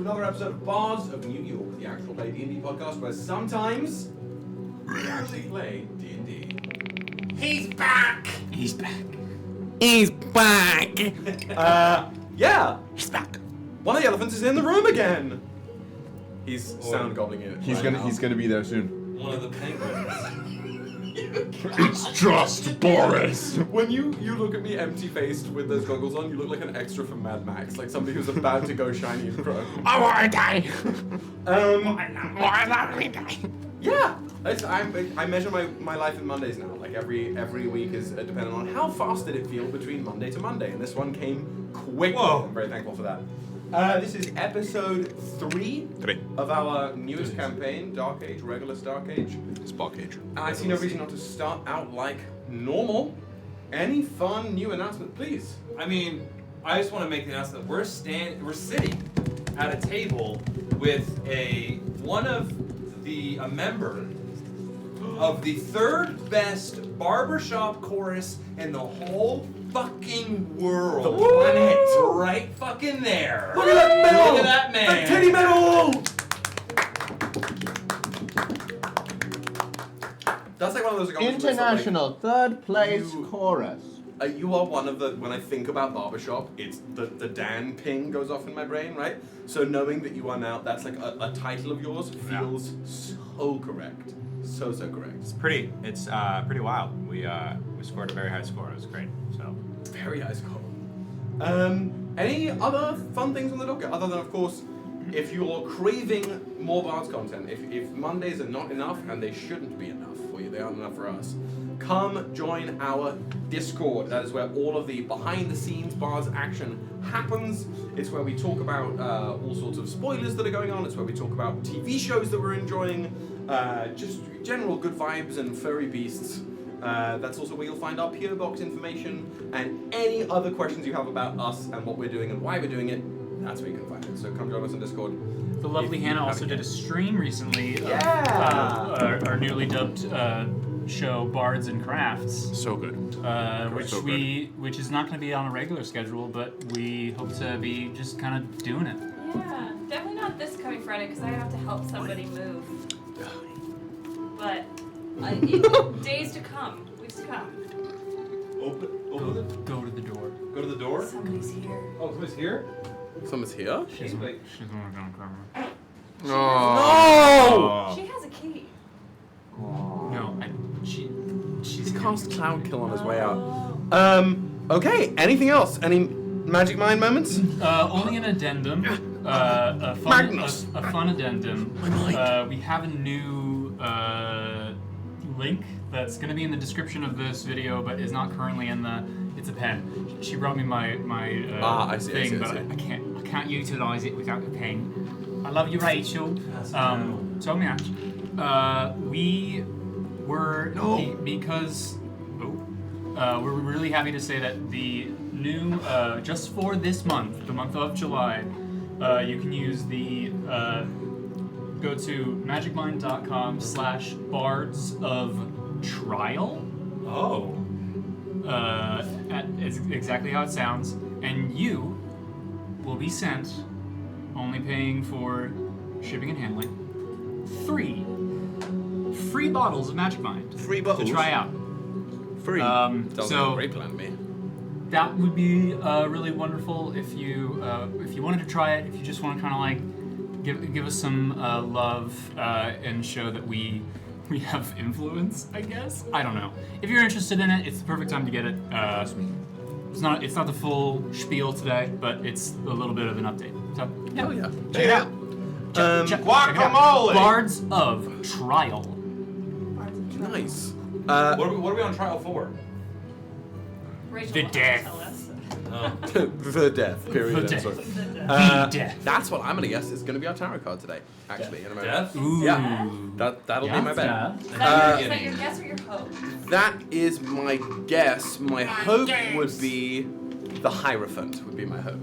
to another episode of Bards of New York, the actual play D&D podcast, where sometimes we actually play D&D. He's back! He's back. He's back! Yeah! He's back. One of the elephants is in the room again! He's sound gobbling it. He's gonna be there soon. One of the penguins. It's just Boris. When you look at me empty-faced with those goggles on, you look like an extra from Mad Max, like somebody who's about to go shiny and crow. I wanna die! Why not me die? Yeah! I measure my life in Mondays now. Like every week is dependent on how fast did it feel between Monday to Monday, and this one came quick. Whoa. I'm very thankful for that. This is episode 3 of our newest campaign, Dark Age, Regolus Dark Age. Spark Age. I see no reason not to start out like normal. Any fun new announcement, please? I mean, I just want to make the announcement. We're sitting at a table with a member of the third best barbershop chorus in the whole fucking world. The planet. Right fucking there. Look at that medal! Look at that man. The titty medal! That's like one of those accomplishments that, International third place chorus. you are one of the, when I think about barbershop, it's the Dan ping goes off in my brain, right? So knowing that you are now, that's like a title of yours feels so correct. So correct. It's pretty wild. We scored a very high score. It was great. So Very high score. Any other fun things on the docket? Other than, of course, if you're craving more Bards content, if Mondays are not enough, and they shouldn't be enough for you, they aren't enough for us, come join our Discord. That is where all of the behind-the-scenes Bards action happens. It's where we talk about all sorts of spoilers that are going on. It's where we talk about TV shows that we're enjoying, just general good vibes and furry beasts. That's also where you'll find our PO Box information and any other questions you have about us and what we're doing and why we're doing it. That's where you can find it. So come join us on Discord. The lovely Hannah also did a stream recently of our newly dubbed show Bards and Crafts. So good. Which is not going to be on a regular schedule, but we hope to be just kind of doing it. Yeah, definitely not this coming Friday because I have to help somebody move. But days to come, weeks to come. Open it. Go to the door. Go to the door. Somebody's here. Oh, somebody's here. Someone's here? She's only going to cover. No! She has a key. No, she's Cast Cloud Kill on his way out. Okay, anything else? Any magic mind moments? Only an addendum. A fun addendum. We have a new link that's going to be in the description of this video, but is not currently in the. It's a pen. She brought me my thing, but I can't utilize it without the pen. I love you, Rachel. So much. We were because we're really happy to say that the new just for this month, the month of July, you can use the go to magicmind.com/BardsOfTrial. Oh. It's exactly how it sounds, and you will be sent, only paying for shipping and handling, 3 free bottles of Magic Mind 3 bottles to try out. Free. Sounds like a great plan to me. That would be really wonderful if you wanted to try it. If you just want to kind of like give us some love and show that we have influence, I guess. I don't know. If you're interested in it, it's the perfect time to get it. It's not the full spiel today, but it's a little bit of an update. So Hell yeah. check it out. Check Guacamole! Bards of Trial. Nice. What are we on trial for? Rachel The will have to death. tell us. The death, period. The I'm death. sorry. The death. That's what I'm going to guess is going to be our tarot card today, actually. In a moment. Death? Ooh. Yeah. That'll be my bet. Is that your guess or your hope? That is my guess. My hope would be the Hierophant would be my hope.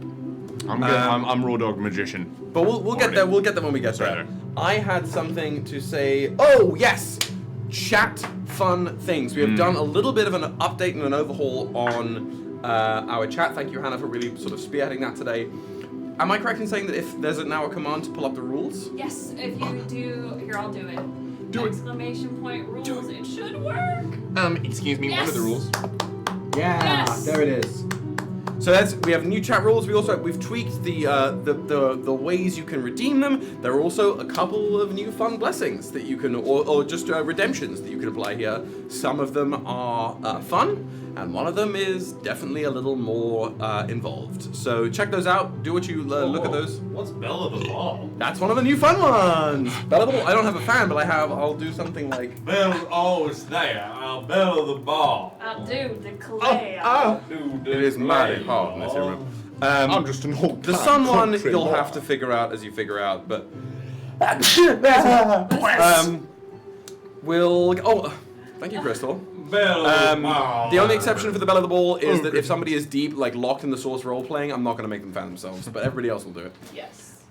I'm Raw Dog Magician. But we'll get there. We'll get there when we get there. I had something to say. Oh yes, chat fun things. We have done a little bit of an update and an overhaul on our chat. Thank you, Hannah, for really sort of spearheading that today. am I correct in saying that if there's now a command to pull up the rules? Yes, if you do, here, I'll do it. Do it. Exclamation point rules. It should work. Excuse me, Yes. what are the rules? Yeah, Yes. there it is. So we have new chat rules. We've tweaked the ways you can redeem them. There are also a couple of new fun blessings that you can, or just redemptions that you can apply here. Some of them are fun, and one of them is definitely a little more involved. So check those out. Do what you look at those. What's Bell of the Ball? That's one of the new fun ones. Bell of the Ball. I don't have a fan, but I'll do something like. Bell's always there. I'll Bell of the Ball. I'll do the clay. It is mighty hard, Mr. Rim. I'm just an old The time sun one country you'll boy. have to figure out as you figure out, but thank you, Crystal. Bell of the Ball. The only exception for the Bell of the Ball is that if somebody is deep, like locked in the source role playing, I'm not going to make them fan themselves, but everybody else will do it. Yes.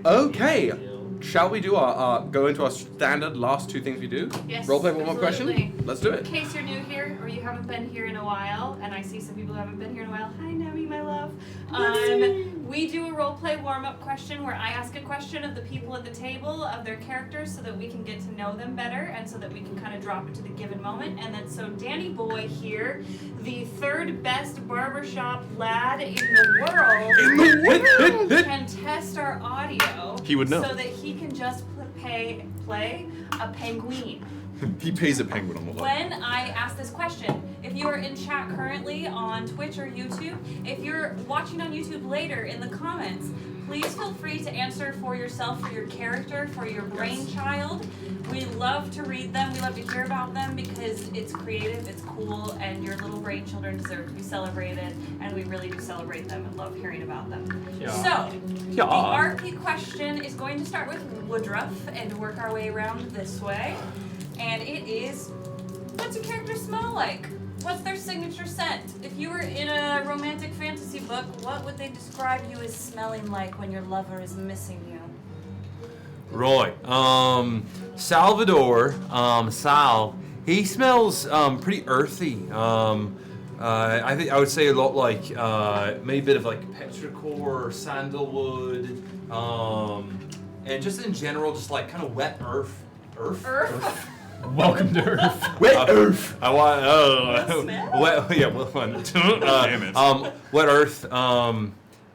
Okay. Shall we do go into our standard last two things we do? Yes, Roleplay one more question? absolutely. Let's do In it. case you're new here or you haven't been here in a while, and I see some people who haven't been here in a while. Hi, Nemi, my love. We do a roleplay warm-up question where I ask a question of the people at the table of their characters so that we can get to know them better and so that we can kind of drop into the given moment. And then so Danny Boy here, the third best barbershop lad in the world, can test our audio. He would know. So that he can just play a penguin. He pays a penguin on the line. When I ask this question, if you are in chat currently on Twitch or YouTube, if you're watching on YouTube later in the comments, please feel free to answer for yourself, for your character, for your brainchild. We love to read them. We love to hear about them because it's creative, it's cool, and your little brain children deserve to be celebrated, and we really do celebrate them and love hearing about them. Yeah. So, the RP question is going to start with Woodruff and work our way around this way. And it is, what's your character smell like? What's their signature scent? If you were in a romantic fantasy book, what would they describe you as smelling like when your lover is missing you? Right. Salvador, Sal, he smells pretty earthy. I think I would say a lot like maybe a bit of like petrichor or sandalwood, and just in general, just like kind of wet earth. Earth? Welcome to Earth. Wet earth. I want smell? wet. Yeah, well, Damn it. wet earth.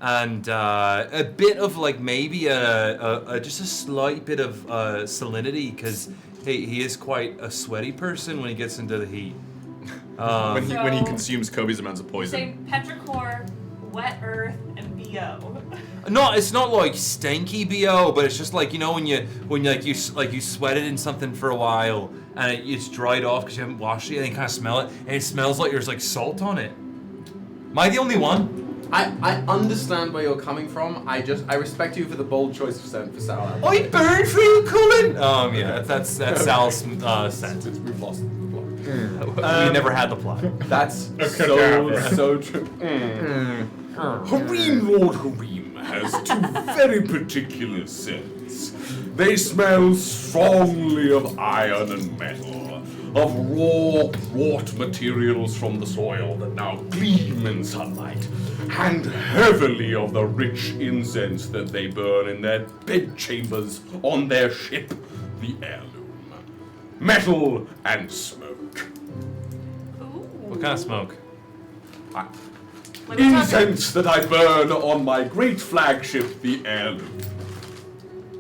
And a bit of like maybe just a slight bit of salinity because he is quite a sweaty person when he gets into the heat. When he So- consumes Kobe's amounts of Say poison. petrichor, wet earth, and BO. No, it's not like stanky BO, but it's just like when you sweated in something for a while and it's dried off because you haven't washed it and you kind of smell it and it smells like there's like salt on it. Am I the only one? I understand where you're coming from. I respect you for the bold choice of scent for Sal. I burned for you, Cullen. Yeah, that's Sal's scent. We've lost the plot. We never had the plot. That's cadabra. so true. Hareem, Lord Hareem, has two very particular scents. They smell strongly of iron and metal, of raw, wrought materials from the soil that now gleam in sunlight, and heavily of the rich incense that they burn in their bedchambers on their ship, the Heirloom. Metal and smoke. What kind of smoke? Incense that I burn on my great flagship, the Heirloom.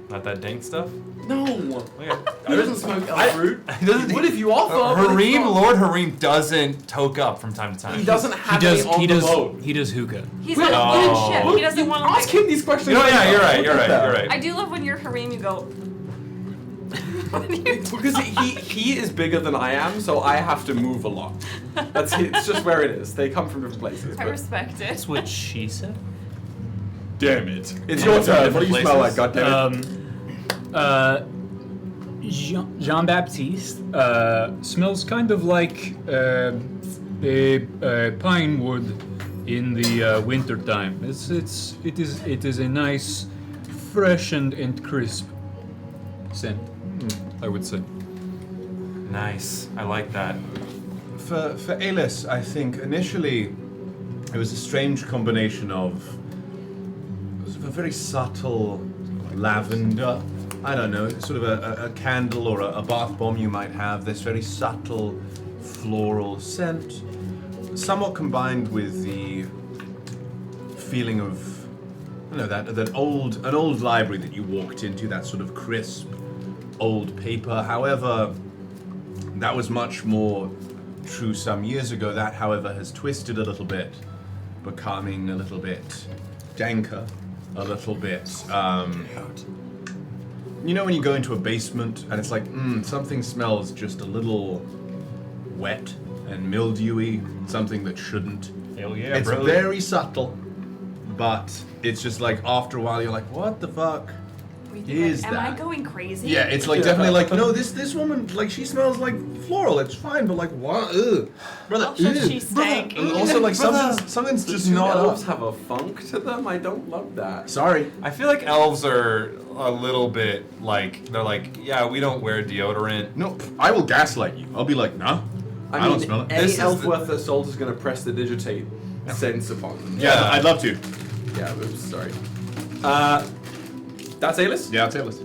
Not that dank stuff? No. Okay. He doesn't smoke elf fruit. He doesn't. What if you offer? but it's Hareem, not- Lord Hareem doesn't toke up from time to time. He doesn't have any on the boat. He does hookah. He's on a good ship. He doesn't want to. Ask him these questions. You know, yeah, later. you're right. Look You're at right. that. You're right. I do love when you're Hareem, you go. Because he is bigger than I am, so I have to move a lot. It's just where it is. They come from different places. I But respect it. That's what she said. Damn it. it's your turn. What do you smell like? Places. Goddammit. Jean Baptiste smells kind of like a pine wood in the winter time. It is a nice, fresh and crisp scent, I would say. Nice. I like that. For Alis, I think initially it was a strange combination of a very subtle lavender. I don't know, sort of a candle or a bath bomb you might have. This very subtle floral scent, somewhat combined with the feeling of, you know, an old library that you walked into. That sort of crisp, old paper. However, that was much more true some years ago. That, however, has twisted a little bit, becoming a little bit danker, a little bit. You know when you go into a basement and it's like, something smells just a little wet and mildewy, something that shouldn't. Hell yeah, It's bro. very subtle, but it's just like after a while you're like, what the fuck is Am that? I going crazy? Yeah, it's like definitely like, no, this woman, like, she smells like floral. It's fine, but like, what? Ugh. Brother, Also, ugh. she stank. And also, like, something's just Two not elves up. have a funk to them. I don't love that. Sorry. I feel like elves are a little bit like, they're like, yeah, we don't wear deodorant. No, I will gaslight you. I'll be like, nah, I don't smell it. Any This is elf the- worth their salt is going to press the digitate sense upon them. Yeah, I'd love to. Yeah, oops, sorry. That's Alis? Yeah, I'll tell us.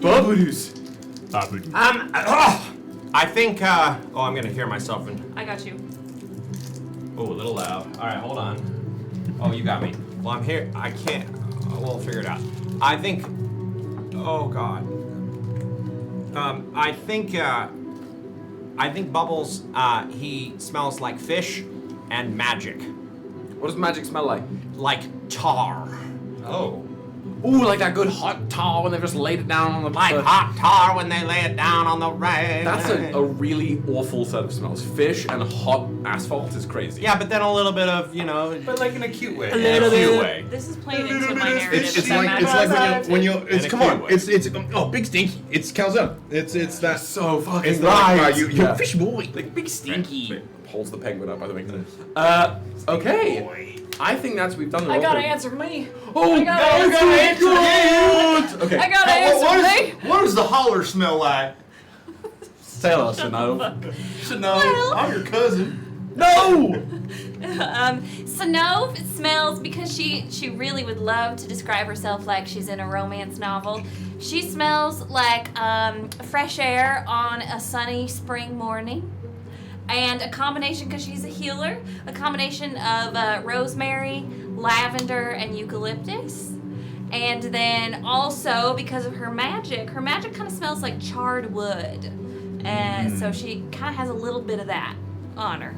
Baboos. I think, I'm gonna hear myself and, I got you. oh, a little loud. Alright, hold on. Oh, you got me. Well, I'm here, I can't, we'll figure it out. I think, oh god. I think Bubbles, he smells like fish and magic. What does magic smell like? Like tar. Oh. Ooh, like that good hot tar when they've just laid it down on the Like hot tar when they lay it down on the rain. That's a really awful set of smells. Fish and hot asphalt is crazy. Yeah, but then a little bit of, you know, But like in a cute way. in a cute way. This is playing into my narrative. It's Is that like magic? when you're it's In a come cute on way. it's oh big stinky it's calzone it's that So fucking it's right right. you Yeah. fish boy Like big stinky. Holds the penguin up, by the way. Okay. I think we've done the I roll gotta call. answer me. Oh, I gotta answer me. Okay. I gotta answer me. what does the holler smell like? Tell us, Synnove. Well- I'm your cousin. No! Synnove smells because she really would love to describe herself like she's in a romance novel. She smells like fresh air on a sunny spring morning. And a combination, because she's a healer, a combination of rosemary, lavender, and eucalyptus. And then also, because of her magic kind of smells like charred wood. And so she kind of has a little bit of that on her.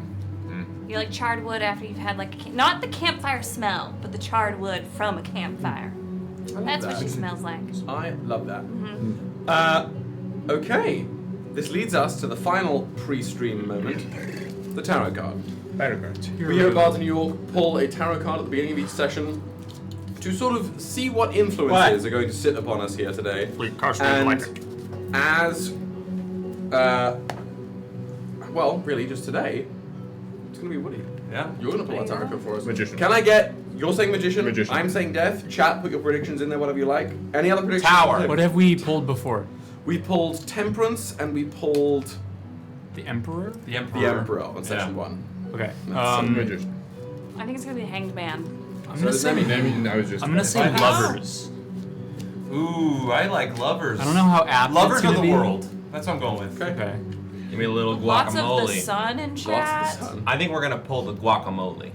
You like charred wood after you've had like, not the campfire smell, but the charred wood from a campfire. That's what she smells like. I love that. Okay. This leads us to the final pre-stream moment, the tarot card. Tarot cards. We here at Bards of New York pull a tarot card at the beginning of each session to sort of see what influences are going to sit upon us here today. And as, well, really just today, it's going to be Woody. Yeah. You're going to pull a tarot card for us. Magician. Can I get, you're saying magician, Magician. I'm saying death. Chat, put your predictions in there, whatever you like. Any other predictions? Tower. What have we pulled before? We pulled Temperance and we pulled The Emperor? The Emperor. the Emperor on session 1. Okay. Magician. I think it's gonna be Hanged Man. I'm gonna say I was just I'm gonna say Fine. lovers. Ooh, I like lovers. I don't know how apt Lovers it's of gonna the be. world. That's what I'm going with. Okay. give me a little Lots of the guacamole. sun in Lots chat. of the sun. I think we're gonna pull the guacamole.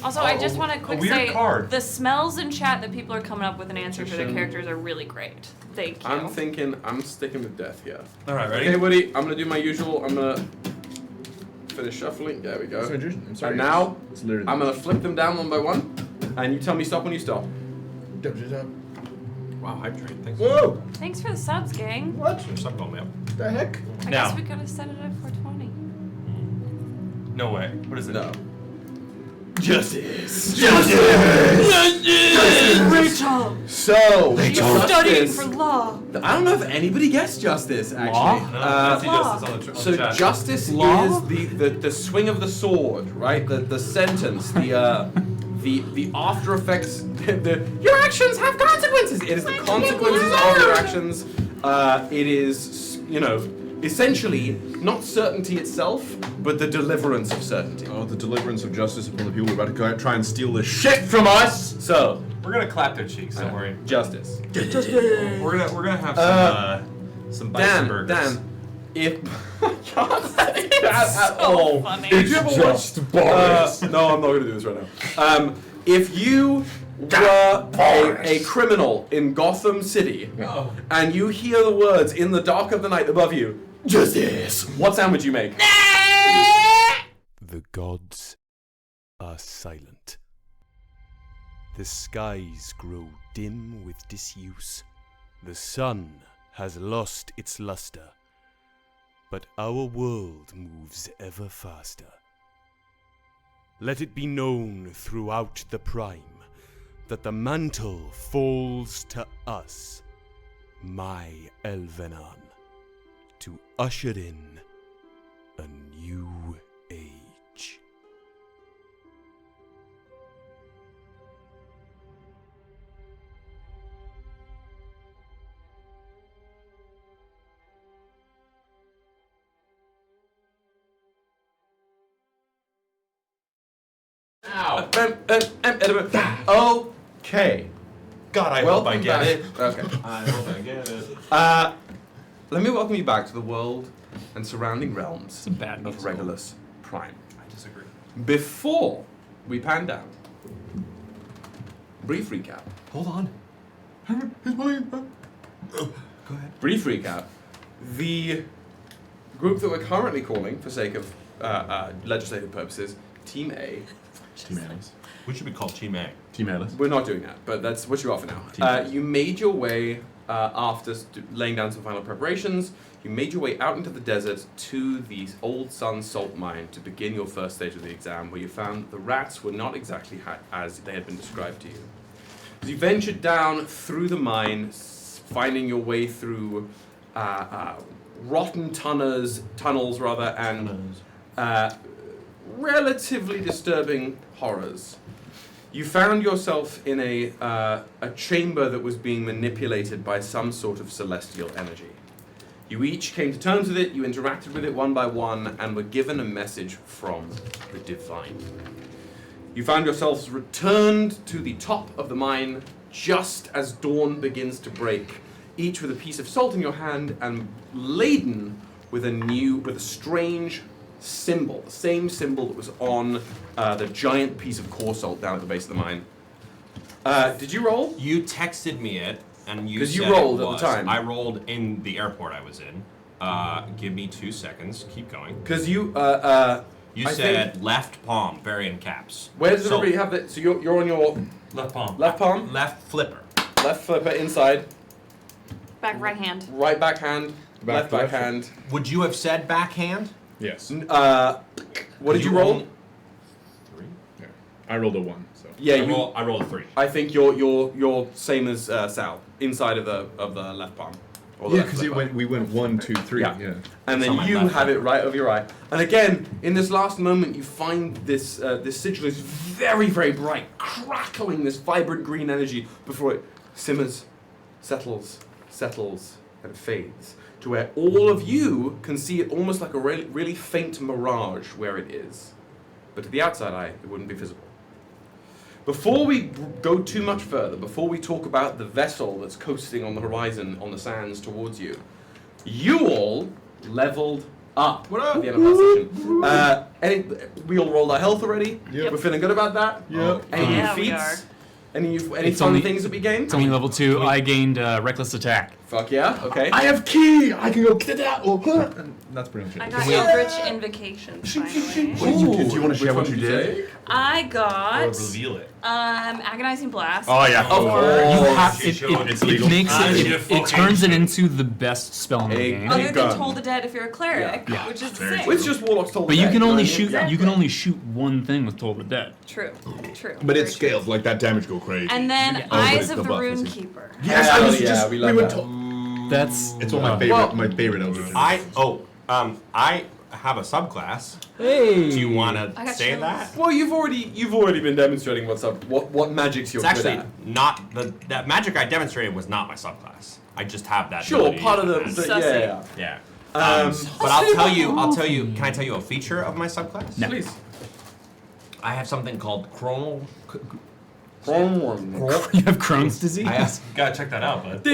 Also, I just want to a quick weird say card. the smells in chat that people are coming up with an answer for their Magician. characters are really great. Thank you. I'm thinking, I'm sticking with death here. All right, ready? Okay, Woody, I'm gonna do my usual. I'm gonna finish shuffling. There we go. It's magician. I'm sorry. And now, it's literally I'm gonna flip them down one by one, and you tell me stop when you stop. Wow, hype train. Thanks. Whoa! Thanks for the subs, gang. What There's something going up. the heck? I Now. guess we could have set it at 420. No way. What is it? No. Justice. Rachel! So, She's Justice- studying for law. I don't know if anybody guessed justice, actually. Law? No, I see Law. justice on the So chat. justice Law? is the swing of the sword, right? The sentence, the after effects. Your actions have consequences. It is the consequences of your actions. It is essentially not certainty itself, but the deliverance of certainty. Oh, the deliverance of justice upon the people who are about to go out and try and steal this shit from us! So We're gonna clap their cheeks. Don't worry. Justice. We're gonna have some bison burgers. Dan, if can't say that at all. Funny. Did you ever watch Boris? No, I'm not gonna do this right now. If you were a criminal in Gotham City and you hear the words in the dark of the night above you, justice, what sound would you make? The gods are silent. The skies grow dim with disuse. The sun has lost its luster. But our world moves ever faster. Let it be known throughout the prime that the mantle falls to us, my Elvenan, to usher in a new age. Okay. God, I hope I get it. Okay. I hope I get it. Let me welcome you back to the world and surrounding realms a bad of Regolus Prime. I disagree. Before we pan down, brief recap. Hold on. Go ahead. Brief recap. The group that we're currently calling, for sake of legislative purposes, Team A. Team Alice. We should be called Team A. Team Alice. We're not doing that, but that's what you are for now. You made your way, after laying down some final preparations, you made your way out into the desert to the Old Sun Salt Mine to begin your first stage of the exam, where you found the rats were not exactly as they had been described to you. As you ventured down through the mine, finding your way through rotten tunnels, and relatively disturbing horrors. You found yourself in a chamber that was being manipulated by some sort of celestial energy. You each came to terms with it, you interacted with it one by one, and were given a message from the divine. You found yourselves returned to the top of the mine just as dawn begins to break, each with a piece of salt in your hand and laden with a strange symbol, the same symbol that was on the giant piece of coarse salt down at the base of the mine. Did you roll? You texted me it, and you 'Cause you said rolled it at the was. time. I rolled in the airport I was in. Give me 2 seconds. Keep going. Because you, You I said think- left palm, very in caps. Where does everybody have that? So you're on your Left palm. left palm, Left flipper. left flipper inside, Back right hand. right backhand, left left. backhand. Would you have said backhand? Yes. What did you roll? 3. Yeah. I rolled a 1. So. Yeah, I rolled a 3. I think you're same as Sal, inside of the left palm. Or the Yeah, left because flipper. we went 1, 2, 3. Yeah. Yeah. And It's then on my you left have hand. it right over your eye. And again, in this last moment, you find this this sigil is very, very bright, crackling this vibrant green energy before it simmers, settles, and fades to where all of you can see it almost like a really, really faint mirage where it is. But to the outside eye, it wouldn't be visible. Before we go too much further, before we talk about the vessel that's coasting on the horizon, on the sands towards you, you all leveled up at the end of our session. We all rolled our health already. Yep. We're feeling good about that. Yep. Any new Yeah, we feats? are. Any It's fun only- things that we gained? It's only level 2. I gained reckless attack. Fuck yeah. Okay. I have key! I can go get that! And that's pretty much it. I got Eldritch Invocations, finally. Do you want to share what you did? I got reveal it. Agonizing Blast. Oh, yeah. You have It's it legal. makes it turns it into the best spell in the Hey, game. Other than gun. Toll the Dead if you're a cleric, Yeah. which is Very the same. It's just Warlock's Toll But you Dead, can know only what I mean? shoot you can only shoot one thing with Toll the Dead. True. But Very it scales, like that damage go crazy. And then Yeah. but Eyes it's of the the buff, Rune is it? Keeper. Yes, Hell I was yeah, just, we love went that. That's It's one of my favorite, Well- my favorite Eldritch. I have a subclass. hey. Do you want I to got say chills. that? Well, you've already been demonstrating what magics you're It's good actually at. not that magic I demonstrated was not my subclass. I just have that. Sure, ability part of to the add. Sussing. yeah. Yeah. But I'll tell you. Can I tell you a feature of my subclass? Please. I have something called You have Crohn's disease? I have, Gotta check that out, bud.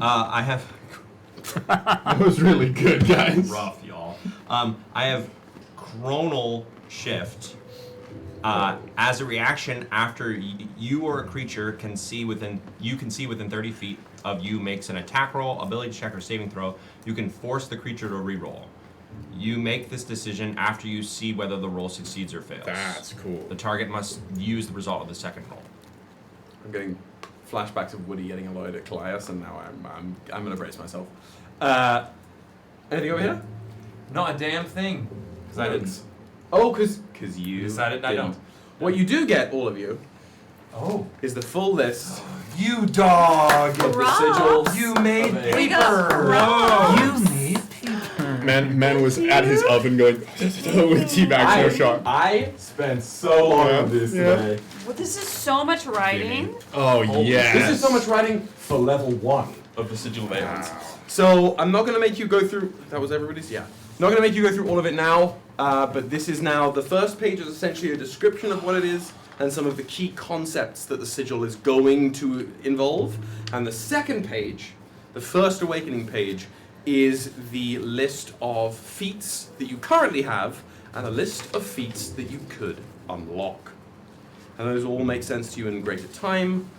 I have That was really good, guys. Rough, y'all. I have chronal shift. As a reaction, after you or a creature can see within 30 feet of you makes an attack roll, ability check, or saving throw, you can force the creature to re-roll. You make this decision after you see whether the roll succeeds or fails. That's cool. The target must use the result of the second roll. I'm getting flashbacks of Woody getting annoyed at Callias, and now I'm gonna brace myself. Anything over here? Not a damn thing. Because I didn't. Oh, because you decided I didn't. don't. What you do get, all of you, Oh. is the full list You dog! of the sigil. You made We got paper! Ross. You made paper. Man was at his oven going with teabags no shot. I spent so long on this today. Well, this is so much writing. Oh, yes. This is so much writing for level 1 of the sigil valence. So I'm not going to make you go through. That was everybody's? Yeah. Not going to make you go through all of it now, but this is now, the first page is essentially a description of what it is and some of the key concepts that the sigil is going to involve. And the second page, the first awakening page, is the list of feats that you currently have and a list of feats that you could unlock. And those all make sense to you in greater time.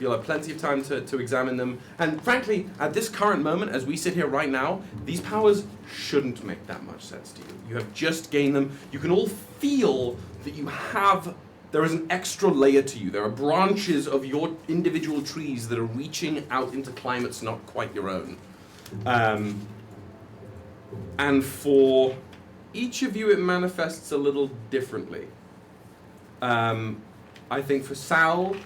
You'll have plenty of time to examine them. And frankly, at this current moment, as we sit here right now, these powers shouldn't make that much sense to you. You have just gained them. You can all feel that there is an extra layer to you. There are branches of your individual trees that are reaching out into climates not quite your own. And for each of you, it manifests a little differently. I think for Sal,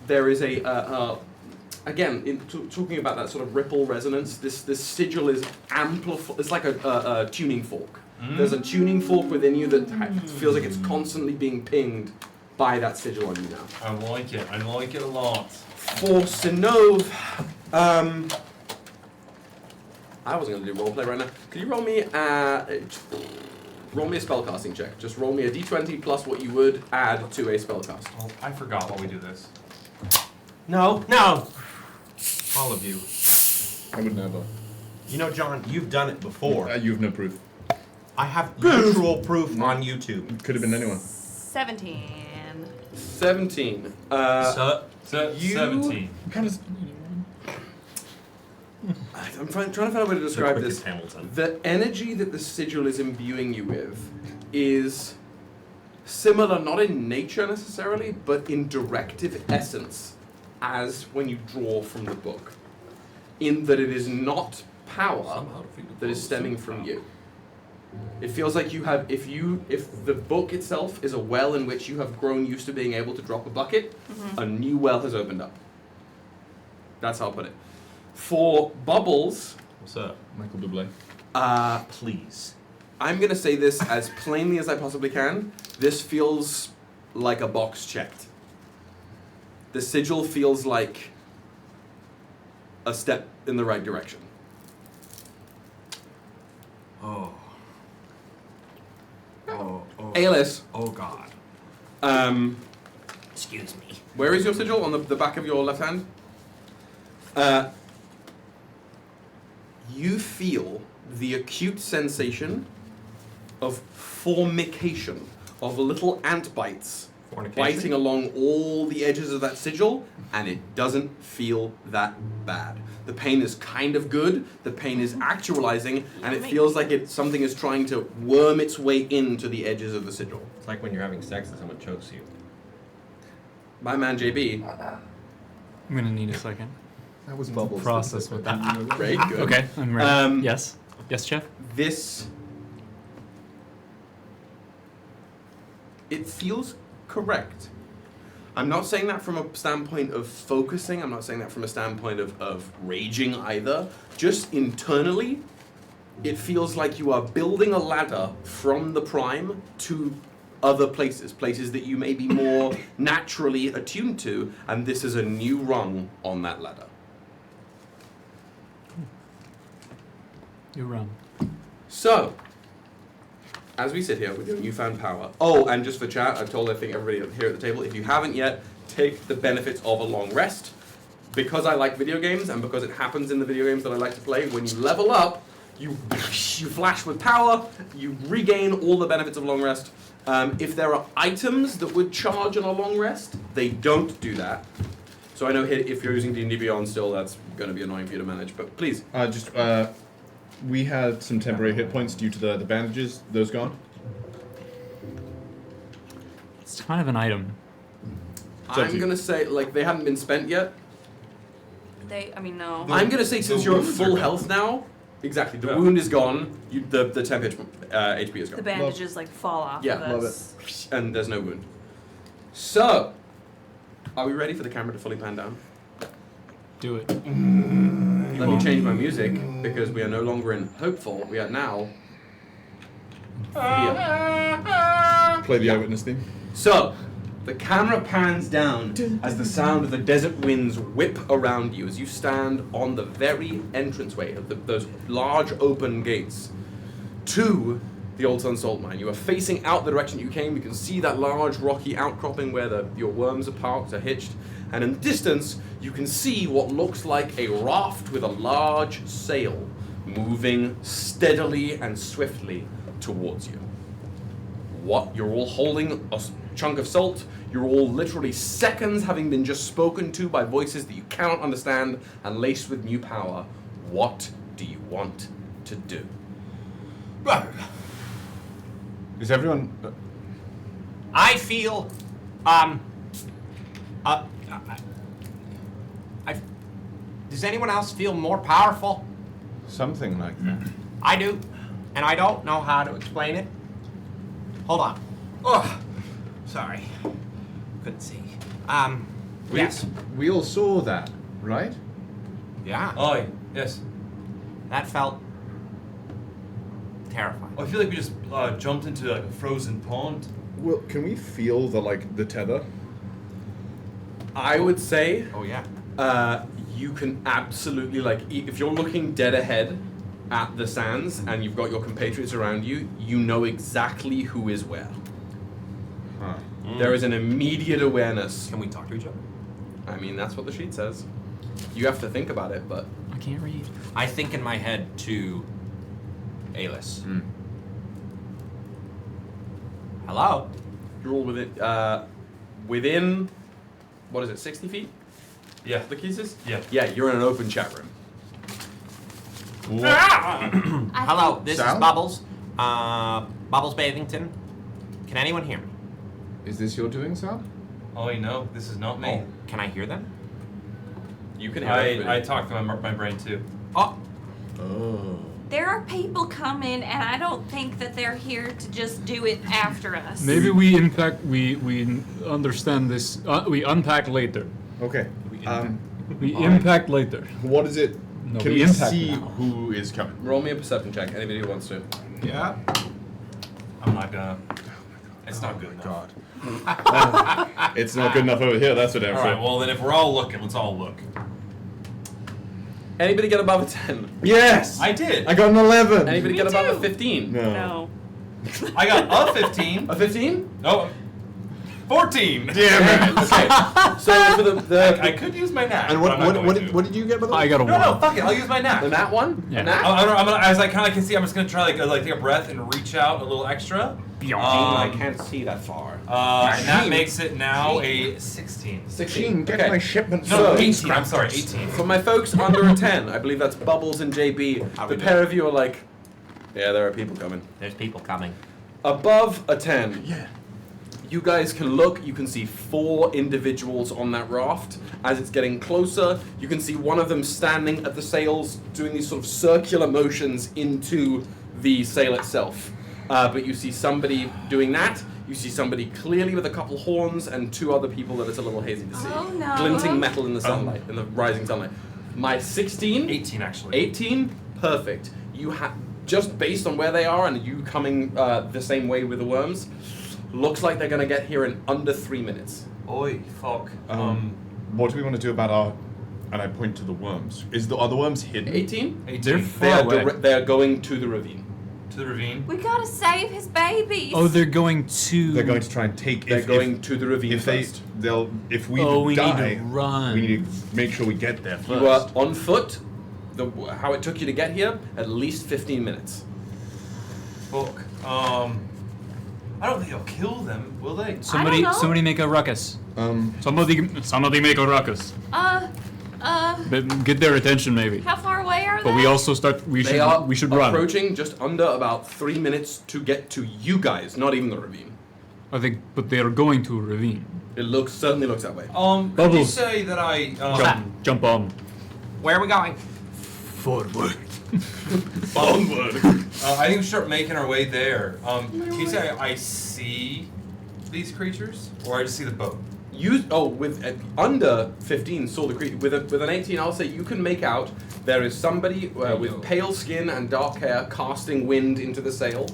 there is again, talking about that sort of ripple resonance, this sigil is amplified. It's like a tuning fork. There's a tuning fork within you that feels like it's constantly being pinged by that sigil on you now. I like it. I like it a lot. For Synnove, I wasn't going to do roleplay right now. Could you roll me a spellcasting check? Just roll me a d20 plus what you would add to a spellcast. Oh, I forgot while we do this. No. All of you. I would never. You know, John, you've done it before. You have no proof. I have literal proof on YouTube. It could have been anyone. 17. 17. You 17. How does... I'm trying to find a way to describe this. Hamilton. The energy that the sigil is imbuing you with is similar, not in nature necessarily, but in directive essence, as when you draw from the book. In that it is not power that is stemming from you. It feels like you have, if the book itself is a well in which you have grown used to being able to drop a bucket, a new well has opened up. That's how I'll put it. For Bubbles, What's up? Michael Bublé. Please. I'm going to say this as plainly as I possibly can. This feels like a box checked. The sigil feels like a step in the right direction. Oh. Aelis, Oh God. Excuse me. where is your sigil? On the back of your left hand? You feel the acute sensation of formication, of little ant bites biting along all the edges of that sigil, and it doesn't feel that bad. The pain is kind of good, the pain is actualizing, and it feels like something is trying to worm its way into the edges of the sigil. It's like when you're having sex and someone chokes you. My man JB. I'm gonna need a second. That was Bubbles. Process with that. Great, good. Okay, I'm ready. Yes, Jeff. It feels correct. I'm not saying that from a standpoint of focusing, I'm not saying that from a standpoint of raging either. Just internally, it feels like you are building a ladder from the prime to other places that you may be more naturally attuned to, and this is a new rung on that ladder. You run. So, as we sit here with your newfound power. Oh, and just for chat, I've told I think everybody here at the table, if you haven't yet, take the benefits of a long rest. Because I like video games and because it happens in the video games that I like to play, when you level up, you flash with power, you regain all the benefits of long rest. If there are items that would charge on a long rest, they don't do that. So I know if you're using D&D Beyond still, that's going to be annoying for you to manage, but please. We had some temporary hit points due to the bandages. Those gone? It's kind of an item. I'm going to say, like, they haven't been spent yet. No. I'm going to say since you're at full health now, exactly, the wound is gone, the temp HP is gone. The bandages fall off of us. And there's no wound. So, are we ready for the camera to fully pan down? Do it. Let me change my music, because we are no longer in hopeful, we are now fear. Play the eyewitness theme. So, the camera pans down as the sound of the desert winds whip around you as you stand on the very entranceway of those large open gates to the Old Sun Salt Mine. You are facing out the direction you came. You can see that large rocky outcropping where your worms are parked, are hitched. And in the distance, you can see what looks like a raft with a large sail moving steadily and swiftly towards you. You're all holding a chunk of salt. You're all literally seconds having been just spoken to by voices that you cannot understand and laced with new power. What do you want to do? Is everyone... I feel, does anyone else feel more powerful? Something like that. I do, and I don't know how to explain it. Hold on. Oh, sorry. Couldn't see. Yes. We all saw that, right? Yeah. Oh, yes. That felt terrifying. I feel like we just jumped into like a frozen pond. Well, can we feel the tether? I would say... Oh, yeah. You can absolutely, if you're looking dead ahead at the sands and you've got your compatriots around you, you know exactly who is where. Huh. There is an immediate awareness. Can we talk to each other? I mean, that's what the sheet says. You have to think about it, but... I can't read. I think in my head to Alice. Hello? You're all within, what is it, 60 feet? Yeah. The keys? Yeah. Yeah, you're in an open chat room. Hello, this is Bubbles. Bubbles Bathington. Can anyone hear me? Is this your doing, Sal? Oh, no, this is not me. Oh, can I hear them? You can hear I talk to my brain too. Oh. There are people coming, and I don't think that they're here to just do it after us. Maybe we understand this. We unpack later. Okay. We impact later. What is it? No, Can we we impact see now. who is coming? Roll me a perception check, anybody who wants to. Yeah. I'm not gonna. It's not good enough. God. It's not good enough over here, that's for damn All sure. right, well then if we're all looking, let's all look. Anybody get above a 10? Yes! I did. I got an 11! Anybody get above a 15? No. I got a 15. A 15? No. 14. Damn it! Okay. So for the I could use my knack. And but I'm not going to. what did you get by the way? I got a No, 1. no, fuck it. I'll use my knack. the nat one? Yeah. The nat? As I kind of can see, I'm just gonna try like take a breath and reach out a little extra. I can't see that far. And that makes it now a 16. 16. Get Okay. my shipment. No, So- 18. I'm sorry, 18. For my folks under a 10, I believe that's Bubbles and JB. The pair of you are like, yeah, there are people coming. There's people coming. Above a 10, you guys can look, you can see 4 individuals on that raft. As it's getting closer, you can see one of them standing at the sails, doing these sort of circular motions into the sail itself. But you see somebody doing that, you see somebody clearly with a couple horns, and 2 other people that it's a little hazy to see. Oh, no. Glinting metal in the sunlight, in the rising sunlight. My 16? 18 actually. 18? Perfect. You have, just based on where they are and you coming the same way with the worms, looks like they're gonna get here in under 3 minutes. Oi, fuck. What do we want to do about our... And I point to the worms. Are the worms hidden? 18? They're They far are, away. they are going to the ravine. To the ravine. We gotta save his babies. Oh, they're going to. They're going to try and take. They're going to the ravine first. If we we die, need to run. we need to make sure we get there first. You are on foot. How it took you to get here? At least 15 minutes. Fuck. I don't think they'll kill them, will they? Somebody make a ruckus. Somebody make a ruckus. Get their attention, maybe. How far away are they? But we also start. We should run. Approaching just under about 3 minutes to get to you guys, not even the ravine. I think, but they are going to a ravine. It certainly looks that way. Could you Bubbles. say that I Jump on. Where are we going? Forward. Onward. I think we start making our way there. Can you say I see these creatures, or I just see the boat? With under 15 saw the creature. With an 18, I'll say you can make out there is somebody with pale skin and dark hair casting wind into the sail.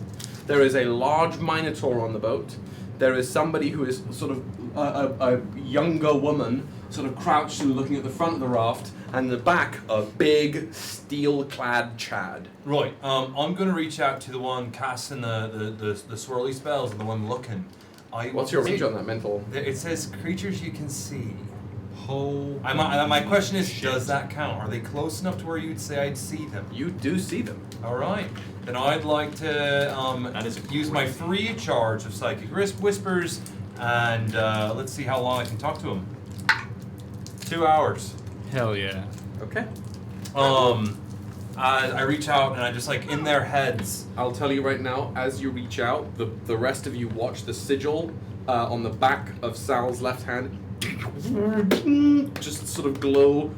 There is a large minotaur on the boat. There is somebody who is sort of a younger woman, sort of crouched and looking at the front of the raft, and in the back a big steel-clad Chad. Right. I'm gonna reach out to the one casting the swirly spells and the one looking. What's your range on that mental? It says creatures you can see. Oh. My question is, does that count? Are they close enough to where you'd say I'd see them? You do see them. All right. Then I'd like to use my free charge of psychic whispers, and let's see how long I can talk to them. 2 hours. Hell yeah. Okay. I reach out and I just like in their heads. I'll tell you right now, as you reach out, the rest of you watch the sigil on the back of Sal's left hand just sort of glow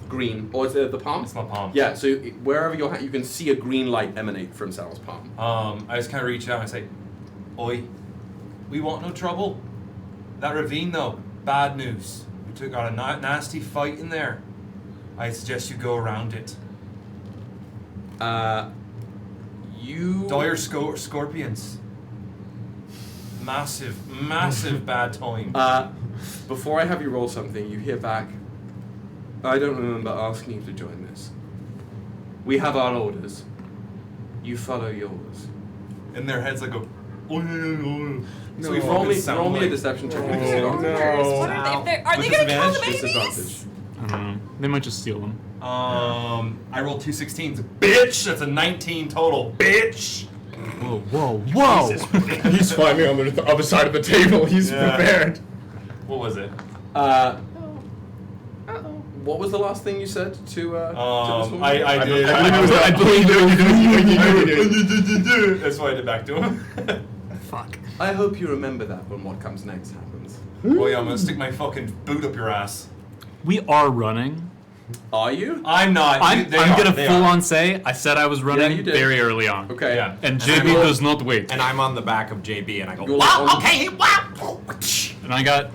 green. Or is it the palm? It's my palm. Yeah, so wherever your hand, you can see a green light emanate from Sal's palm. I just kind of reach out and I say, "Oi, we want no trouble. That ravine though, bad news. We got a nasty fight in there. I suggest you go around it." Dire scorpions. Massive bad time. Before I have you roll something, you hear back, "I don't remember asking you to join this. We have our orders. You follow yours." In their heads, I go, "Oh, no. So roll me a deception check. Are they gonna kill the babies? Disadvantage. I don't know. They might just steal them. I rolled 2 16s. Bitch! That's a 19 total. Bitch! Whoa. He's finally on the other side of the table. He's prepared. What was it? What was the last thing you said to this woman? I did. I believe it. That's why I did back to him. Fuck. I hope you remember that when what comes next happens. Oh yeah, I'm gonna stick my fucking boot up your ass. We are running. Are you? I'm not. I'm gonna full on say I said I was running you did. very early on. Okay. Yeah. And JB does not wait. And I'm on the back of JB, and I go, You're wow, on- okay, wow. And I got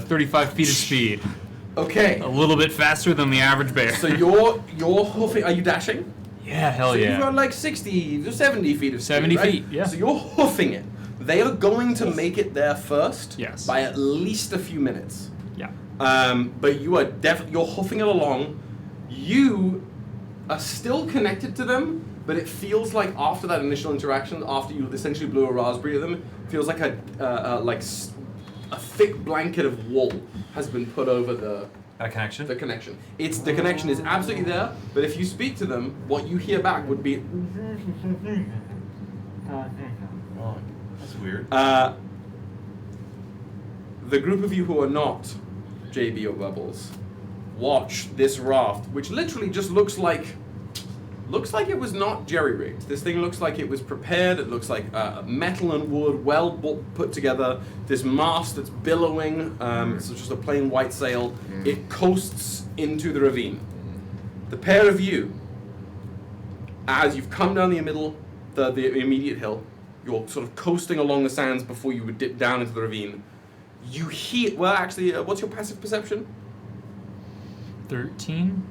35 feet of speed. Okay. A little bit faster than the average bear. So you're hoofing. Are you dashing? Yeah, hell So yeah. you've got like 60 to 70 feet of speed, 70 right? feet, yeah. So you're hoofing it. They are going to make it there first. Yes. By at least a few minutes. Yeah. But you are you're hoofing it along. You are still connected to them, but it feels like after that initial interaction, after you essentially blew a raspberry at them, it feels like a thick blanket of wool has been put over the connection. The connection. The connection is absolutely there, but if you speak to them, what you hear back would be. Oh, that's weird. The group of you who are not JB or Bubbles watch this raft, which literally just looks like it was not jerry-rigged. This thing looks like it was prepared. It looks like metal and wood, well put together. This mast that's billowing, it's just a plain white sail. It coasts into the ravine. The pair of you, as you've come down the immediate hill, you're sort of coasting along the sands before you would dip down into the ravine. You hear, what's your passive perception? 13?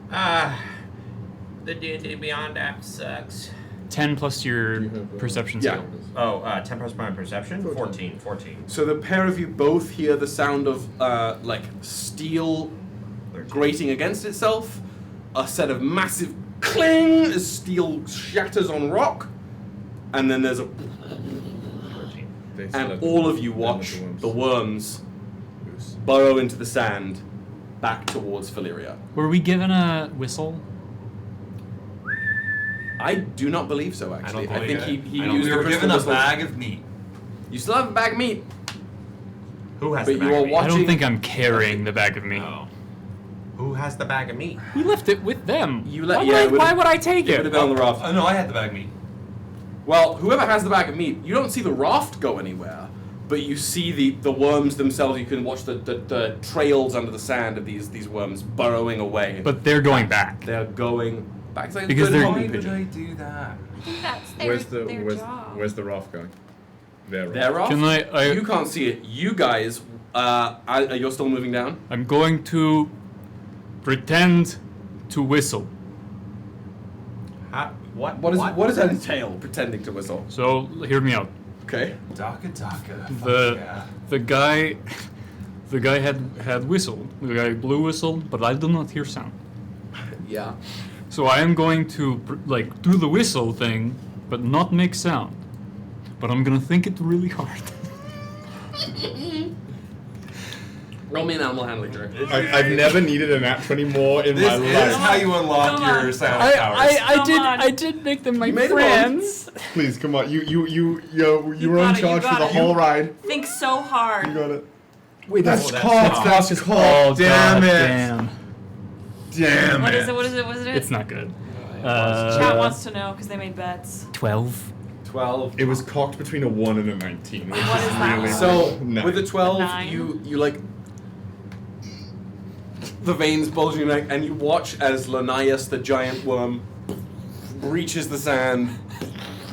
The D&D Beyond app sucks. 10 plus your perception skill. Oh, 10 plus my perception? 14. So the pair of you both hear the sound of steel grating against itself, a set of massive cling as steel shatters on rock, and then there's a. And all of you watch the worms burrow into the sand back towards Valyria. Were we given a whistle? I do not believe so, actually. I think he used We the were crystal given a whistle. bag of meat. You still have a bag of meat. Who has But the bag you are of meat? I don't watching. think I'm carrying the bag of meat. Oh. Who has the bag of meat? We left it with them. You Why would I take It would have it? been on the raft. Oh no, I had the bag of meat. Well, whoever has the bag of meat, you don't see the raft go anywhere, but you see the worms themselves. You can watch the trails under the sand of these worms burrowing away. But they're going back. They're going back. It's like a Because good they're- homing Why would pigeon. I do that? I think that's their, their job. Where's the raft going? Their raft. Their raft? Can I- You can't see it. You guys, you're still moving down? I'm going to pretend to whistle. What? What does that entail, pretending to whistle? So hear me out. Okay. Daka Daka. The guy had whistled. The guy blew whistle, but I do not hear sound. Yeah. So I am going to do the whistle thing, but not make sound. But I'm gonna think it really hard. Roll me an animal handling check. I've never needed a nat 20 more in my This is life. how you unlock Come your on. sound powers. I did make them my made them friends. Please, come on. You were in got it, you charge for got the it. whole ride. Think so hard. You got it. Wait, that's that's cocked. not- That's cocked. Damn it. Damn What it. is it? What is it? What is it? It's not good. Chat wants to know because they made bets. 12. 12. It was cocked between a 1 and a 19. Which What is that? really So nice. with the 12, Nine. you like the veins bulging your neck, and you watch as Linnaeus, the giant worm, reaches the sand,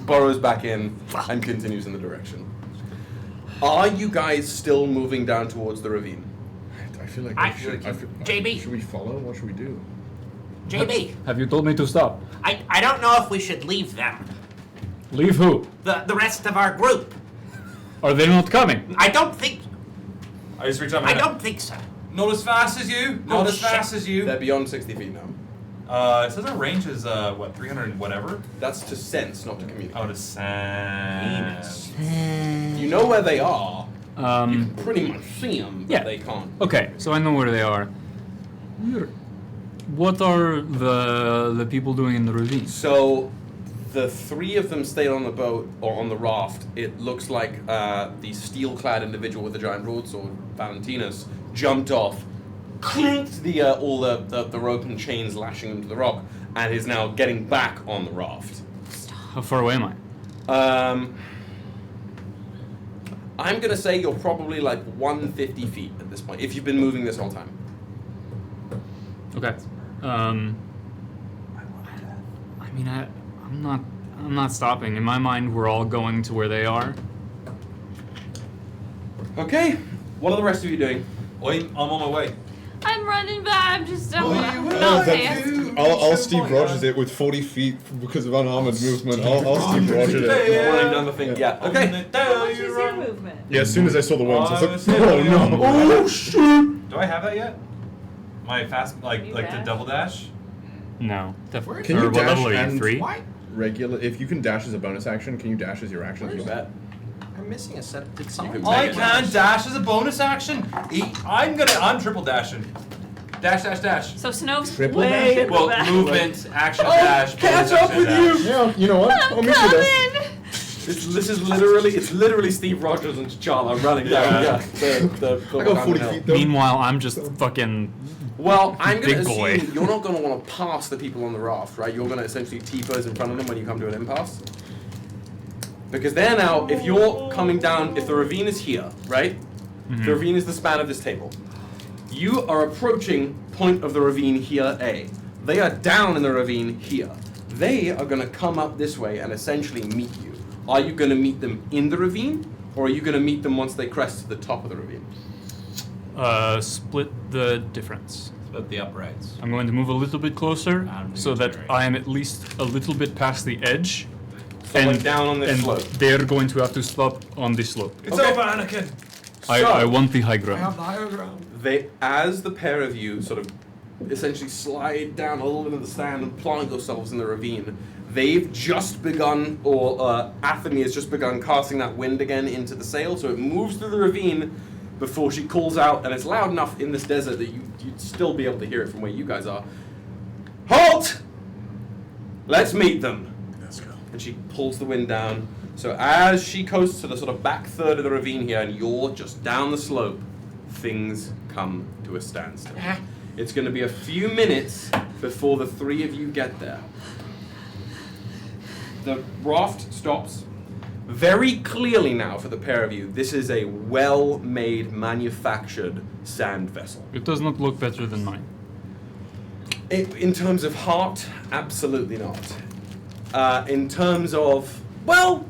burrows back in, and continues in the direction. Are you guys still moving down towards the ravine? I feel like I- JB. Should we follow? What should we do? JB, Have you told me to stop? I don't know if we should leave them. Leave who? The rest of our group. Are they not coming? I don't think I just reach out my I hand. don't think so. Not as fast as you. Oh, Not as shit. fast as you. They're beyond 60 feet now. It says our range is 300 whatever. That's to sense, not to communicate. Oh, to sense. You know where they are. Um, Pretty much see them, but Yeah. they can't. okay, so I know where they are. What are the people doing in the ravine? So, the three of them stayed on the boat or on the raft. It looks like the steel-clad individual with the giant broadsword, Valentinus, jumped off, clinked all the rope and chains lashing him to the rock, and is now getting back on the raft. How far away am I? I'm gonna say you're probably like 150 feet at this point, if you've been moving this whole time. Okay. I mean, I'm not stopping. In my mind, we're all going to where they are. Okay, what are the rest of you doing? I'm on my way. I'm running back. I'm just Oh, not fast. I'll Steve Rogers it with 40 feet because of unarmored movement. I'll Steve Rogers it. Running down the thing. Yeah. Okay. How much is your movement? Yeah, as soon as I saw the worms, I was like, Oh, oh no. Oh shit! Do I have that yet? My fast, like You the dash? double dash? No. Can you What dash level are you? and 3? regular? If you can dash as a bonus action, can you dash as your action? You as well? bet. I'm missing a set of can something. take I it. can dash as a bonus action. I'm triple dashing. Dash, dash, dash. So Synnove's Triple way dash? in the Well, back. movement, action, dash. catch bonus up action, with dash. you! Yeah, you know what? I'll meet you there. Coming! This is literally Steve Rogers and T'Challa running down. Yeah. The I got 40 hill. feet though. Meanwhile, I'm just fucking. Well, I'm going to Big boy. assume you're not going to want to pass the people on the raft, right? You're going to essentially T-pose in front of them when you come to an impasse. Because they're now, if you're coming down, if the ravine is here, right? The ravine is the span of this table. You are approaching point of the ravine here, A. They are down in the ravine here. They are going to come up this way and essentially meet you. Are you going to meet them in the ravine, or are you going to meet them once they crest to the top of the ravine? Split the difference. Split the uprights. I'm going to move a little bit closer don't think so it's that very- I am at least a little bit past the edge. So like down on this and slope. they're going to have to stop on this slope. It's Okay. over, Anakin. I want the high ground. They, as the pair of you sort of essentially slide down a little bit of the sand and plant yourselves in the ravine. They've just begun, or Athame has just begun casting that wind again into the sail, so it moves through the ravine before she calls out, and it's loud enough in this desert that you'd still be able to hear it from where you guys are. Halt! Let's meet them. Let's go. And she pulls the wind down. So as she coasts to the sort of back third of the ravine here, and you're just down the slope, things come to a standstill. It's going to be a few minutes before the three of you get there. The raft stops. Very clearly now for the pair of you, this is a well-made, manufactured sand vessel. It does not look better than mine. In terms of heart, absolutely not. In terms of, well,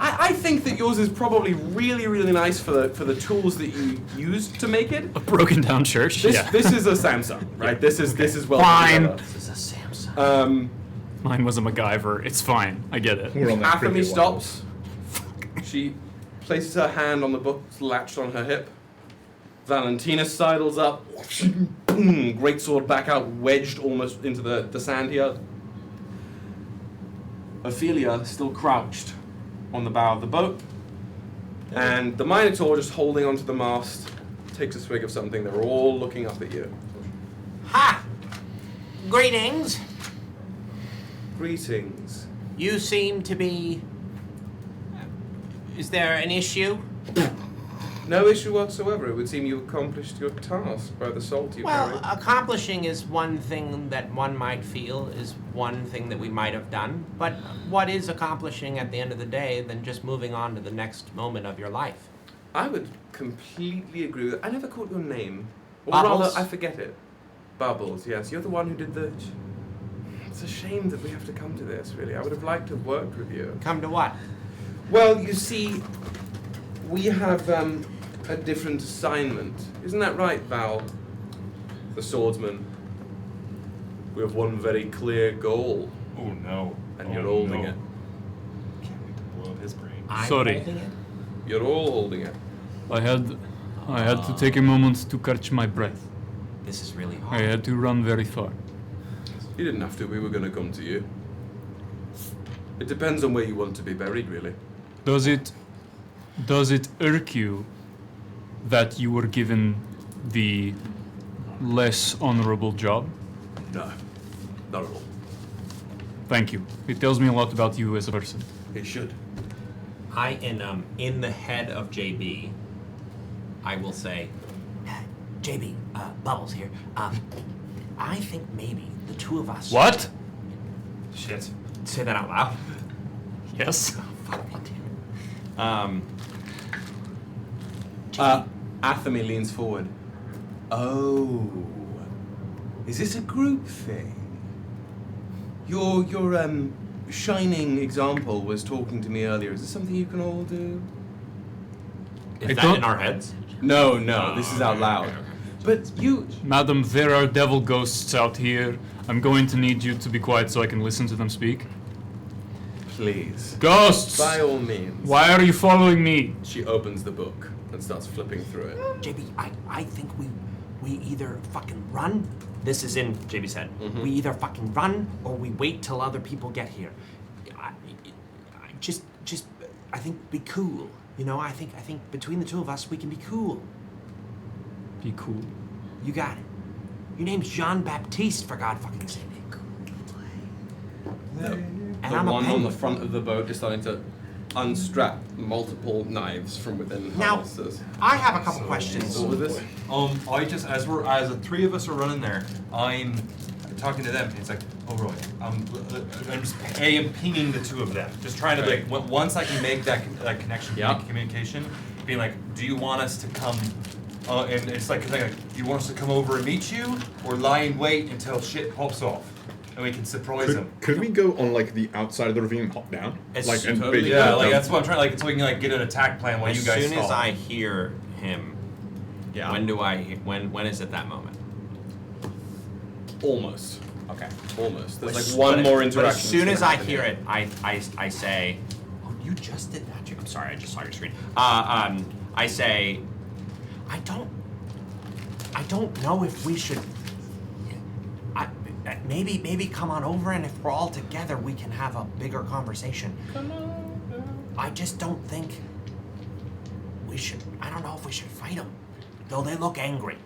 I think that yours is probably really, really nice for the tools that you used to make it. A broken down church. This is a Samsung, right? This is well. Fine. This is a Samsung. Mine was a MacGyver. It's fine. I get it. Athame stops. She places her hand on the book latched on her hip. Valentinus sidles up. Great sword back out, wedged almost into the sand here. Ophelia still crouched on the bow of the boat. And the Minotaur just holding onto the mast takes a swig of something. They're all looking up at you. Ha! Greetings. Greetings. You seem to be... Is there an issue? No issue whatsoever. It would seem you accomplished your task by the salt you Well, carried. accomplishing is one thing that one might feel is one thing that we might have done. But what is accomplishing at the end of the day than just moving on to the next moment of your life? I would completely agree with that. I never caught your name. Or Bubbles? rather, I forget it. Bubbles, yes. You're the one who did the... It's a shame that we have to come to this, really. I would have liked to have worked with you. Come to what? Well, you see, we have a different assignment. Isn't that right, Val? The swordsman. We have one very clear goal. Oh no. And you're holding no. it. Can't wait to blow up his brain. Sorry. You're all holding it. I had to take a moment to catch my breath. This is really hard. I had to run very far. You didn't have to. We were going to come to you. It depends on where you want to be buried, really. Does it irk you that you were given the less honorable job? No, not at all. Thank you. It tells me a lot about you as a person. It should. In the head of JB, I will say, JB, Bubbles here. I think maybe the two of us... What? Shit. Say that out loud. Yes. Athame leans forward. Oh, is this a group thing? Your shining example was talking to me earlier. Is this something you can all do? Is that in our heads? No, this is out loud. But you... Madam, there are devil ghosts out here. I'm going to need you to be quiet so I can listen to them speak. Please. Ghosts! By all means. Why are you following me? She opens the book and starts flipping through it. JB, I think we either fucking run. This is in JB's head. Mm-hmm. We either fucking run or we wait till other people get here. I think be cool. You know, I think between the two of us we can be cool. Be cool. You got it. Your name's Jean Baptiste, for God fucking sake. And The I'm one a on the penguin. front of the boat is starting to unstrap multiple knives from within Now, harnesses. I have a couple questions. What was this? I just as the three of us are running there, I'm talking to them. It's like, oh Roy, I am pinging the two of them, just trying to Right. like once I can make that connection, Yeah. communication, being like, do you want us to come? And it's like, do you want us to come over and meet you, or lie in wait until shit pops off, and we can surprise them? Could we go on like the outside of the ravine and hop down? Like and totally bait Yeah, them like down? that's what I'm trying. Like, so we can like get an attack plan while As you guys soon as stall. I hear him, Yeah. when is it that moment? Almost. Okay. Almost. There's But- like one but- more but interaction. as soon that's as I gonna hear happen it, I say, "Oh, you just did that, I'm sorry, I just saw your screen." I say, I don't know if we should. Maybe come on over, and if we're all together, we can have a bigger conversation. Come on. I just don't think we should. I don't know if we should fight them, though they look angry.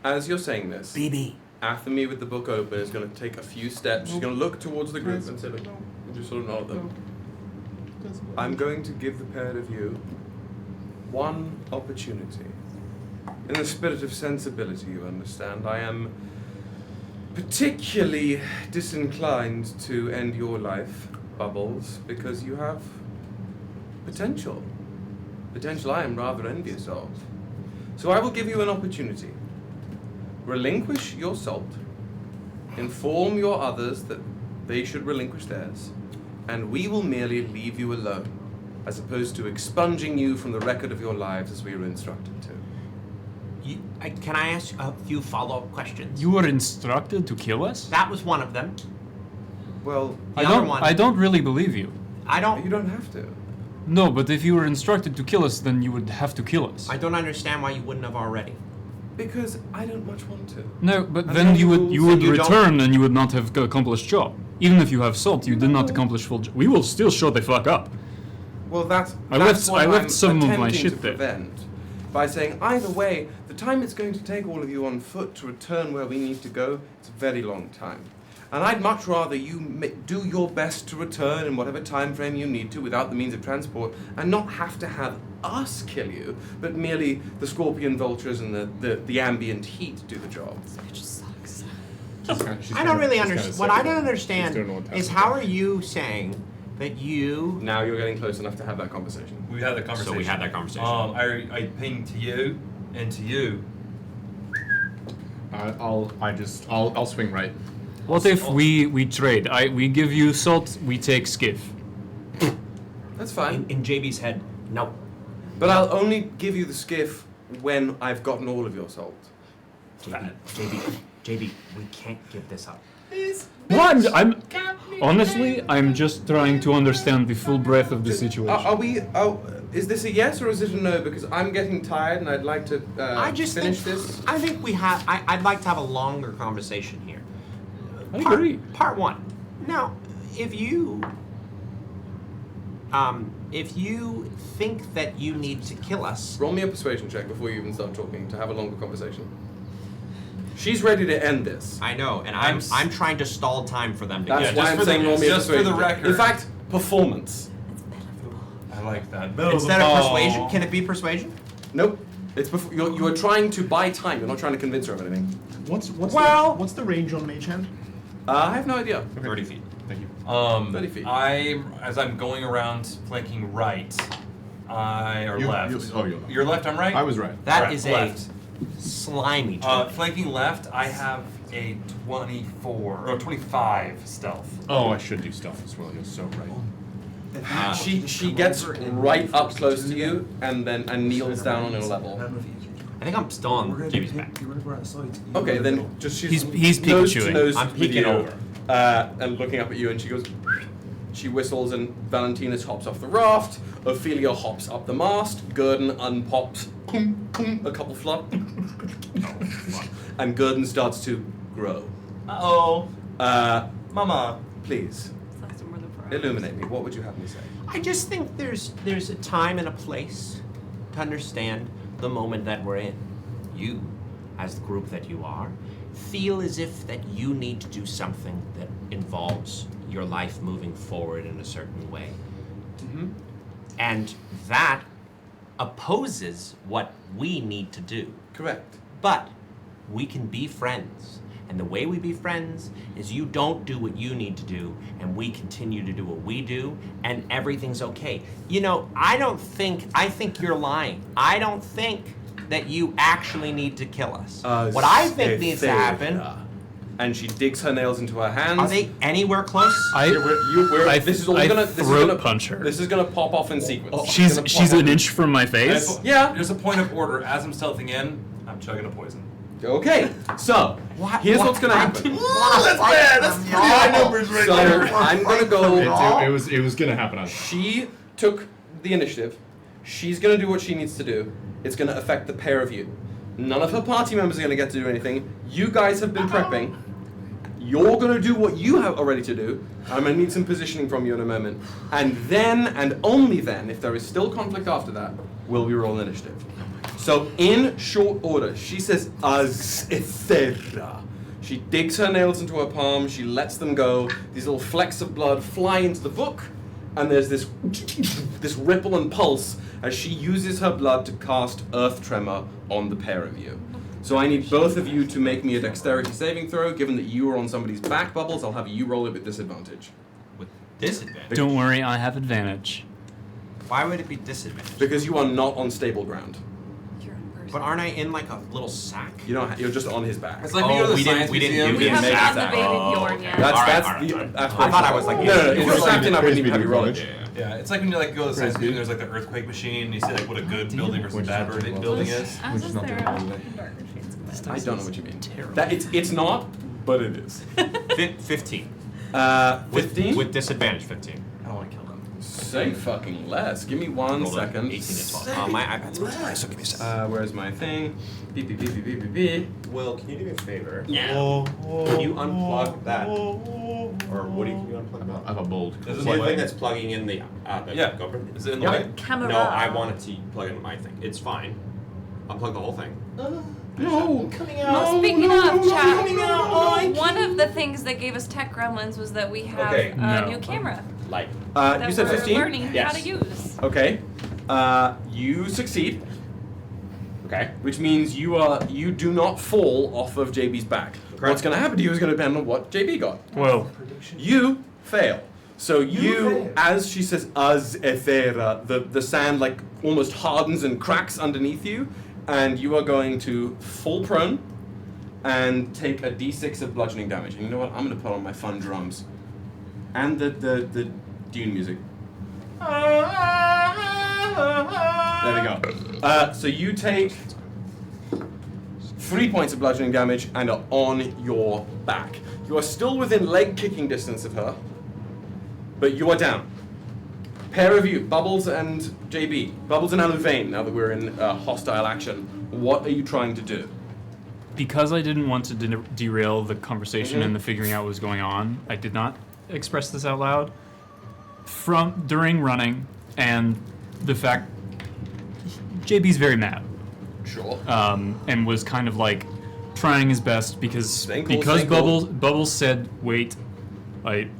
As you're saying this, BB. Athame with the book open is going to take a few steps. She's going to look towards the group and say, look, and just sort of nod at them. I'm going to give the pair of you one opportunity. In the spirit of sensibility, you understand, I am particularly disinclined to end your life, Bubbles, because you have potential. Potential I am rather envious of. So I will give you an opportunity. Relinquish your salt, inform your others that they should relinquish theirs, and we will merely leave you alone, as opposed to expunging you from the record of your lives as we were instructed to. Can I ask a few follow-up questions? You were instructed to kill us? That was one of them. Well, I don't really believe you. You don't have to. No, but if you were instructed to kill us, then you would have to kill us. I don't understand why you wouldn't have already. Because I don't much want to. No, but then you would return and you would not have accomplished job. Even if you have salt, you did not accomplish full job. We will still shut the fuck up. Well, that's I what left I'm some of my attempting shit to there. prevent by saying either way, the time it's going to take all of you on foot to return where we need to go, it's a very long time. And I'd much rather you do your best to return in whatever time frame you need to without the means of transport and not have to have us kill you, but merely the scorpion vultures and the ambient heat do the job. Which sucks. I don't really understand. What I don't understand is how are you saying that you... Now you're getting close enough to have that conversation. We had that conversation. So we had that conversation. I pinged to you and to you. I'll swing right. What if we trade? We give you salt, we take skiff. That's fine. In JB's head, no. But I'll only give you the skiff when I've gotten all of your salt. JB, we can't give this up. What? I'm just trying to understand the full breadth of the situation. Is this a yes or is it a no? Because I'm getting tired and I'd like to finish this. I think I'd like to have a longer conversation here. I agree. Part one. Now, if you think that you need to kill us, roll me a persuasion check before you even start talking to have a longer conversation. She's ready to end this. I know, and I'm trying to stall time for them to That's get why I'm saying roll me a just for persuasion the check. record. In fact, performance. I like that. Instead of persuasion, can it be persuasion? Nope. It's you are trying to buy time. You're not trying to convince her of anything. What's the range on Mage Hand? I have no idea. 30 feet. Thank you. 30 feet. As I'm going around flanking right, left. You're left, I'm right? I was right. That is left. a slimy turn. Flanking left, I have a 24 or 25 stealth. Oh, I should do stealth as well. You're so right. She gets right up close to you and kneels down on your level. I think I'm still on JB's back. Okay, then just He's nose to Pikachuing. nose I'm with peeking you, over. and looking up at you, and she goes. She whistles, and Valentinus hops off the raft. Ophelia hops up the mast. Gurdon unpops. A couple flop. And Gurdon starts to grow. Uh-oh. Mama. Please, illuminate me. What would you have me say? I just think there's a time and a place to understand the moment that we're in. You, as the group that you are, feel as if that you need to do something that involves your life moving forward in a certain way. Mm-hmm. And that opposes what we need to do. Correct. But we can be friends. And the way we be friends is you don't do what you need to do, and we continue to do what we do, and everything's okay. You know, I think you're lying. I don't think that you actually need to kill us. What I think needs to happen... And she digs her nails into her hands. Are they anywhere close? This is gonna punch her. This is gonna pop off in sequence. She's an inch from my face. Yeah. There's a point of order. As I'm stealthing in, I'm chugging a poison. Okay, so here's what's gonna happen. That's bad. That's pretty high numbers right there. I'm gonna go. It was gonna happen. She took the initiative. She's gonna do what she needs to do. It's gonna affect the pair of you. None of her party members are going to get to do anything. You guys have been prepping. You're going to do what you are ready to do. I'm going to need some positioning from you in a moment. And then, and only then, if there is still conflict after that, will we roll initiative. So in short order, she says, "Az ethera." She digs her nails into her palm, she lets them go, these little flecks of blood fly into the book, and there's this ripple and pulse as she uses her blood to cast Earth Tremor on the pair of you. So I need both of you to make me a dexterity saving throw. Given that you are on somebody's back, Bubbles, I'll have you roll it with disadvantage. With disadvantage? Don't worry, I have advantage. Why would it be disadvantage? Because you are not on stable ground. But aren't I in like a little sack? You don't. You're just on his back. It's like when you go to the science museum. We haven't gotten the baby Bjorn okay. yet. That's Alright, the. I thought I was like. No. If you're strapped in, I wouldn't even have you roll it. Yeah, it's like when you like go to the science museum. There's like the earthquake machine. And you see like what a good building versus a bad building is. I was just there. I don't know what you mean. That it's not, but it is. 15. 15 with disadvantage. 15. I don't want to kill them. Say fucking less. Give me 1 second. 18 and 12. My iPad's nice, so give me a second. Where's my thing? Beep. Will, can you do me a favor? Yeah. Can you unplug that? Or what do you unplug that? I have a bolt. This is the thing that's plugging in the Yeah. GoPro. Is it in the way? Camera. No, I wanted to plug in my thing. It's fine. Unplug the whole thing. No. Well, speaking of chat, one of the things that gave us tech gremlins was that we have a new camera Light. that You said we're 15? learning how to use. Okay. You succeed. Okay. Which means you do not fall off of JB's back. What's going to happen to you is going to depend on what JB got. Whoa. You fail. So you as she says, "Az ethera," the sand like almost hardens and cracks underneath you, and you are going to fall prone and take a d6 of bludgeoning damage. And you know what? I'm going to put on my fun drums and the Dune music. There we go. So you take 3 points of bludgeoning damage and are on your back. You are still within leg kicking distance of her, but you are down. Pair of you, Bubbles and JB. Bubbles and Louvain, now that we're in hostile action. What are you trying to do? Because I didn't want to derail the conversation and the figuring out what was going on, I did not express this out loud. During running, and the fact JB's very mad. Sure. And was kind of like trying his best because Bubbles said wait.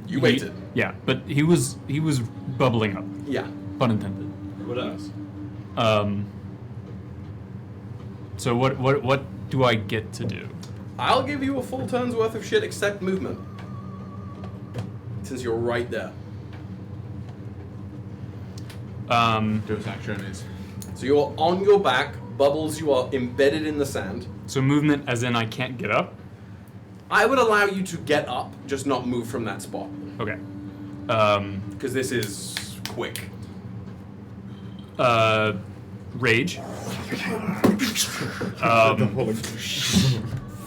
You waited. Yeah, but he was bubbling up. Yeah. Pun intended. What else? So what do I get to do? I'll give you a full turn's worth of shit except movement. Since you're right there. Dose action is. So you're on your back, Bubbles, you are embedded in the sand. So movement as in I can't get up? I would allow you to get up, just not move from that spot. Okay. Because this is quick. Rage.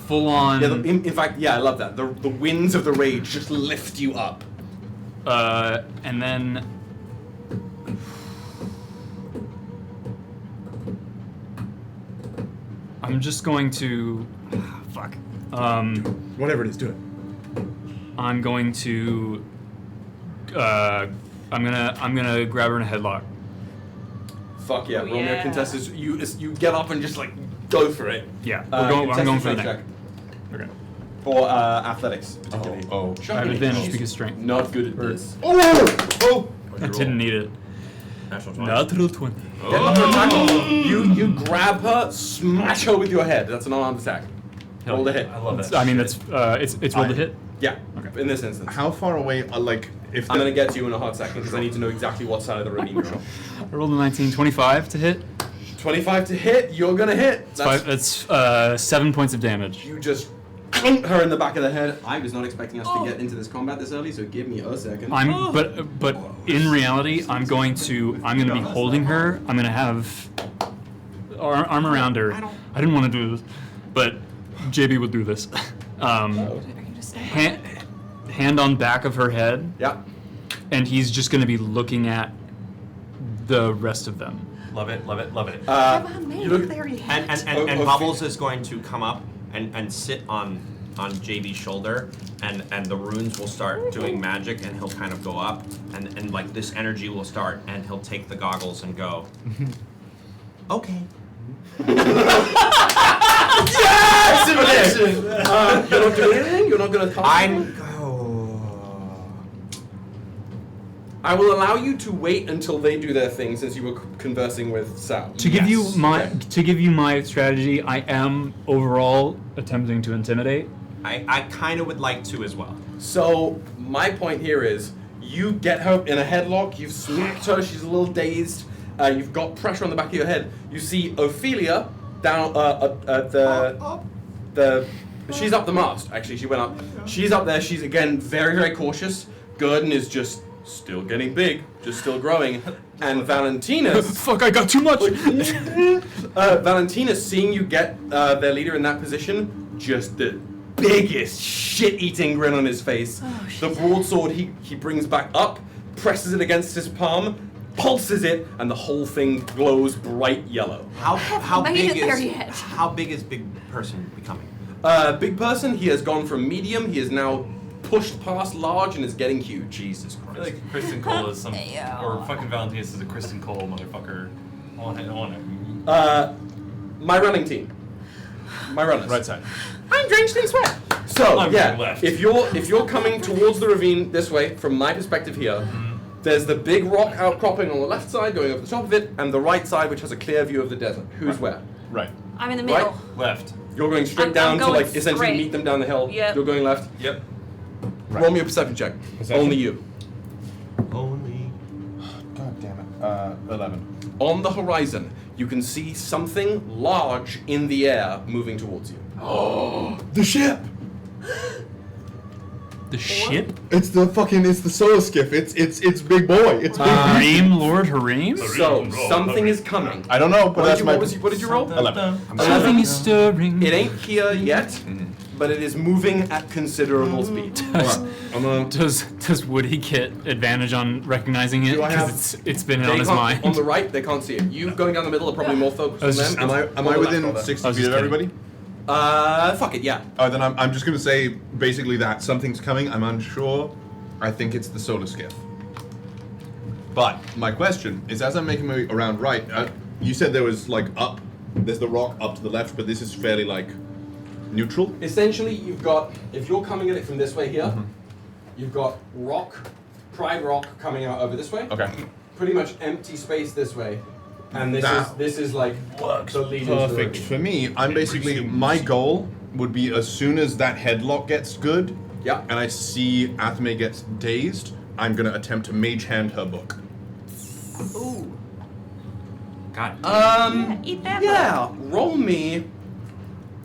Full on. Yeah, in fact, yeah, I love that. The winds of the rage just lift you up. And then I'm just going to fuck. Whatever it is, do it. I'm going to I'm gonna grab her in a headlock. Fuck yeah, Oh, roll me a yeah. contested. You get up and just like go for it. Yeah, I'm going for the neck. Okay. For athletics, particularly. Oh. I have advantage because strength. Not good at this. Oh! I didn't need it. Natural 20. Natural 20. Get up to attack. You grab her, smash her with your head. That's an unarmed attack. Roll the hit. I love that. I mean, that's it's rolled a hit. Yeah. Okay. In this instance. How far away, if I'm gonna get to you in a hot second because I need to know exactly what side of the ravine you're on. I rolled a 19, 25 to hit. 25 to hit. You're gonna hit. That's 7 points of damage. You just clunk her in the back of the head. I was not expecting us to get into this combat this early, so give me a second. But in reality, I'm gonna be holding her. I'm gonna have arm around her. I didn't want to do this, but JB would do this. Hand on back of her head. Yeah. And he's just gonna be looking at the rest of them. Love it, love it, love it. You look there yet. And Bubbles is going to come up and sit on JB's shoulder, and the runes will start doing magic, and he'll kind of go up, and like this energy will start, and he'll take the goggles and go. Okay. Yes! You're not doing anything? You're not going to cast anything? I will allow you to wait until they do their thing, since you were conversing with Sal. To give you my strategy, I am overall attempting to intimidate. I kind of would like to as well. So my point here is, you get her in a headlock. You've smacked her. She's a little dazed. You've got pressure on the back of your head. You see Ophelia down at the. She's up the mast. Actually, she went up. She's up there. She's again very, very cautious. Gurdon is just still getting big, just still growing. And Valentinus. Fuck! I got too much. Valentinus, seeing you get their leader in that position, just the biggest shit-eating grin on his face. The broadsword he brings back up, presses it against his palm, pulses it, and the whole thing glows bright yellow. How big is big person becoming? Big person, he has gone from medium, he is now pushed past large and is getting huge. Jesus Christ. I feel like Kristen Cole is some, or fucking Valentinus is a Kristen Cole motherfucker. On it. My running team. My runners. Right side. I'm drenched in sweat. So I'm yeah, left. if you're coming towards the ravine this way, from my perspective here, there's the big rock outcropping on the left side, going over the top of it, and the right side, which has a clear view of the desert. Who's where? Right. I'm in the middle. Right? Left. You're going straight I'm down to going like essentially straight. meet them down the hill. Yep. You're going left. Yep. Right. Roll me a perception check. Perception? Only you. Only. God damn it. 11. On the horizon, you can see something large in the air moving towards you. Oh, the ship! The ship? It's the solar skiff. It's big boy. It's big. Harim, Lord Harim? So something is coming. I don't know, but that's my. What did you roll? 11. Something is stirring. It ain't here yet, but it is moving at considerable speed. Does Woody get advantage on recognizing it? Do I have- Because it's been They on his can't- mind. On the right, they can't see it. You going down the middle are probably more focused on them. Am I within 60 feet of everybody? Fuck it, yeah. Oh, then I'm just gonna say basically that something's coming. I'm unsure. I think it's the solar skiff. But my question is, as I'm making my way around right, you said there was like up. There's the rock up to the left, but this is fairly like neutral. Essentially, you've got, if you're coming at it from this way here, you've got Pride Rock coming out over this way. Okay. Pretty much empty space this way. And That this is like the lead into the Perfect ravine. for me. I'm basically my goal would be as soon as that headlock gets good, Yeah. and I see Athame gets dazed, I'm gonna attempt to mage hand her book. Ooh. God. Eat that. Yeah. Roll me.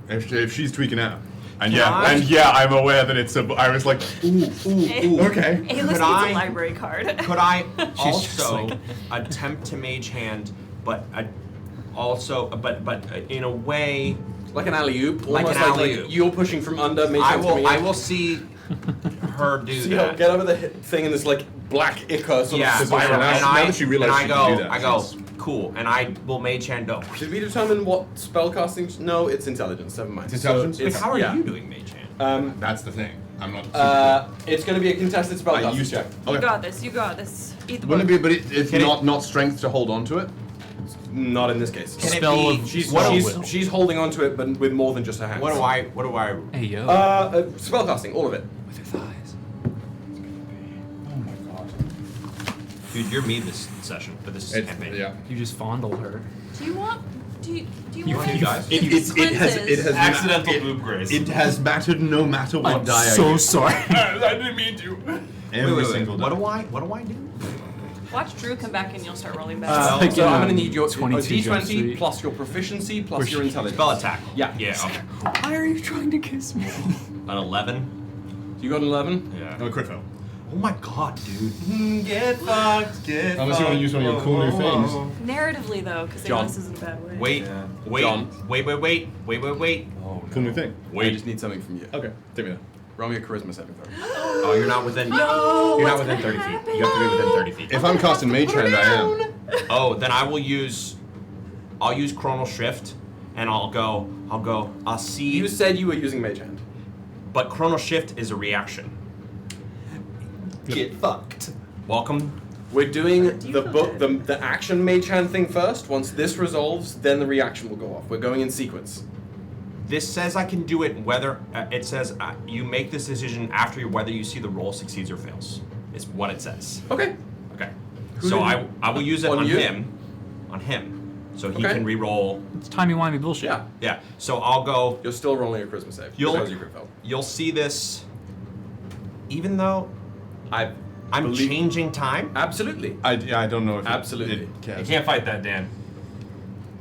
If she's tweaking out. And Can yeah, I'm aware that it's a. I was like, ooh, okay. Ayla needs I- a library card. Could I just also like- attempt to mage hand, but also, but in a way, Like an alley-oop. Like almost an alley-oop. you're pushing from under, maybe I coming in. will see her do See how that. get over the thing and this like black ichor sort Yeah, of spiral and out. now I, that she realized and I she go, could do that, I go, she's- cool, and I will mage hand go. Did we determine what spellcasting? No, it's intelligence. Never mind. It's intelligence? So But how are yeah. you doing mage hand? That's the thing. I'm not. It's going to be a contested I spellcasting used to. check. You Okay. got this. You got this. Eat the Wouldn't book. it be? But it's Can it- not strength to hold on to it. Not in this case. Can it Spell be? of- She's holding onto it, but with more than just her hands. What do I? Hey, yo. Spellcasting, all of it. With your thighs. Oh my god. Dude, you're me this session, but this is campaign. Yeah. You just fondle her. Do you want? Do you You- want? You guys? It has Accidental it- boob grace. It has mattered no matter what I'm die I so get. sorry. I didn't mean to. Every single What day. do I do? Watch Drew come back and you'll start rolling back. Like So in, I'm going to need your 22 Jump D20 Street. plus your proficiency plus your intelligence. Spell attack. Yeah. Yeah. Okay. Why are you trying to kiss me? An 11. You got an 11? Yeah. Oh, crit fail. Oh my god, dude. Get fucked, get Unless you want to use one of your cool new things. Narratively though, because John. this isn't a bad way. Wait. Yeah. Wait. John. Wait. Cool new thing. I just need something from you. Okay, take me Roll me a charisma saving throw. Oh, you're not within. No, you're not what's within gonna 30 feet. happen? You have to be within 30 feet. If I'm casting Mage Hand, I am. Oh, then I will use. I'll use Chronal Shift, and I'll see. You said you were using Mage Hand. But Chronal Shift is a reaction. Get fucked. Welcome. We're doing the action Mage Hand thing first. Once this resolves, then the reaction will go off. We're going in sequence. This says I can do it whether it says you make this decision after whether you see the roll succeeds or fails. Is what it says. Okay. Okay. Who So did I will use it on on you? him, so he Okay. can re-roll. It's timey-wimey bullshit. Yeah. Yeah. So I'll go. You're still rolling a charisma save. You'll because you crit failed. you'll see this. Even though I'm believe- changing time. Absolutely. I don't know if Absolutely. It You cares. can't fight that, Dan.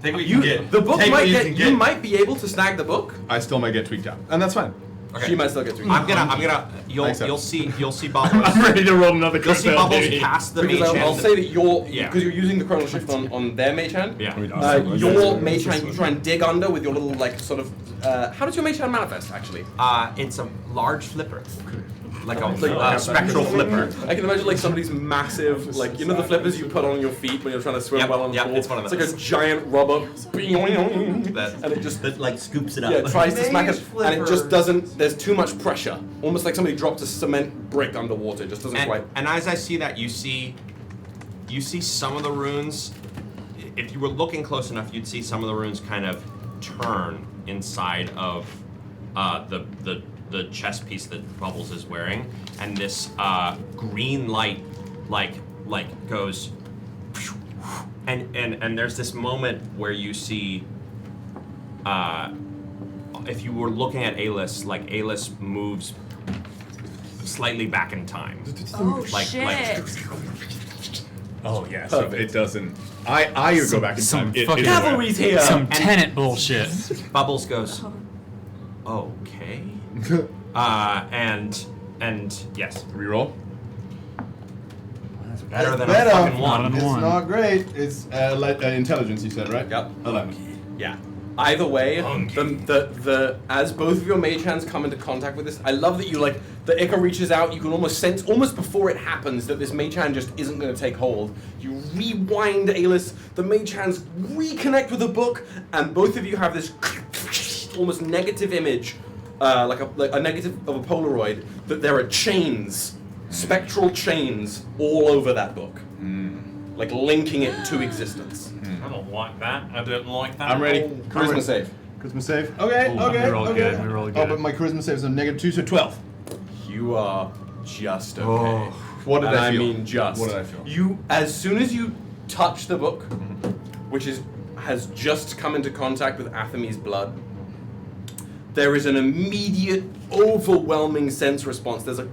Take what you can get. The book Take might what you get. can You might be able to snag the book. I still might get tweaked out, and that's fine. Okay. She might still get to. I'm gonna. Thanks, You'll see Bubbles. I'm ready to roll another You'll see crit fail, Bubbles baby. past the mage Because I'll hand. say that you're Yeah. because you're using the chronal shift on their mage hand. Yeah. Your mage hand, you try and dig under with your little like sort of. How does your mage hand manifest actually? It's a large flipper, like a like- spectral flipper. I can imagine like somebody's massive, like you know the flippers you put on your feet when you're trying to swim Yep, well on the yep, pool. it's one of like a those. giant rubber, and it just That like scoops it up. yeah tries to smack Mage it, and it just flippers. doesn't. There's too much pressure, almost like somebody dropped a cement brick underwater. It just doesn't quite. And as I see that, you see some of the runes. If you were looking close enough, you'd see some of the runes kind of turn inside of the chest piece that Bubbles is wearing, and this green light like goes, and there's this moment where you see. If you were looking at Alis, like Alis moves slightly back in time. Oh Like- shit! Oh yeah, so it doesn't. I go back in Some time. fucking Cavalry's here. Some tenant bullshit. Bubbles goes, okay. And yes, Reroll. better than Better. a fucking one. Not an It's one. not great. It's intelligence. You said right? Yep. 11. Yeah. Either way, the as both of your mage hands come into contact with this, I love that you like the Ica reaches out. You can almost sense, almost before it happens, that this mage hand just isn't going to take hold. You rewind Alis. The mage hands reconnect with the book, and both of you have this almost negative image, like a negative of a Polaroid. That there are chains, spectral chains, all over that book, like linking it to existence. I don't like that. I didn't like that. I'm ready. Charisma save. Charisma save. Okay. Ooh, okay. we rolled okay. good, we rolled Oh, good. but my charisma save is a -2, so 12. You are just okay. What did And I feel? mean just. What did I feel? You, as soon as you touch the book, which has just come into contact with Athame's blood, there is an immediate, overwhelming sense response. There's a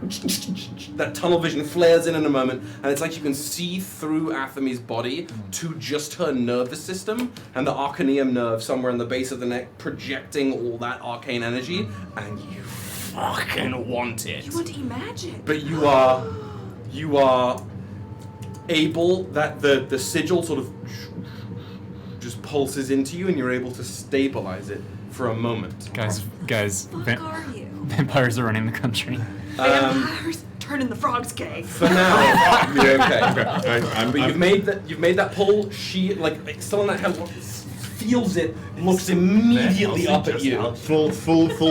that tunnel vision flares in a moment, and it's like you can see through Athame's body to just her nervous system and the arcaneum nerve somewhere in the base of the neck, projecting all that arcane energy, and you fucking want it. You want to imagine? But you are able, that the sigil sort of just pulses into you, and you're able to stabilize it for a moment. Guys, Fuck are you? vampires are running the country. Vampires turning the frogs gay. For now, you're okay. I'm, But you've made that pull. She like still in that head feels it, looks immediately up at you, full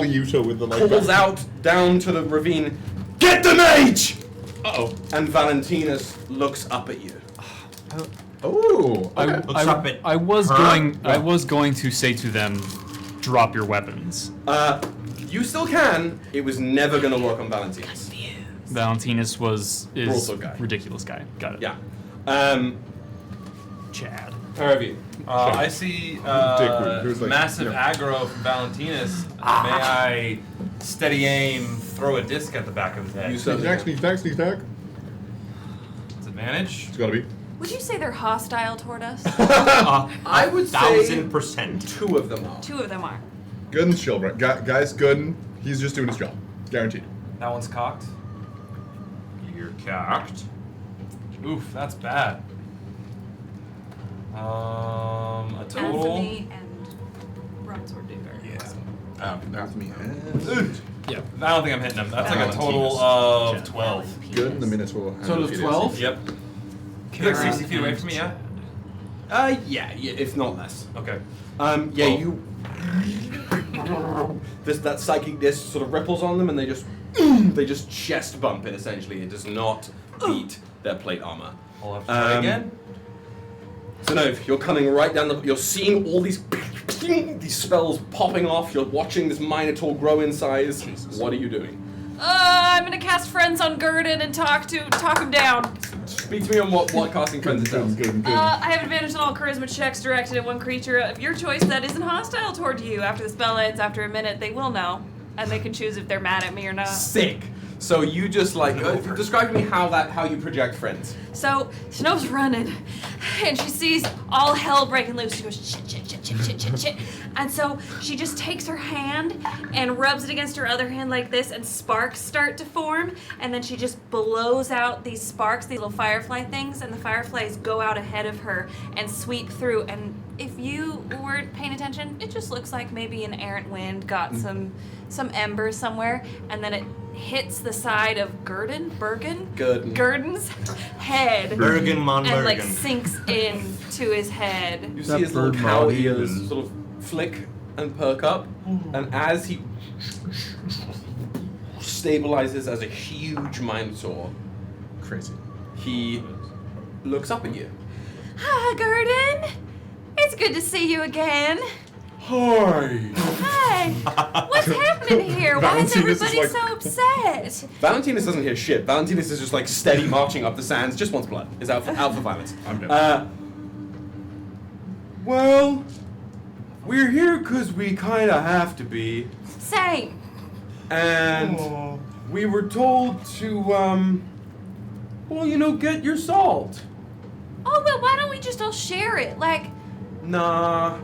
Utah with the like. pulls out down to the ravine. Get the mage! Uh-oh. And Valentinus looks up at you. Oh. Okay. Looks up at I was her. going to say to them, drop your weapons. You still can. It was never gonna work on Valentinus. Valentinus is Broadsword guy. ridiculous guy. Got it. Yeah. Chad. Pair of you. I see Dickweed. Who's like- massive yeah. aggro from Valentinus. May I steady aim, throw a disc at the back of his head? You Sneak attack, sneak attack, sneak attack. Disadvantage? It's gotta be. Would you say they're hostile toward us? I would say 1000%. two of them are. Two of them are. Gooden's chill, bro. Guys, Gooden, he's just doing his job. Guaranteed. That one's cocked. You're cocked. Oof, that's bad. A total. Anthony and Broadsword Duker. After me. Yeah, I don't think I'm hitting him. That's like a total of 12. Good, and the Minotaur. Total of 12? Yep. He's like 60 feet away from me, yeah? Yeah, if not less. Okay. You. That psychic sort of ripples on them, and they just chest bump it. Essentially, it does not beat their plate armor. I'll have to try again. Synnove, you're coming right down you're seeing all these spells popping off. You're watching this Minotaur grow in size. What are you doing? I'm gonna cast Friends on Gurdon and talk him down. Speak to me on what casting Friends entails. I have advantage on all charisma checks directed at one creature of your choice that isn't hostile toward you. After the spell ends, after a minute, they will know, and they can choose if they're mad at me or not. Sick. So you just describe to me how you project Friends. So Synnove's running, and she sees all hell breaking loose. She goes shit, and so she just takes her hand and rubs it against her other hand like this, and sparks start to form. And then she just blows out these sparks, these little firefly things, and the fireflies go out ahead of her and sweep through. And if you weren't paying attention, it just looks like maybe an errant wind got some embers somewhere, and then it hits the side of Gurdon's head. And like sinks in to his head. You see his little cow ears sort of flick and perk up, and as he stabilizes as a huge Minotaur, crazy, he looks up at you. Hi, Gurdon. It's good to see you again. Hi. Hi. What's happening here? Why is everybody so upset? Valentinus doesn't hear shit. Valentinus is just like steady marching up the sands, just wants blood. Is out for violence. Well, we're here because we kind of have to be. Same. And we were told to, get your salt. Oh, well, why don't we just all share it? Nah,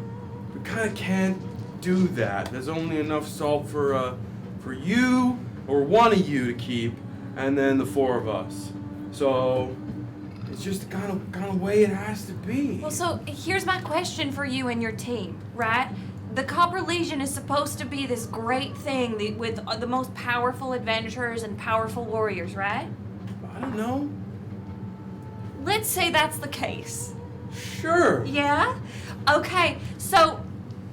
we kind of can't do that. There's only enough salt for you or one of you to keep, and then the four of us. So it's just the kind of way it has to be. Well, so here's my question for you and your team, right? The Copper Legion is supposed to be this great thing with the most powerful adventurers and powerful warriors, right? I don't know. Let's say that's the case. Sure. Yeah? Okay, so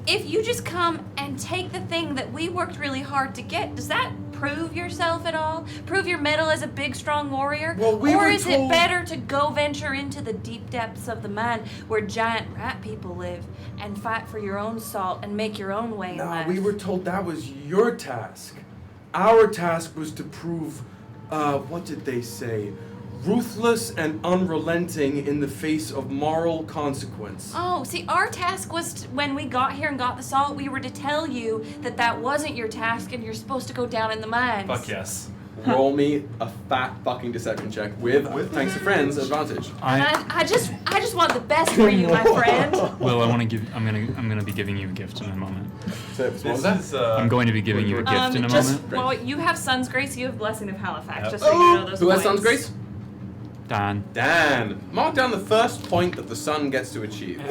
if you just come and take the thing that we worked really hard to get, does that prove yourself at all? Prove your mettle as a big, strong warrior? Well, or is it better to go venture into the deep depths of the mine where giant rat people live and fight for your own salt and make your own way in life? We were told that was your task. Our task was to prove, what did they say? Ruthless and unrelenting in the face of moral consequence. Oh, see, our task was when we got here and got the salt, we were to tell you that wasn't your task and you're supposed to go down in the mines. Fuck yes. Roll me a fat fucking deception check with thanks to friends advantage. I just want the best for you, my friend. Will, I'm gonna be giving you a gift in a moment. So what was that? I'm going to be giving you a gift in a moment. Well, you have Sun's Grace, you have Blessing of Halifax, just so you know those Who points. has Sun's Grace? Dan. Mark down the first point that the sun gets to achieve.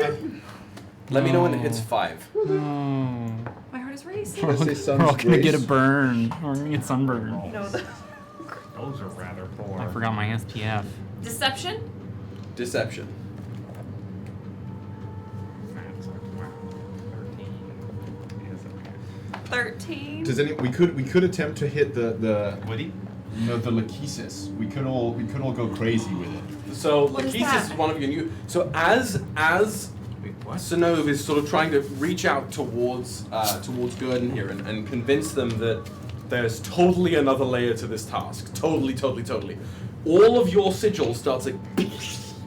Let me know when it hits 5. My heart is racing. We're all gonna get a burn. We're gonna get sunburned. No, Those are rather poor. I forgot my SPF. Deception? Deception. 13. Does we could attempt to hit the Woody? No, the Lachesis. We could all go crazy with it. So What is Lachesis that? is one of you. So as Synnove is sort of trying to reach out towards Gurdon here and convince them that there's totally another layer to this task. Totally. All of your sigil starts to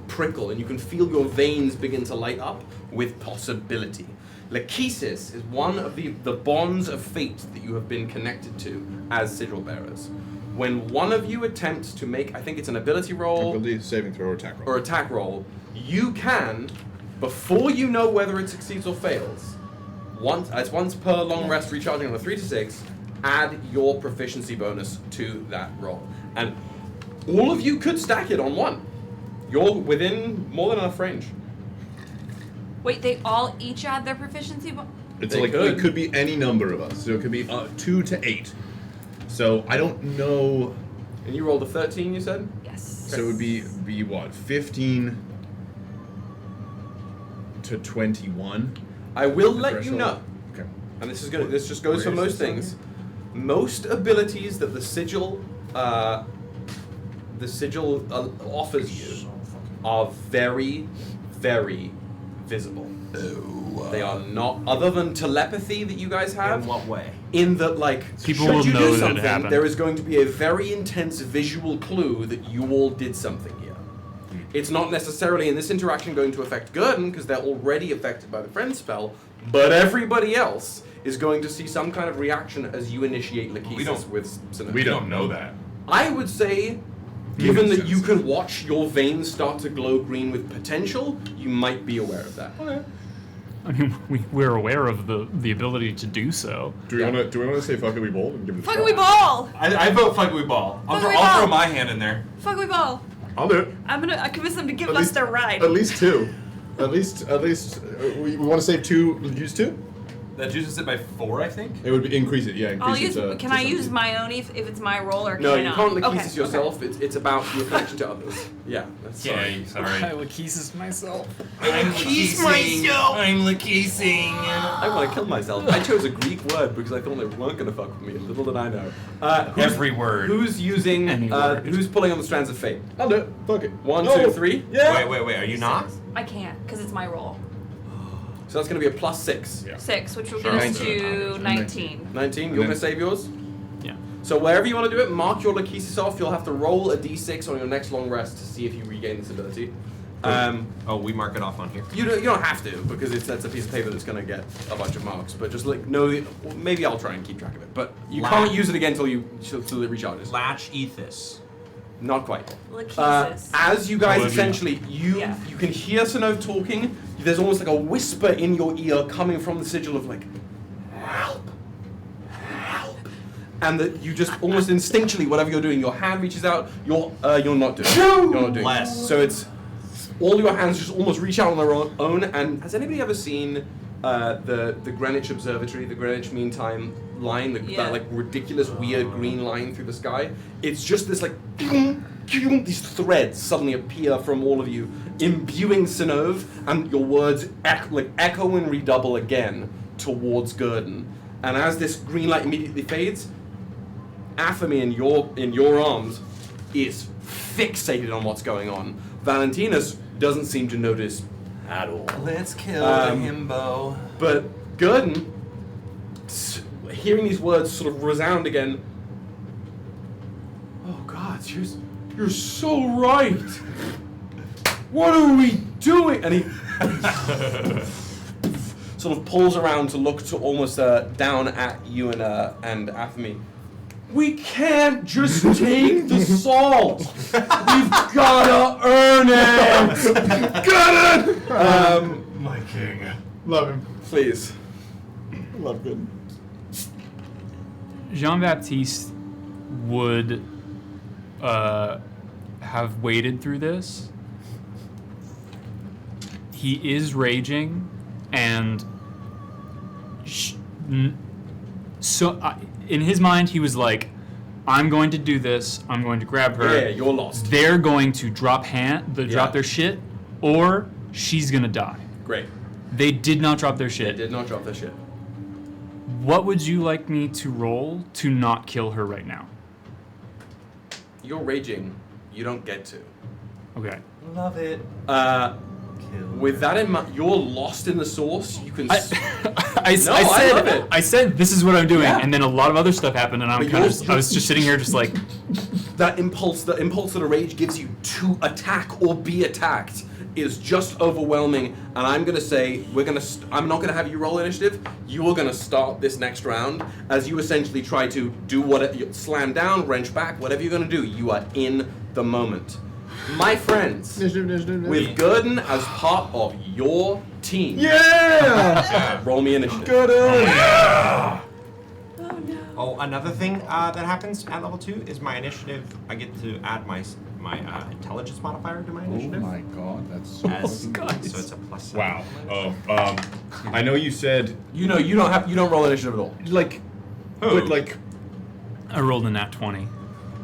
prickle, and you can feel your veins begin to light up with possibility. Lachesis is one of the bonds of fate that you have been connected to as sigil bearers. When one of you attempts to make, I think it's an ability roll, Ability, saving throw, or attack roll. You can, before you know whether it succeeds or fails, once per long rest recharging on a 3 to 6, add your proficiency bonus to that roll. And all of you could stack it on 1. You're within more than enough range. Wait, they all each add their proficiency? It could be any number of us. So it could be 2 to 8. So I don't know. And you rolled a 13, you said? Yes. So it would be what? 15 to 21. I will let you threshold? know. Okay. And this just goes for Where is most this on things. Most abilities that the sigil offers you are very, very visible. They are not, other than telepathy that you guys have. In what way? In that, like, People should will you know do that it something, happened. there is going to be a very intense visual clue that you all did something here. It's not necessarily in this interaction going to affect Gurdon, because they're already affected by the friend spell, but everybody else is going to see some kind of reaction as you initiate Lachesis with Synnove. We don't know that. I would say, given that you can watch your veins start to glow green with potential, you might be aware of that. I mean, we're aware of the ability to do so. Do we want to say fuck it we bowl and give it a Fuck shot? we ball! I vote fuck we ball. Fuck we I'll throw ball. my hand in there. Fuck we ball! I'll do it. I convince them to give At us least- their ride. At least two. At least. We want to save two. Use two. That juices it by 4, I think. It would be increase it. Yeah, increase I'll it use. to. Can I use my own if it's my roll or can No, I you not? can't Lachesis Okay, yourself. It's about your connection to others. Yeah, that's Yeah, sorry. Lachesis myself. I'm Lachesis. I want to kill myself. I chose a Greek word because I thought they weren't going to fuck with me. Little did I know. Every word. Who's using? Any word. Who's pulling on the strands of fate? I'll do it. Fuck it. 1, No. 2, 3. Yeah. Wait. Are you not? I can't because it's my roll. So that's going to be a +6. Yeah. 6, which will Sure. get us 19. to 19. 19. You're then- going to save yours. Yeah. So wherever you want to do it, mark your Lachesis off. You'll have to roll a d6 on your next long rest to see if you regain this ability. Oh, we mark it off on here. You don't have to because that's a piece of paper that's going to get a bunch of marks. But just like know, maybe I'll try and keep track of it. But you can't use it again till it recharges. Latch Ethos. Not quite. Lachesis. As you guys Oh, essentially, you can hear Synnove talking. There's almost like a whisper in your ear coming from the sigil of like, help, help, and that you just almost instinctually, whatever you're doing, your hand reaches out. You're not doing. You're not doing. Bless. So it's all your hands just almost reach out on their own. And has anybody ever seen the Greenwich Observatory, the Greenwich Mean Time line, that like ridiculous weird green line through the sky? It's just this like these threads suddenly appear from all of you, imbuing Synnove, and your words echo and redouble again towards Gurdon. And as this green light immediately fades, Athame in your arms is fixated on what's going on. Valentinus doesn't seem to notice at all. Let's kill the himbo. But Gurdon, hearing these words sort of resound again, oh God, you're so right. What are we doing? And he sort of pulls around to look to almost down at Ünen and Athame. We can't just take the salt. We've gotta earn it. Got it. My king. Love him. Please. Love good. Jean-Baptiste would have waded through this. He is raging, and in his mind, he was like, "I'm going to do this. I'm going to grab her. Yeah, you're lost. They're going to drop their shit, or she's gonna die." Great. They did not drop their shit. They did not drop their shit. What would you like me to roll to not kill her right now? You're raging. You don't get to. Okay. Love it. With that in mind, you're lost in the source. You can. I love it. I said this is what I'm doing, Yeah. and then a lot of other stuff happened, and I was just sitting here, just like that impulse. The impulse that a rage gives you to attack or be attacked is just overwhelming. And I'm gonna say I'm not gonna have you roll initiative. You are gonna start this next round as you essentially try to do slam down, wrench back, whatever you're gonna do. You are in the moment. My friends, with Gurdon as part of your team. Yeah! Roll me initiative. Gurdon! Oh, another thing that happens at level 2 is my initiative. I get to add my intelligence modifier to my initiative. Oh my god, that's so So it's a plus 7. Wow. I know you said You don't roll initiative at all. like, but like, I rolled a nat 20.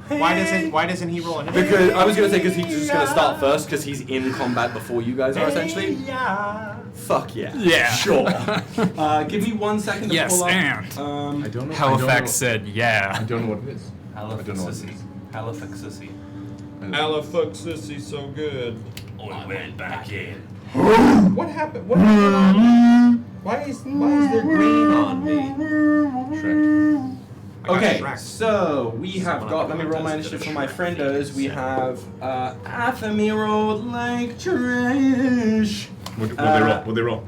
Why doesn't he roll a Because I was gonna say because he's just gonna start first because he's in combat before you guys are essentially. Yeah. Fuck yeah. Yeah. Sure. Give me 1 second to Yes, pull up. and I don't know. Halifax said, yeah. I don't know what it is. Halifaxissy. Halifaxissy so good. I went back in. What happened? What happened? Why is there green on me? Shrek. Okay, so we have got. Let me roll my initiative for my friendos. We have Athamiro like trash. What they roll? What they roll?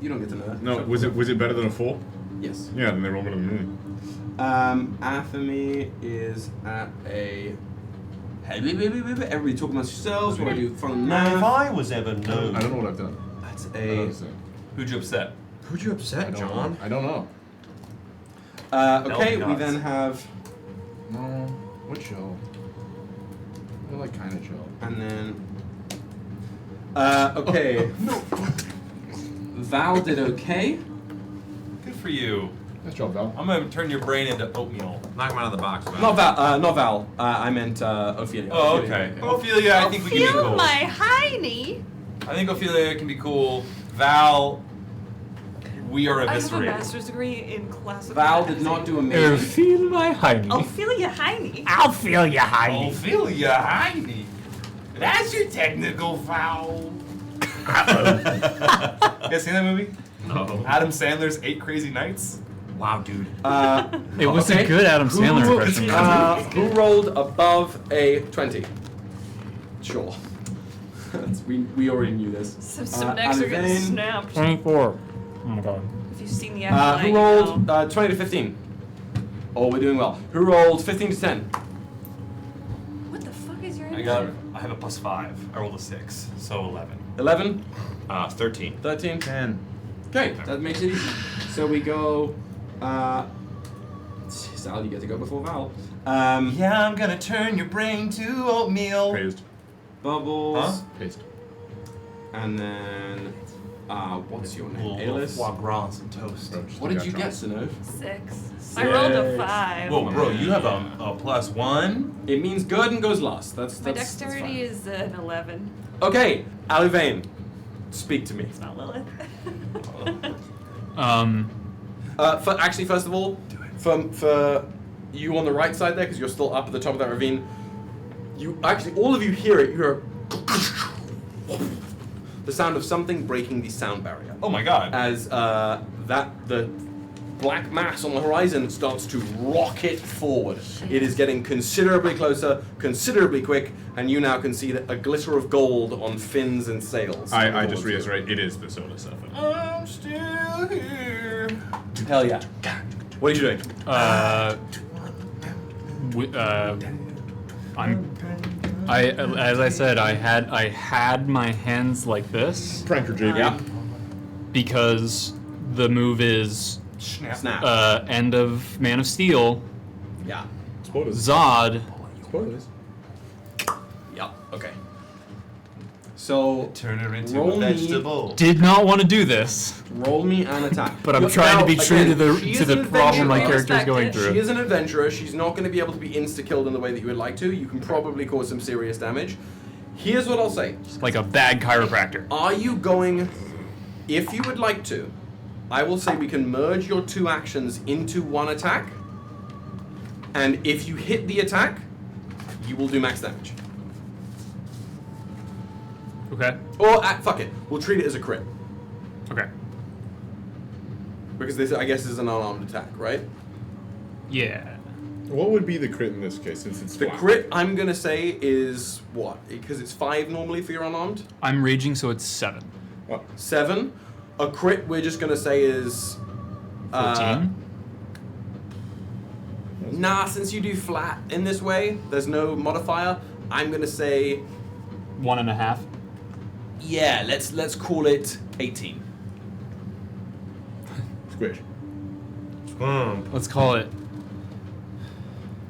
You don't get to know that. No, was it better than a 4? Yes. Yeah, then they roll better than me. Athame is at a. Everybody talk amongst yourselves. What do I do? Fun Now, if math. I was ever I known. don't know what I've done. That's I don't a. understand. Who'd you upset? Who'd you upset, John? I don't know. Okay, we gods. then have. No. What show? I like kind of show. And then. Okay. Val did okay. Good for you. Nice job, Val. I'm gonna turn your brain into oatmeal. Knock him out of the box. Val. Not Val. I meant Ophelia. Oh, Ophelia. okay. Ophelia, I think we can be Feel cool. my hiney. I think Ophelia can be cool. Val, we are I have a eviscerated. master's degree in classical. Val did not do amazing. Feel my hiney. Ophelia hiney. I'll feel ya, Heidi. Ophelia, hiney. That's your technical foul. You guys seen that movie? No. Adam Sandler's 8 Crazy Nights? Wow, dude. It was a good Adam Sandler impression. Who rolled above a 20? Sure. we already knew this. Some necks are getting Alvain, snapped. 24. Oh my god. If you've seen the afterlife, who rolled 20 to 15? Oh, we're doing well. Who rolled 15 to 10? What the fuck is your I have a +5. I rolled a 6, so 11. 11? 13. 13? 10. Okay, that makes it easy. So we go. Sal, you get to go before Val. Yeah, I'm gonna turn your brain to oatmeal. Praised. Bubbles. Huh? Paste. And then. What's your name? Little Alice? foie gras and some toast. What did you get, Synnove? 6. I rolled a 5. Whoa, bro, you have a +1? It means good and goes last. That's My that's dexterity is an 11. Okay, Alvain, speak to me. It's not Lilith. Actually, first of all, for you on the right side there, because you're still up at the top of that ravine, you actually, all of you hear it. You hear the sound of something breaking the sound barrier. Oh my god. As the black mass on the horizon starts to rocket forward. It is getting considerably closer, considerably quick, and you now can see a glitter of gold on fins and sails. I just reiterate, it is the solar surfer. I'm still here. Hell yeah. What are you doing? As I said, I had my hands like this Pranker JB. Yeah. because the move is Snap. end of Man of Steel, Yeah. Spoilers. Zod. Spoilers. Yep. Okay. So Turn her into Roll a me. vegetable. Did not want to do this, roll me an attack. but I'm Look, trying now, to be true again, to the she to is the an problem my adventurer. character is going Respect it. She through. is an adventurer. She's not going to be able to be insta-killed in the way that you would like to. You can probably cause some serious damage. Here's what I'll say. Like a bad chiropractor. Are you going... If you would like to, I will say we can merge your 2 actions into 1 attack. And if you hit the attack, you will do max damage. Okay. Or, fuck it. We'll treat it as a crit. Okay. Because this, I guess, is an unarmed attack, right? Yeah. What would be the crit in this case, since it's The flat? crit, I'm going to say, is what? Because it's 5 normally for your unarmed? I'm raging, so it's 7. 7. A crit, we're just going to say, is... 14. Nah, since you do flat in this way, there's no modifier. I'm going to say... 1.5. Yeah, let's call it 18. Squish. Let's call it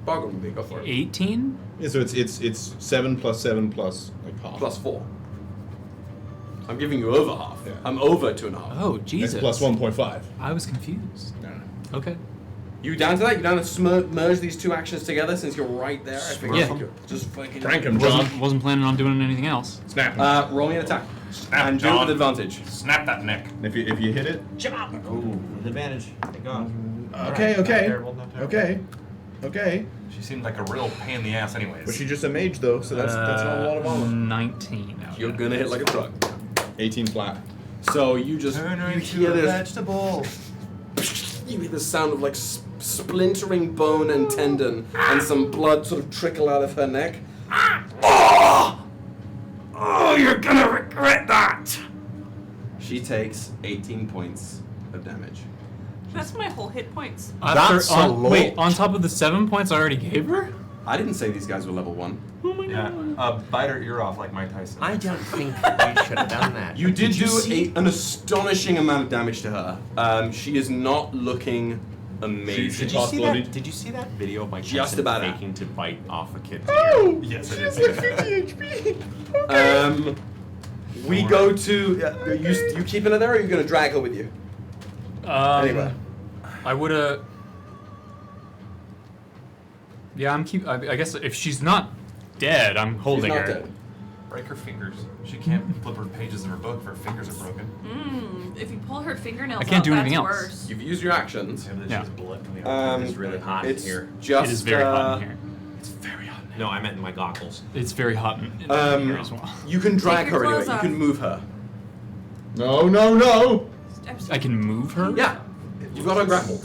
Bargain with me, go for it. 18. Yeah, so it's 7 plus 7 plus like half. Plus 4. I'm giving you over half. Yeah. I'm over 2.5. Oh, That's Jesus. plus 1.5. I was confused. No. Okay. You down to that? You down to merge these two actions together since you're right there? I figured you could just fucking Prank him, John. Wasn't planning on doing anything else. Snap. Roll me an attack. Snap, And do it John. with advantage. Snap that neck. If you hit it. Oh, with advantage. Thank God. Okay. Not terrible, not terrible. Okay. She seemed like a real pain in the ass, anyways. But she's just a mage though, so that's not a lot of armor. 19. You're gonna hit like a truck. 18 flat. So you just Turn her you into hear a this. vegetable. You hear the sound of like splintering bone and tendon, and some blood sort of trickle out of her neck. Oh, you're gonna regret that. She takes 18 points of damage. That's my whole hit points. That's a lot. Wait, on top of the 7 points I already gave her? I didn't say these guys were level 1. Yeah, bite her ear off like Mike Tyson. I don't think we should have done that. You did an astonishing amount of damage to her. She is not looking amazing. Did you see that? Did you see that video of Mike Just Tyson about it. faking to bite off a kid's Oh! ear? Yes, I did She's see like that. 50 HP. Okay. We go to you keeping her there, or are you gonna drag her with you? Anyway. I would've. Yeah, I guess if she's not dead, I'm holding She's not her. dead. Break her fingers. She can't flip her pages of her book if her fingers are broken. If you pull her fingernails I can't out, do anything that's else. worse. You've used your actions. Yeah. It's really hot in It's here. just It is very hot in here. It's very hot. No, I meant in my goggles. It's very hot in here as well. You can drag Take your her anyway. clothes You off. can move her. No. I can move her? Yeah. You've got her grappled.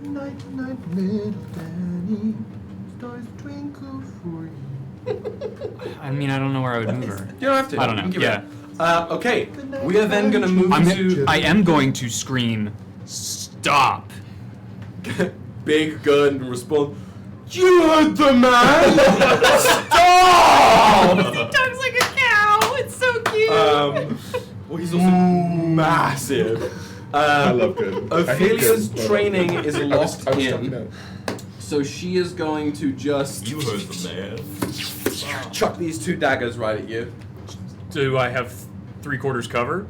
Night, little Danny, stars twinkle for you. I mean, I don't know where I would move her. You don't have to. I don't You know. can give Yeah. it. Okay. We are then gonna move to I am going to scream, stop. Big gun and respond. You heard the man. Stop. He talks like a cow. It's so cute. Well, he's also massive. I love good. Ophelia's training is I was locked stuck in, out. so she is going to just You heard the man. chuck these two daggers right at you. Do I have 3/4 cover?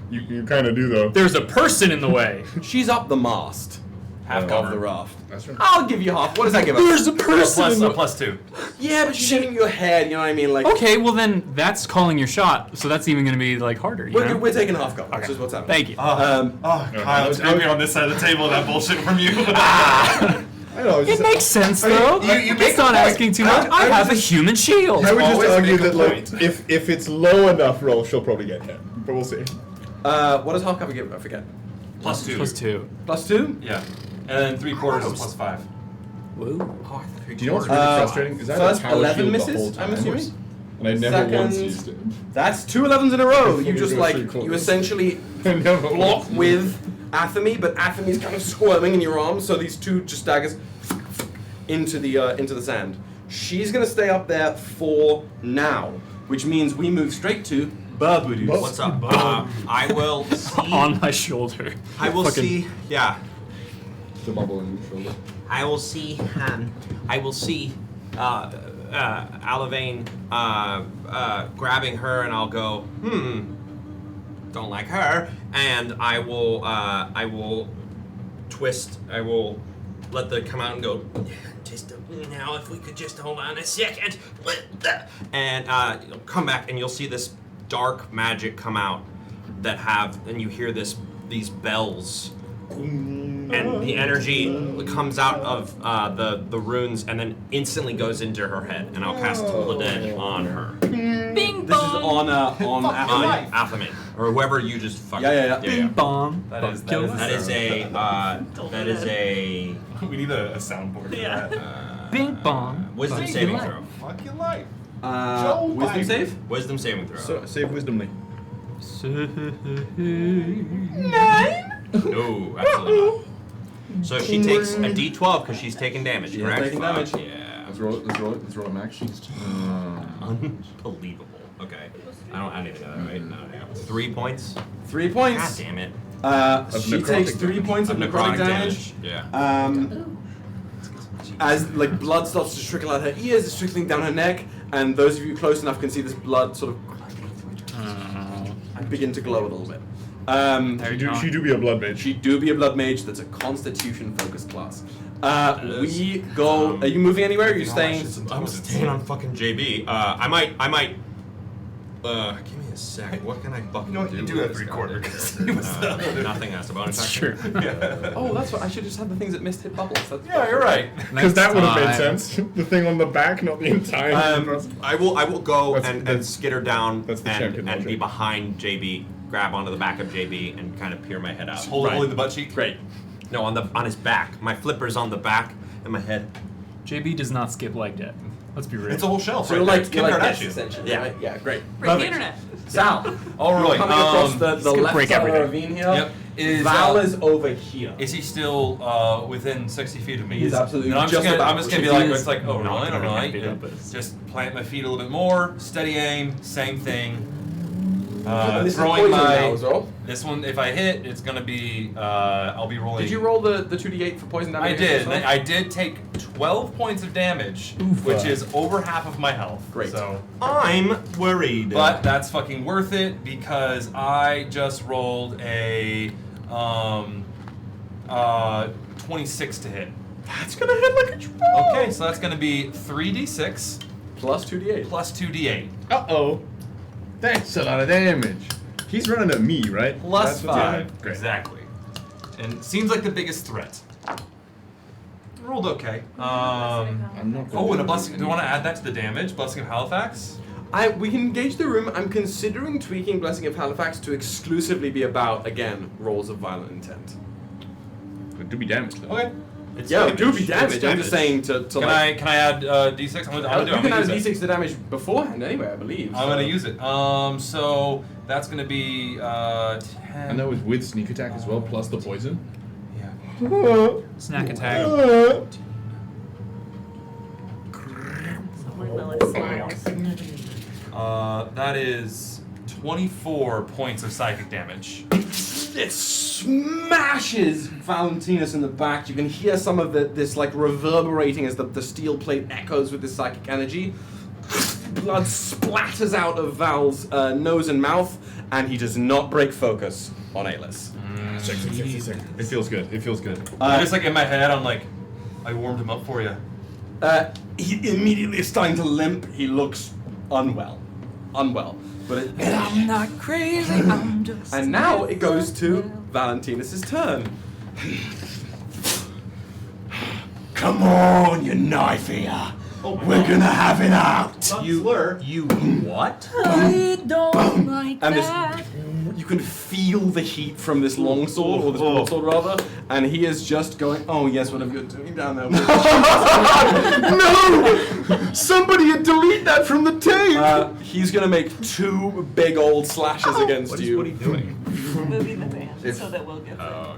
You kind of do though. There's a person in the way. She's up the mast. Half Of cover. the raft. That's right. I'll give you half. What does that give us? There's a person in the +2. Yeah, but she's aiming your head. You know what I mean? Like, Okay, well then that's calling your shot, so that's even going to be like harder. You know? we're taking half cover. That's just what's happening. Thank you. Kyle, I was- screaming on this side of the table, that bullshit from you. I know. It makes sense though. It's not asking too much. I have a human shield. I would just Always argue make a that like point. if it's low enough roll, she'll probably get hit. But we'll see. What does half cover give? I forget. +2. +2. +2? Yeah. And then 3/4 is +5. Do you know what's really frustrating? Is that first a power 11 shield the misses, whole time? I'm assuming? And I never Second- once used it. That's 2 11s in a row. You Before just we go like, three quarters. you essentially I never block once used with Athame, but Athame's kind of squirming in your arms, so these two just daggers into the sand. She's gonna stay up there for now, which means we move straight to Barbudu. What's up? I will see. On my shoulder. I will Fucking- see. Yeah. the bubble in your shoulder. I will see. Alavain grabbing her, and I'll go. Don't like her, and I will twist. I will let the come out and go. Just now, if we could just hold on a second, and you'll come back, and you'll see this dark magic come out that and you hear these bells. And the energy comes out of the runes and then instantly goes into her head, and I'll cast Toll the Dead on her. Bing This is bong. on Athame. Athamin, or whoever you just fucking. Yeah. Bing bong. That is a We need a soundboard for that. Bing bong. wisdom saving throw. Fuck your life. Wisdom save? Wisdom saving throw. So save wisdomly. No, absolutely not. So she takes a D12 because she's taking damage, She's correct? taking damage. Yeah. Let's roll it. Let's roll it, Max. Unbelievable. Okay. I don't have anything of that, right? No, yeah. 3 points. 3 points. God damn it. She takes 3 points of necrotic damage. Yeah. As like blood starts to trickle out her ears, it's trickling down her neck, and those of you close enough can see this blood sort of begin to glow a little bit. She do be a blood mage. She do be a blood mage. That's a Constitution focused class. We go. Are you moving anywhere? Or are you staying? I'm staying on fucking JB. I might. Give me a sec. What can I fucking do? You do have 3/4 because he was nothing else about it. Sure. Oh, that's what I should just have the things that missed hit bubbles. Yeah, you're right. Because that would have made sense. The thing on the back, not the entire. I will go and that's- skitter down that's the champion and be logic. behind JB, grab onto the back of JB, and kind of peer my head out. Holding the butt cheek. Great. No, on his back. My flipper's on the back, and my head. JB does not skip leg debt. Let's be real. It's a whole shelf. So right you're there. like, It's you're Kim like this, Kardashian. essentially, Yeah. right? Yeah, great. Break the Perfect. internet. Sal, All right. coming across the gonna left break side everything. of the ravine here. Yep. Is Val is over here. Is he still within 60 feet of me? He's absolutely And I'm just just about. gonna be Which like, is it's like, oh, not right, gonna all right. be and that, but- just plant my feet a little bit more, steady aim, same thing. This is Throwing poison my now as well. this one, if I hit, it's gonna be I'll be rolling. Did you roll the 2d8 for poison damage? I against did. yourself? I did take 12 points of damage, which is over half of my health. Great. So, I'm worried. but that's fucking worth it because I just rolled a 26 to hit. that's gonna hit like a troll. Okay, so that's gonna be 3d6 Plus 2d8. plus 2d8 Uh-oh. That's a lot of damage. He's running at me, right? plus That's what's 5. happening? Great. Exactly. And seems like the biggest threat. Rolled okay. I'm not Oh, and a blessing. Do you want to add that to the damage? Blessing of Halifax? We can engage the room. I'm considering tweaking Blessing of Halifax to exclusively be about, again, rolls of violent intent. It do be damaged, though. Okay. Yeah, it do be damage. I'm just saying to Can like. I add d6? I'm gonna do it. You can add use it. d6 to damage beforehand anyway, I believe. I'm gonna use it. So that's gonna be 10. And that was with sneak attack as well, plus the poison. Yeah. Snack attack. That is 24 points of psychic damage. It smashes Valentinus in the back. You can hear some of this like reverberating as the steel plate echoes with this psychic energy. Blood splatters out of Val's nose and mouth, and he does not break focus on Alis. It feels good. It feels good. I'm just like in my head, I'm like, I warmed him up for you. He immediately is starting to limp. He looks unwell. But I'm not crazy, I'm just. and now it goes to Valentinus' turn. Come on, you knife here. We're gonna have it out. You what? I don't like And this, that. you can feel the heat from this long sword, or this broadsword rather, and he is just going, oh yes, whatever you're doing down there. No! Somebody delete that from the tape! He's gonna make 2 big old slashes against you. What are you doing? Moving the band so that we'll get there. Oh,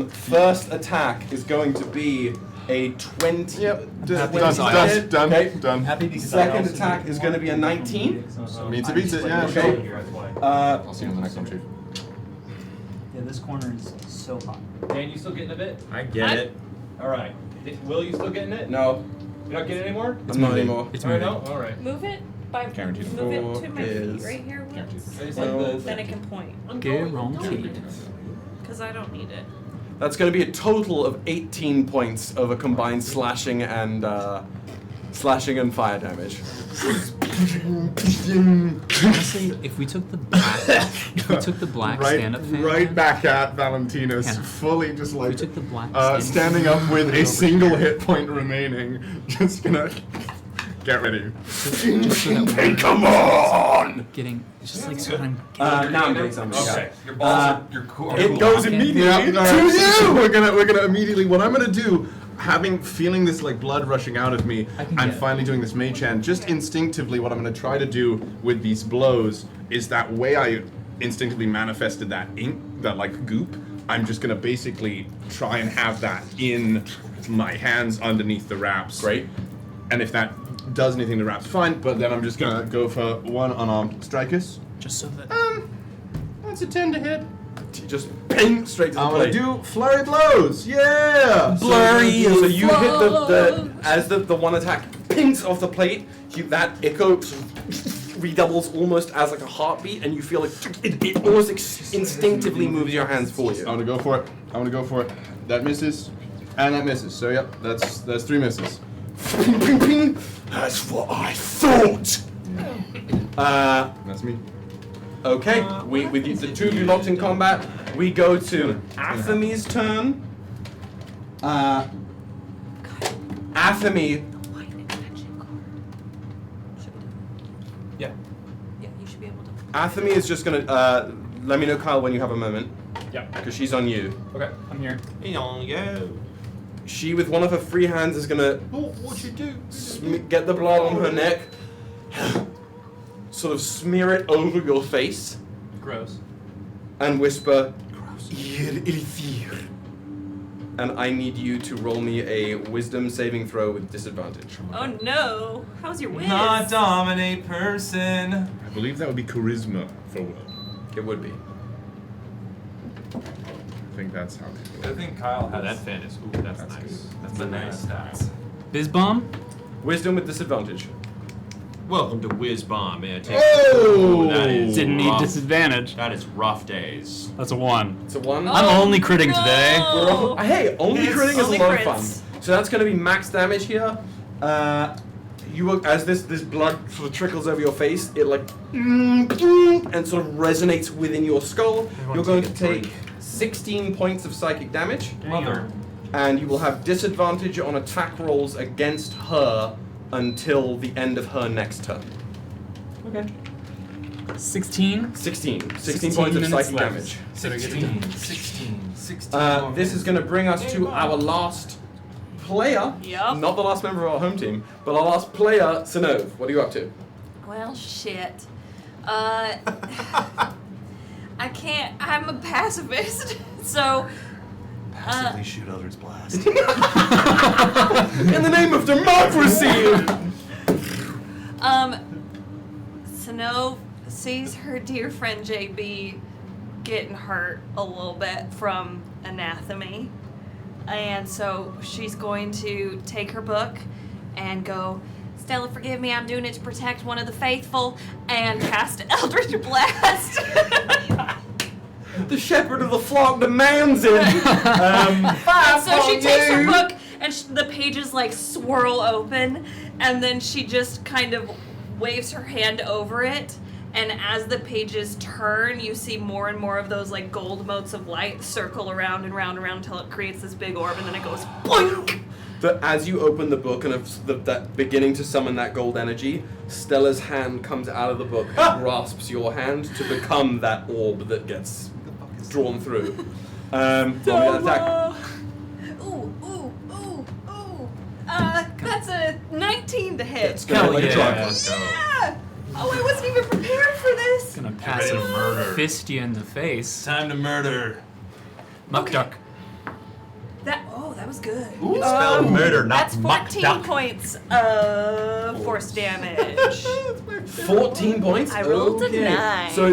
okay. First attack is going to be a 20. Yep. Done. Okay. Happy because Second attack is going to be a 19. Means it beats it, yeah. Okay. I'll see you on the next one, Chief. Yeah, this corner is so hot. Dan, you still getting a bit? I get it. All right. Will, you still getting it? No, You're not getting it anymore? it's not anymore. It's All right, moving. no? All right. Move it by Guaranteed. move it to my feet Is- right here, Wills. It's So- like Then it can point. Guaranteed. Because I don't need it. That's going to be a total of 18 points of a combined slashing and fire damage. Honestly, if we took the black stand-up fan, Right back at Valentinus, Yeah. fully just we like took the black standing up with a single hit point remaining. Just gonna get ready. Hey, come on! getting just like so I'm Now I'm getting something. Okay. Your balls are cool. It goes immediately Yeah, to you! so we're gonna immediately. What I'm gonna do, feeling this like blood rushing out of me, I'm finally doing this mage hand. Just instinctively, what I'm gonna try to do with these blows is that way I instinctively manifested that ink, that like goop. I'm just gonna basically try and have that in my hands underneath the wraps. Great. And if that does anything to wraps, fine. But then I'm just gonna go for one unarmed strikers. just so that That's a 10 to hit. Just ping straight to the I'm gonna plate. do flurry blows. Yeah. Blurry. So you hit the as the one attack pings off the plate. That echo redoubles almost as like a heartbeat, and you feel like it almost instinctively moves your hands for you. I want to go for it. I want to go for it. That misses, and that misses. So yep, that's 3 misses. Ping, ping, ping. That's what I thought. That's me. Okay, with the two of you locked in combat, we go to Athame's turn. Athame. Yeah, you should be able to. Athame is just gonna let me know, Kyle, when you have a moment. Yeah. Because she's on you. Okay, I'm here. On you. She, with one of her free hands, is gonna What you do? get the blood on her neck, sort of smear it over your face, Gross. and whisper, "Ir Ilithir." And I need you to roll me a wisdom saving throw with disadvantage. Oh no! How's your whiz? Not dominate person. I believe that would be charisma for Will. It would be. I think that's how they do I it. think Kyle has. That fan is. Ooh, that's nice. Good. That's a nice. stats. Bizbomb? Wisdom with disadvantage. Welcome to Whiz Bomb. Oh! That is Didn't need rough. disadvantage. That is rough days. That's a 1. It's a 1. I'm only critting today. Hey, only It's critting is only a lot of crits. fun. So that's going to be max damage here. You will, as this blood sort of trickles over your face, it like and sort of resonates within your skull. You're going to take 16 points of psychic damage, Mother. and you will have disadvantage on attack rolls against her until the end of her next turn. Okay. 16? 16 points of minutes psychic left. damage. 16. This is going to bring us to our last player. Yep. Not the last member of our home team, but our last player, Synnove. What are you up to? Well, shit. I can't. I'm a pacifist, so. Passively shoot Eldritch Blast. In the name of democracy! Synnove sees her dear friend JB getting hurt a little bit from anathema. And so she's going to take her book and go, Stella, forgive me, I'm doing it to protect one of the faithful, and cast Eldritch Blast. The shepherd of the flock demands it! So she takes her book and the pages like swirl open, and then she just kind of waves her hand over it, and as the pages turn, you see more and more of those like gold motes of light circle around and round and round until it creates this big orb, and then it goes boink! As you open the book and that beginning to summon that gold energy, Stella's hand comes out of the book and grasps your hand to become that orb that gets drawn through. Roll me that attack. That's a 19 to hit. It's gonna like a truck. Yeah! Oh, I wasn't even prepared for this. Gonna pass a fist you in the face. Time to murder. Muck duck. That was good. Ooh, spelled murder, not That's 14 muck duck. points of force damage. 14 points? I rolled a Okay. 9. So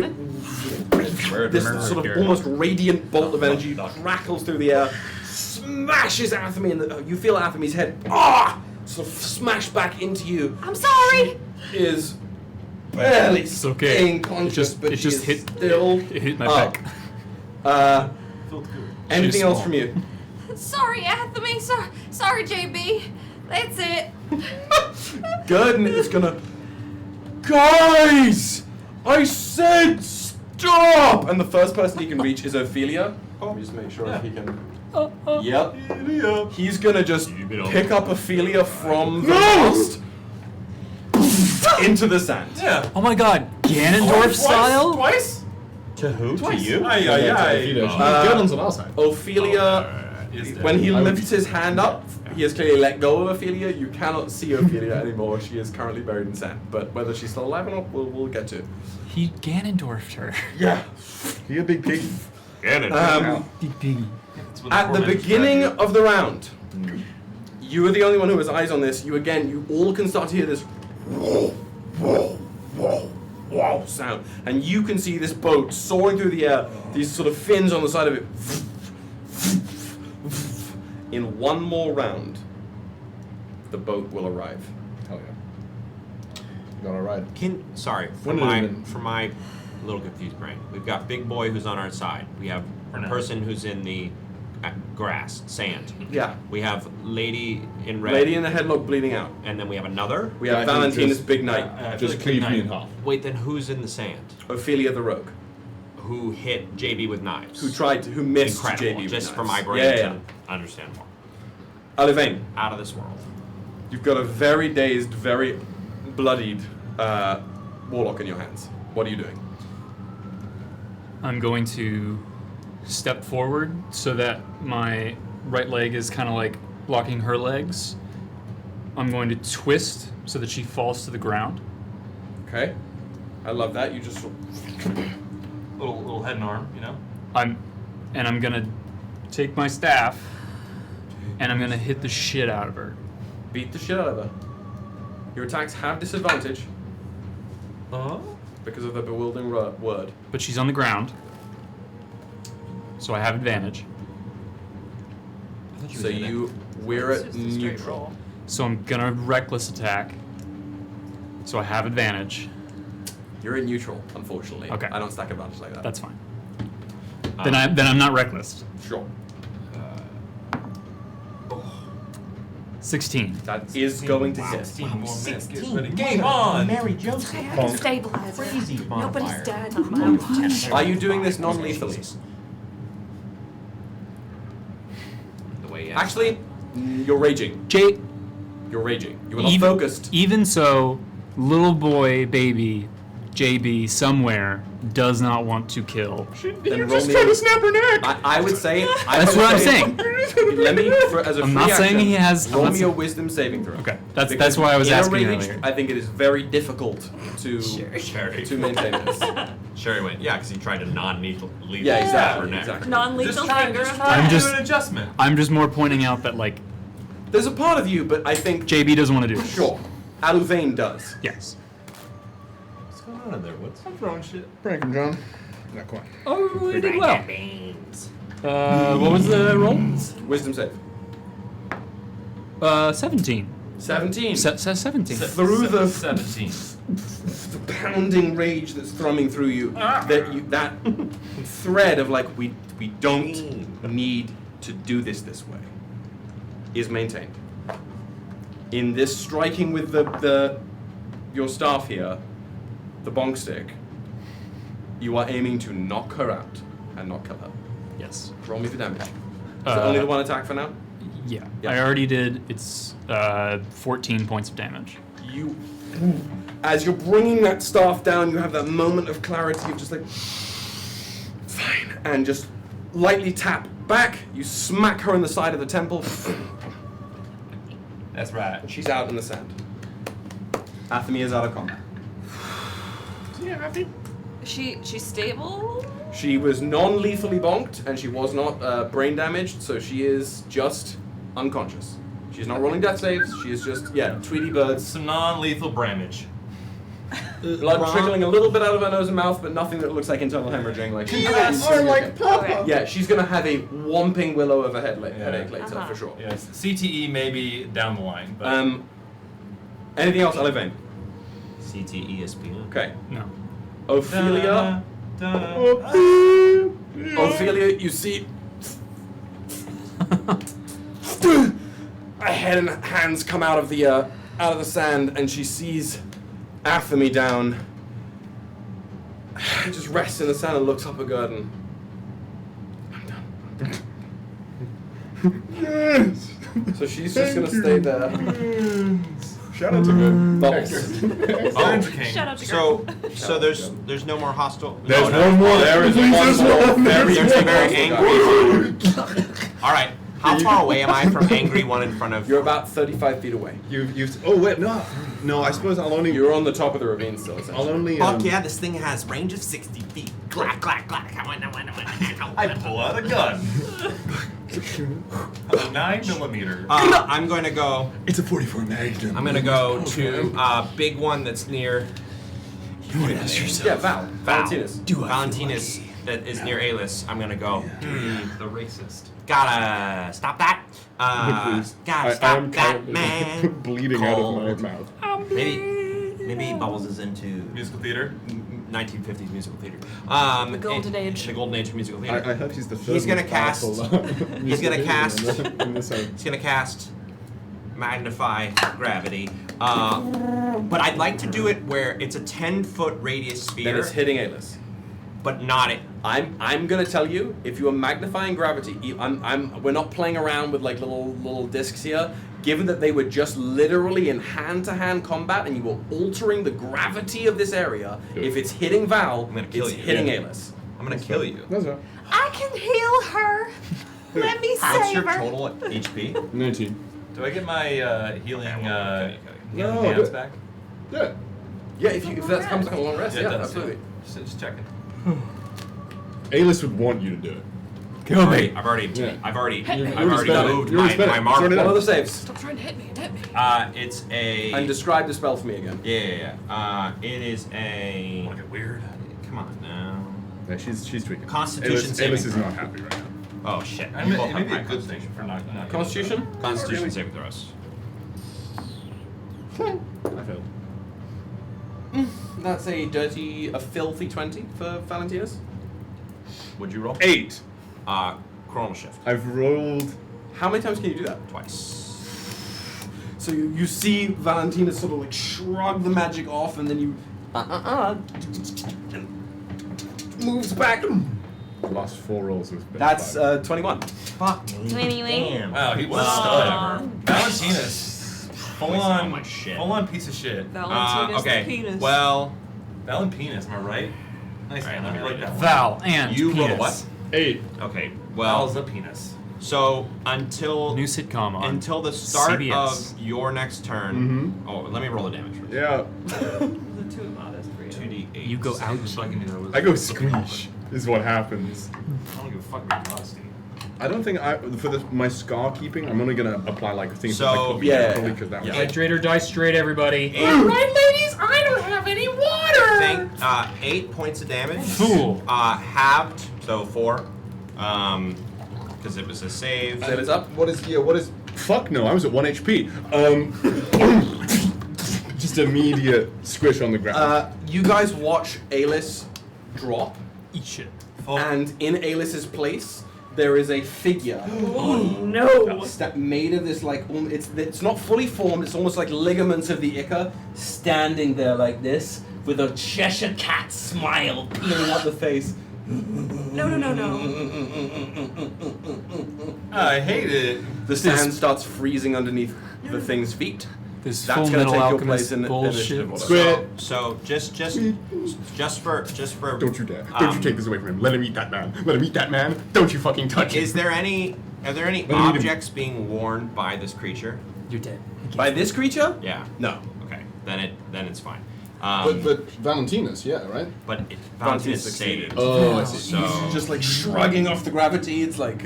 this sort of almost radiant bolt of energy crackles through the air, smashes Athame in the. You feel Athame's head sort of smash back into you. I'm sorry. Is barely It's okay. staying conscious, but it she just is hit. still It hit my up. back. Anything She's else small. from you? Sorry, Athame. Sorry, JB. That's it. Good, and it's gonna. Guys! I said stop! And the first person he can reach is Ophelia. Let me just make sure if he can. Yep. He's gonna just pick up Ophelia from the mast into the sand. Yeah. Oh my god, Ganondorf style? Twice? To who? Twice. To you? Aye. Gillen's on our side. Ophelia, when he lifts his hand up, he has clearly let go of Ophelia. You cannot see Ophelia anymore. She is currently buried in sand. But whether she's still alive or not, we'll get to. He Ganondorfed her. Yeah. He a big pig. Big piggy. At the beginning of the round, you are the only one who has eyes on this. You all can start to hear this sound, and you can see this boat soaring through the air. These sort of fins on the side of it. In one more round, the boat will arrive. Hell Got it right. Sorry, for my little confused brain. We've got Big Boy who's on our side. We have a person who's in the grass, sand. Yeah. We have Lady in red. Lady in the headlock bleeding out. And then we have another. We have Valentinus Big Knight. Just cleave me in half. Wait, then who's in the sand? Ophelia the Rogue. Who hit JB with knives. Who missed Incredible, JB with just knives. for my brain Yeah. to understand more. Alivane. Out of this world. You've got a very dazed, very bloodied warlock in your hands. What are you doing? I'm going to step forward so that my right leg is kind of like blocking her legs. I'm going to twist so that she falls to the ground. Okay. I love that. You just little head and arm, you know. I'm gonna take my staff and I'm gonna hit the shit out of her. beat the shit out of her. Your attacks have disadvantage. Because of the bewildering word. But she's on the ground, so I have advantage. So we're at neutral. So I'm gonna reckless attack. So I have advantage. You're in neutral, unfortunately. Okay. I don't stack advantage like that. That's fine. Then I'm not reckless. Sure. 16. That is going to hit. 16 more minutes. Get 16. ready. Game on! Mary Joseph. I have a stabilizer. Crazy bonfire. Nobody's dead on my watch. Are you doing this non-lethally? The way Actually, you're raging. You're raging. You are not focused. Even so, little boy, baby, JB, somewhere, does not want to kill. Then roll me. To snap her neck. I would say. That's what I'm saying. Let me, as a I'm free not saying action, he has. roll me a wisdom saving throw. Okay, that's why I was in asking a rage, earlier. I think it is very difficult to maintain this. Sherry went, yeah, because he tried to non-lethal. Yeah, exactly. Non-lethal finger of I'm just an adjustment. I'm just more pointing out that like there's a part of you, but I think JB doesn't want to do it. Sure, Aluvane does. Yes. What's going on in there, Woods? I'm throwing shit. Prank him, John. Not quite. Oh, you did well. What was the roll? Wisdom save. 17. 17. 17. Through the 17. the pounding rage that's thrumming through you, that thread of like we don't need to do this way is maintained. In this striking with your staff here, the bonk stick, you are aiming to knock her out and not kill her. Yes. Roll me for damage. Is it only the one attack for now? Yeah. I already did. It's 14 points of damage. As you're bringing that staff down, you have that moment of clarity of just like, fine, and just lightly tap back. You smack her in the side of the temple. That's right. She's out in the sand. Athame is out of combat. She's stable? She was non-lethally bonked, and she was not brain damaged, so she is just unconscious. She's not rolling death saves. She is just, Tweety birds. Some non-lethal bramage. Blood trickling a little bit out of her nose and mouth, but nothing that looks like internal hemorrhaging. Like Papa. Yeah, she's gonna have a whomping willow of a headache later for sure. Yes, CTE maybe down the line, but anything else, Alivane? CTE ESPN. Okay. No. Ophelia. Ophelia, you see a head and hands come out of the sand, and she sees Athame down. Just rests in the sand and looks up at Gurdon. I'm done. Yes. So she's just gonna stay there. Shout out to good. Bubbles. Shout out to So there's no more hostile. There's one more. There is one more. There's a very angry. All right. How far away am I from angry one in front of? You're about 35 feet away. Oh wait, no. I suppose I'll only. You're on the top of the ravine still. I'll only. Fuck yeah! This thing has range of 60 feet. Clack clack clack. I pull out a gun. A 9mm. I'm going to go. It's a 44 Magnum. I'm going to go to big one that's near. Yeah, Valentinus. Valentinus that is near Alis. I'm going to go. The racist. Gotta stop that. Gotta stop that, man. Bleeding out of my mouth. Maybe Maybe Bubbles is into musical theater. 1950s musical theater. The golden age. The golden age of musical theater. I heard he's the third. He's gonna most cast. powerful, He's gonna musical cast. theater in this age. He's gonna cast magnify gravity. But I'd like to do it where it's a 10-foot radius sphere. Then it's hitting Alis. But not it. I'm gonna tell you, if you are magnifying gravity, we're not playing around with like little discs here. Given that they were just literally in hand-to-hand combat and you were altering the gravity of this area, if it's hitting Val, it's hitting Alis. I'm gonna kill you. That's right. I can heal her. Let me What's save your her. total HP? 19. Do I get my healing No, hands back? Yeah. Yeah, if that comes like a long rest, Yeah, yeah, it does, absolutely. Just checking. Alis would want you to do it. Kill me. I've already Yeah. moved You're my mark. What are the saves? Stop trying to hit me and hit me. It's a. And describe the spell for me again. Yeah. It is a. Wanna get weird? Come on now. Yeah, she's tweaking. Constitution saving Alis is throw. not happy right now. Oh shit. I You mean, both it have may be high a good constitution. thing for not Constitution? Constitution saving throws. I failed. That's a filthy 20 for Valentinus. Would you roll? 8. Chronal shift. I've rolled. How many times can you do that? Twice. So you see Valentinus sort of like shrug the magic off, and then you moves back. The last 4 rolls was. That's 21. Fuck me. 21. Damn. Wow, he was a stud. Valentinus. Full on much shit. Full on piece of shit. Valentinus Okay. the penis. Well, Valentinus, am I right? Nice man, let me write that one. Val and you penis. roll what? 8. Okay. Well, Val's a penis. so until New sitcom on until the start CBS. of your next turn. Oh, let me roll the damage first. Yeah. The too modest for you. 2d8. You go out. I go squeeze. Is what happens. I don't give a fuck about honesty. I don't think for my scar keeping, I'm only gonna apply like things So, that I could yeah. probably because that was. Hydrate or die straight, everybody. ladies, I don't have any water. Think 8 points of damage. Fool. Halved, so 4. Because it was a save. Save is up. What is? Fuck no! I was at 1 HP. Just immediate squish on the ground. You guys watch Alis drop, Eat shit. and in Alis's place there is a figure. No. Made of this like it's not fully formed. It's almost like ligaments of the Ica standing there like this with a Cheshire cat smile peeling out the face. No. I hate it. The sand starts freezing underneath the thing's feet. This That's Full gonna Metal take your Alchemist place in bullshit. initiative order. So just for Don't you dare! Don't you take this away from him! Let him eat that man! Let him eat that man! Don't you fucking touch him! Are there any Let him eat him. objects being worn by this creature? You're dead. By this creature? Yeah. No. Okay. Then it's fine. But Valentinus, yeah, right? But Valentinus Valentinus succeeded. succeeded. Oh, I see. So He's just like shrugging off the gravity. It's like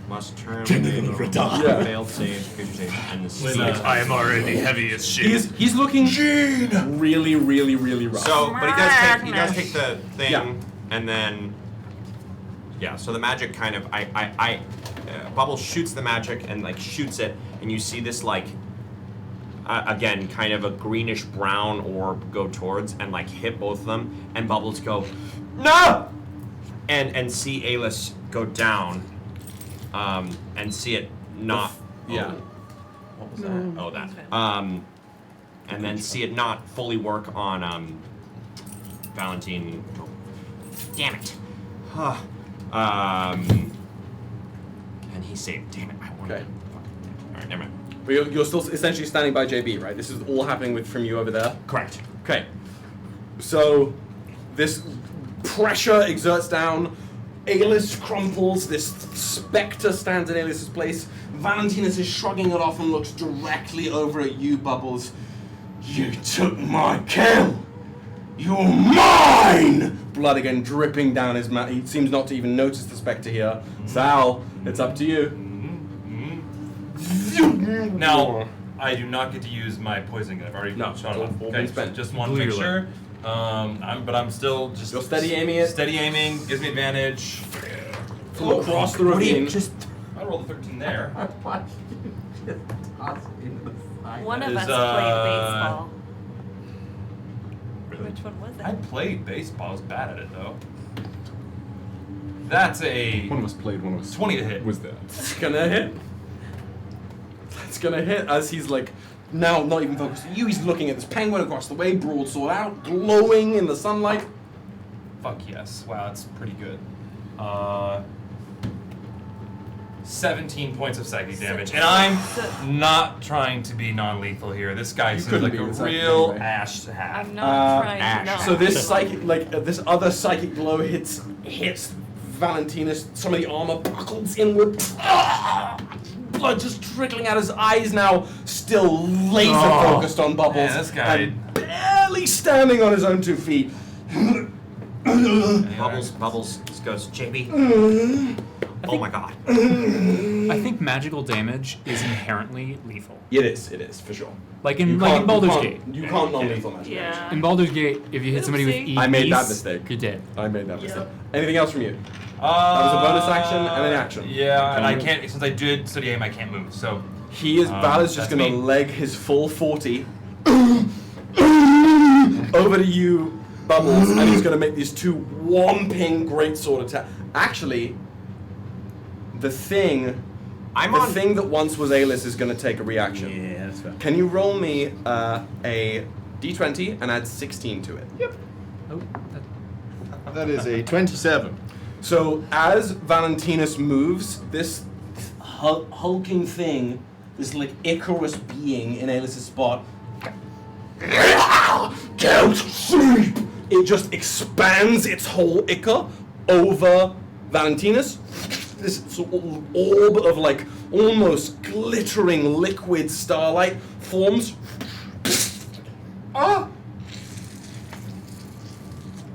must terminate Yeah. failed saves, creature saves, and the When, speed. I am already heavy as shit. he's looking really rough. So, but he does take the thing, Yeah. and then so the magic kind of Bubbles shoots the magic and like shoots it, and you see this like again kind of a greenish brown orb go towards and like hit both of them, and Bubbles go no, and see Alis go down, and see it not Yeah. what was that? Oh, that. And then see it not fully work on Valentine. Damn it. And he saved. Damn it. I wanted. Okay. All right, never mind. But you're still essentially standing by JB, right? This is all happening from you over there. Correct. Okay. So this pressure exerts down. Alis crumples. This specter stands in Alis's place. Valentinus is shrugging it off and looks directly over at you, Bubbles. You took my kill. You're mine! Blood again dripping down his mouth. He seems not to even notice the specter here. Sal, it's up to you. Now, I do not get to use my poison gun. I've already shot it off. all Okay, been spent. just one picture. But I'm still just You're steady aiming it. Steady aiming gives me advantage. From across the ravine. I rolled a 13 there. One of Is, us played baseball. Which one was it? I played baseball. I was bad at it though. That's a One of us played, one of us 20 to hit. was there. It's gonna hit. It's gonna hit as he's like, now not even focused on you, he's looking at this penguin across the way, broadsword out, glowing in the sunlight. Fuck yes. Wow, that's pretty good. 17 points of psychic damage. And I'm not trying to be non-lethal here. This guy seems like a real ash hat. I'm not trying to not. So this psychic, this other psychic glow hits Valentinus. Some of the armor buckles inward. Blood just trickling out his eyes now, still laser focused on Bubbles. Man, this guy and barely standing on his own 2 feet. Bubbles goes, JB. Oh my god. I think magical damage is inherently lethal. It is for sure. Like in Baldur's Gate. You can't non-lethal magic. Yeah. In Baldur's Gate, if you hit somebody with EVs, I made that mistake. You're dead. I made that mistake. Anything else from you? That was a bonus action and an action. Yeah, and I can't, since I did study aim, I can't move, so. Val is just that's gonna me. leg his full 40 over to you, Bubbles, and he's gonna make these 2 whomping greatsword attacks. Actually, the thing that once was Alis is gonna take a reaction. Yeah, that's fair. Can you roll me a d20 and add 16 to it? Yep. That is a 27. So as Valentinus moves, this hulking thing, this like Icarus being in Alis's spot, don't sleep! It just expands its whole Icar over Valentinus. This sort of orb of like almost glittering liquid starlight forms.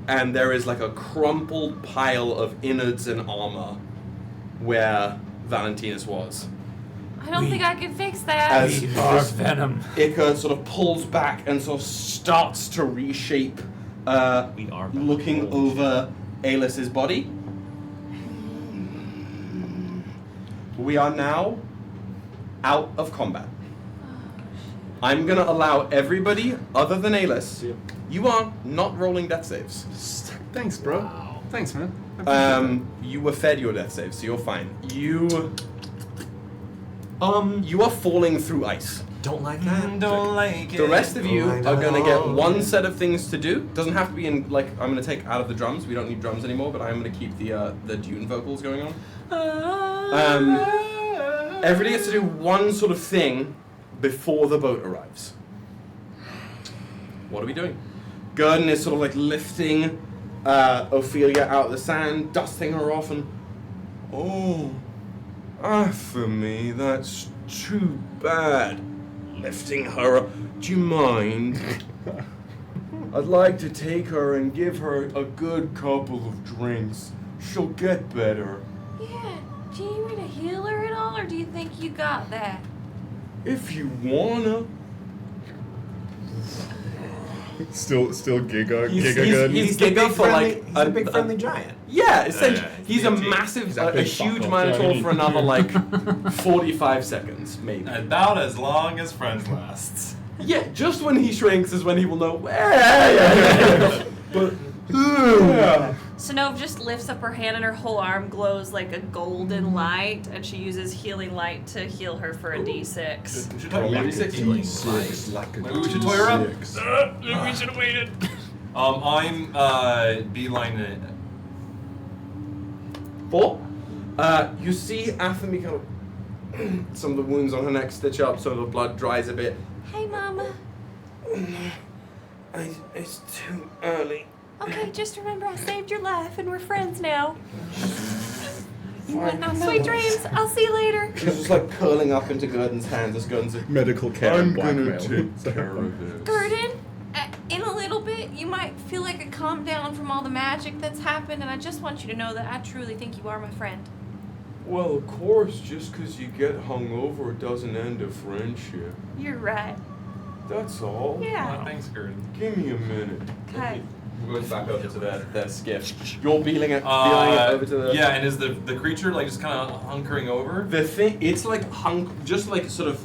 And there is like a crumpled pile of innards and armor where Valentinus was. I don't think I can fix that. As this Venom. Icar sort of pulls back and sort of starts to reshape, looking over Alis's body. We are now out of combat. I'm gonna allow everybody other than Alis. You are not rolling death saves. Thanks, bro. Thanks, man. You were fed your death saves, so you're fine. You are falling through ice. Don't like that. Don't like it. The rest of you are gonna get one set of things to do. Doesn't have to be in like I'm gonna take out of the drums. We don't need drums anymore, but I'm gonna keep the Dune vocals going on. Everybody gets to do one sort of thing before the boat arrives. What are we doing? Gurdon is sort of like lifting Ophelia out of the sand, dusting her off, and for me, that's too bad. Lifting her up. Do you mind? I'd like to take her and give her a good couple of drinks. She'll get better. Yeah. Do you need me to heal her at all, or do you think you got that? If you wanna. Still Giga He's friendly, Giga for like he's a big friendly giant. Yeah, essentially, he's a BG. massive, a a big huge fuck-off, minotaur yeah. for another like 45 seconds, maybe. About as long as friends lasts. Yeah, just when he shrinks is when he will know. But yeah. Synnove just lifts up her hand and her whole arm glows like a golden light, and she uses healing light to heal her for a d6. We should Roll toy a d6. Maybe we should toy her up. We should have waited. I'm beeline it. 4. You see Athame kind of some of the wounds on her neck stitch up so the blood dries a bit. Hey, Mama. It's too early. Okay, just remember I saved your life and we're friends now. Fine. Sweet dreams. I'll see you later. She's just like curling up into Gurdon's hands as Gurdon's like, medical care I'm and gonna blackmail. take care of this. Gurdon, in a little bit, you might feel like a calm down from all the magic that's happened, and I just want you to know that I truly think you are my friend. Well, of course, just because you get hungover doesn't end a friendship. You're right. That's all. Yeah. Thanks, Gurdon. Give me a minute. Okay. We're going back over to their skiff. You're beeling it over to the... Yeah, and is the creature like just kind of hunkering over? The thing, it's like just like sort of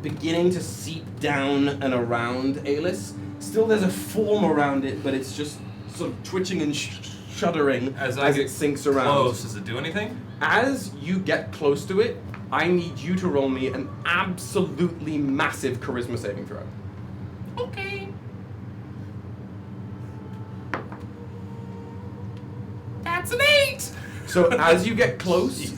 beginning to seep down and around Alis. Still, there's a form around it, but it's just sort of twitching and shuddering as it sinks around. Close. Does it do anything? As you get close to it, I need you to roll me an absolutely massive charisma saving throw. Okay. That's an 8! So as you get close,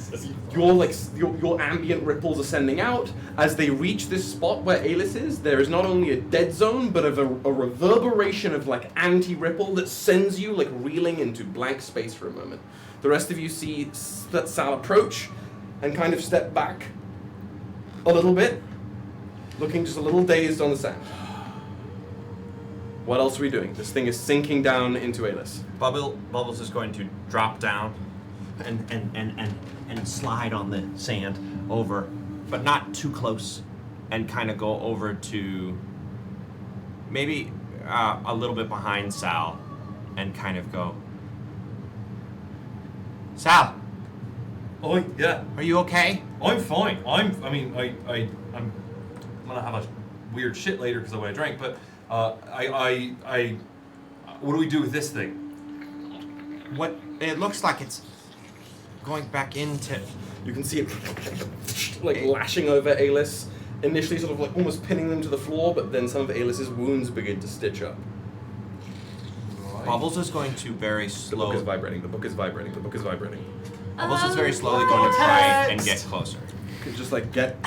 your ambient ripples are sending out. As they reach this spot where Alis is, there is not only a dead zone, but a reverberation of like anti-ripple that sends you like reeling into blank space for a moment. The rest of you see Sal approach and kind of step back a little bit, looking just a little dazed on the sand. What else are we doing? This thing is sinking down into Alis. Bubbles is going to drop down and slide on the sand over, but not too close, and kind of go over to maybe a little bit behind Sal, and kind of go, Sal. Oh yeah. Are you okay? I'm fine. I'm gonna have a weird shit later because of what I drank, but what do we do with this thing? What it looks like it's going back into. You can see it like lashing over Alis, initially sort of like almost pinning them to the floor, but then some of Alis's wounds begin to stitch up. Bubbles is going to very slow. The book is vibrating. The book is vibrating. The book is vibrating. Bubbles is very slowly going to try and get closer. Just like get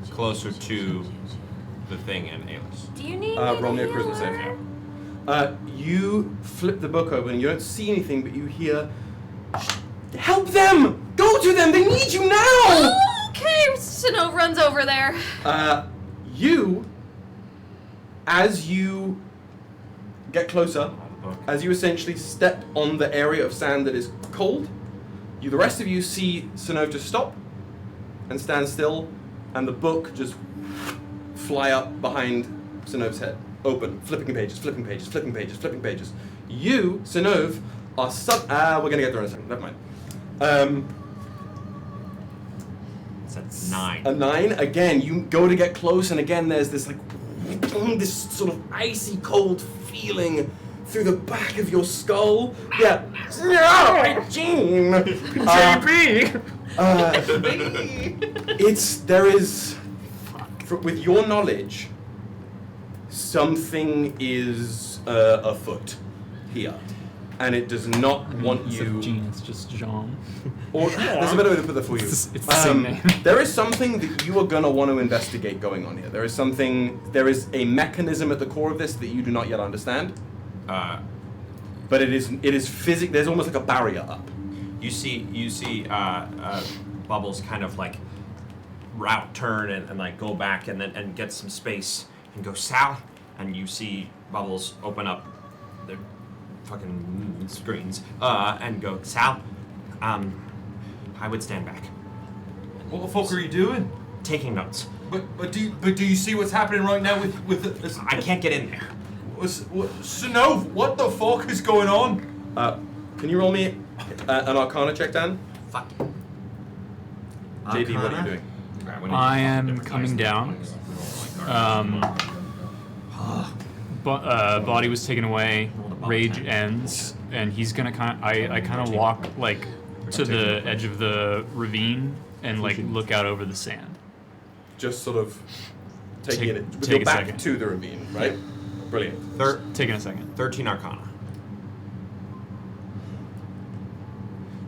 closer to the thing in Alis. Do you need roll me a charisma save. You flip the book open. You don't see anything, but you hear, "Help them! Go to them! They need you now!" Okay, Synnove runs over there. As you get closer, as you essentially step on the area of sand that is cold, the rest of you see Synnove just stop and stand still, and the book just fly up behind Synnove's head. Open, flipping pages, flipping pages, flipping pages, flipping pages. You, Synnove, are we're gonna get there in a second, never mind. It's a 9. A 9, again, you go to get close, and again there's this like, this sort of icy cold feeling through the back of your skull. Yeah. Gene! With your knowledge, something is afoot here, and it does not want you. Gene, it's just Jean. Or there's a better way to put that for you. It's the same name. There is something that you are going to want to investigate going on here. There is a mechanism at the core of this that you do not yet understand. But it is physical. There's almost like a barrier up. You see Bubbles kind of like route turn and like go back and then and get some space and go Sal, and you see Bubbles open up the fucking screens and go Sal. I would stand back. What the fuck are you doing? Taking notes. But do you see what's happening right now with this? I can't get in there. Synnove, what the fuck is going on? Can you roll me an Arcana check, Dan? Fuck. JD, what are you doing? I am coming down. Body was taken away. Rage ends, and he's gonna I kind of walk like to the edge of the ravine and like look out over the sand. Just sort of taking it with take your a back second. to the ravine, right? Brilliant. Taking a second. 13 Arcana.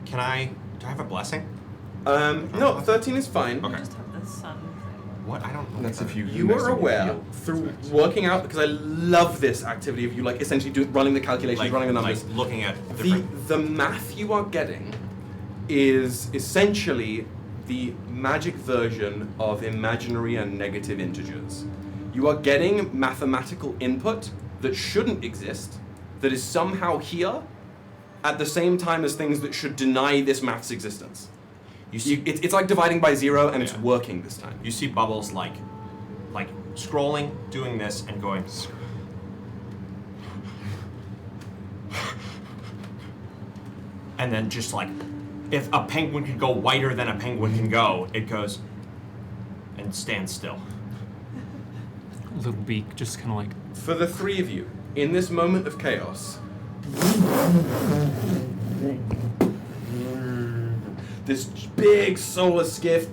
Do I have a blessing? No, 13 is fine. Okay. Just have the sun. What? I don't know. That's if you are aware through working out, because I love this activity of you like essentially running the calculations, running the numbers. Like looking at different... The math you are getting is essentially the magic version of imaginary and negative integers. You are getting mathematical input that shouldn't exist, that is somehow here, at the same time as things that should deny this math's existence. It's like dividing by 0, and it's working this time. You see Bubbles like scrolling, doing this, and going. And then just like, if a penguin could go whiter than a penguin can go, it goes and stands still. little beak, just kind of like. For the three of you, in this moment of chaos, this big solar skiff,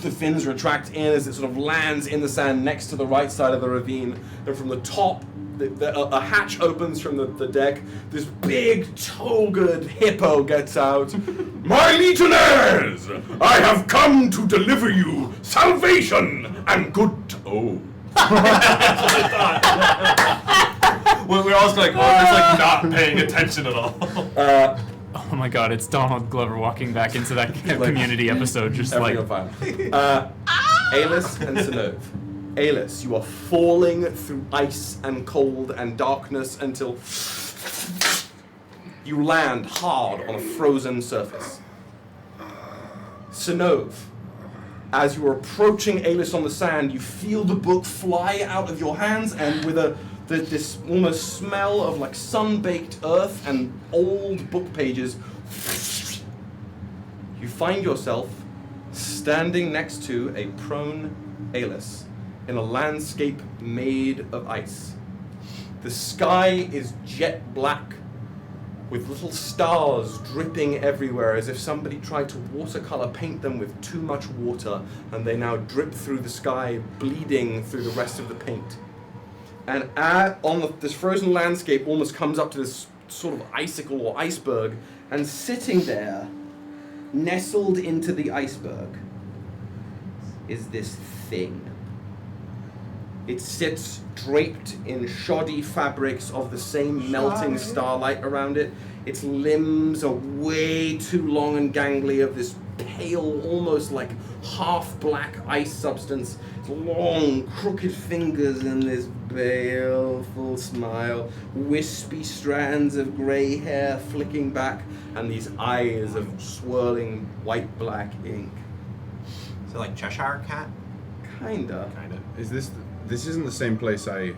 the fins retract in as it sort of lands in the sand next to the right side of the ravine, and from the top, a hatch opens from the deck. This big toed hippo gets out. My legionnaires, I have come to deliver you salvation and good. Oh. We're all just like, oh, it's like not paying attention at all. Oh my god, it's Donald Glover walking back into that community episode, just like. Alis and Synnove. Alis, you are falling through ice and cold and darkness until you land hard on a frozen surface. Synnove, as you are approaching Alis on the sand, you feel the book fly out of your hands, and with this almost smell of like sun-baked earth and old book pages, you find yourself standing next to a prone Alis in a landscape made of ice. The sky is jet black with little stars dripping everywhere as if somebody tried to watercolor paint them with too much water, and they now drip through the sky, bleeding through the rest of the paint. And this frozen landscape almost comes up to this sort of icicle or iceberg, and sitting there, nestled into the iceberg, is this thing. It sits draped in shoddy fabrics of the same melting starlight around it. Its limbs are way too long and gangly, of this pale, almost like half-black ice substance. Its long, crooked fingers and this baleful smile. Wispy strands of grey hair flicking back, and these eyes of swirling white-black ink. Is it like Cheshire Cat? Kinda. Is this isn't the same place I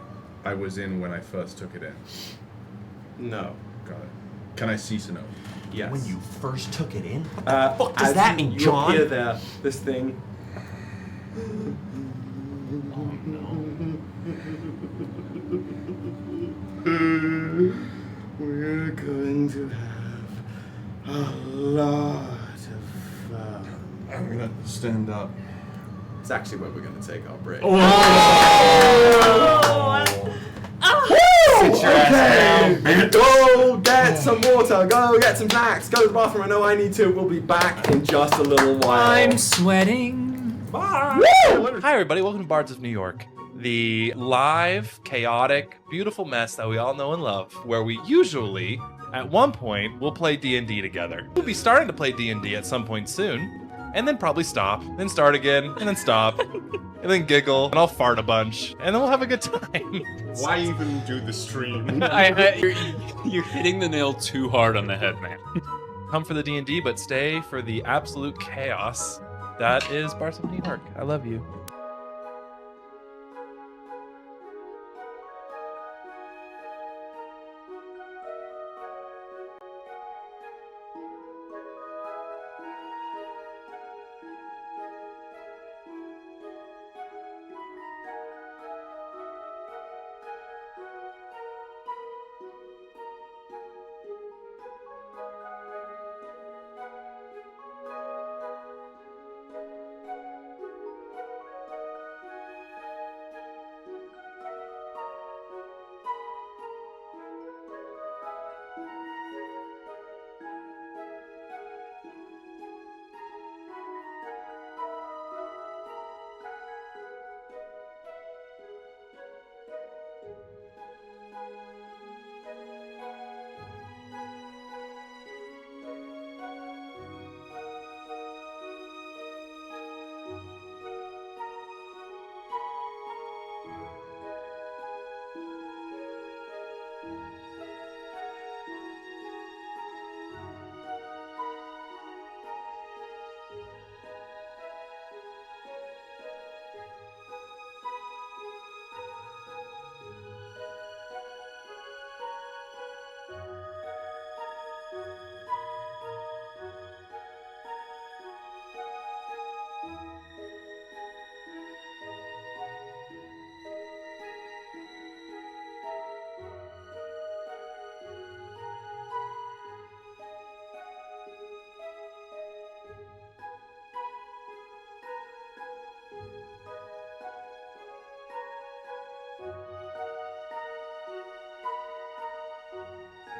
was in when I first took it in? No. Got it. Can I see Synnove? Yes. When you first took it in? What the fuck does that mean, you John? appear there, this thing. We're going to have a lot of fun. I'm gonna stand up. It's actually where we're going to take our break. Oh! Sit your ass down. Go get some water. Go get some snacks. Go to the bathroom. I know I need to. We'll be back in just a little while. I'm sweating. Bye. Hi, everybody. Welcome to Bards of New York, the live, chaotic, beautiful mess that we all know and love, where we usually, at one point, will play D&D together. We'll be starting to play D&D at some point soon, and then probably stop, then start again, and then stop, and then giggle, and I'll fart a bunch, and then we'll have a good time. Why even do the stream? You're hitting the nail too hard on the head, man. Come for the D&D, but stay for the absolute chaos that is Bards of New York. I love you.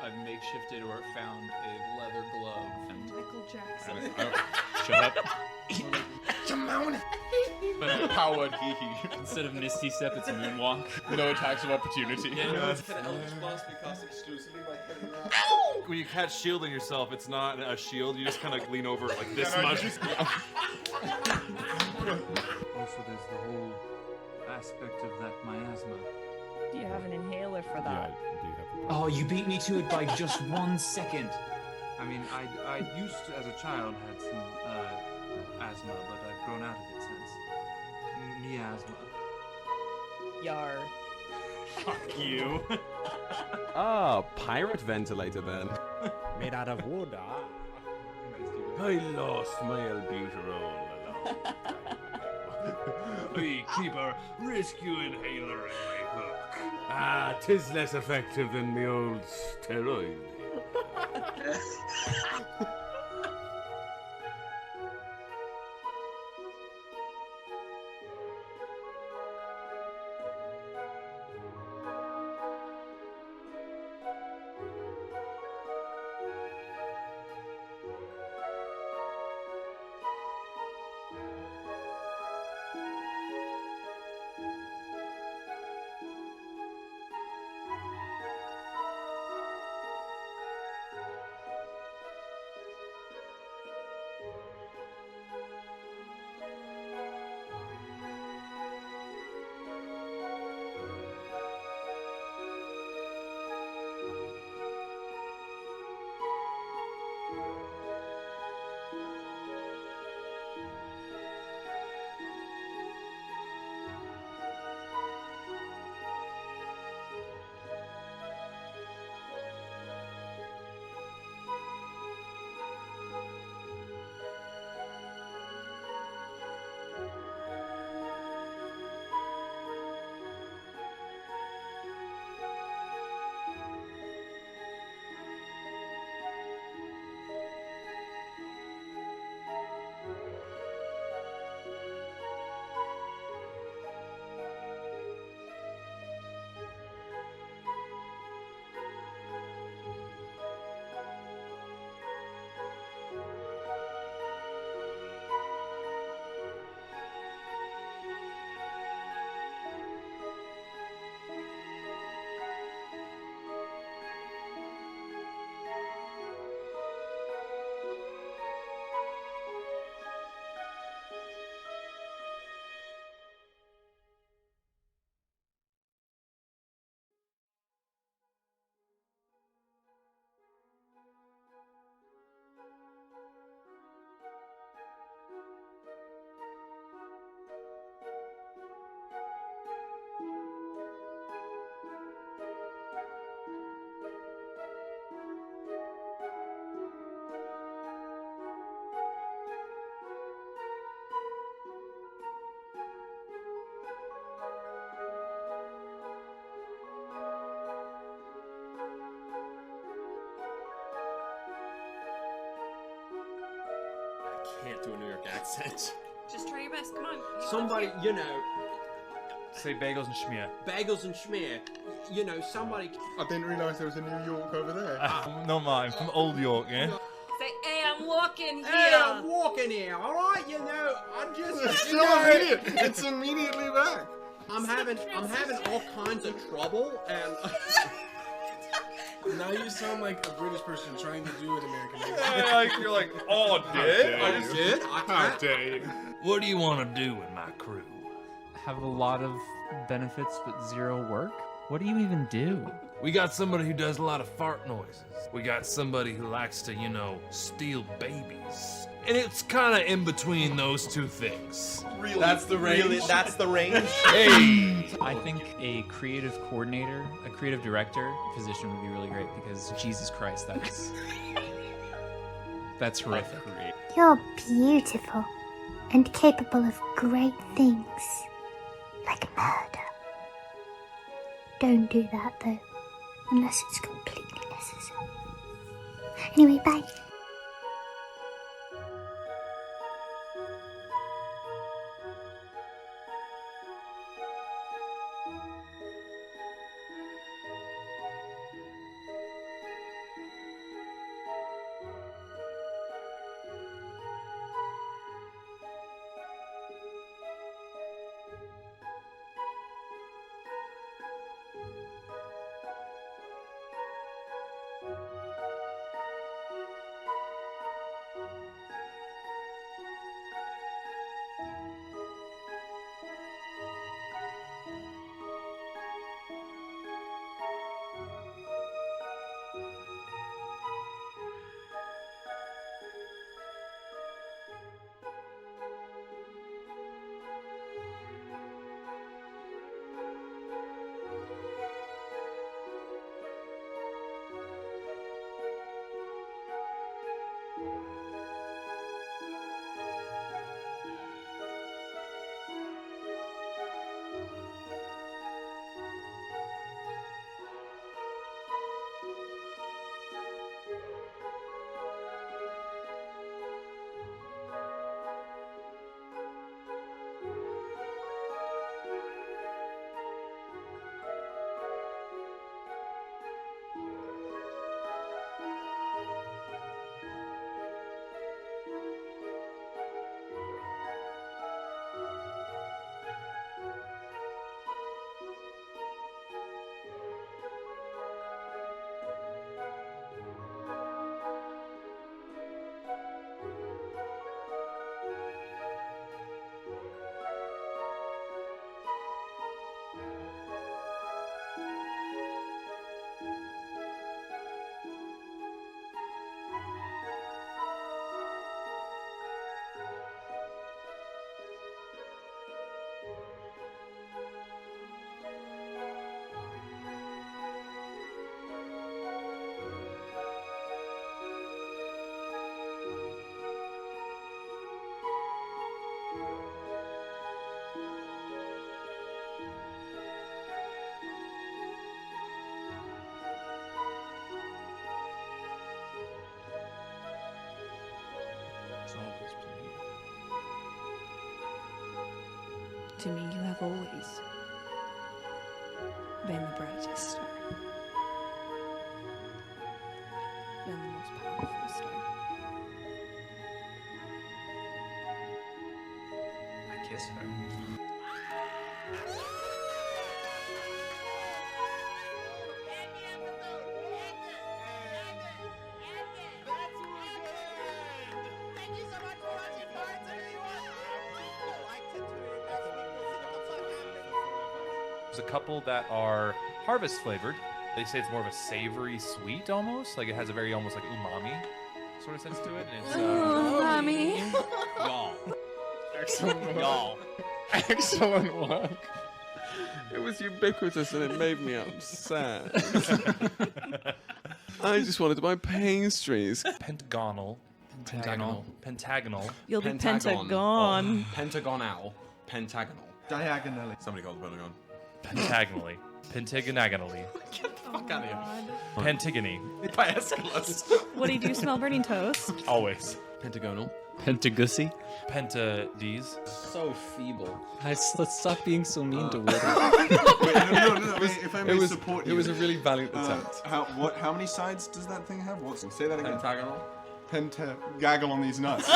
I've makeshifted or found a leather glove and Michael Jackson. shut up. But powered hee-hee. Instead of Misty Step, it's Moonwalk. No attacks of opportunity. Yeah, no, it's Can Eldritch Blast be cast exclusively by hitting that? When you catch shielding yourself, it's not a shield. You just kind of lean over it like this much. Also, there's the whole aspect of that miasma. Do you have an inhaler for Yeah, that? I do have. Oh, you beat me to it by just 1 second. I mean, I used to, as a child, had some asthma, but I've grown out of it since. Miasma. Yar. Fuck you. Ah, pirate ventilator then. Made out of wood, I lost my albuterol along. I keep a rescue inhaler in my hook. Ah, 'tis less effective than the old steroid. Can't do a New York accent. Just try your best. Come on. Somebody, you know, Say bagels and schmear. bagels and schmear. You know, somebody. I didn't realise there was a New York over there. Not mine, from Old York, yeah? Say, hey, I'm walking here. Hey, I'm walking here. All right, you know, I'm just. It's you so know, immediate. It's immediately back. I'm having all kinds of trouble, and Now you sound like a British person trying to do an American accent. Yeah, like, you're like, oh, did? I just did. How dare you? What do you want to do with my crew? Have a lot of benefits but zero work? What do you even do? We got somebody who does a lot of fart noises. We got somebody who likes to, you know, steal babies. And it's kind of in between those two things. Really? That's the range? Really, that's the range? Hey! I think a creative coordinator, a creative director position would be really great because Jesus Christ, that's horrific. You're beautiful and capable of great things, like murder. Don't do that though, unless it's completely necessary. Anyway, bye. To me, you have always been the brightest star. Been the most powerful star. I kiss her. There's a couple that are harvest flavored. They say it's more of a savory sweet almost. Like it has a very almost like umami sort of sense to it. And it's, Mommy. y'all. Excellent work. Y'all. Excellent work. It was ubiquitous and it made me upset. I just wanted to buy pastries. Pentagonal. Pentagonal. You'll be Pentagon. Pentagon. Oh, pentagonal. Pentagonal. Diagonally. Somebody called the Pentagon. Pentagonally. Pentagonally. Get the fuck out of here. Pantigony. By Aeschylus. What do you do? Smell burning toast? Always. Pentagonal. Pentagussi. Pentades. So feeble. Let's stop being so mean to women. Wait, no, if I may support you. It was a really valiant attempt. How many sides does that thing have? Say that again. Pentagonal. Gaggle on these nuts.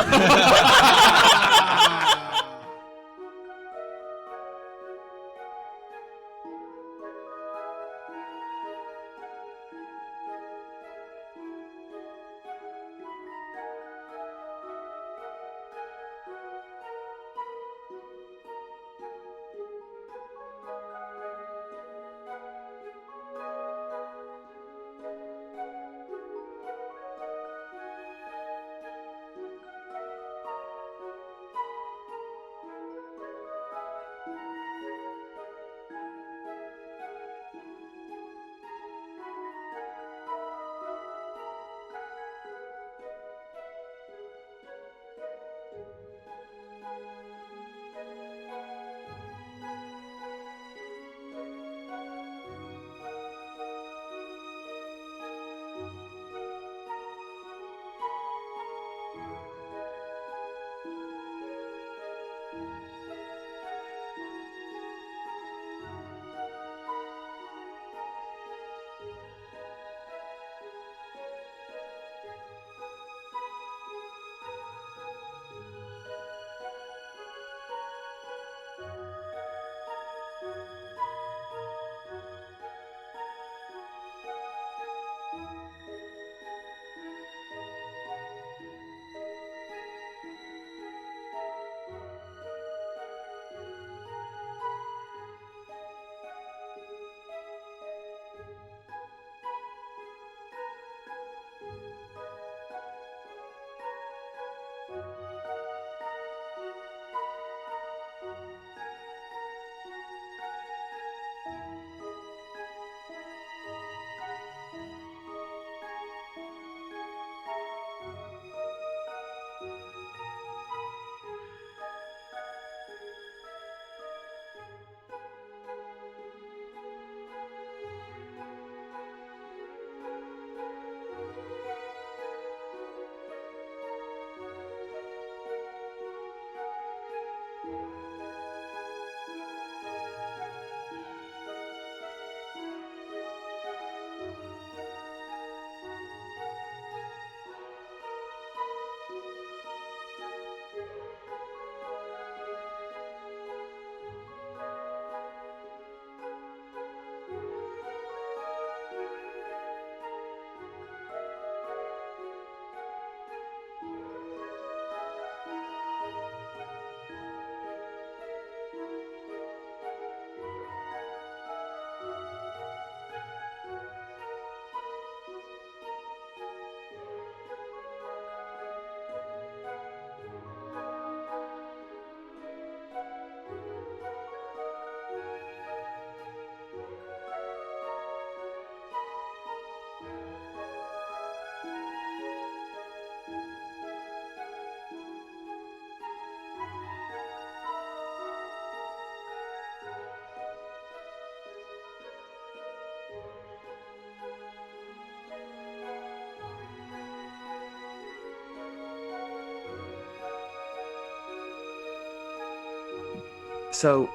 So,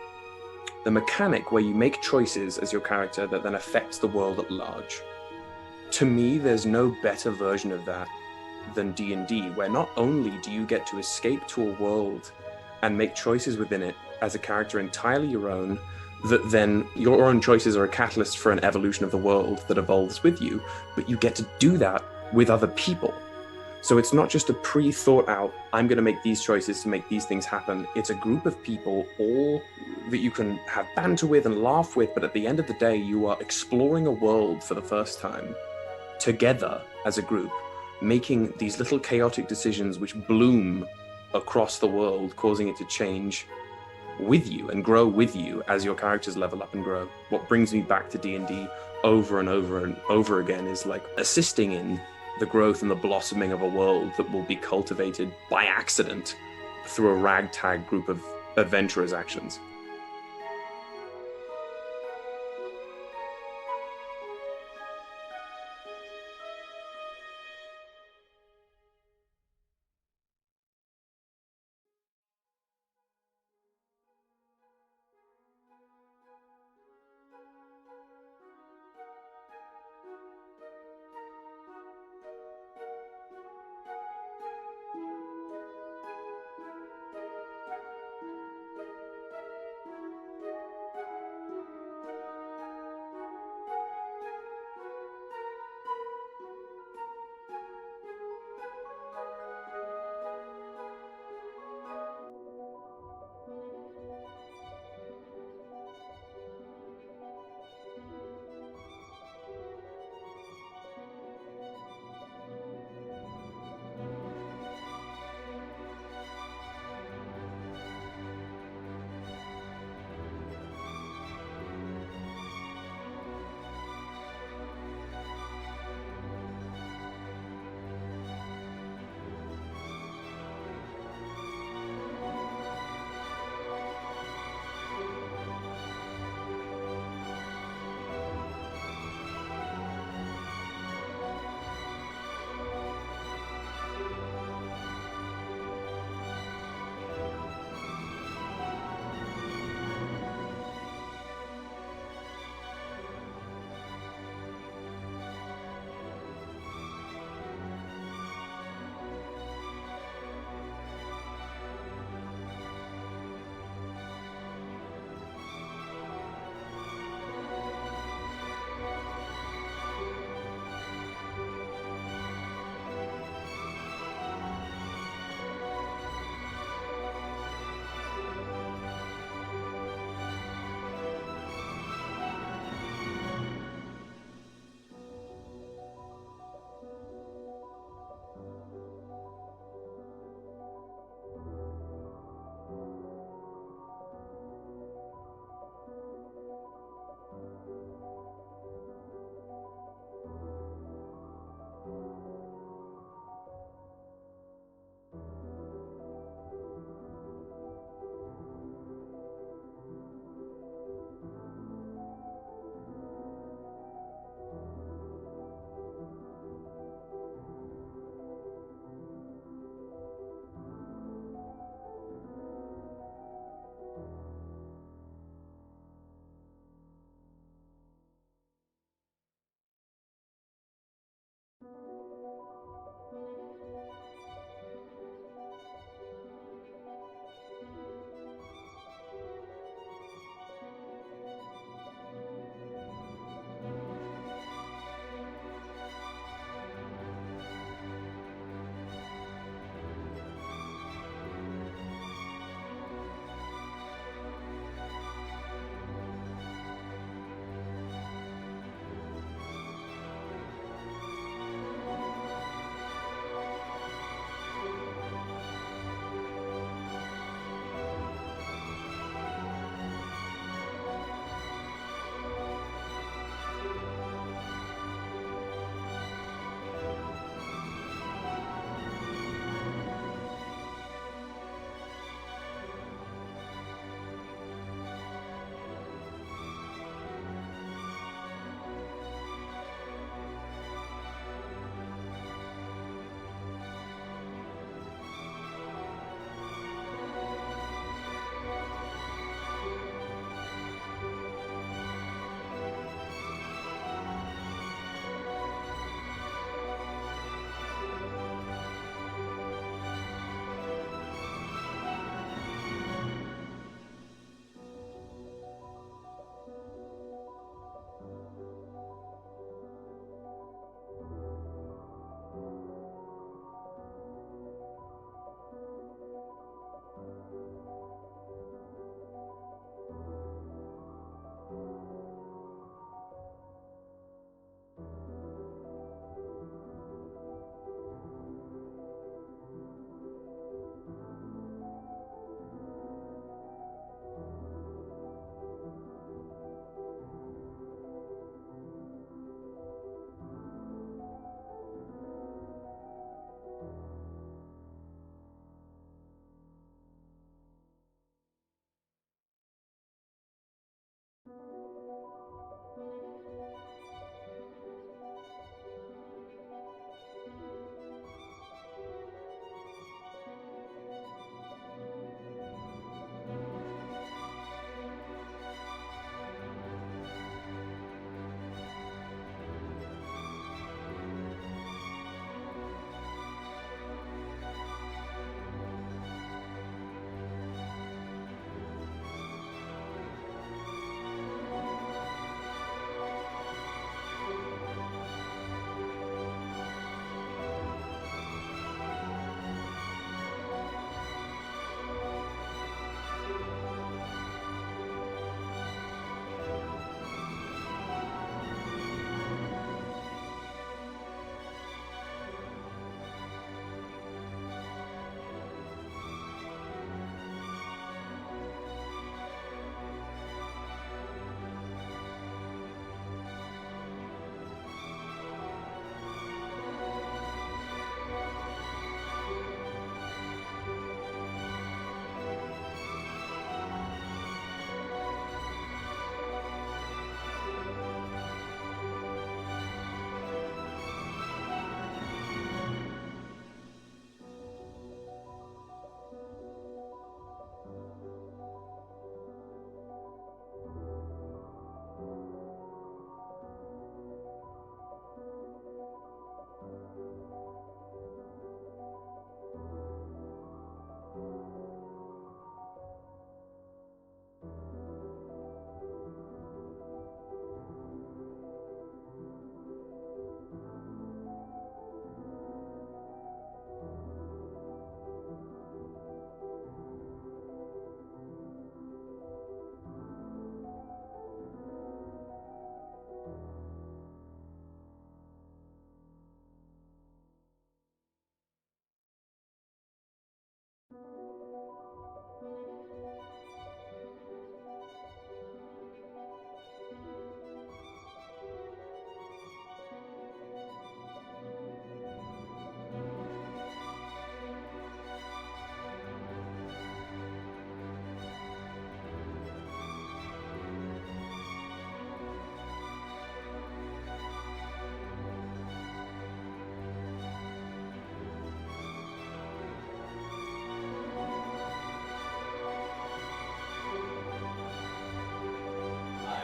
the mechanic where you make choices as your character that then affects the world at large. To me, there's no better version of that than D&D, where not only do you get to escape to a world and make choices within it as a character entirely your own, that then your own choices are a catalyst for an evolution of the world that evolves with you, but you get to do that with other people. So it's not just a pre-thought out, I'm going to make these choices to make these things happen. It's a group of people, all that you can have banter with and laugh with, but at the end of the day, you are exploring a world for the first time, together as a group, making these little chaotic decisions which bloom across the world, causing it to change with you and grow with you as your characters level up and grow. What brings me back to D&D over and over and over again is like assisting in the growth and the blossoming of a world that will be cultivated by accident through a ragtag group of adventurers' actions.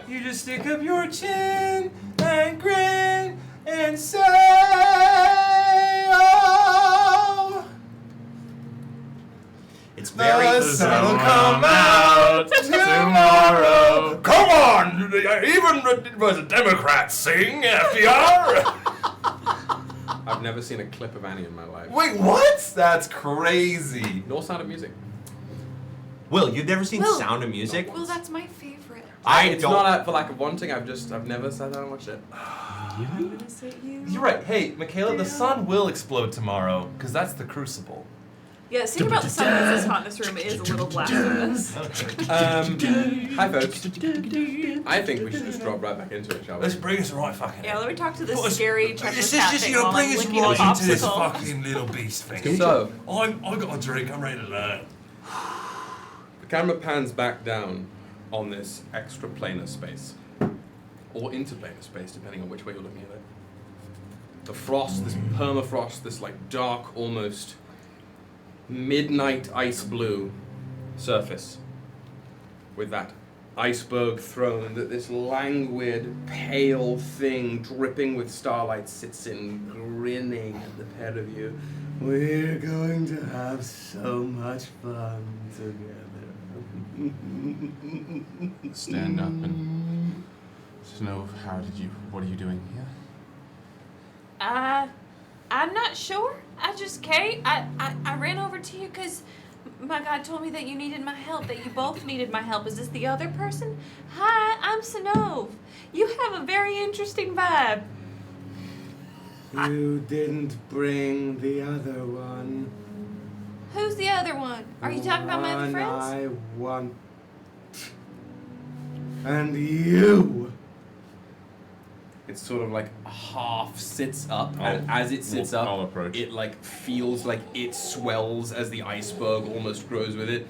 You just stick up your chin and grin and say, oh. It's very. The sun will come out tomorrow. Come on! Even the Democrats sing, FDR! I've never seen a clip of Annie in my life. Wait, what? That's crazy. Nor Sound of Music. Will, you've never seen Will. Sound of Music? Well, that's my favorite. It's not for lack of wanting. I've never sat down and watched it. I'm gonna sit you. You're right. Hey, Michaela, the sun will explode tomorrow, because that's the crucible. Yeah, seeing about the sun when it's hot in this room is a little blasphemous. Hi, folks. I think we should just drop right back into it, shall we? Let's bring us right fucking. Yeah, let me talk to this scary checker This cat is just thing gonna while bring I'm us licking a right into this popsicle. fucking little beast thing. So, I got a drink, I'm ready to learn. the camera pans back down on this extraplanar space, or interplanar space, depending on which way you're looking at it. The frost, this permafrost, this like dark, almost midnight ice blue surface with that iceberg throne that this languid, pale thing dripping with starlight sits in, grinning at the pair of you. We're going to have so much fun together. Stand up and Synnove, what are you doing here? I'm not sure. I just came. I ran over to you because my God told me that you needed my help, that you both needed my help. Is this the other person? Hi, I'm Synnove. You have a very interesting vibe. You didn't bring the other one. Who's the other one? Are you talking about my other friends? I want. And you. It sort of like half sits up, and as it sits up, it like feels like it swells as the iceberg almost grows with it.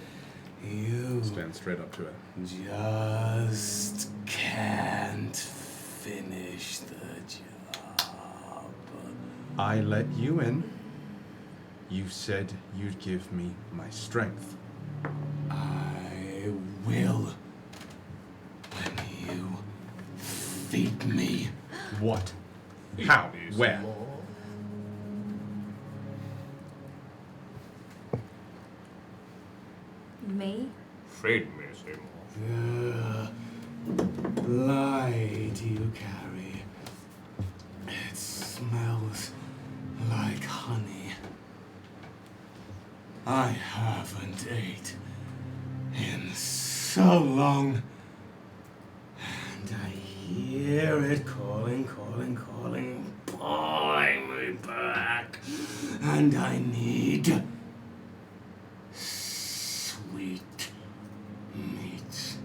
You stand straight up to it. Just can't finish the job. I let you in. You said you'd give me my strength. I will. When you feed me. What? How? Where? Me? Feed me, Seymour. The light you carry. It smells like honey. I haven't ate in so long. And I hear it calling, pulling me back. And I need sweet meat.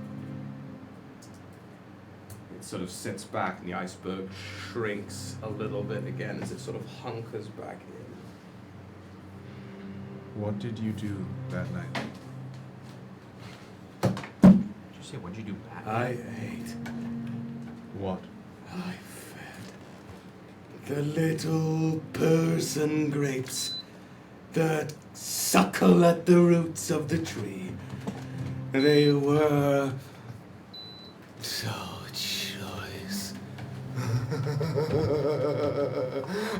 It sort of sits back and the iceberg shrinks a little bit again as it sort of hunkers back in. What did you do that night? Did you say what'd you do bad? I ate. What? I fed the little person grapes that suckle at the roots of the tree. They were so choice.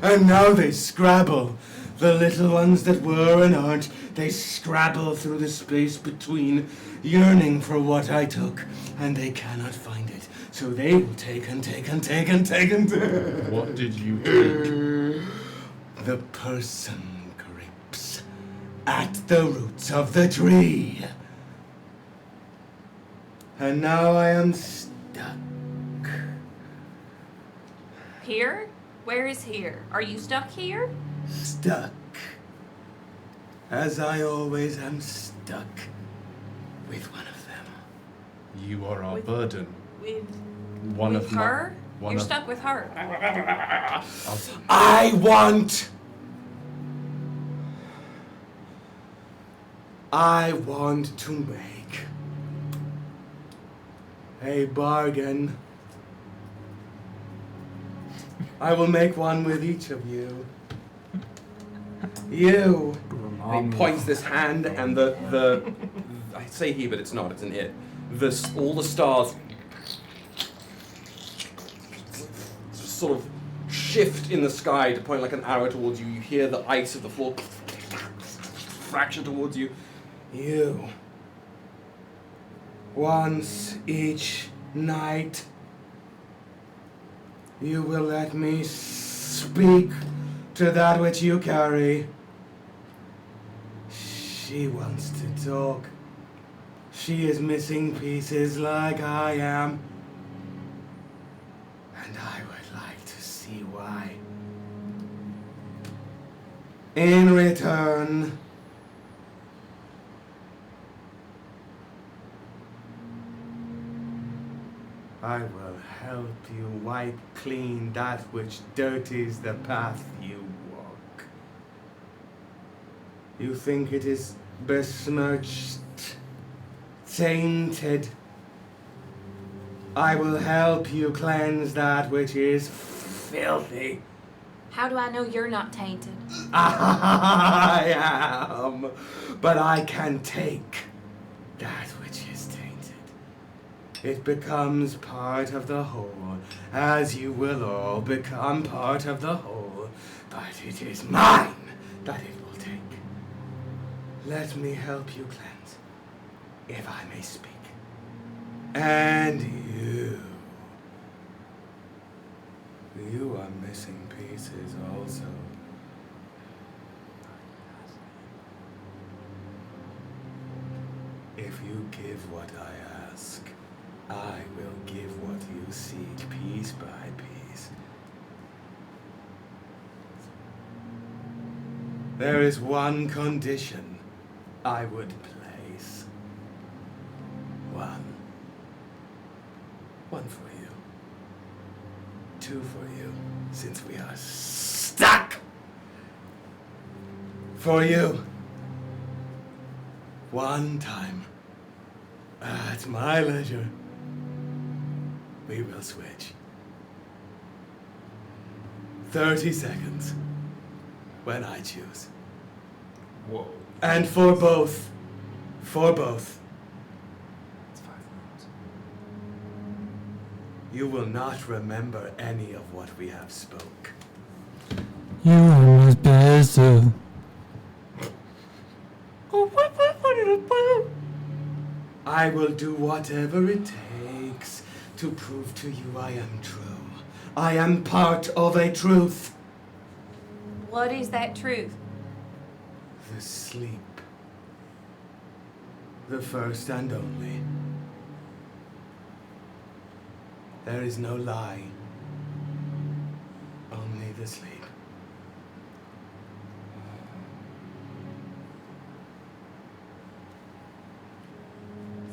And now they scrabble. The little ones that were and aren't, they scrabble through the space between, yearning for what I took, and they cannot find it. So they will take and take and take and take and take. What did you take? The person grapes at the roots of the tree. And now I am stuck. Here? Where is here? Are you stuck here? Stuck. As I always am stuck with one of them. You are our burden. With One with of her? one You're of- stuck with her. I want to make a bargain. I will make one with each of you. You. He points this hand, and the I say he, but it's not. It's an it. All the stars sort of shift in the sky to point like an arrow towards you. You hear the ice of the floor fracture towards you. You. Once each night, you will let me speak to that which you carry. She wants to talk. She is missing pieces like I am. And I would like to see why. In return, I will help you wipe clean that which dirties the path you walk. You think it is besmirched, tainted. I will help you cleanse that which is filthy. How do I know you're not tainted? I am, but I can take that which is tainted. It becomes part of the whole, as you will all become part of the whole, but it is mine that it will take. Let me help you cleanse, if I may speak. And you are missing pieces also. If you give what I ask, I will give what you seek piece by piece. There is one condition I would place. One for you. Two for you, since we are stuck. For you. One time. At my leisure. We will switch. 30 seconds. When I choose. Whoa. And for both. For both. It's 5 minutes. You will not remember any of what we have spoke. You are my best. I will do whatever it takes to prove to you I am true. I am part of a truth. What is that truth? The sleep. The first and only. There is no lie. Only the sleep.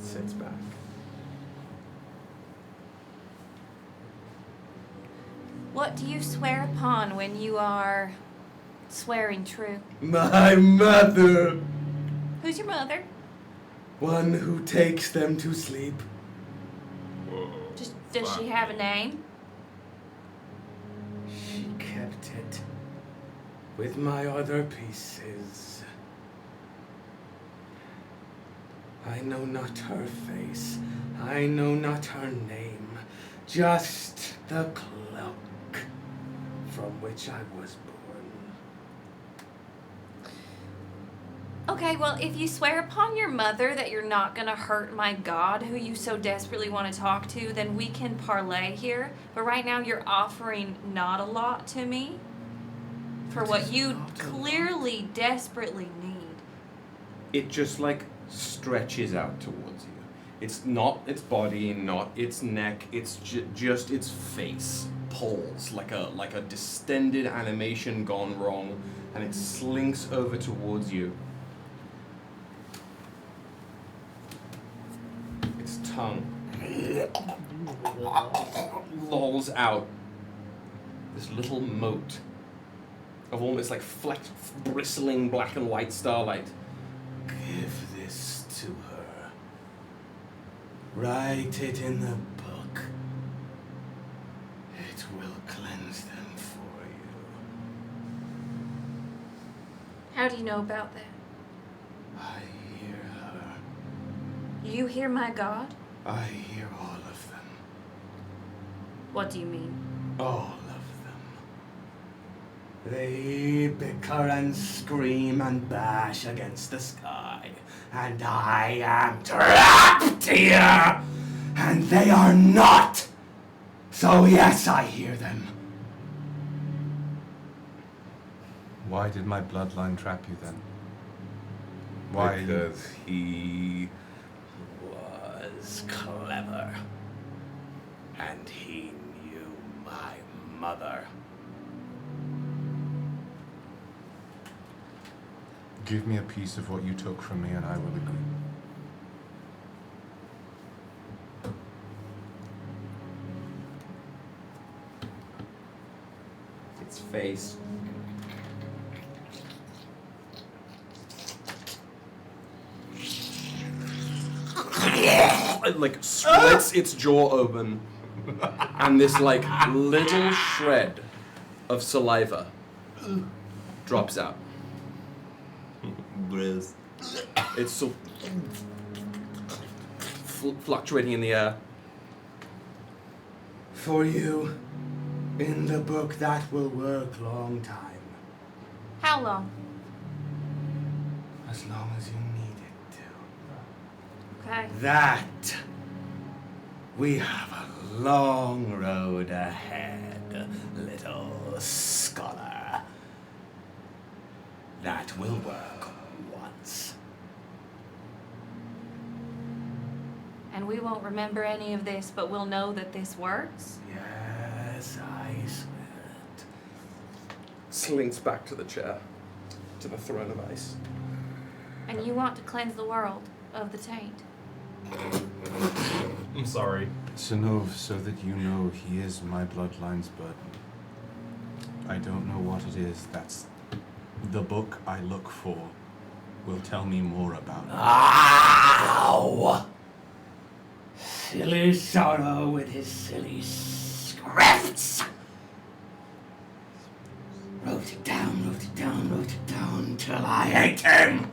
Sits back. What do you swear upon when you are swearing true? My mother! Who's your mother? One who takes them to sleep. Does she have a name? She kept it with my other pieces. I know not her face. I know not her name. Just the cloak from which I was born. Okay, well, if you swear upon your mother that you're not gonna hurt my god, who you so desperately want to talk to, then we can parlay here. But right now you're offering not a lot to me for what you clearly desperately need. It just like stretches out towards you. It's not its body, not its neck, it's just its face pulls like a distended animation gone wrong, and it slinks over towards you. Its tongue lolls out this little mote of almost like flecked, bristling black and white starlight. Give this to her. Write it in the book. It will cleanse them for you. How do you know about that? I hear her. You hear my god? I hear all of them. What do you mean? All of They bicker and scream and bash against the sky, and I am trapped here, and they are not. So yes, I hear them. Why did my bloodline trap you then? Why? Because he Was clever, and he knew my mother. Give me a piece of what you took from me and I will agree. Its face. It like splits its jaw open, and this like little shred of saliva drops out. Bruce. It's so fluctuating in the air. For you, in the book that will work long time. How long? As long as you need it to. Okay. That we have a long road ahead, little scholar. That will work once. And we won't remember any of this, but we'll know that this works? Yes, I swear it. Slinks back to the chair, to the throne of ice. And you want to cleanse the world of the taint? I'm sorry. Synnove, so that you know he is my bloodline's burden. I don't know what it is. That's the book I look for will tell me more about it. Ow! Silly sorrow with his silly scripts. Wrote it down till I ate him.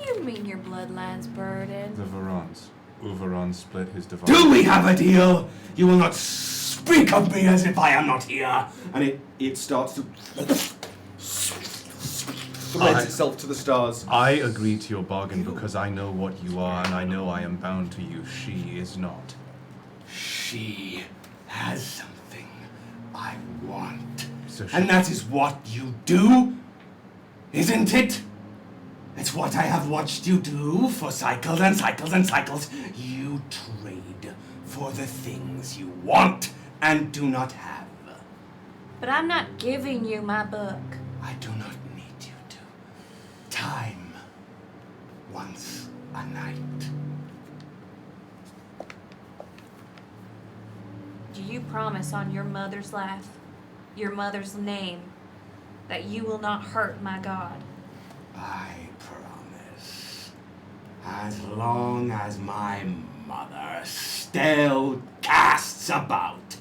You mean your bloodline's burden? The Varans. Uvaran split his divine. Do we have a deal? You will not speak of me as if I am not here. And it starts to threads itself to the stars. I agree to your bargain because I know what you are and I know I am bound to you. She is not. She has something I want. So And that is what you do, isn't it? It's what I have watched you do for cycles and cycles and cycles. You trade for the things you want and do not have. But I'm not giving you my book. I do not need you to. Time. Once a night. Do you promise on your mother's life, your mother's name, that you will not hurt my God? I promise. As long as my mother still casts about,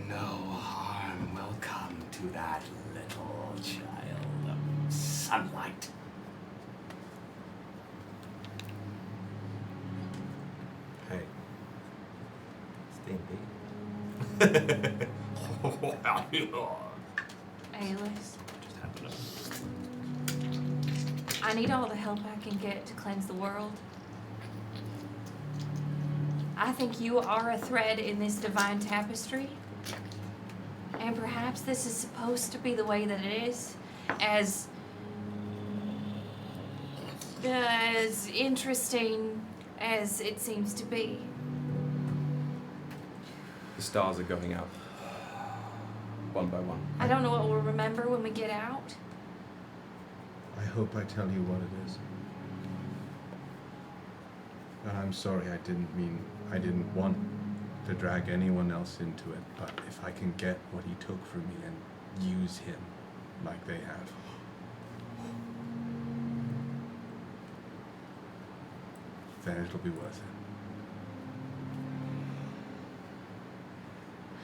no harm will come to that little child of sunlight. Hey. Alice, I need all the help I can get to cleanse the world. I think you are a thread in this divine tapestry. And perhaps this is supposed to be the way that it is, as interesting as it seems to be. The stars are going out, one by one. I don't know what we'll remember when we get out. I hope I tell you what it is. And I'm sorry, I didn't want to drag anyone else into it, but if I can get what he took from me and use him like they have. Then it'll be worth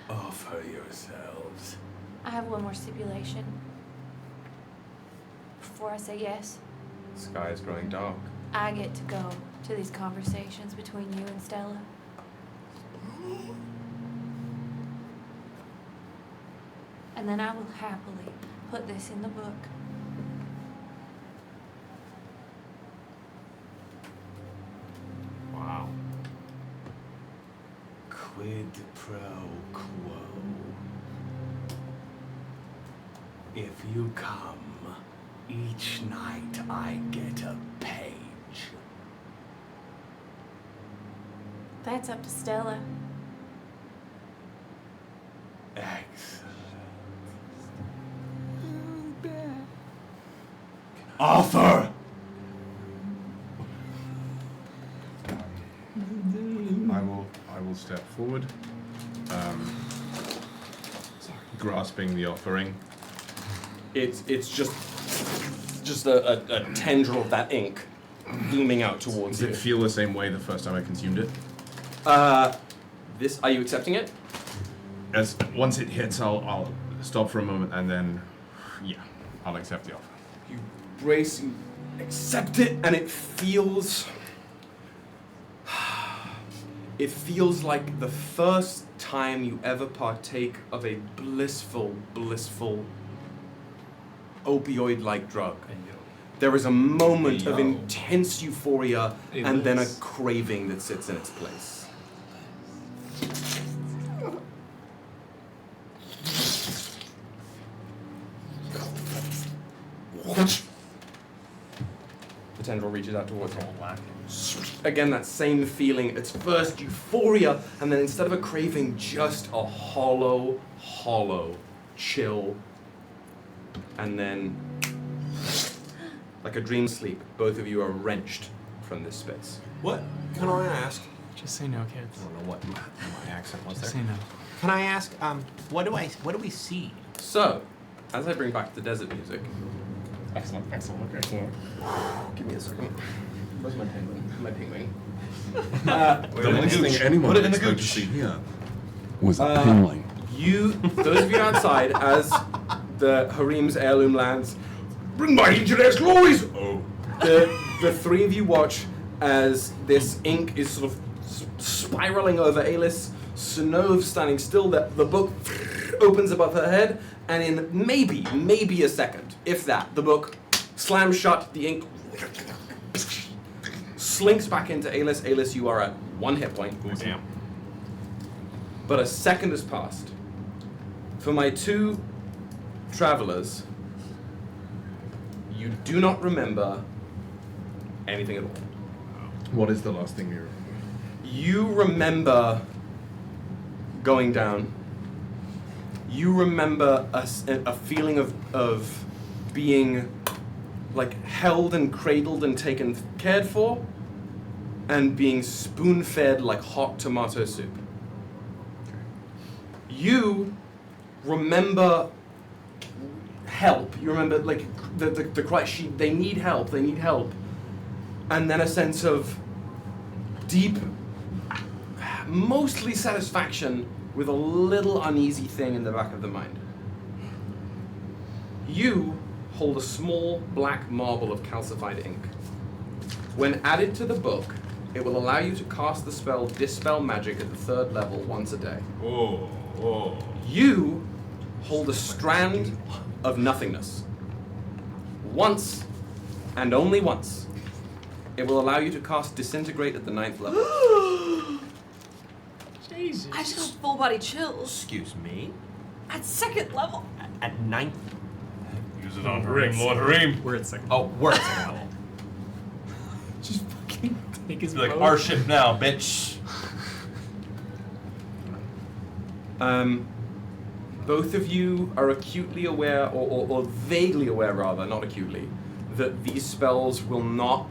it. Offer yourselves. I have one more stipulation. Before I say yes, The sky is growing dark. I get to go to these conversations between you and Stella. and then I will happily put this in the book. Wow. Quid pro quo. If you come, each night I get a page. That's up to Stella. Excellent. Offer! I will step forward, grasping the offering. It's just a tendril of that ink looming out towards Does you. it feel the same way the first time I consumed it? Are you accepting it? As once it hits, I'll stop for a moment and then, yeah, I'll accept the offer. You brace, you accept it, and it feels like the first time you ever partake of a blissful opioid-like drug. There is a moment of intense euphoria and then a craving that sits in its place. The tendril reaches out towards him. Again, that same feeling. It's first euphoria, and then instead of a craving, just a hollow chill. And then, like a dream sleep, both of you are wrenched from this space. What? Can I ask? Just say no, kids. I don't know what my accent was Just there. say no. Can I ask, what do we see? So, as I bring back the desert music. Excellent. Give me a second. Where's my penguin? My penguin. The last thing anyone would expect to see here was a penguin. Those of you outside, as the Harim's heirloom lands, bring my ancient glories! Oh. The three of you watch as this ink is sort of spiraling over Alis. Synnove standing still, the book opens above her head, and in maybe a second, if that, the book slams shut, the ink slinks back into Alis. Alis, you are at 1 hit point. Oh, damn. But a second has passed. For my two travelers, you do not remember anything at all. What is the last thing you remember? You remember going down. You remember a feeling of being like held and cradled and taken cared for, and being spoon-fed like hot tomato soup. You remember help. You remember like the cry, they need help, and then a sense of deep, mostly satisfaction with a little uneasy thing in the back of the mind. You hold a small black marble of calcified ink. When added to the book, it will allow you to cast the spell Dispel Magic at the 3rd level once a day. Oh. You hold a strand of nothingness. Once, and only once, it will allow you to cast Disintegrate at the 9th level. Jesus. I just got full body chills. Excuse me? At 2nd level. At 9th? Use it on Harim, Lord Harim. We're at 2nd. Oh, we're at 2nd level. Just fucking take his Be like, boat. our ship now, bitch. Both of you are acutely aware, or vaguely aware rather, not acutely, that these spells will not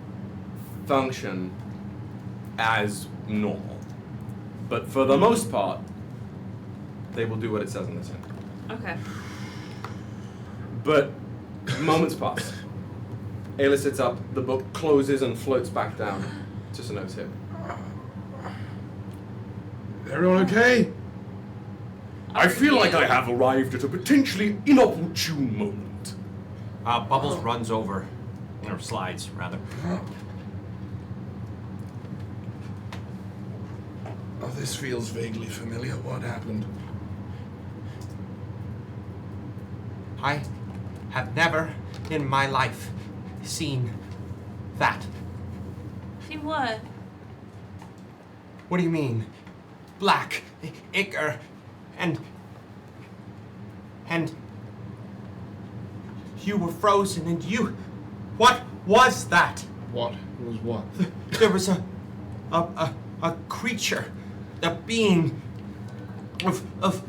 function as normal. But for the most part, they will do what it says on the tin. Okay. But moments pass. Ayla sits up, the book closes and floats back down to Synnove's hip. Everyone okay? I feel like I have arrived at a potentially inopportune moment. Bubbles runs over, or slides, rather. Oh, this feels vaguely familiar. What happened? I have never in my life seen that. See what? What do you mean? Black, ichor, and you were frozen, and you... What was that? What was what? There was a creature, a being of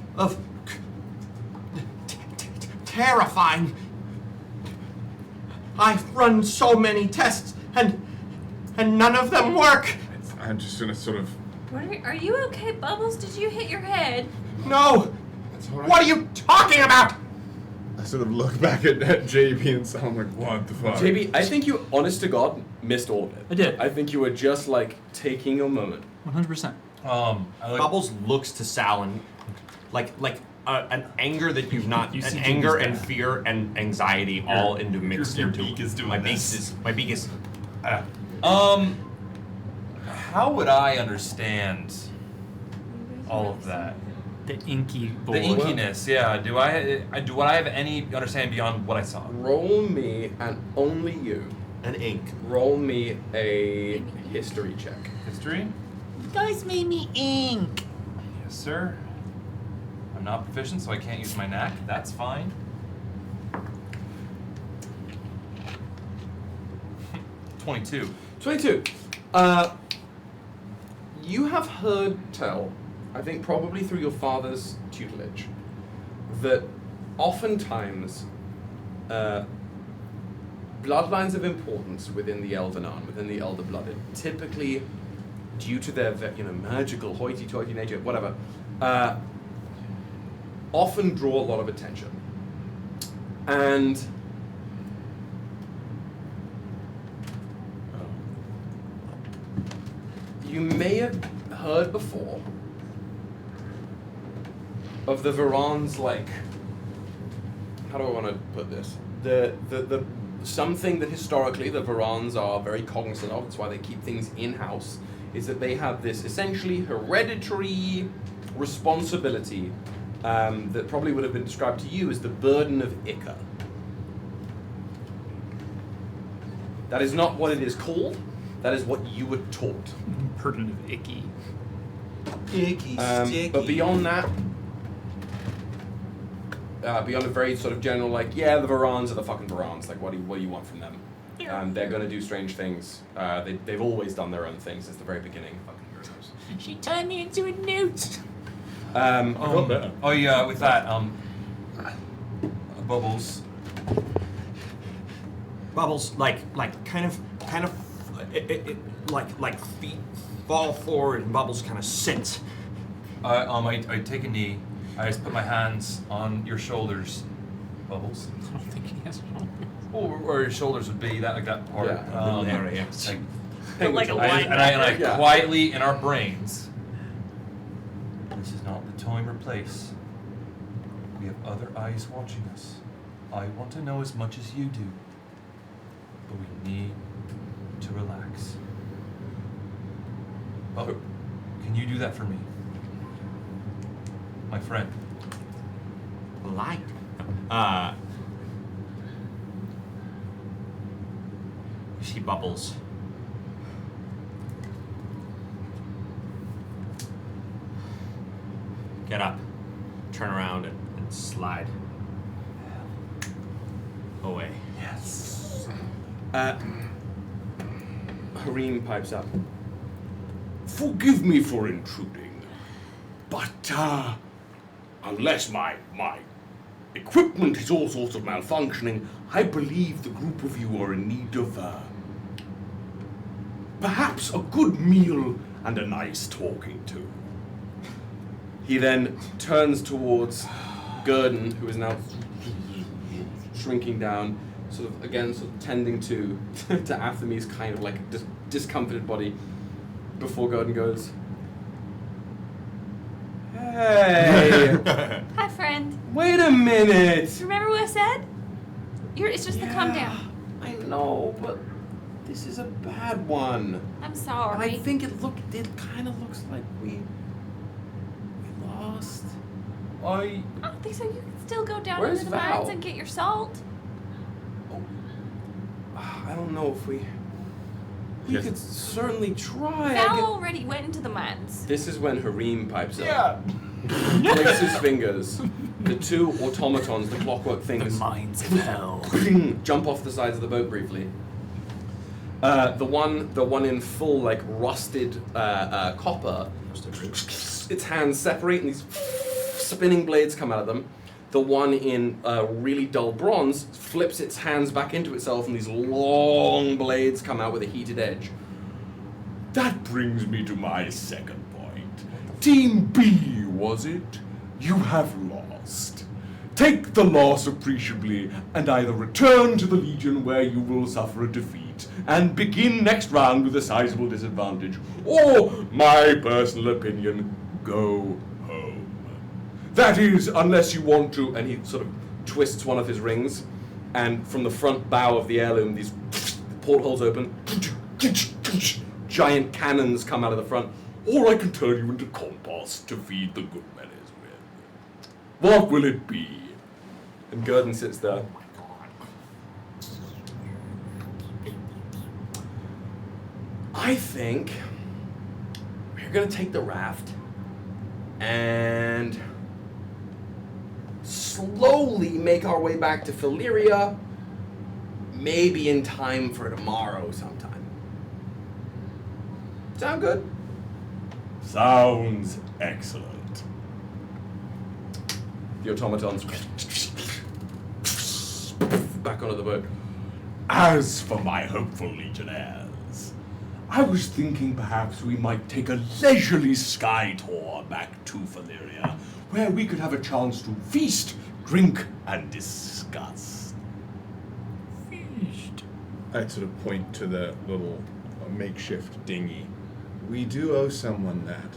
terrifying. I've run so many tests, and none of them work. I'm just gonna sort of... Are you okay, Bubbles? Did you hit your head? No! What are you talking about? I sort of look back at JB and sound like, what the fuck? JB, I think you, honest to God, missed all of it. I did. I think you were just like taking your moment. 100%. Bubbles looks to Sal and like an anger that you've not, an anger and fear and anxiety all into mixed. Your beak is doing my this. My beak is. How would I understand all of that? The inky boy. The inkiness, yeah. Do I have any understanding beyond what I saw? Roll me, and only you, an ink. Roll me a history check. History? You guys made me ink. Yes, sir. I'm not proficient, so I can't use my knack. That's fine. 22. 22. You have heard tell, I think probably through your father's tutelage, that oftentimes bloodlines of importance within the Elvenan, within the Elder Blooded, typically due to their magical hoity-toity nature, whatever, often draw a lot of attention. And you may have heard before of the Varans, like, how do I want to put this? The something that historically the Varans are very cognizant of, that's why they keep things in-house, is that they have this essentially hereditary responsibility that probably would have been described to you as the burden of Ichor. That is not what it is called, that is what you were taught. Burden of icky. Icky, sticky. But beyond that, beyond a very sort of general, like, yeah, the Varans are the fucking Varans. Like, what do you want from them? They're going to do strange things. They've always done their own things since the very beginning. Fucking weirdos. She turned me into a newt. Oh yeah, with that, Bubbles. Bubbles, like kind of, like feet fall forward and Bubbles kind of sit. I take a knee. I just put my hands on your shoulders, Bubbles. I don't think he has shoulders. Or your shoulders would be that, like that part. Yeah, little area. Like a line. And I quietly in our brains. This is not the time or place. We have other eyes watching us. I want to know as much as you do. But we need to relax. Oh, can you do that for me? My friend. Light. You see Bubbles. Get up, turn around, and slide away. Yes. Harim pipes up. Forgive me for intruding, but unless my equipment is all sorts of malfunctioning, I believe the group of you are in need of perhaps a good meal and a nice talking to. He then turns towards Gurdon, who is now shrinking down, sort of tending to Athame's kind of like discomfited body, before Gurdon goes, "Hey! Hi, friend. Wait a minute! Remember what I said? It's just the come down. I know, but this is a bad one. I'm sorry. I think it kind of looks like we lost. I don't think so. You can still go down Where's into the Val? mines and get your salt. I don't know if we Yes. could certainly try. Val already went into the mines. This is when Hareem pipes up. Clicks his fingers. The two automatons, the clockwork things, The mines of hell. jump off the sides of the boat briefly. The one in full like rusted copper. Its hands separate and these spinning blades come out of them. The one in really dull bronze flips its hands back into itself and these long blades come out with a heated edge. That brings me to my second point. Team B, was it? You have lost. Take the loss appreciably and either return to the Legion where you will suffer a defeat and begin next round with a sizable disadvantage, or, my personal opinion, go home. That is, unless you want to, and he sort of twists one of his rings, and from the front bow of the heirloom, these portholes open, giant cannons come out of the front, or I can turn you into compost to feed the good menace with. What will it be? And Gurdon sits there. I think we're gonna take the raft and slowly make our way back to Phaleria, maybe in time for tomorrow sometime. Sound good? Sounds excellent. The automatons back onto the boat. As for my hopeful legionnaires, I was thinking perhaps we might take a leisurely sky tour back to Phaleria, where we could have a chance to feast, drink, and discuss. Feast. I'd sort of point to the little makeshift dinghy. We do owe someone that.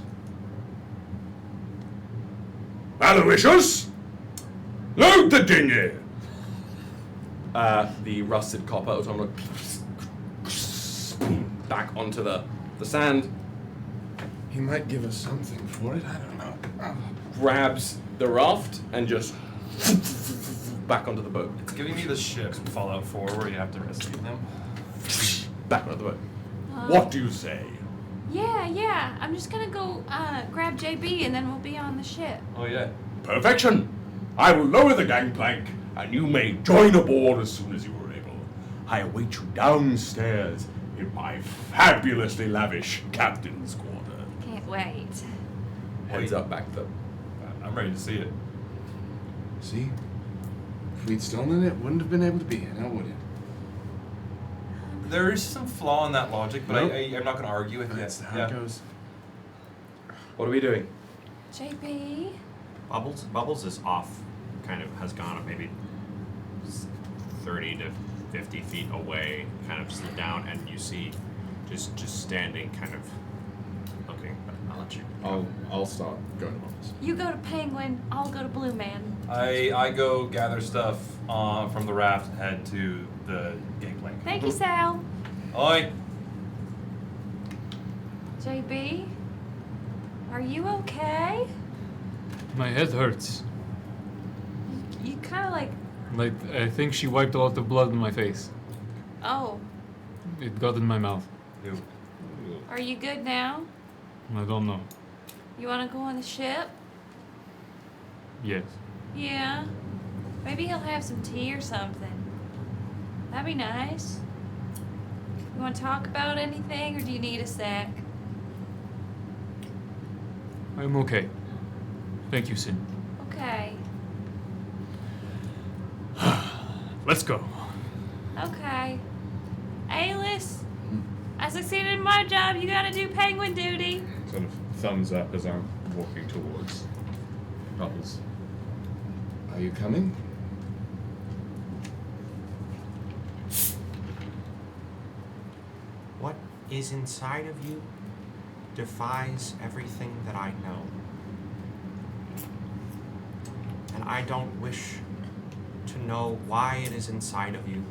Aloysius, load the dinghy! The rusted copper automaton back onto the sand. He might give us something for it, I don't know. Grabs the raft and just back onto the boat. It's giving me the shit from Fallout 4 where you have to rescue them. Back onto the boat. What do you say? Yeah. I'm just gonna go grab JB and then we'll be on the ship. Oh yeah. Perfection! I will lower the gangplank, and you may join aboard as soon as you are able. I await you downstairs in my fabulously lavish captain's quarters. Can't wait. Heads up back to I'm ready to see it. See? If we'd stolen it, wouldn't have been able to be here, now would it? There is some flaw in that logic, but Nope. I'm not going to argue with it. That's how it goes. What are we doing? JB? Bubbles is off, kind of has gone up maybe 30 to 50 feet away, kind of slid down, and you see just standing, kind of looking. But I'll let you. I'll start going to Bubbles. You go to Penguin, I'll go to Blue Man. I go gather stuff from the raft and head to the gangplank. Thank you, Sal. Oi! JB? Are you okay? My head hurts. You kind of like... Like, I think she wiped a lot of blood on my face. Oh, It got in my mouth. are you good now? I don't know. You want to go on the ship? Yes. Yeah. Maybe he'll have some tea or something. That'd be nice. You want to talk about anything, or do you need a sec? I'm okay. Thank you, Sin. Okay. Let's go. Okay. Alice, I succeeded in my job. You gotta do penguin duty. Sort of thumbs up as I'm walking towards Bubbles. Are you coming? What is inside of you defies everything that I know. And I don't wish to know why it is inside of you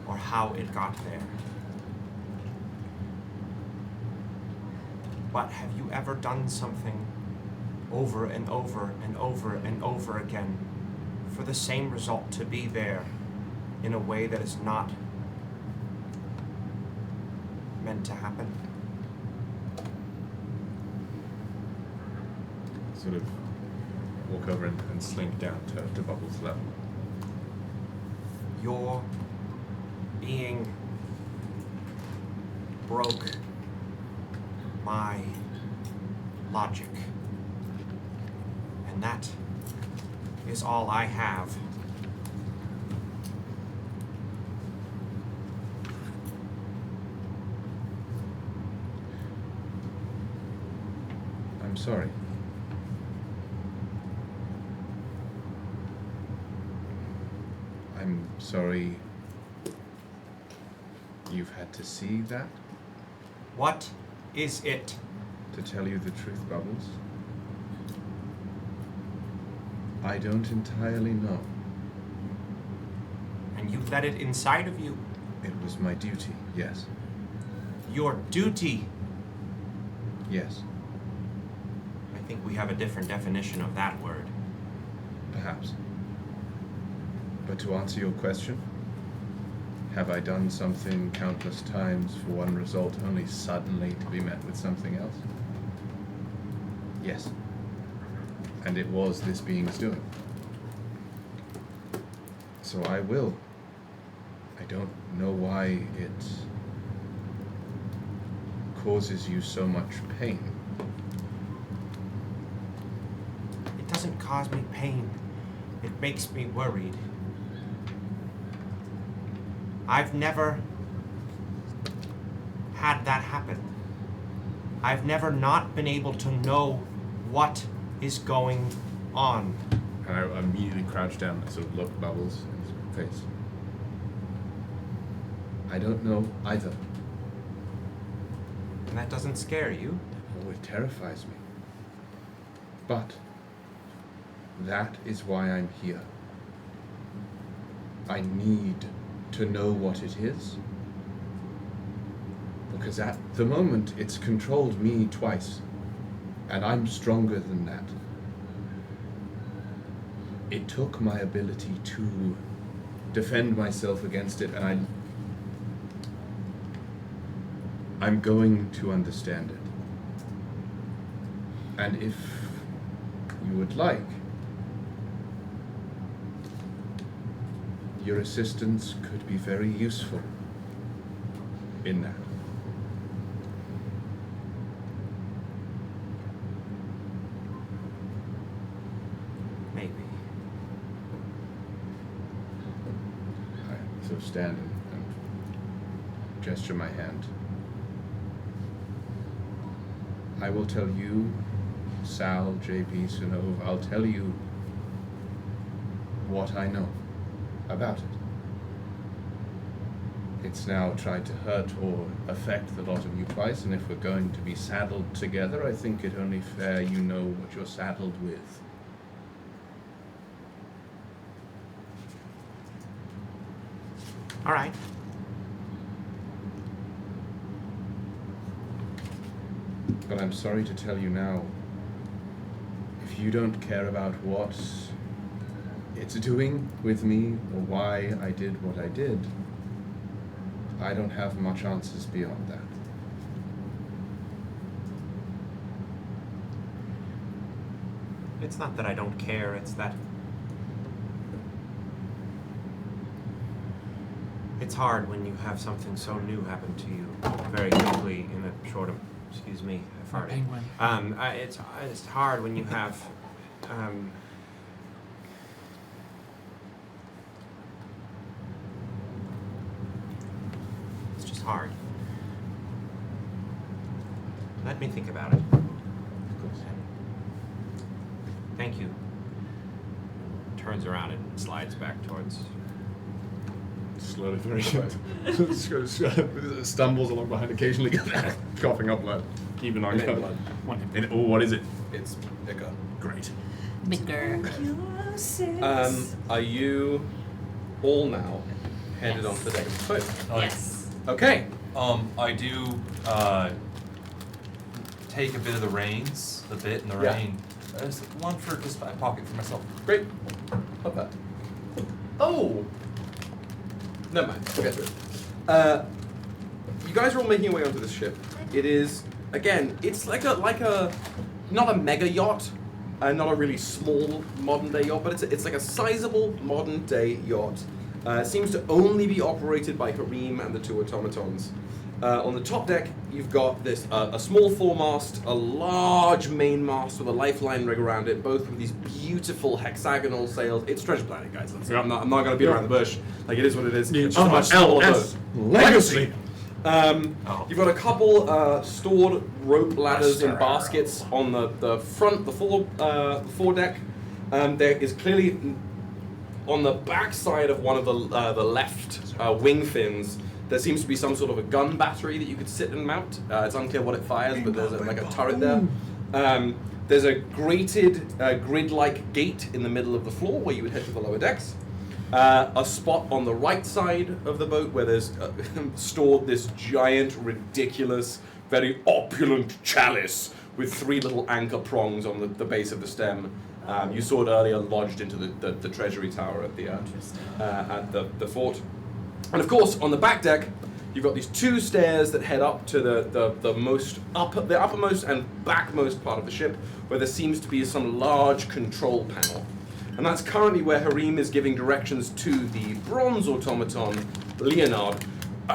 or how it got there. But have you ever done something over and over and over and over again for the same result to be there in a way that is not meant to happen. Sort of walk over and slink down to Bubbles' level. Your being broke my logic. And that is all I have. I'm sorry. I'm sorry you've had to see that. What is it? To tell you the truth, Bubbles, I don't entirely know. And you let it inside of you? It was my duty, yes. Your duty? Yes. I think we have a different definition of that word. Perhaps. But to answer your question, have I done something countless times for one result only suddenly to be met with something else? Yes. And it was this being's doing. So I will. I don't know why it causes you so much pain. It doesn't cause me pain. It makes me worried. I've never had that happen. I've never not been able to know what is going on. And I immediately crouch down and sort of look Bubbles in his face. I don't know either. And that doesn't scare you? Oh, it terrifies me. But that is why I'm here. I need to know what it is. Because at the moment, it's controlled me twice. And I'm stronger than that. It took my ability to defend myself against it, and I'm going to understand it. And if you would like, your assistance could be very useful in that. Maybe. I sort of stand and gesture my hand. I will tell you, Sal, JP, Synnove, I'll tell you what I know about it. It's now tried to hurt or affect the lot of you twice, and if we're going to be saddled together, I think it only fair you know what you're saddled with. All right. But I'm sorry to tell you now, if you don't care about what it's doing with me or why I did what I did, I don't have much answers beyond that. It's not that I don't care, it's that it's hard when you have something so new happen to you very quickly in a short excuse me, I farted. Penguin. It's hard when you have it's just hard. Let me think about it. Of course. Thank you. Turns around and slides back towards. Slowly, very stumbles along behind, occasionally coughing up blood. Keeping on blood. Oh, what is it? It's bigger. Great. Bigger. Are you all now headed Yes. on to David's boat? Yes. Okay. I do take a bit of the reins, the bit and the Yeah. rein. There's one for just my pocket for myself. Great. Love that. Oh! Never mind. We'll get to it. You guys are all making your way onto this ship. It is, again, it's like a not a mega yacht, not a really small modern day yacht, but it's like a sizable modern day yacht. It seems to only be operated by Harim and the two automatons. On the top deck, you've got this a small foremast, a large mainmast with a lifeline rig around it, both with these beautiful hexagonal sails. It's Treasure Planet, guys. I'm not going to beat around the bush. Like, it is what it is. It's just a much smaller boat. Legacy. You've got a couple stored rope ladders in baskets on the front, the foredeck. There is clearly on the back side of one of the left wing fins. There seems to be some sort of a gun battery that you could sit and mount. It's unclear what it fires, but there's like a turret there. There's a grated grid-like gate in the middle of the floor where you would head to the lower decks. A spot on the right side of the boat where there's stored this giant, ridiculous, very opulent chalice with 3 little anchor prongs on the base of the stem. You saw it earlier lodged into the treasury tower at the fort. And of course, on the back deck, you've got these 2 stairs that head up to the uppermost and backmost part of the ship, where there seems to be some large control panel. And that's currently where Harim is giving directions to the bronze automaton, Leonard.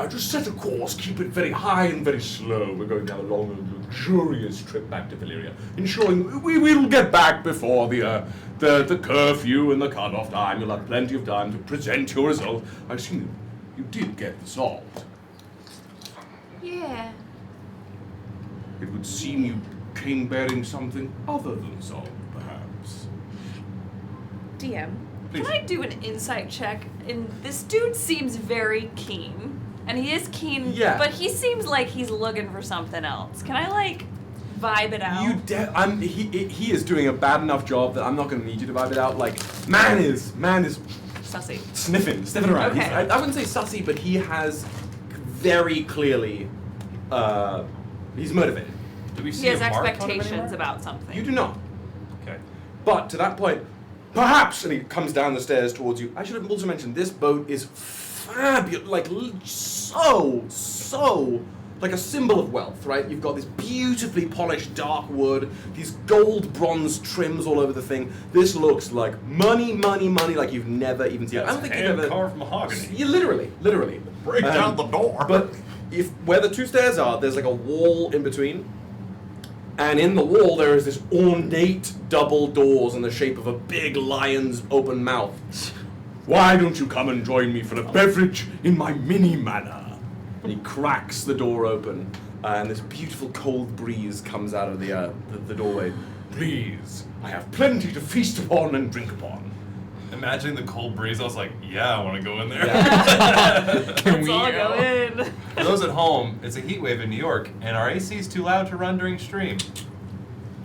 Just set a course, keep it very high and very slow. We're going down a long and luxurious trip back to Valyria, ensuring we will get back before the curfew and the cut-off time. You'll have plenty of time to present your result. I assume you did get the salt. Yeah. It would seem you came bearing something other than salt, perhaps. DM, Please. can I do an insight check? And this dude seems very keen. And he is keen, Yeah. but he seems like he's looking for something else. Can I, like, vibe it out? He is doing a bad enough job that I'm not going to need you to vibe it out. Like, man is Sussy. sniffing around. Okay. I wouldn't say sussy, but he has very clearly, he's motivated. Do we see He has a mark on him expectations anywhere? about something. You do not. Okay. But to that point, perhaps, and he comes down the stairs towards you. I should have also mentioned this boat is fabulous, like so like a symbol of wealth, right? You've got this beautifully polished dark wood, these gold bronze trims all over the thing. This looks like money, like you've never even seen. I don't think you've ever carved mahogany. Yeah, literally. Break down the door. But if where the 2 stairs are, there's like a wall in between. And in the wall, there is this ornate double doors in the shape of a big lion's open mouth. Why don't you come and join me for a beverage in my mini manor? And he cracks the door open, and this beautiful cold breeze comes out of the doorway. Please, I have plenty to feast upon and drink upon. Imagining the cold breeze, I was like, yeah, I want to go in there. Let's all go in. For those at home, it's a heat wave in New York, and our AC is too loud to run during stream.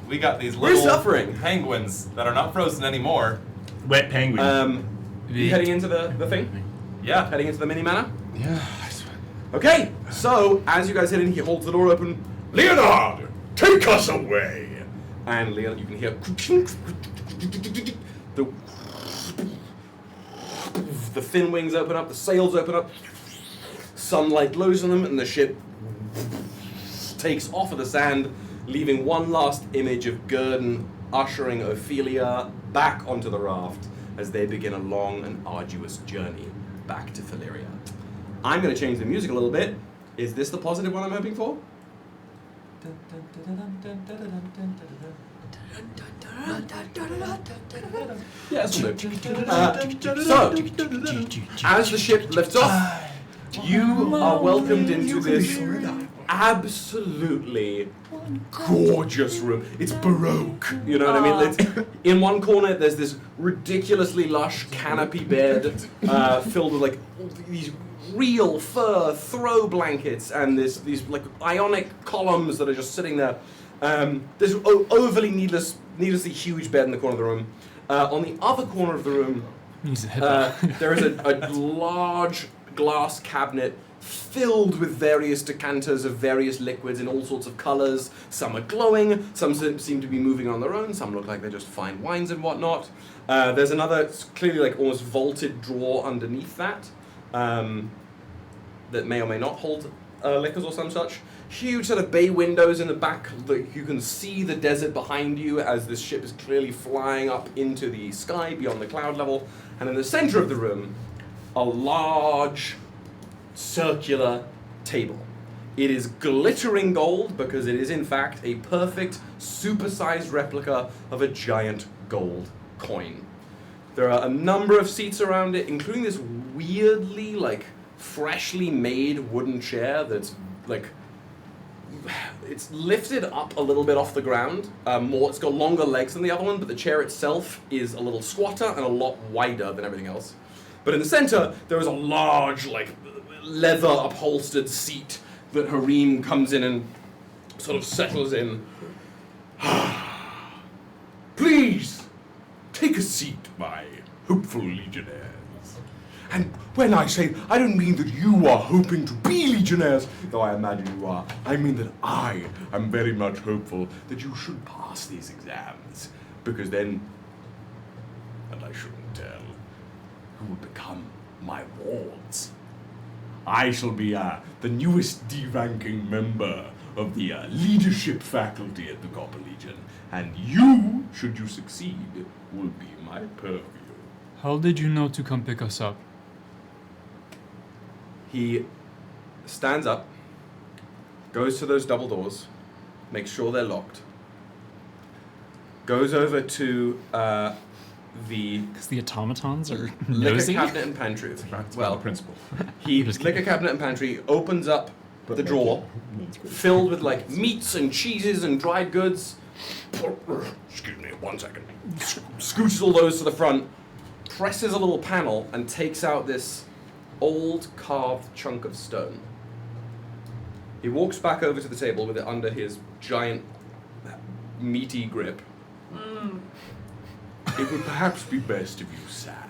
We got these We're little suffering. penguins that are not frozen anymore. Wet penguin. You heading into the thing? Yeah. Heading into the mini manor? Yeah. Okay, so as you guys head in, he holds the door open. Leonard, take us away. And Leonard, you can hear the fin wings open up, the sails open up, sunlight glows on them, and the ship takes off of the sand, leaving one last image of Gurdon ushering Ophelia back onto the raft as they begin a long and arduous journey back to Valyria. I'm going to change the music a little bit. Is this the positive one I'm hoping for? Yeah, this will do. So, as the ship lifts off, you are welcomed into this absolutely gorgeous room. It's Baroque, you know what I mean? It's, in one corner, there's this ridiculously lush canopy bed filled with like these real fur throw blankets and these like ionic columns that are just sitting there. There's overly needlessly huge bed in the corner of the room. On the other corner of the room, there is a large glass cabinet filled with various decanters of various liquids in all sorts of colors. Some are glowing, some seem to be moving on their own, some look like they're just fine wines and whatnot. There's another clearly like almost vaulted drawer underneath that that may or may not hold liquors or some such. Huge set of bay windows in the back. You can see the desert behind you as this ship is clearly flying up into the sky beyond the cloud level. And in the center of the room, a large circular table. It is glittering gold because it is in fact a perfect supersized replica of a giant gold coin. There are a number of seats around it, including this weirdly like freshly made wooden chair that's like it's lifted up a little bit off the ground. It's got longer legs than the other one, but the chair itself is a little squatter and a lot wider than everything else. But in the center, there is a large, like, leather upholstered seat that Harim comes in and sort of settles in. Please, take a seat, my hopeful legionnaires. And when I say, I don't mean that you are hoping to be legionnaires, though I imagine you are. I mean that I am very much hopeful that you should pass these exams, because then, and I shouldn't tell, you will become my wards. I shall be the newest D-ranking member of the leadership faculty at the Copper Legion, and you, should you succeed, will be my purview. How did you know to come pick us up? He stands up, goes to those double doors, makes sure they're locked, goes over to because the automatons are liquor nosy? cabinet and pantry. Well, principle. He liquor cabinet and pantry opens up the drawer, filled with like meats and cheeses and dried goods. Excuse me, 1 second. Scooches all those to the front, presses a little panel, and takes out this old carved chunk of stone. He walks back over to the table with it under his giant, meaty grip. It would perhaps be best if you sat.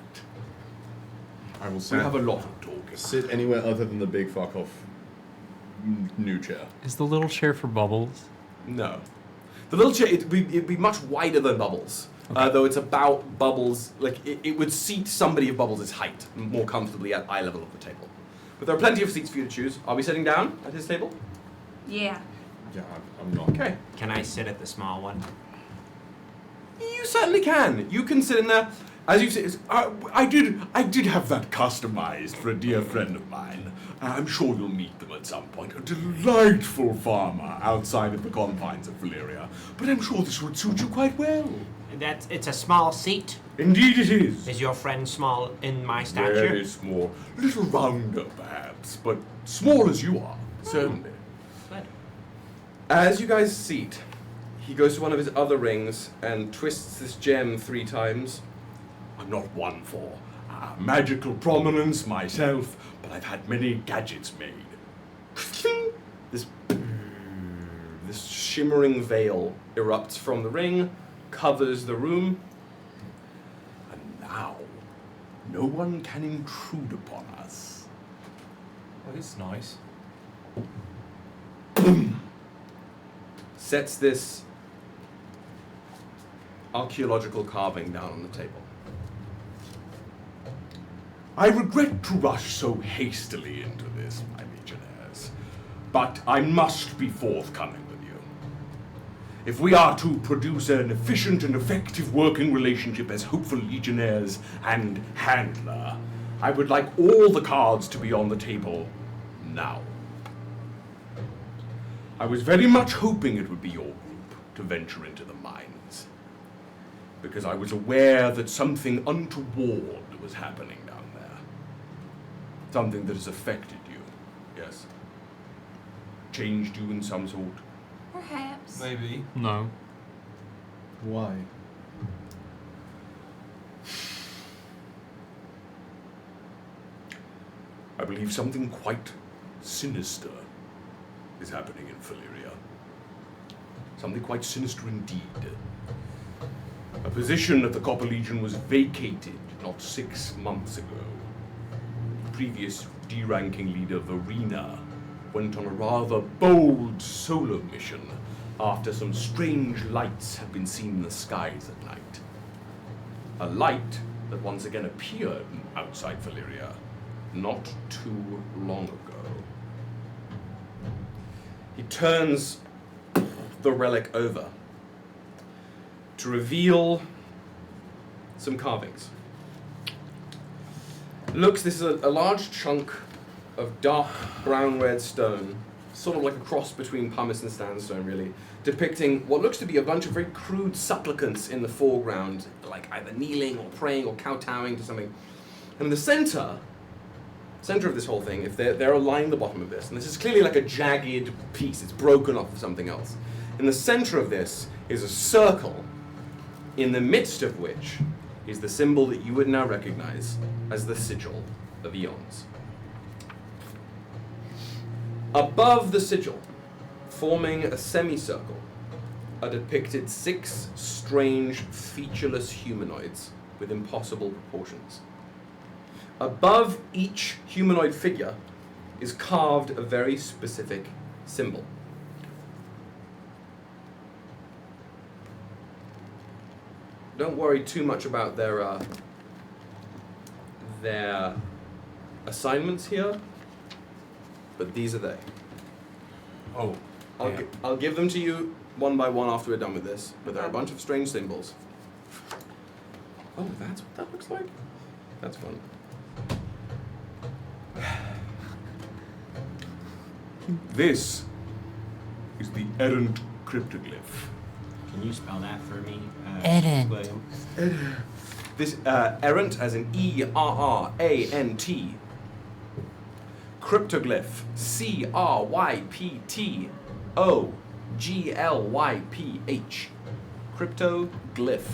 I will We have a lot of talking. Sit anywhere other than the big fuck off new chair. Is the little chair for Bubbles? No. The little chair, it'd be much wider than Bubbles. Okay. Though it's about Bubbles, like it would seat somebody of Bubbles' height more comfortably at eye level of the table. But there are plenty of seats for you to choose. Are we sitting down at his table? Yeah. Yeah, I'm not. Okay. Can I sit at the small one? You certainly can. You can sit in there. As you say, I did have that customized for a dear friend of mine. I'm sure you'll meet them at some point. A delightful farmer outside of the confines of Valyria. But I'm sure this would suit you quite well. It's a small seat. Indeed it is. Is your friend small in my stature? Very small. A little rounder, perhaps, but small as you are, certainly. Good. As you guys seat, he goes to one of his other rings and twists this gem 3 times. I'm not one for magical prominence myself, but I've had many gadgets made. This shimmering veil erupts from the ring, covers the room. And now, no one can intrude upon us. Oh, it's nice. Sets this archaeological carving down on the table. I regret to rush so hastily into this, my legionnaires, but I must be forthcoming with you. If we are to produce an efficient and effective working relationship as hopeful legionnaires and handler, I would like all the cards to be on the table now. I was very much hoping it would be your group to venture into the mines, because I was aware that something untoward was happening down there. Something that has affected you, yes? Changed you in some sort? Perhaps. Maybe. No. Why? I believe something quite sinister is happening in Valyria. Something quite sinister indeed. A position at the Copper Legion was vacated not 6 months ago. The previous D-ranking leader Verena went on a rather bold solo mission after some strange lights had been seen in the skies at night. A light that once again appeared outside Valyria not too long ago. He turns the relic over to reveal some carvings. This is a large chunk of dark brown-red stone, sort of like a cross between pumice and sandstone, really, depicting what looks to be a bunch of very crude supplicants in the foreground, like either kneeling or praying or kowtowing to something. And in the center of this whole thing, if they're aligning the bottom of this, and this is clearly like a jagged piece, it's broken off of something else. In the center of this is a circle, in the midst of which is the symbol that you would now recognize as the sigil of eons. Above the sigil, forming a semicircle, are depicted 6 strange, featureless humanoids with impossible proportions. Above each humanoid figure is carved a very specific symbol. Don't worry too much about their assignments here, but these are they. Oh, I'll give them to you one by one after we're done with this, but there are a bunch of strange symbols. Oh, that's what that looks like? That's fun. This is the errant cryptoglyph. Can you spell that for me, Errant. William? This errant as in E-R-R-A-N-T. Cryptoglyph, C-R-Y-P-T-O-G-L-Y-P-H. Cryptoglyph.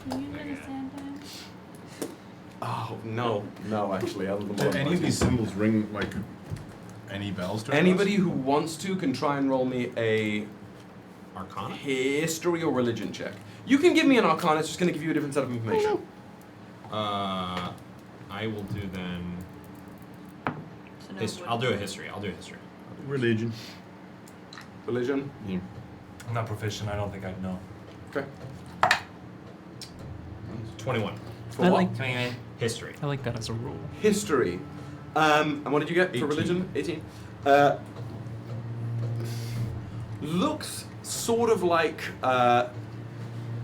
Can you understand that? Oh, no, actually, other than Do any of these symbols ring, like, any bells to us? Anybody who wants to can try and roll me a Arcana? History or religion check. You can give me an Arcana, it's just going to give you a different set of information. I will do then. I'll do a history. Religion. Religion? Yeah. I'm not proficient. I don't think I'd know. Okay. 21. For I what? like History. I like that as a rule. History. And what did you get for religion? 18. Looks sort of like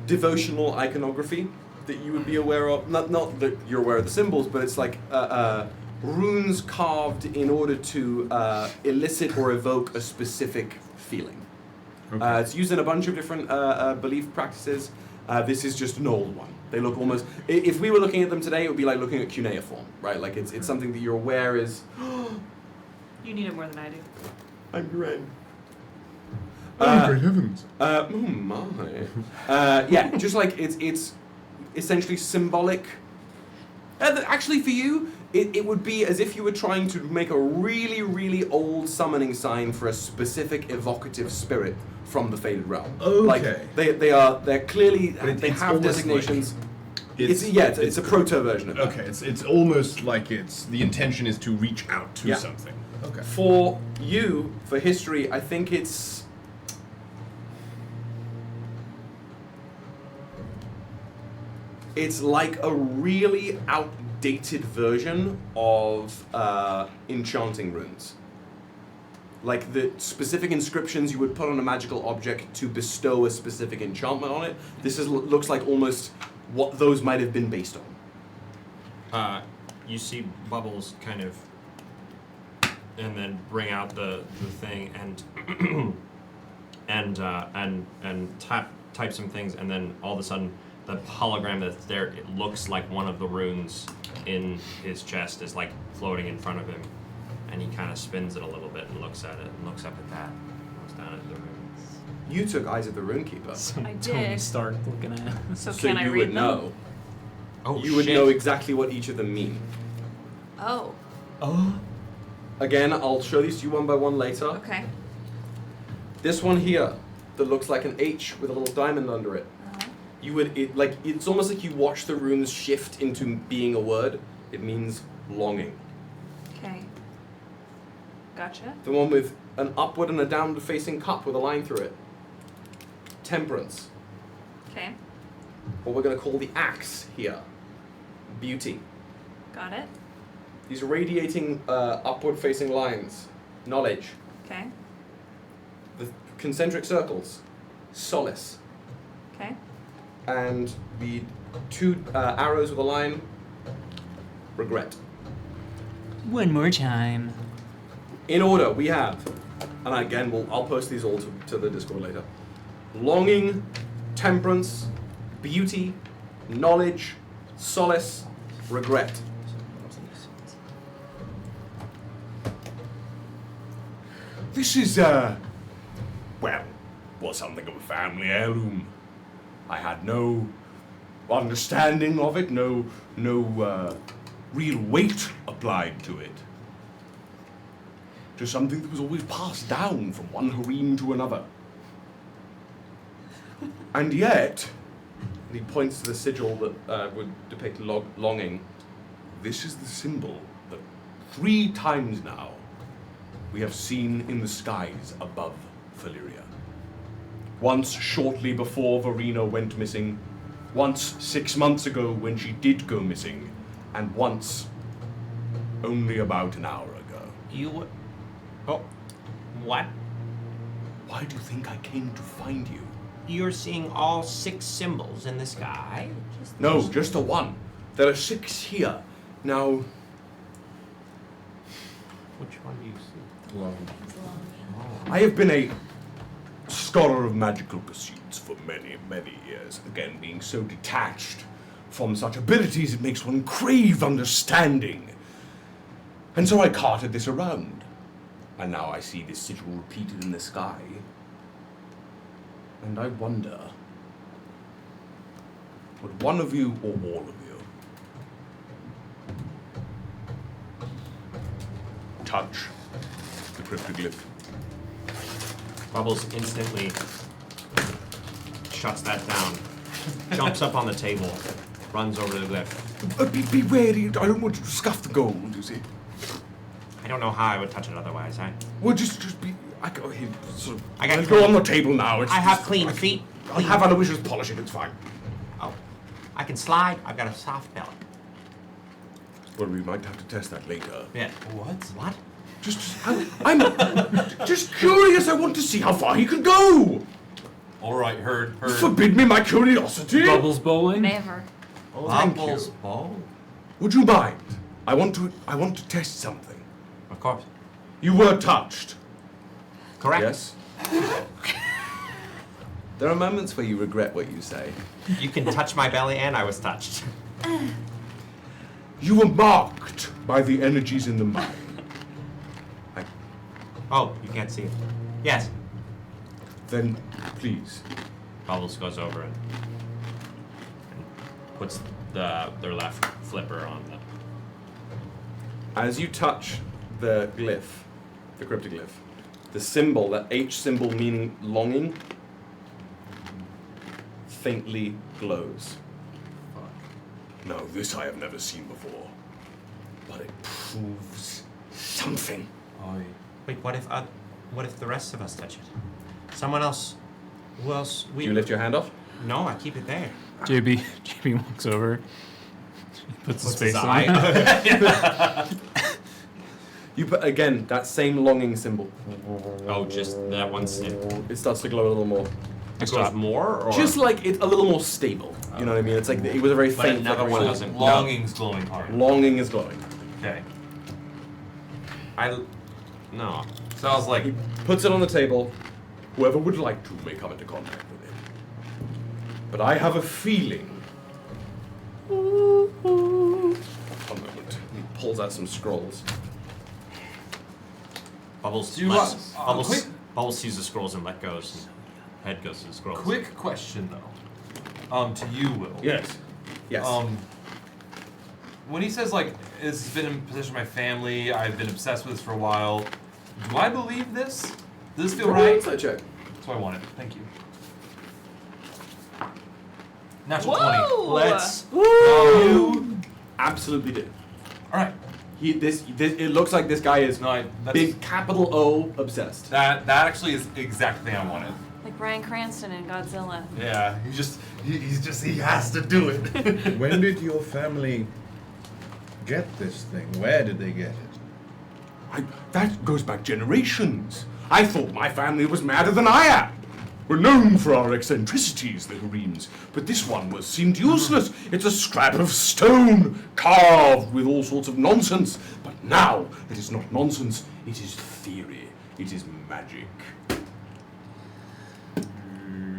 devotional iconography that you would be aware of. Not that you're aware of the symbols, but it's like runes carved in order to elicit or evoke a specific feeling. Okay. It's used in a bunch of different belief practices. This is just an old one. They look almost. If we were looking at them today, it would be like looking at cuneiform, right? Like it's something that you're aware is. You need it more than I do. I'm great. Great heavens. Oh my. Yeah, just like it's essentially symbolic. Actually, for you, it would be as if you were trying to make a really, really old summoning sign for a specific evocative spirit from the Faded Realm. Okay. Like they're clearly they have designations. Like, it's a proto version of that. Okay, it's almost like the intention is to reach out to Yeah. something. Okay. For you, for history, I think it's. It's like a really outdated version of enchanting runes. Like the specific inscriptions you would put on a magical object to bestow a specific enchantment on it. This looks like almost what those might have been based on. You see Bubbles kind of, and then bring out the thing and type some things, and then all of a sudden the hologram that's there, it looks like one of the runes in his chest is like floating in front of him, and he kind of spins it a little bit and looks at it and looks up at that, looks down at the runes. You took Eyes of the Runekeeper. I Tony did. Stark looking at. So So can I you read would them? know. Oh, you would shit. know exactly what each of them mean. Oh. Again, I'll show these to you one by one later. Okay. This one here, that looks like an H with a little diamond under it. You would it's almost like you watch the runes shift into being a word. It means longing. Okay. Gotcha. The one with an upward and a downward facing cup with a line through it. Temperance. Okay. What we're going to call the axe here. Beauty. Got it. These radiating upward facing lines. Knowledge. Okay. The concentric circles. Solace. Okay. And the two arrows with a line. Regret. One more time. In order, we have, and again, I'll post these all to the Discord later. Longing, temperance, beauty, knowledge, solace, regret. This is, well, was something of a family heirloom. I had no understanding of it, no real weight applied to it. Just something that was always passed down from one harem to another. And yet, and he points to the sigil that would depict longing. This is the symbol that 3 times now we have seen in the skies above Valyria. Once shortly before Verena went missing, once 6 months ago when she did go missing, and once only about an hour ago. Oh, what? Why do you think I came to find you? You're seeing all 6 symbols in the sky? No, just the one. There are 6 here. Now, which one do you see? I have been a scholar of magical pursuits for many, many years. Again, being so detached from such abilities, it makes one crave understanding. And so I carted this around. And now I see this sigil repeated in the sky. And I wonder, would one of you or all of you touch the cryptoglyph? Bubbles instantly shuts that down, jumps up on the table, runs over to the glyph. Be wary, I don't want you to scuff the gold, you see. I don't know how I would touch it otherwise. Well, just be. I go here, sort of. I got Let's go on the table now. I have clean feet. I'll have Aloysius polish it. It's fine. Oh, I can slide. I've got a soft belly. Well, we might have to test that later. Yeah. What? I'm just curious. I want to see how far he could go. All right, heard. Forbid me my curiosity. Bubbles bowling. Never. Oh, thank Bubbles you. bowl. Would you mind? I want to test something. Of course. You were touched. Correct. Yes. There are moments where you regret what you say. You can touch my belly, and I was touched. You were marked by the energies in the mine. Oh, you can't see it. Yes. Then, please. Bubbles goes over and puts their left flipper on them. As you touch the glyph, the cryptoglyph, the symbol, that H symbol meaning longing, faintly glows. Now, this I have never seen before. But it proves something. Wait, what if the rest of us touch it? Someone else? Who else? Do you lift your hand off? No, I keep it there. JB walks over. Puts his face his on. eye. You put again that same longing symbol. Oh, just that one snip. It starts to glow a little more. It goes more, or just like it's a little more stable. You know what I mean? It's like it was a very But faint. another one doesn't. Longing's glowing hard. Longing is glowing. Okay. No. Sounds like he puts it on the table. Whoever would like to may come into contact with it. But I have a feeling. A moment. He pulls out some scrolls. Bubbles. Do you want quick? Bubbles sees the scrolls and let goes. And head goes to the scrolls. Quick question though. To you, Will. Yes. Yes. When he says like this has been in possession of my family, I've been obsessed with this for a while. Do I believe this? Does this feel right? Insight check. That's what I wanted. Thank you. Natural Whoa! 20. Let's. You absolutely do. All right. It looks like this guy is big capital O obsessed. That actually is the exact thing I wanted. Like Bryan Cranston in Godzilla. Yeah, he has to do it. When did your family get this thing? Where did they get it? That goes back generations. I thought my family was madder than I am. We're known for our eccentricities, the Harems, but this one seemed useless. It's a scrap of stone, carved with all sorts of nonsense. But now it is not nonsense, it is theory. It is magic.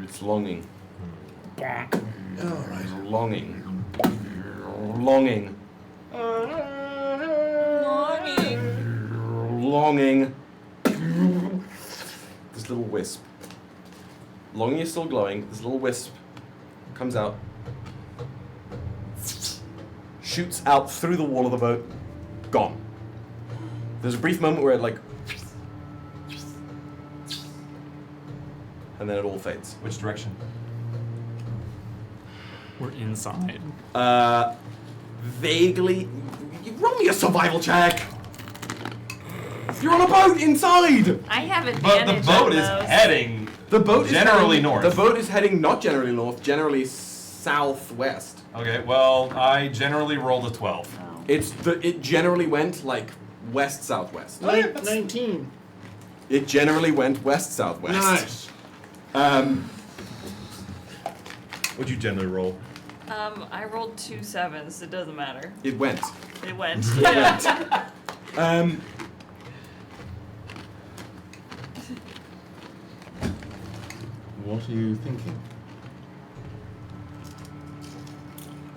It's longing. Alright. Longing. Longing. Longing. This little wisp. Longing is still glowing. This little wisp comes out, shoots out through the wall of the boat, gone. There's a brief moment where it and then it all fades. Which direction? We're inside. Vaguely. Roll me a survival check. You're on a boat inside. I have advantage. But the boat on is those. heading. The boat is generally heading, north. The boat is heading not generally north, generally southwest. Okay, well, I generally rolled a 12. It generally went like west southwest. 19. It generally went west southwest. Nice. What'd you generally roll? I rolled 2 7s. It doesn't matter. It went. It went. It Yeah. went. What are you thinking?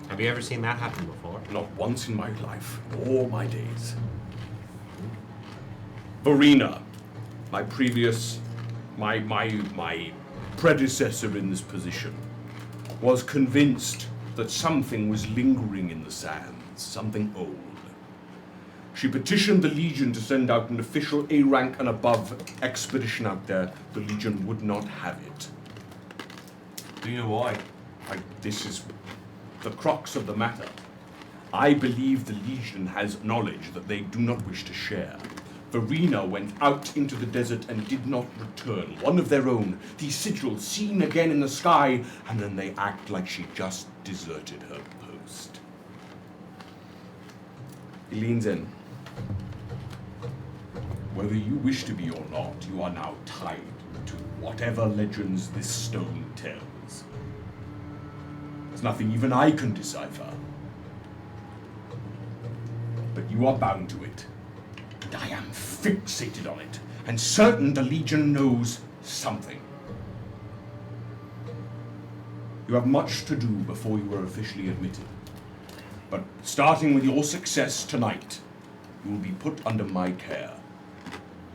Have you ever seen that happen before? Not once in my life, in all my days. Verena, my predecessor in this position, was convinced that something was lingering in the sands, something old. She petitioned the Legion to send out an official A rank and above expedition out there. The Legion would not have it. Do you know why? This is the crux of the matter. I believe the Legion has knowledge that they do not wish to share. Verena went out into the desert and did not return. One of their own, these sigils seen again in the sky, and then they act like she just deserted her post. He leans in. Whether you wish to be or not, you are now tied to whatever legends this stone tells. There's nothing even I can decipher. But you are bound to it. And I am fixated on it, and certain the Legion knows something. You have much to do before you are officially admitted. But starting with your success tonight, you will be put under my care.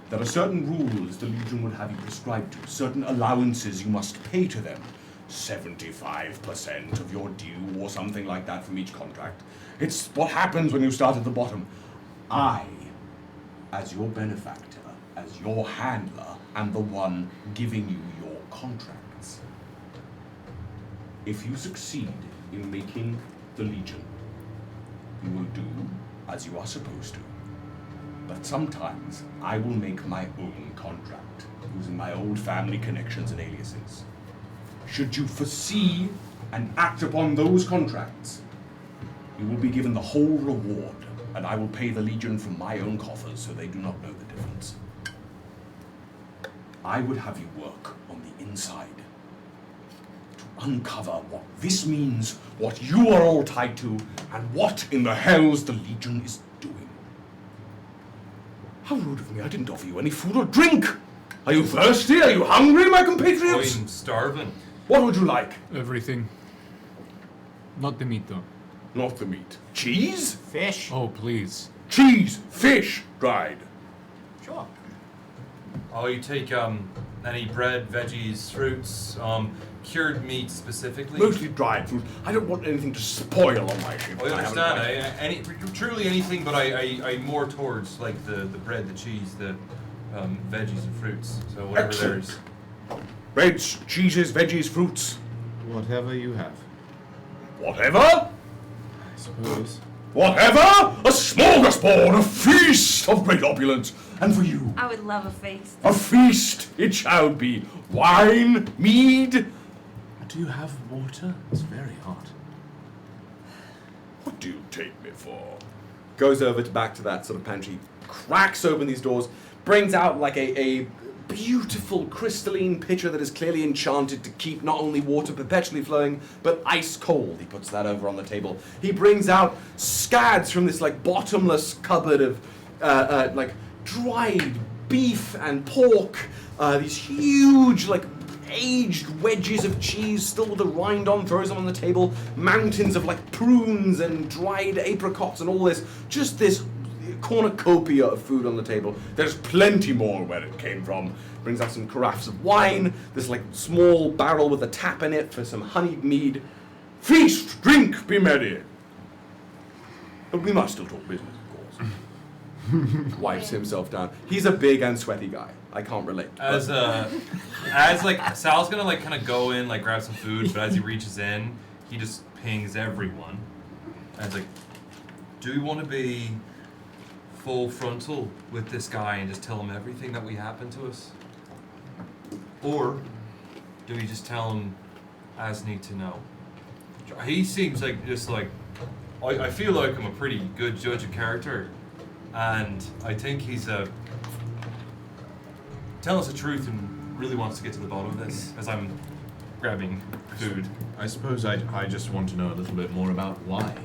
There are certain rules the Legion would have you prescribed to, certain allowances you must pay to them. 75% of your due or something like that from each contract. It's what happens when you start at the bottom. I, as your benefactor, as your handler, am the one giving you your contracts. If you succeed in making the Legion, you will do as you are supposed to. But sometimes I will make my own contract, using my old family connections and aliases. Should you foresee and act upon those contracts, you will be given the whole reward, and I will pay the Legion from my own coffers so they do not know the difference. I would have you work on the inside to uncover what this means, what you are all tied to, and what in the hells the Legion is doing. How rude of me, I didn't offer you any food or drink! Are you thirsty? Are you hungry, my compatriots? I'm starving. What would you like? Everything. Not the meat, though. Not the meat. Cheese? Fish. Oh, please. Cheese, fish, dried. Sure. Oh, you take any bread, veggies, fruits, cured meat specifically? Mostly dried fruit. I don't want anything to spoil on my ship. I understand. Truly anything, but I more towards like the bread, the cheese, the veggies and fruits. So whatever Excellent. there's. Breads, cheeses, veggies, fruits. Whatever you have. Whatever? I suppose. Whatever! A smorgasbord, a feast of great opulence. And for you, I would love a feast. a feast it shall be. Wine, mead. Do you have water? It's very hot. What do you take me for? Goes over back to that sort of pantry, cracks open these doors, brings out like a beautiful crystalline pitcher that is clearly enchanted to keep not only water perpetually flowing, but ice cold. He puts that over on the table. He brings out scads from this like bottomless cupboard of like dried beef and pork, these huge like aged wedges of cheese still with the rind on, throws them on the table, mountains of like prunes and dried apricots and all this, just this cornucopia of food on the table. There's plenty more where it came from. Brings out some carafes of wine, this like small barrel with a tap in it for some honeyed mead. Feast, drink, be merry. But we must still talk business, of course. Wipes himself down. He's a big and sweaty guy. I can't relate. As like Sal's gonna like kind of go in, like grab some food, but as he reaches in, he just pings everyone. And it's like, do we want to be full frontal with this guy and just tell him everything that we happened to us? Or do we just tell him as need to know? He seems like just like, I feel like I'm a pretty good judge of character, and I think he's tell us the truth and really wants to get to the bottom of this as I'm grabbing food. I suppose I just want to know a little bit more about why.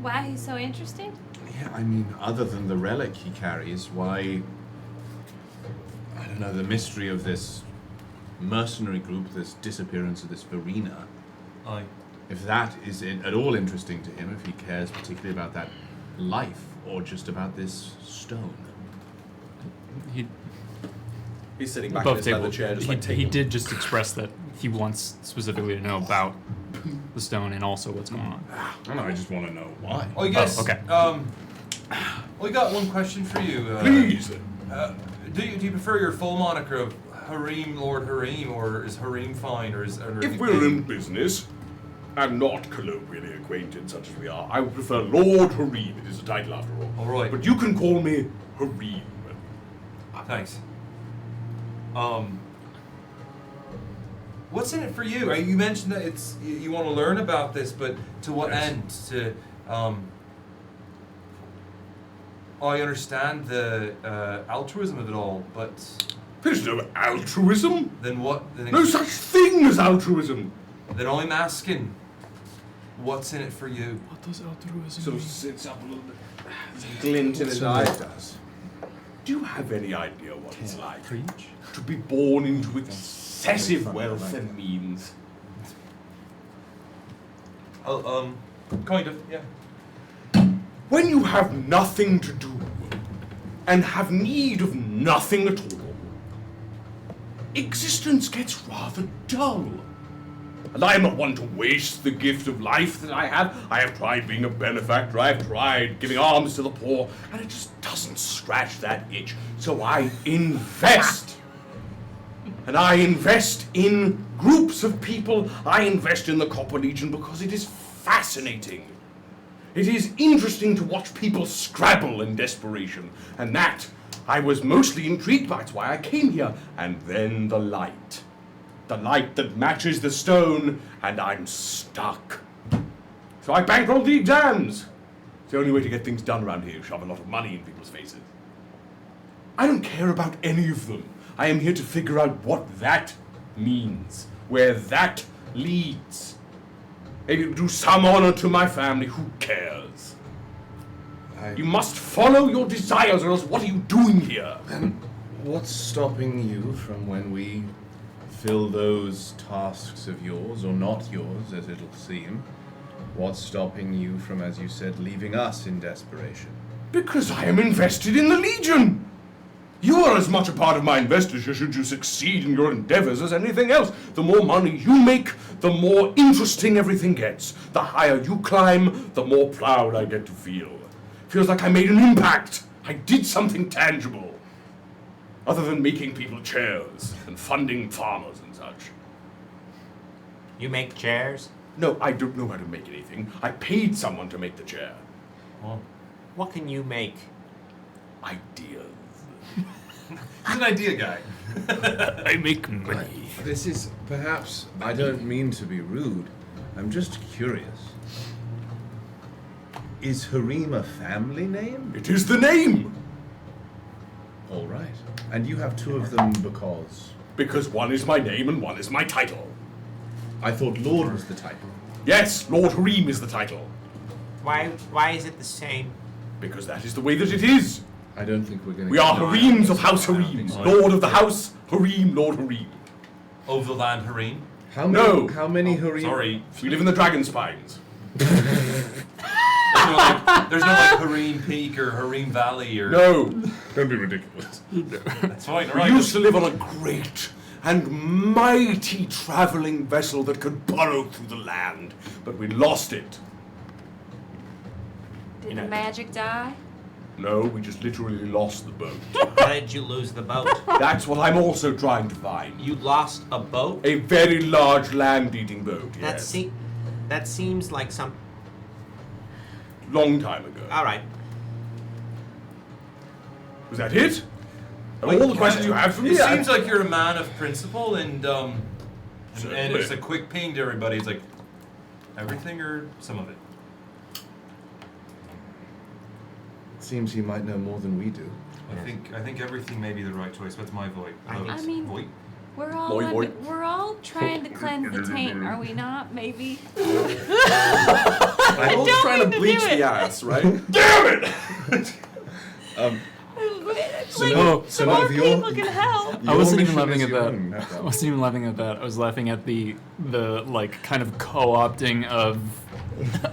Why he's so interested? Yeah, I mean, other than the relic he carries, why... I don't know, the mystery of this mercenary group, this disappearance of this Verena. Aye. If that is at all interesting to him, if he cares particularly about that life, or just about this stone. He's sitting back in his leather chair, just like he did just express that he wants specifically to know about the stone and also what's going on. I just want to know why. Oh, yes. okay. We got one question for you. Please. Do you prefer your full moniker of Harim, Lord Harim, or is Harim fine, or is... If we're in business, and not colloquially acquainted such as we are, I would prefer Lord Harim. It is a title after all. All right. But you can call me Harim. Thanks. What's in it for you? You mentioned that it's you want to learn about this, but to what end? To I understand the altruism of it all, but there's no altruism. Then what? No such thing as altruism. Then I'm asking, what's in it for you? What does altruism Sort of mean? sits up a little bit. There's a glint in his eye. Do you have any idea what it's like to be born into excessive wealth and means? Kind of, yeah. When you have nothing to do and have need of nothing at all, existence gets rather dull. And I am not one to waste the gift of life that I have. I have tried being a benefactor. I have tried giving alms to the poor, and it just doesn't scratch that itch. So I invest. And I invest in groups of people. I invest in the Copper Legion because it is fascinating. It is interesting to watch people scrabble in desperation. And that I was mostly intrigued by. It's why I came here. And then the light. The light that matches the stone, and I'm stuck. So I bankrolled the exams. It's the only way to get things done around here. You shove a lot of money in people's faces. I don't care about any of them. I am here to figure out what that means, where that leads. Maybe it'll do some honor to my family. Who cares? You must follow your desires, or else what are you doing here? Then what's stopping you from when we fill those tasks of yours, or not yours, as it'll seem? What's stopping you from, as you said, leaving us in desperation? Because I am invested in the Legion! You are as much a part of my investiture should you succeed in your endeavors as anything else. The more money you make, the more interesting everything gets. The higher you climb, the more proud I get to feel. Feels like I made an impact. I did something tangible. Other than making people chairs and funding farmers and such. You make chairs? No, I don't know how to make anything. I paid someone to make the chair. What can you make? Ideas. He's an idea guy. I make money. This is perhaps, I don't mean to be rude, I'm just curious. Is Harim a family name? It is the name! All right. And you have two of them because? Because one is my name and one is my title. I thought Lord was the title. Yes, Lord Harim is the title. Why is it the same? Because that is the way that it is. I don't think we're going to... We are Harims of House Harim. Lord of the House, Harim, Lord Harim. Of the land Harim? How many Harim? Sorry. We live in the Dragon Spines. There's no like Harim Peak or Harim Valley or... No. Don't be ridiculous. That's fine, We alright. used to live on a great and mighty traveling vessel that could burrow through the land, but we lost it. Did the magic die? No, we just literally lost the boat. How did you lose the boat? That's what I'm also trying to find. You lost a boat? A very large land-eating boat, yes. That seems like some... Long time ago. All right. Was that it? All the questions you have for me? It seems like you're a man of principle and Certainly. just a quick ping to everybody. It's like everything or some of it. Seems he might know more than we do. I think everything may be the right choice. What's my voice? I mean, voice? we're all Boy, boy. we're all trying to cleanse the taint, are we not? Maybe. I'm all trying to bleach the ass, right? Damn it! So more if you're- people can help. I wasn't even mission laughing is at your that. own, I wasn't even laughing at that. I was laughing at the like kind of co-opting of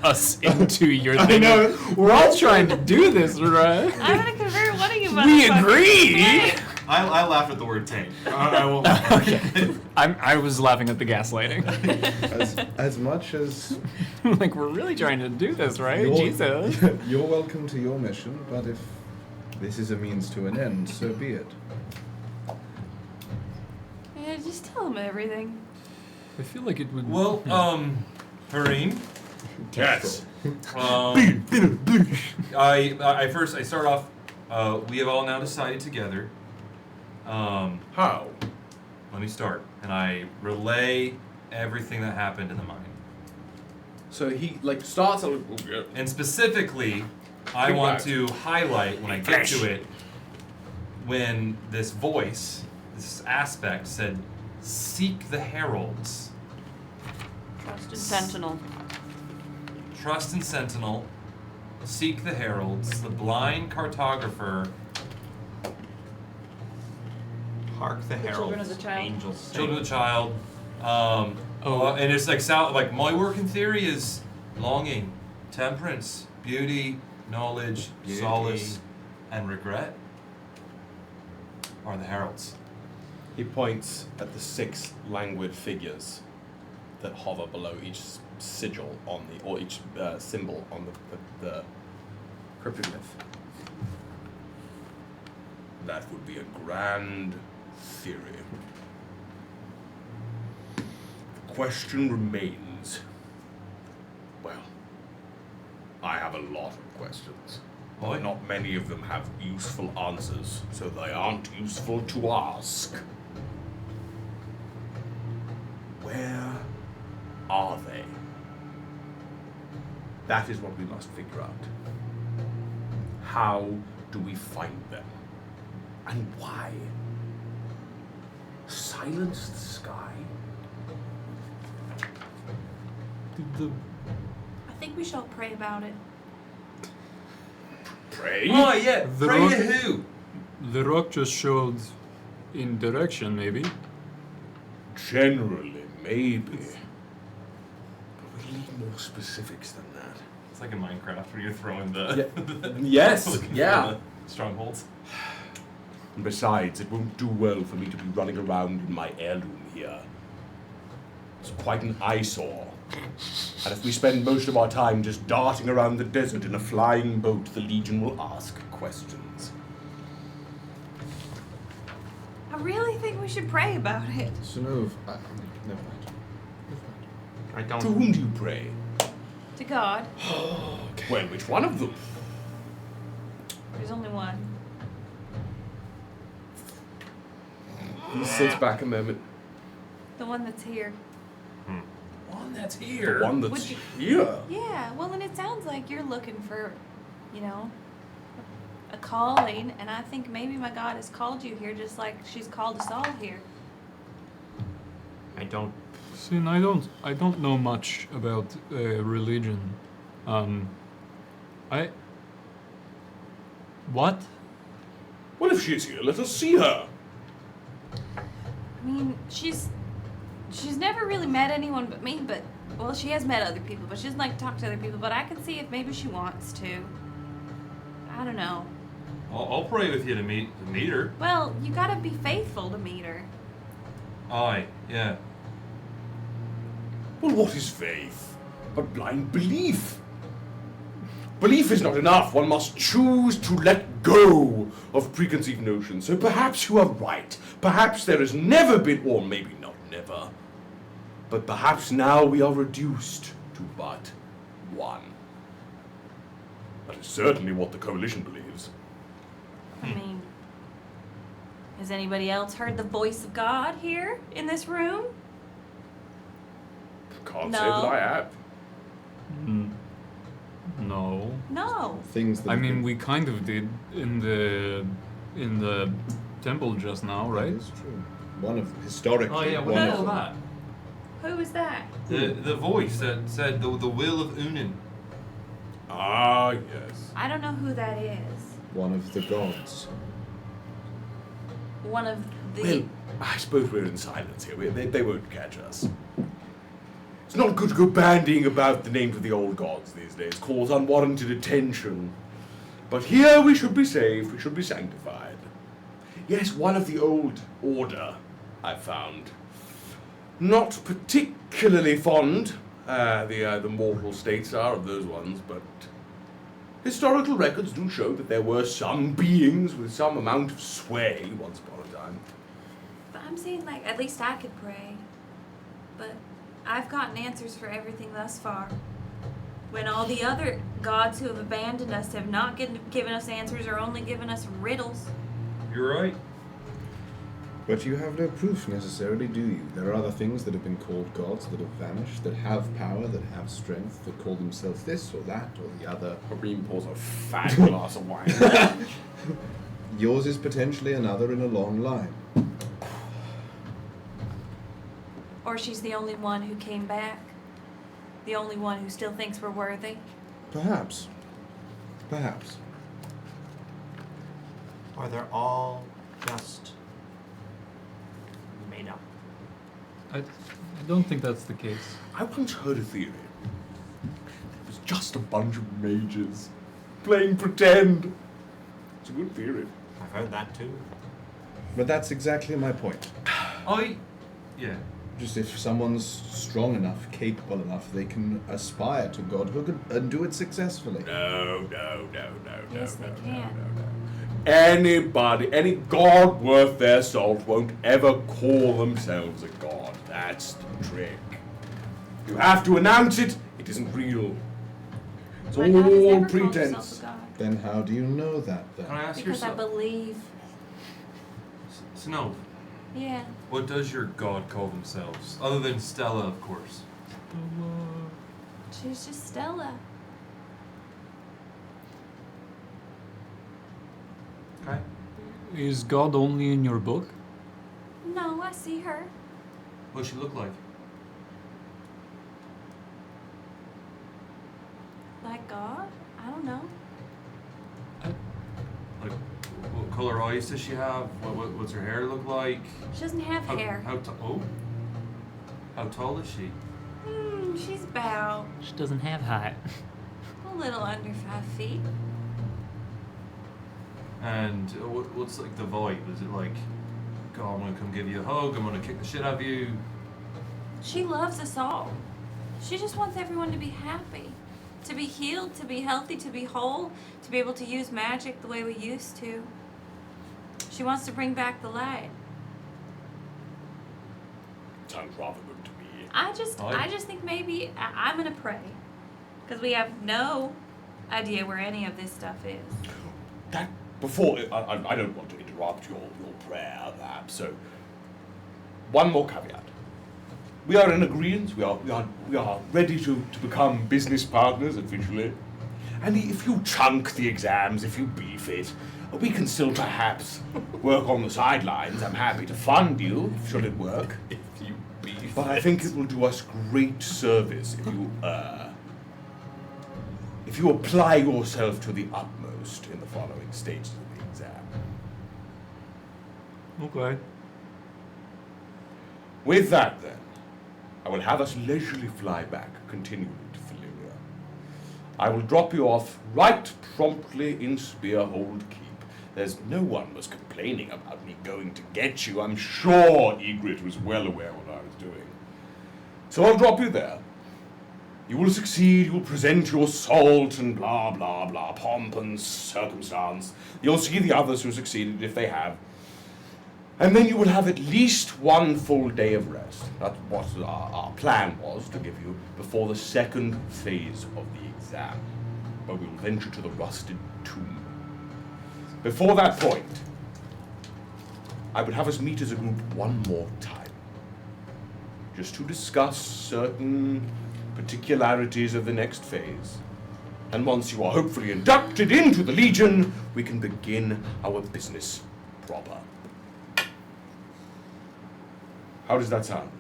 us into your thing. know. We're all trying to do this, right? I'm gonna convert one of you. We motherfuckers. agree. I laughed at the word tank. I won't. Okay. I was laughing at the gaslighting. As much as Like we're really trying to do this, right? you're, Jesus. you're welcome to your mission, but if this is a means to an end, so be it. Yeah, just tell him everything. I feel like it would. Well, Harim. Yes. I start off. We have all now decided together. How? Let me start, and I relay everything that happened in the mine. So he like starts on, And specifically, I want to highlight when I get to it when this voice, this aspect said, "Seek the heralds." Trust and sentinel. Trust and sentinel. Seek the heralds. The blind cartographer. Hark the heralds. children of the child. Angels sing. Children of the child. And it's like my working theory is longing, temperance, beauty, knowledge, Beauty. solace, and regret are the heralds. he points at the 6 languid figures that hover below each sigil on the, or each symbol on the cryptid myth. That would be a grand theory. The question remains. Well, I have a lot of questions. But not many of them have useful answers, so they aren't useful to ask. Where are they? That is what we must figure out. How do we find them? And why? Silence the sky? I think we shall pray about it. Pray? Oh yeah, The pray rock- to who? The rock just showed in direction, maybe. Generally, maybe. But we need more specifics than that. It's like in Minecraft where you're throwing the... Yes, looking for yeah. the strongholds. And besides, it won't do well for me to be running around in my heirloom here. It's quite an eyesore. And if we spend most of our time just darting around the desert in a flying boat, the Legion will ask questions. I really think we should pray about it. Synnove, never mind. I don't. To whom do you pray? To God. Well, which one of them? There's only one. He sits back a moment. The one that's here. One that's here. The one Would that's you- here. Yeah, well, and it sounds like you're looking for, you know, a calling, and I think maybe my God has called you here just like she's called us all here. I don't. Sin, I don't know much about religion. What? Well, if she is here, let us see her. I mean, she's never really met anyone but me, but, well, she has met other people, but she doesn't like to talk to other people, but I can see if maybe she wants to. I don't know. I'll pray with you to meet her. Well, you gotta be faithful to meet her. Aye, yeah. Well, what is faith? But blind belief. Belief is not enough. One must choose to let go of preconceived notions. So perhaps you are right. Perhaps there has never been, or maybe not never, but perhaps now we are reduced to but one. That is certainly what the coalition believes. I mean, has anybody else heard the voice of God here in this room? Can't No. say that I have. No. No. Things that I have mean, been- we kind of did in the temple just now, right? That's true. One of historically. Oh yeah, what one the of hell them. that? Who is that? The voice that said the will of Ünen. Ah, yes. I don't know who that is. One of the gods. One of the. Well, I suppose we're in silence here. They won't catch us. It's not good to go bandying about the names of the old gods these days. Cause unwarranted attention. But here we should be safe. We should be sanctified. Yes, one of the old order, I found. Not particularly fond, the mortal states are of those ones, but historical records do show that there were some beings with some amount of sway once upon a time. But I'm saying, like, at least I could pray. But I've gotten answers for everything thus far. When all the other gods who have abandoned us have not given us answers or only given us riddles. You're right. But you have no proof necessarily, do you? There are other things that have been called gods that have vanished, that have power, that have strength, that call themselves this or that or the other. Irene pours a fat glass of wine. Yours is potentially another in a long line. Or she's the only one who came back. The only one who still thinks we're worthy. Perhaps. Perhaps. Or they're all just made up. I don't think that's the case. I once heard a theory. It was just a bunch of mages playing pretend. It's a good theory. I've heard that too. But that's exactly my point. Yeah. Just if someone's strong enough, capable enough, they can aspire to godhood and do it successfully. No. Yes, they can. Anybody, any god worth their salt won't ever call themselves a god. That's the trick. You have to announce it, it isn't real. It's My God has all never called pretense. himself a god. Then how do you know that then? Can I ask Because I yourself? believe. Synnove, Yeah. what does your god call themselves? Other than Stella, of course. She's just Stella. Okay. Is God only in your book? No, I see her. What does she look like? Like God? I don't know. Like, what color eyes does she have? What's her hair look like? She doesn't have hair. How tall is she? She's about She doesn't have height. a little under 5 feet. And what's like the vibe? Is it like, God, I'm gonna come give you a hug, I'm gonna kick the shit out of you? She loves us all. She just wants everyone to be happy. To be healed, to be healthy, to be whole, to be able to use magic the way we used to. She wants to bring back the light. Sounds rather good to me. I just think maybe I'm gonna pray, because we have no idea where any of this stuff is. Before, I don't want to interrupt your prayer, perhaps, so one more caveat. We are in agreement, we are ready to become business partners officially. And if you chunk the exams, if you beef it, we can still perhaps work on the sidelines. I'm happy to fund you, should it work. If you beef But I think it will do us great service if you apply yourself to the utmost in the following stages of the exam. Okay. With that, then, I will have us leisurely fly back, continually to Valyria. I will drop you off right promptly in Spearhold Keep. There's no one was complaining about me going to get you. I'm sure Ygritte was well aware what I was doing. So I'll drop you there. You will succeed, you will present your salt and blah, blah, blah, pomp and circumstance. You'll see the others who succeeded if they have. And then you will have at least one full day of rest. That's what our plan was to give you before the second phase of the exam, where we will venture to the rusted tomb. Before that point, I would have us meet as a group one more time, just to discuss certain particularities of the next phase. And once you are hopefully inducted into the Legion, we can begin our business proper. How does that sound?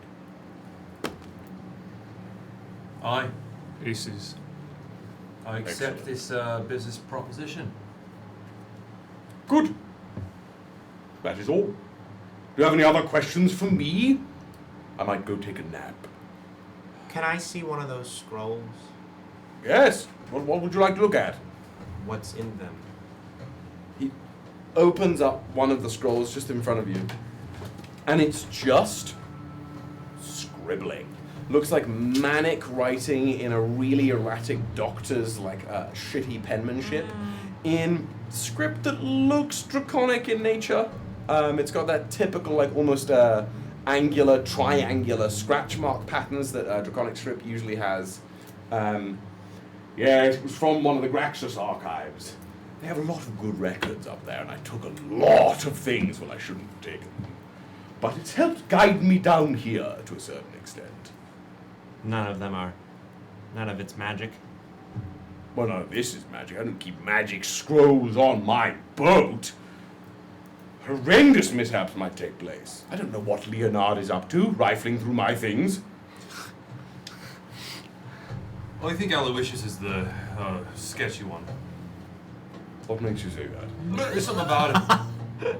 Aye. Aces. I accept this business proposition. Good. That is all. Do you have any other questions for me? I might go take a nap. Can I see one of those scrolls? Yes. What would you like to look at? What's in them? He opens up one of the scrolls just in front of you, and it's just scribbling. Looks like manic writing in a really erratic doctor's shitty penmanship in script that looks draconic in nature. It's got that typical almost angular, triangular scratch mark patterns that draconic script usually has. Yeah, it was from one of the Graxus archives. They have a lot of good records up there, and I took a lot of things I shouldn't have taken. But it's helped guide me down here to a certain extent. None of it's magic. Well, none of this is magic. I don't keep magic scrolls on my boat. Horrendous mishaps might take place. I don't know what Leonard is up to, rifling through my things. Well, I think Aloysius is the sketchy one. What makes you say that? There's something about him.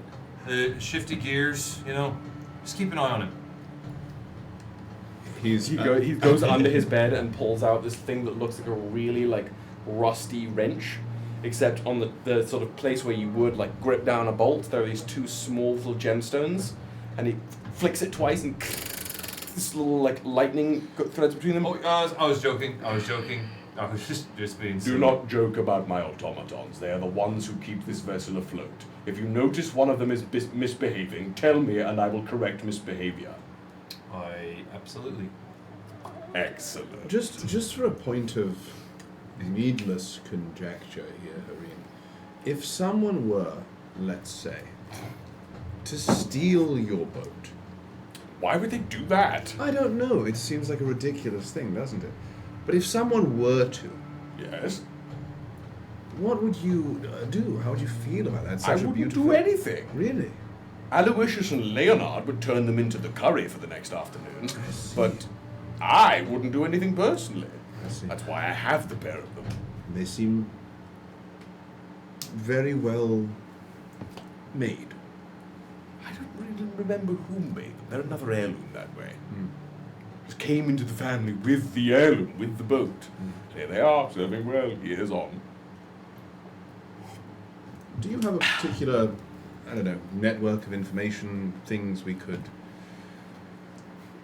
The shifty gears, just keep an eye on him. He goes under his bed and pulls out this thing that looks like a really rusty wrench, except on the sort of place where you would grip down a bolt, there are these two small little gemstones, and he flicks it twice and this little lightning threads between them. Oh, I was joking. I was just being silly. Do not joke about my automatons. They are the ones who keep this vessel afloat. If you notice one of them is misbehaving, tell me and I will correct misbehavior. Absolutely. Excellent. Just for a point of needless conjecture here, Harim, if someone were, let's say, to steal your boat, why would they do that? I don't know. It seems like a ridiculous thing, doesn't it? But if someone were to, yes, what would you do? How would you feel about that? I wouldn't do anything. Really? Aloysius and Leonard would turn them into the curry for the next afternoon, but I wouldn't do anything personally. That's why I have the pair of them. They seem very well made. I don't really remember who made them. They're another heirloom that way. Just came into the family with the heirloom, with the boat. There they are, serving well, years on. Do you have a particular, network of information, things we could,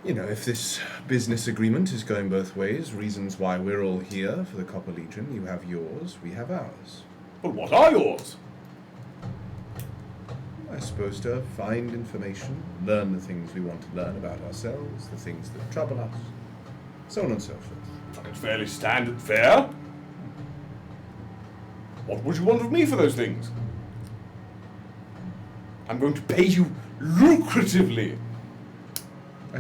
if this business agreement is going both ways, reasons why we're all here for the Copper Legion, you have yours, we have ours. Well, what are yours? I suppose to find information, learn the things we want to learn about ourselves, the things that trouble us, so on and so forth. It's fairly standard fare. What would you want of me for those things? I'm going to pay you lucratively.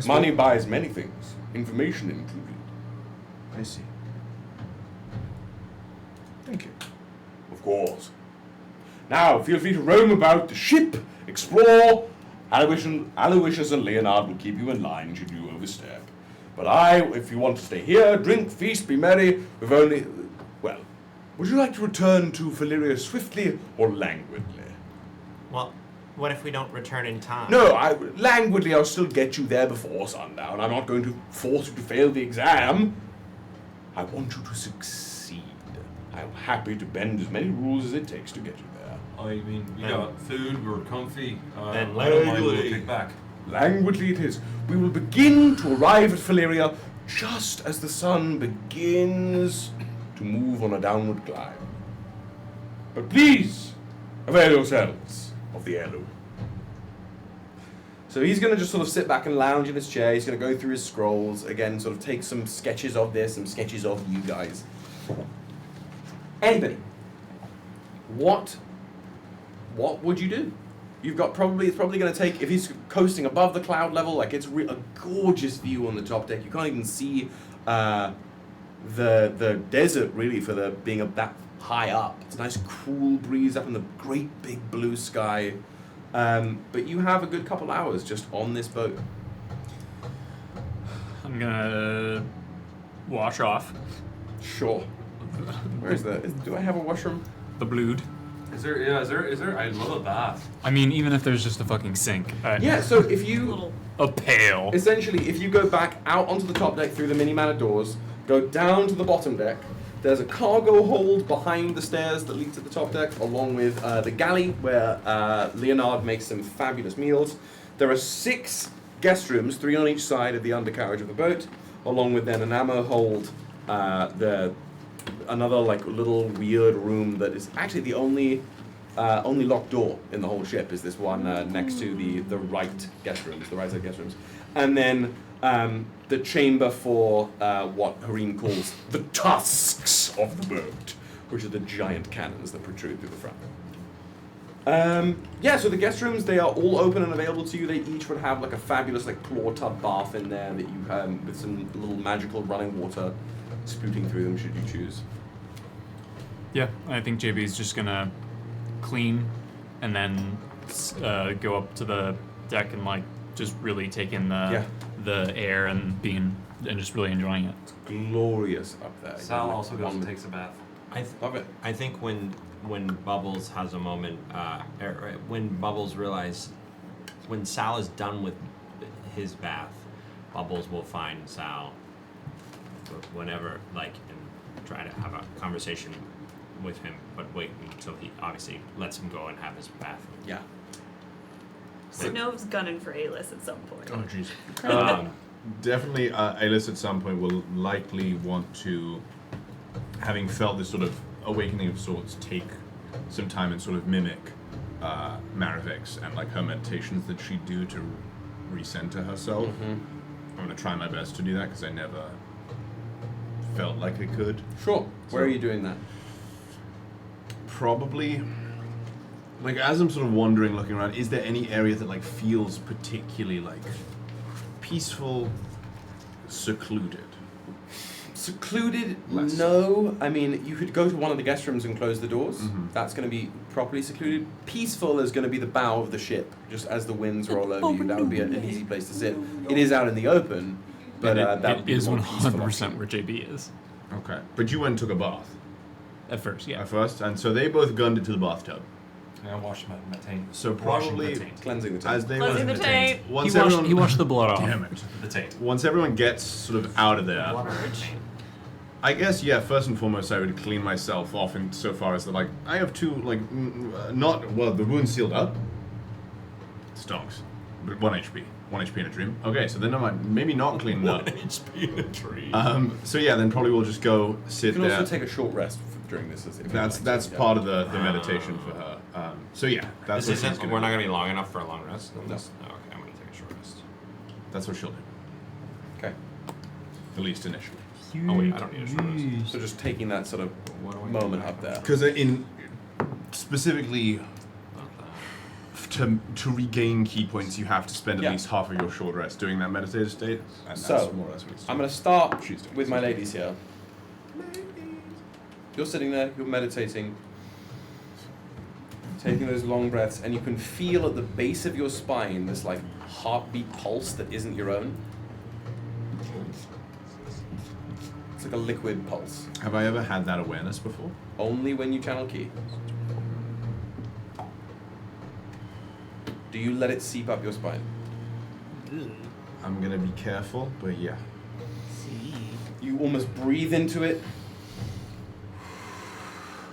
Money buys many things, information included. I see. Thank you. Of course. Now, feel free to roam about the ship, explore. Aloysius and Leonard will keep you in line should you overstep. But if you want to stay here, drink, feast, be merry, we've only... Well, would you like to return to Valyria swiftly or languidly? Well, what if we don't return in time? No, languidly I'll still get you there before sundown. I'm not going to force you to fail the exam. I want you to succeed. I'm happy to bend as many rules as it takes to get you there. I mean, we got food, we're comfy. Then I don't mind, we'll languidly. kick back. Languidly it is. We will begin to arrive at Valyria just as the sun begins to move on a downward climb. But please, avail yourselves of the heirloom. So he's going to just sort of sit back and lounge in his chair. He's going to go through his scrolls, again, sort of take some sketches of this, some sketches of you guys. Anybody, what would you do? You've got it's probably going to take, if he's coasting above the cloud level, like it's a gorgeous view on the top deck. You can't even see the desert really for being that high up. It's a nice cool breeze up in the great big blue sky. But you have a good couple hours just on this boat. I'm gonna wash off. Sure. Where is that? Do I have a washroom? The Blood. Is there? I love a bath. I mean, even if there's just a fucking sink. Yeah, so if you... A pail. Essentially, if you go back out onto the top deck through the mini manor doors, go down to the bottom deck, there's a cargo hold behind the stairs that lead to the top deck, along with the galley where Leonard makes some fabulous meals. There are 6 guest rooms, 3 on each side of the undercarriage of the boat, along with then an ammo hold, another like little weird room that is actually the only locked door in the whole ship is this one next to the right guest rooms, the right side guest rooms, and then the chamber for what Hareen calls the tusks of the boat, which are the giant cannons that protrude through the front. Yeah, so the guest rooms, they are all open and available to you. They each would have like a fabulous like claw tub bath in there that you with some little magical running water spouting through them should you choose. Yeah, I think JB's just gonna clean and then go up to the deck and like just really take in the air and just really enjoying it. It's glorious up there. Sal also goes and takes a bath. Love it. I think when Bubbles has a moment, when Bubbles realizes when Sal is done with his bath, Bubbles will find Sal whenever, like, and try to have a conversation with him, but wait until he obviously lets him go and have his bath. Yeah. Synnove's gunning for Alis at some point. Oh, jeez. Definitely, Alis at some point will likely want to, having felt this sort of awakening of sorts, take some time and sort of mimic Maravix and like her meditations that she'd do to recenter herself. I'm going to try my best to do that because I never felt like I could. Sure. Where are you doing that? Probably, like as I'm sort of wandering, looking around, is there any area that like feels particularly like peaceful, secluded? Secluded? No. I mean, you could go to one of the guest rooms and close the doors. That's going to be properly secluded. Peaceful is going to be the bow of the ship, just as the winds roll over you. That would be an easy place to sit. It is out in the open, but that would be is the more peaceful 100% option. where JB is. Okay, but you went and took a bath. At first, yeah. At first, and so they both gunned into the bathtub. I washed my taint. So Washing probably the taint. Cleansing the taint. as they Cleansing the taint. Once He everyone washed the blood off. Damn it. The taint. Once everyone gets sort of out of there, I guess first and foremost I would clean myself off in so far as that like I have 2 like the wound's sealed up. Stonks. But 1 HP. 1 HP in a dream. Okay, so then I might maybe not clean up. 1 HP in a dream. So yeah, then probably we'll just go sit You can there. also take a short rest during this. That's part of the meditation for her. So yeah, that's what she's gonna we're not do. going to be long enough for a long rest? No. Okay, I'm going to take a short rest. That's what she'll do. Okay. At least initially. Oh wait, I don't need a short rest. So just taking that sort of moment up there. Because in specifically to regain key points, you have to spend at least half of your short rest doing that meditative state, and So, that's more or less what it's I'm going to start with my ladies here. You're sitting there, you're meditating, taking those long breaths, and you can feel at the base of your spine this like heartbeat pulse that isn't your own. It's like a liquid pulse. Have I ever had that awareness before? Only when you channel ki. Do you let it seep up your spine? I'm gonna be careful, but yeah. You almost breathe into it.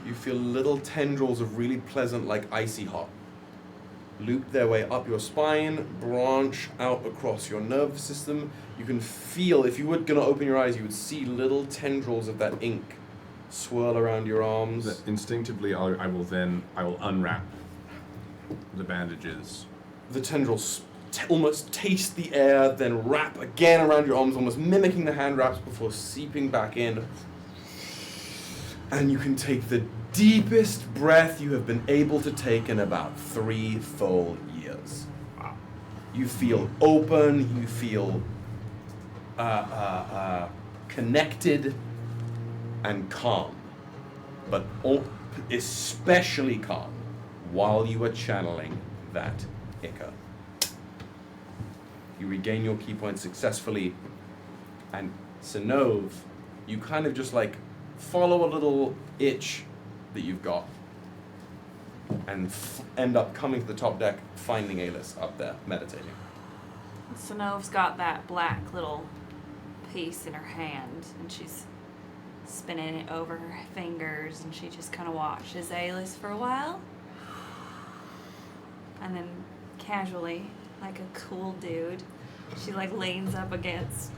You feel little tendrils of really pleasant, like icy hot, loop their way up your spine, branch out across your nervous system. You can feel, if you were going to open your eyes, you would see little tendrils of that ink swirl around your arms. That instinctively, I will unwrap the bandages. The tendrils almost taste the air, then wrap again around your arms, almost mimicking the hand wraps before seeping back in. And you can take the deepest breath you have been able to take in about 3 full years. Wow. You feel open, you feel connected and calm, but especially calm while you are channeling that Ica. You regain your key points successfully, and Synnove, you kind of just like follow a little itch that you've got and end up coming to the top deck, finding Alis up there meditating. Synnove's got that black little piece in her hand, and she's spinning it over her fingers, and she just kind of watches Alis for a while, and then casually, like a cool dude, she like leans up against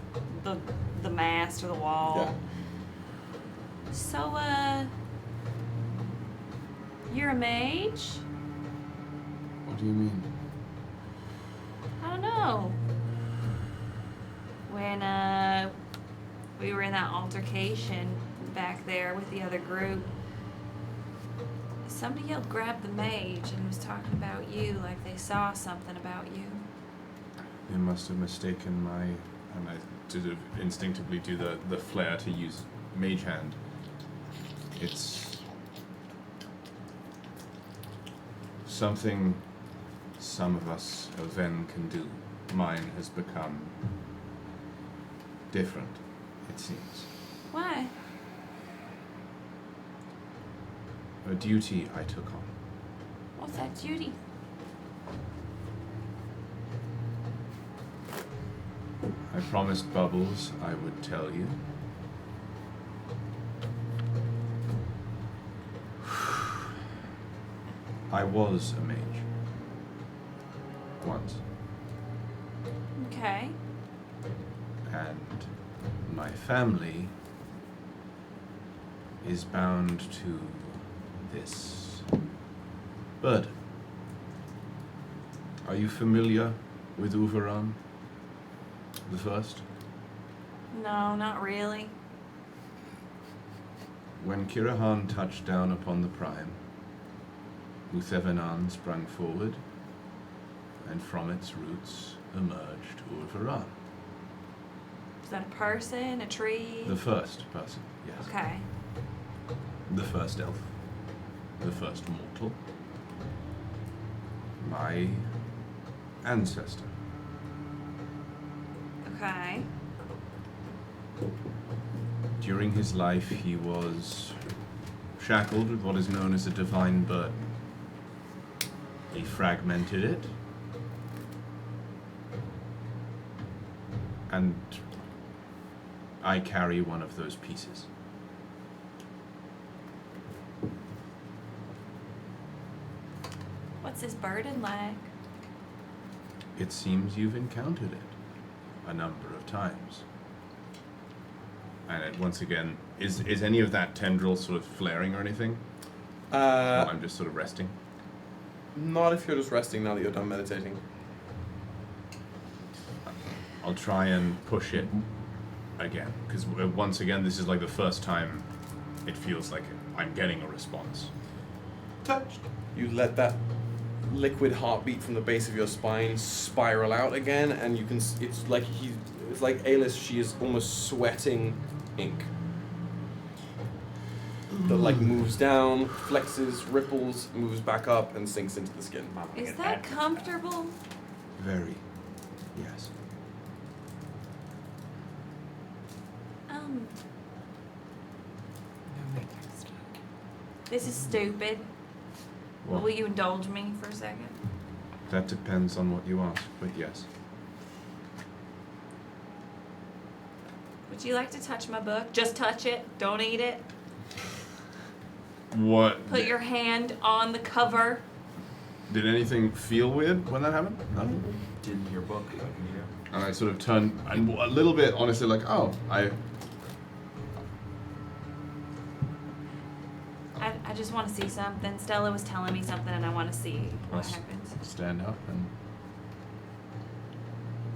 the mast or the wall. Yeah. So, you're a mage? What do you mean? I don't know. When, we were in that altercation back there with the other group, somebody yelled, "Grab the mage," and was talking about you, like they saw something about you. They must have mistaken my... And I did instinctively do the flair to use Mage Hand. It's something some of us Elven can do. Mine has become different, it seems. Why? A duty I took on. What's that duty? I promised Bubbles I would tell you. I was a mage. Once. Okay. And my family is bound to this burden. Are you familiar with Uvaran the First? No, not really. When Kirahan touched down upon the Prime, Uthevenan sprang forward, and from its roots emerged Uvaran. Is that a person, a tree? The first person, yes. Okay. The first elf. The first mortal. My ancestor. Okay. During his life, he was shackled with what is known as a divine burden. He fragmented it, and I carry one of those pieces. What's his burden like? It seems you've encountered it a number of times. And once again, is any of that tendril sort of flaring or anything? I'm just sort of resting. Not if you're just resting now that you're done meditating. I'll try and push it again, because once again, this is like the first time it feels like I'm getting a response. Touched. You let that liquid heartbeat from the base of your spine spiral out again, and you can. It's like Alice. She is almost sweating ink. That like moves down, flexes, ripples, moves back up, and sinks into the skin. Is that comfortable? Very. Yes. This is stupid. What? Will you indulge me for a second? That depends on what you ask, but yes. Would you like to touch my book? Just touch it. Don't eat it. What? Put your hand on the cover. Did anything feel weird when that happened? Nothing? Didn't your book? And I sort of turned, and a little bit, honestly, like, oh, I just want to see something. Stella was telling me something, and I want to see what Yes. happens. Stand up and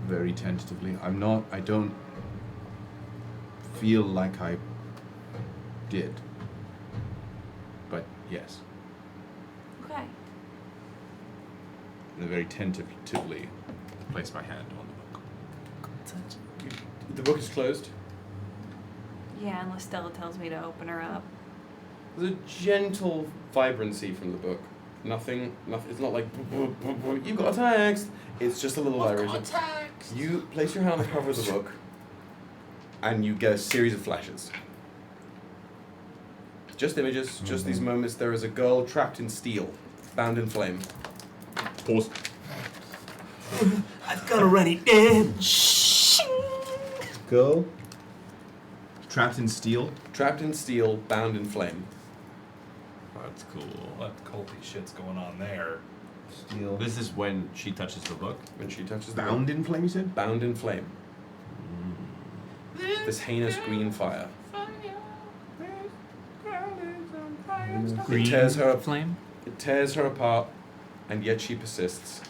very tentatively. I don't feel like I did. But yes. Okay. And I very tentatively place my hand on the book. The book is closed. Yeah, unless Stella tells me to open her up. There's a gentle vibrancy from the book. Nothing. It's not like you got a text. It's just a little vibration. You place your hand on the cover of the book, and you get a series of flashes. Just images. Just these moments. There is a girl trapped in steel, bound in flame. Pause. I've got to run it down. Girl. Trapped in steel. Trapped in steel, bound in flame. That's cool. That culty shit's going on there. Steel. This is when she touches the book. When she touches the Bound book. in flame, you said? Bound in flame. This heinous green fire. Green It tears her flame? It tears her apart, and yet she persists.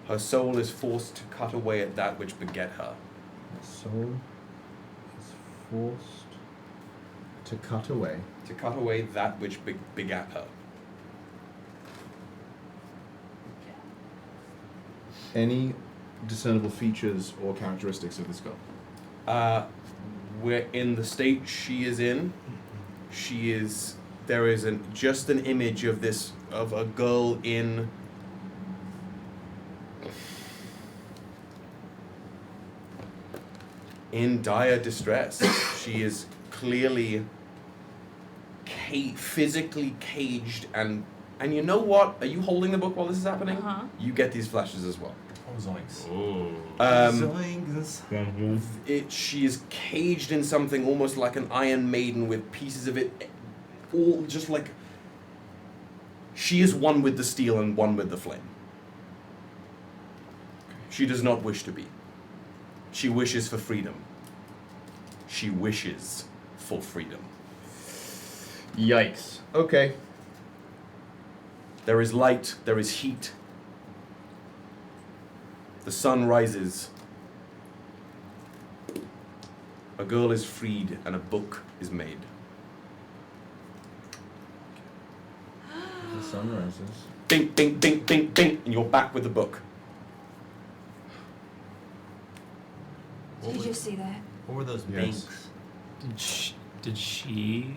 Her soul is forced to cut away at that which beget her. The soul is forced to cut away. To cut away that which begat her. Any discernible features or characteristics of this girl? We're in the state she is in. There is just an image of a girl in dire distress. She is clearly physically caged, and you know what? Are you holding the book while this is happening? Uh-huh. You get these flashes as well. Oh, zoinks. She is caged in something almost like an Iron Maiden with pieces of it all just like... She is one with the steel and one with the flame. She does not wish to be. She wishes for freedom. She wishes for freedom. Yikes. Okay. There is light, there is heat. The sun rises. A girl is freed and a book is made. The sun rises. Bing, bing, bing, bing, bing, and you're back with the book. Did you just see that? What were those Yes. binks? Did she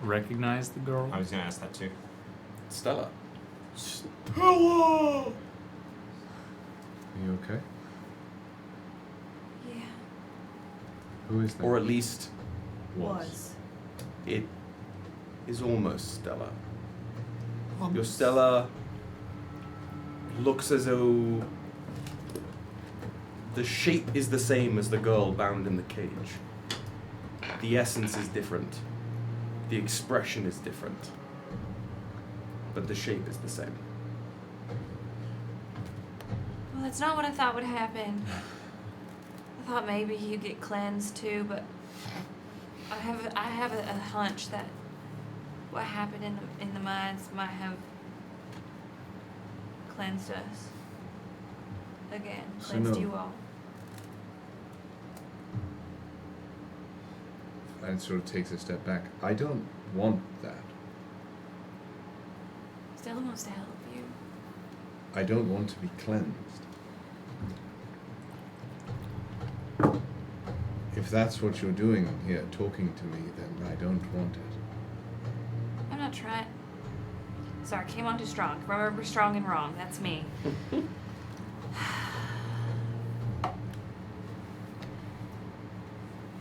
recognize the girl? I was gonna ask that too. Stella. Stella! Are you okay? Yeah. Who is that? Or at least Was. it is almost Stella. Your Stella looks as though the shape is the same as the girl bound in the cage. The essence is different. The expression is different. But the shape is the same. Well, that's not what I thought would happen. I thought maybe you get cleansed too, but I have a hunch that what happened in the mines might have cleansed us again, cleansed you all. And sort of takes a step back. I don't want that. Stella wants to help you. I don't want to be cleansed. If that's what you're doing here, talking to me, then I don't want it. I'm not trying. Sorry, came on too strong. Remember, strong and wrong. That's me.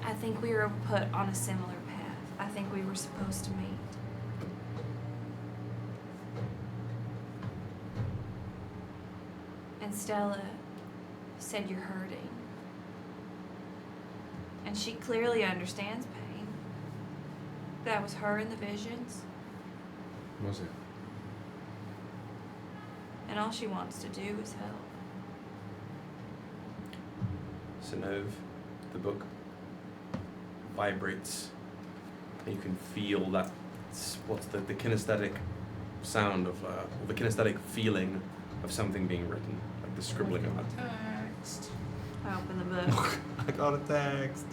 I think we were put on a similar path. I think we were supposed to meet. And Stella said you're hurting. And she clearly understands pain. That was her in the visions. Was it? And all she wants to do is help. Synnove, the book vibrates, and you can feel that. What's the kinesthetic sound of, or the kinesthetic feeling of something being written, like the scribbling of it. Text. I open the book. I got a text.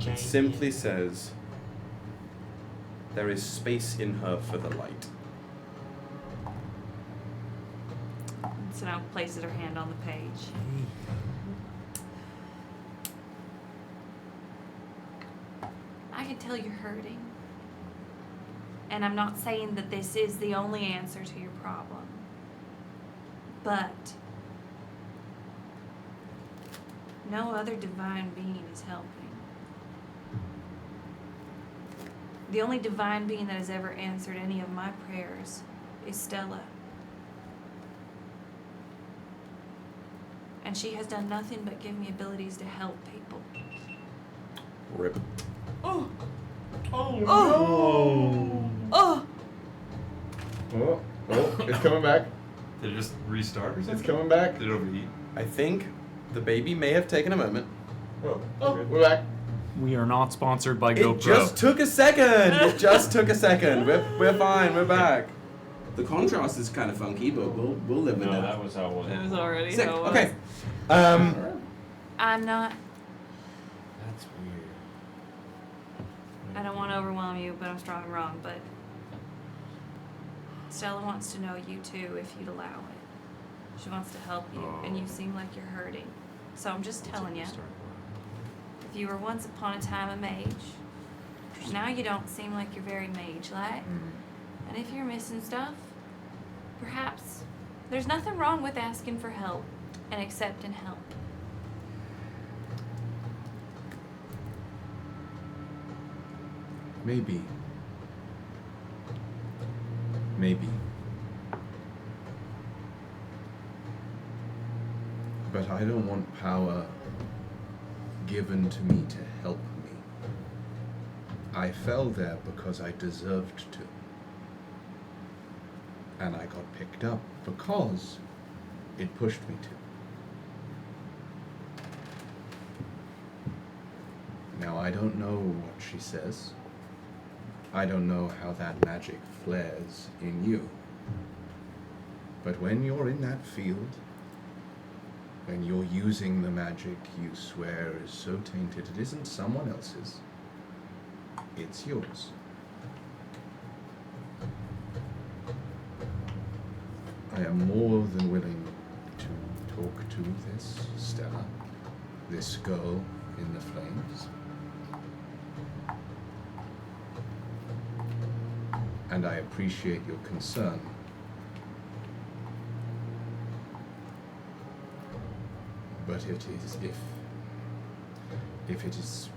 It simply says, "There is space in her for the light." So now places her hand on the page. I can tell you're hurting. And I'm not saying that this is the only answer to your problem. But no other divine being is helping. The only divine being that has ever answered any of my prayers is Stella. And she has done nothing but give me abilities to help people. Rip. Oh! Oh! Oh! Oh! Oh! Oh! It's coming back. Did it just restart or something? It's coming back. Did it overheat? I think the baby may have taken a moment. Oh, we're back. We are not sponsored by It GoPro. just took a second. It just took a second. We're fine. We're back. The contrast is kind of funky, but we'll live with No, it. that was how it was. It was already Sick. how it was. Okay. I'm not. That's weird. I don't want to overwhelm you, but I'm strong and wrong. But Stella wants to know you too, if you'd allow it. She wants to help you, and you seem like you're hurting. So I'm just telling you. If you were once upon a time a mage, now you don't seem like you're very mage-like. And if you're missing stuff, perhaps there's nothing wrong with asking for help and accepting help. Maybe. Maybe. But I don't want power given to me to help me. I fell there because I deserved to. And I got picked up because it pushed me to. Now, I don't know what she says. I don't know how that magic flares in you. But when you're in that field, when you're using the magic you swear is so tainted it isn't someone else's, it's yours. I am more than willing to talk to this Stella, this girl in the flames. And I appreciate your concern. But it is if it is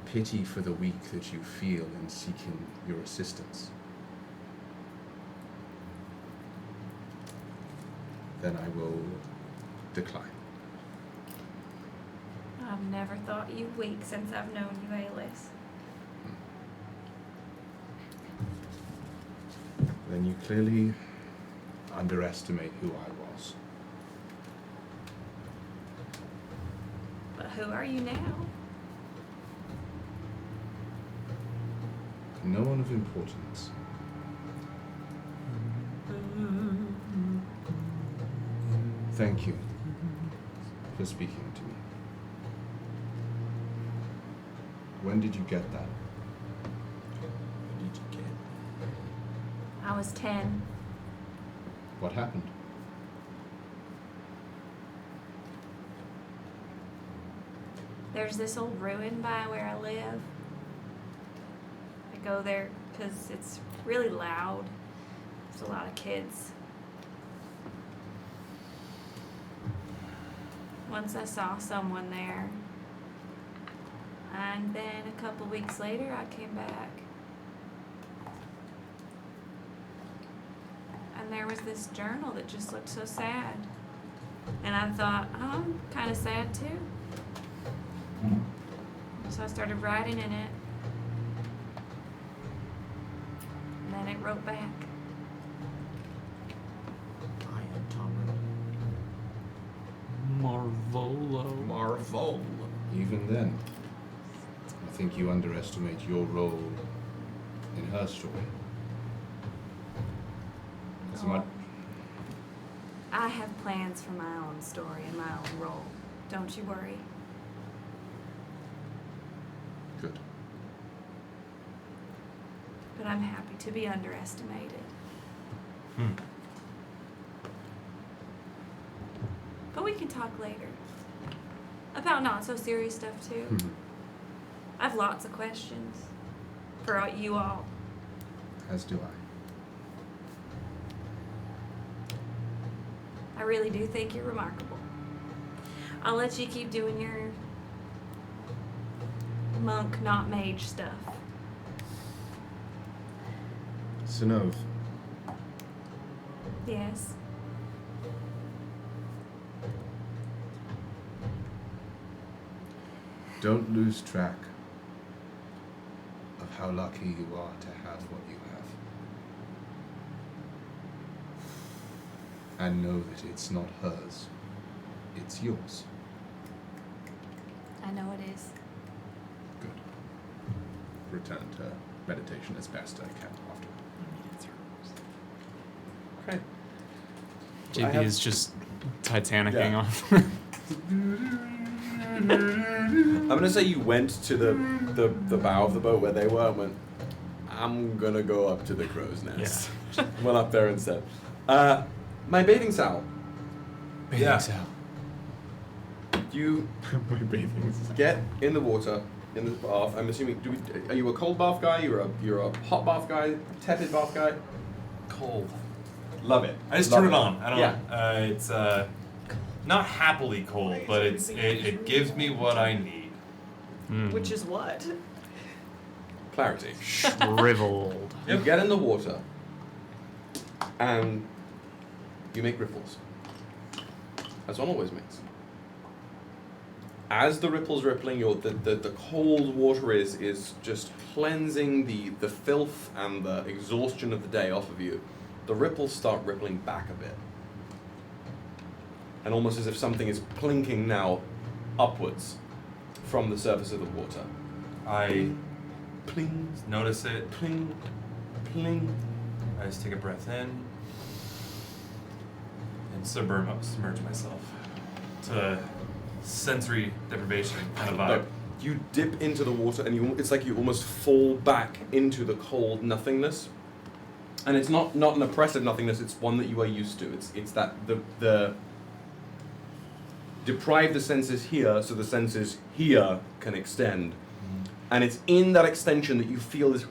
pity for the weak that you feel in seeking your assistance, then I will decline. I've never thought you weak since I've known you, Alice. Then you clearly underestimate who I was. But who are you now? No one of importance. Thank you for speaking to me. When did you get that? I was 10. What happened? There's this old ruin by where I live. I go there because it's really loud. There's a lot of kids. Once I saw someone there. And then a couple weeks later, I came back. And there was this journal that just looked so sad. And I thought, oh, I'm kind of sad too. So I started writing in it. And then it wrote back. I am Tom. Marvolo. Marvel. Even then, I think you underestimate your role in her story. As much. I have plans for my own story and my own role. Don't you worry. Good. But I'm happy to be underestimated. But we can talk later. About not so serious stuff too. I have lots of questions for you all. As do I. I really do think you're remarkable. I'll let you keep doing your monk, not mage stuff. Synnove, Yes. don't lose track of how lucky you are to have what you have. And know that it's not hers, it's yours. I know it is. Good. Return to meditation as best I can after. Okay. JP is just Titanicing off. I'm gonna say you went to the bow of the boat where they were and went, I'm gonna go up to the crow's nest. Went up there instead. My bathing Sal. Sal. You get in the water, in the bath. I'm assuming, are you a cold bath guy? You're a hot bath guy? Tepid bath guy? Cold. Love it. I just Love turn it it. on. I don't know. It's not happily cold, but it gives me what I need. Which is what? Clarity. Shriveled. You get in the water, and you make ripples. As one always makes. As the ripples rippling, the cold water is just cleansing the filth and the exhaustion of the day off of you. The ripples start rippling back a bit. And almost as if something is plinking now upwards from the surface of the water. I pling, notice it. Pling, pling. I just take a breath in and submerge myself to sensory deprivation kind of vibe. You dip into the water and it's like you almost fall back into the cold nothingness. And it's not an oppressive nothingness, it's one that you are used to. It's that the deprive the senses here so the senses here can extend. And it's in that extension that you feel this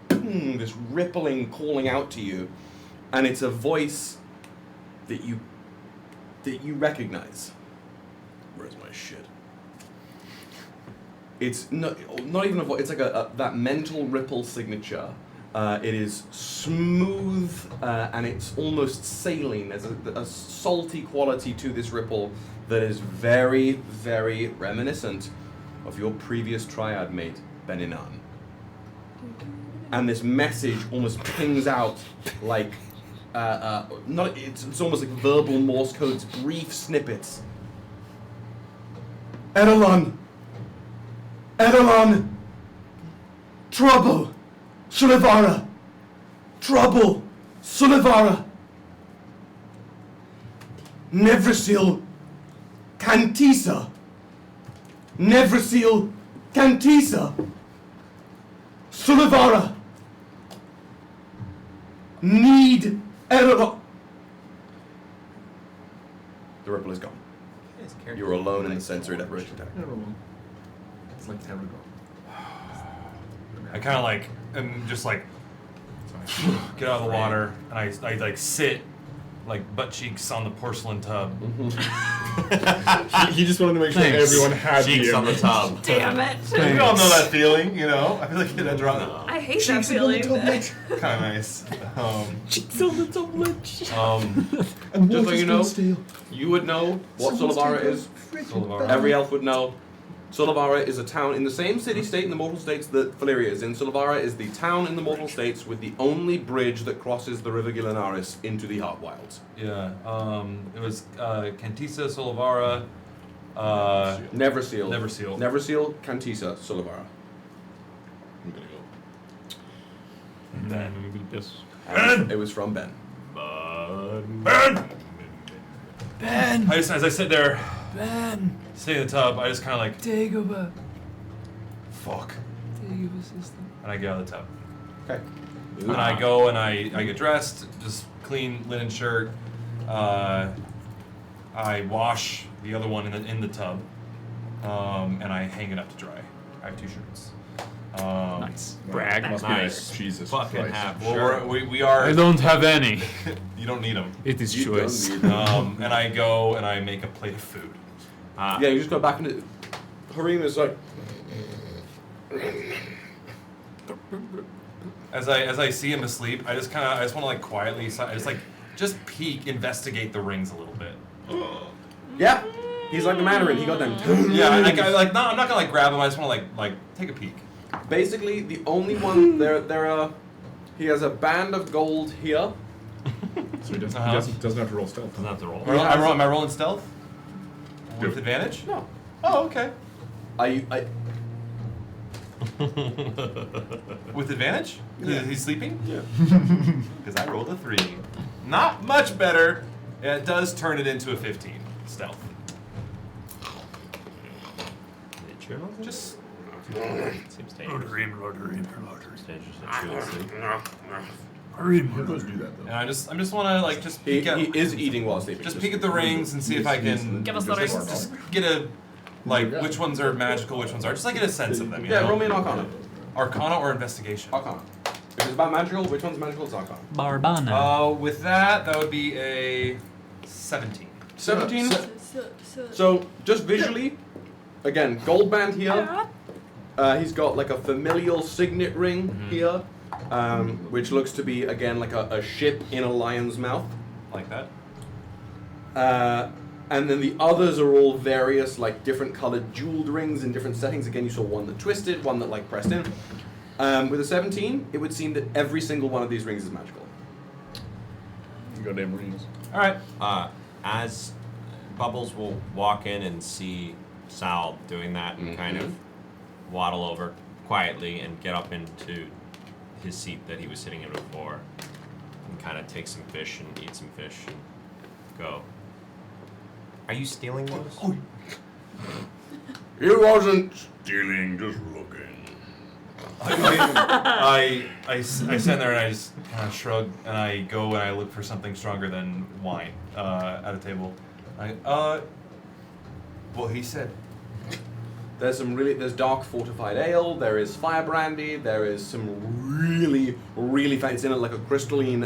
this rippling calling out to you. And it's a voice that you recognize. Where's my shit? It's not even a voice, it's like that mental ripple signature. It is smooth and it's almost saline. There's a salty quality to this ripple that is very, very reminiscent of your previous triad mate, Beninnan. And this message almost pings out like it's almost like verbal Morse codes, brief snippets. Edelon! Edelon! Trouble! Sulivara! Trouble! Sulivara! Nevrasil! Cantisa! Nevrasil! Cantisa! Sulivara! Need Edelon! The ripple is gone. You're alone in the sensory deprivation attack. It's like Terrigal. I kind of like am just like get out of the water, and I like sit like butt cheeks on the porcelain tub. He just wanted to make sure everyone had cheeks on the tub. Damn it. We all know that feeling, you know. I feel like that drop. I hate that feeling. Kind of nice. Cheeks on the tablet. Just so you know, you would know what Sulivara is. Every elf would know. Sulivara is a town in the same city-state in the mortal states that Valyria is in. Sulivara is the town in the mortal states with the only bridge that crosses the River Gilanaris into the Heart Wilds. Yeah. It was Cantisa, Sulivara, Nevrasil. Nevrasil. Nevrasil, Cantisa, Sulivara. I'm gonna go. And then we just. It was from Ben. Ben! As I sit there, Ben! sitting in the tub, I just kind of like, Dagobah. fuck. Dagobah system. And I get out of the tub. Okay. And I go and I get dressed, just clean linen shirt. I wash the other one in the tub, and I hang it up to dry. I have 2 shirts. Nice. Brag. Must be nice. Jesus Fucking Christ. have. Well, we are. I don't have any. You don't need them. It is choice. And I go and I make a plate of food. Yeah, you just go back into. Harim is like. As I see him asleep, I just want to like quietly, just peek, investigate the rings a little bit. Yeah, he's like the Mandarin. He got them. Yeah, I'm not gonna like grab him. I just want to like take a peek. Basically, the only one he has a band of gold here. So he doesn't have to roll stealth. Doesn't have to roll. Am I rolling stealth? With advantage? No. Oh, okay. I With advantage? Yeah. He's sleeping? Yeah. Because I rolled a 3. Not much better. It does turn it into a 15. Stealth. Just. Seems dangerous. And I just want to like just peek at. He is eating while sleeping. Just peek at the rings and see if I can Give us the rings. just get a like which ones are magical, which ones are. Just like get a sense of them. You know? Roll me an Arcana. Arcana or investigation? Arcana. If it's about magical, which one's magical? It's Arcana. Barbana. With that would be a 17. 17. So just visually, again, gold band here. He's got like a familial signet ring here, which looks to be again like a ship in a lion's mouth. Like that. And then the others are all various like different colored jeweled rings in different settings. Again, you saw one that twisted, one that like pressed in. With a 17, it would seem that every single one of these rings is magical. Goddamn rings. All right. As Bubbles will walk in and see Sal doing that and kind of waddle over quietly and get up into his seat that he was sitting in before and kind of take some fish and eat some fish and go. Are you stealing those? He wasn't stealing, just looking. I stand there and I just kind of shrug and I go and I look for something stronger than wine at a table. Well, he said. There's dark fortified ale, there is fire brandy, there is some really fancy, it's in like a crystalline,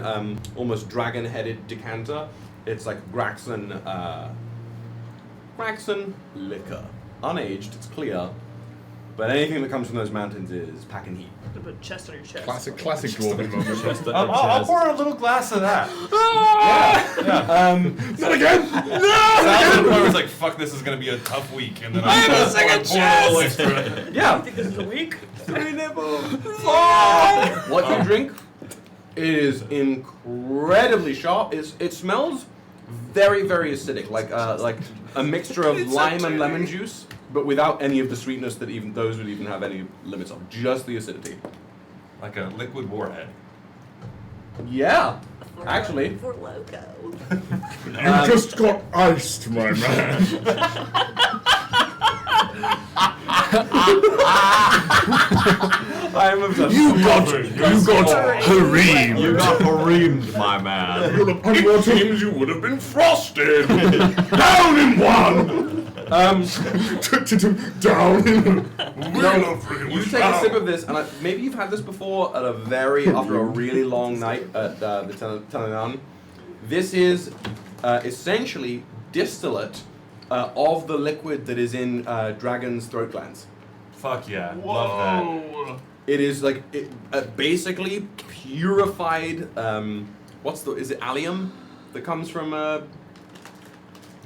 almost dragon-headed decanter. It's like Graxon liquor. Unaged, it's clear, but anything that comes from those mountains is packing heat. Put chest on your chest. Classic dwarven moment. I'll pour a little glass of that. Not again! Salvador was like, fuck, this is going to be a tough week. And then I have a second chest! Yeah. You think this is a week? 3 nipples. What you drink It is incredibly sharp. It smells very, very acidic, like a mixture of lime and lemon juice, but without any of the sweetness that even those would even have any limits of. Just the acidity. Like a liquid warhead. Yeah, actually. For loco. You just got iced, my man. I'm obsessed. You got hareemed. You got hareemed, my man. You're on your teams, you would have been frosted. Down in one. Down in. You take a sip of this, and maybe you've had this before at after a really long night at the Nauden. This is essentially distillate of the liquid that is in dragon's throat glands. Fuck yeah, love that. It is like basically purified. Is it allium that comes from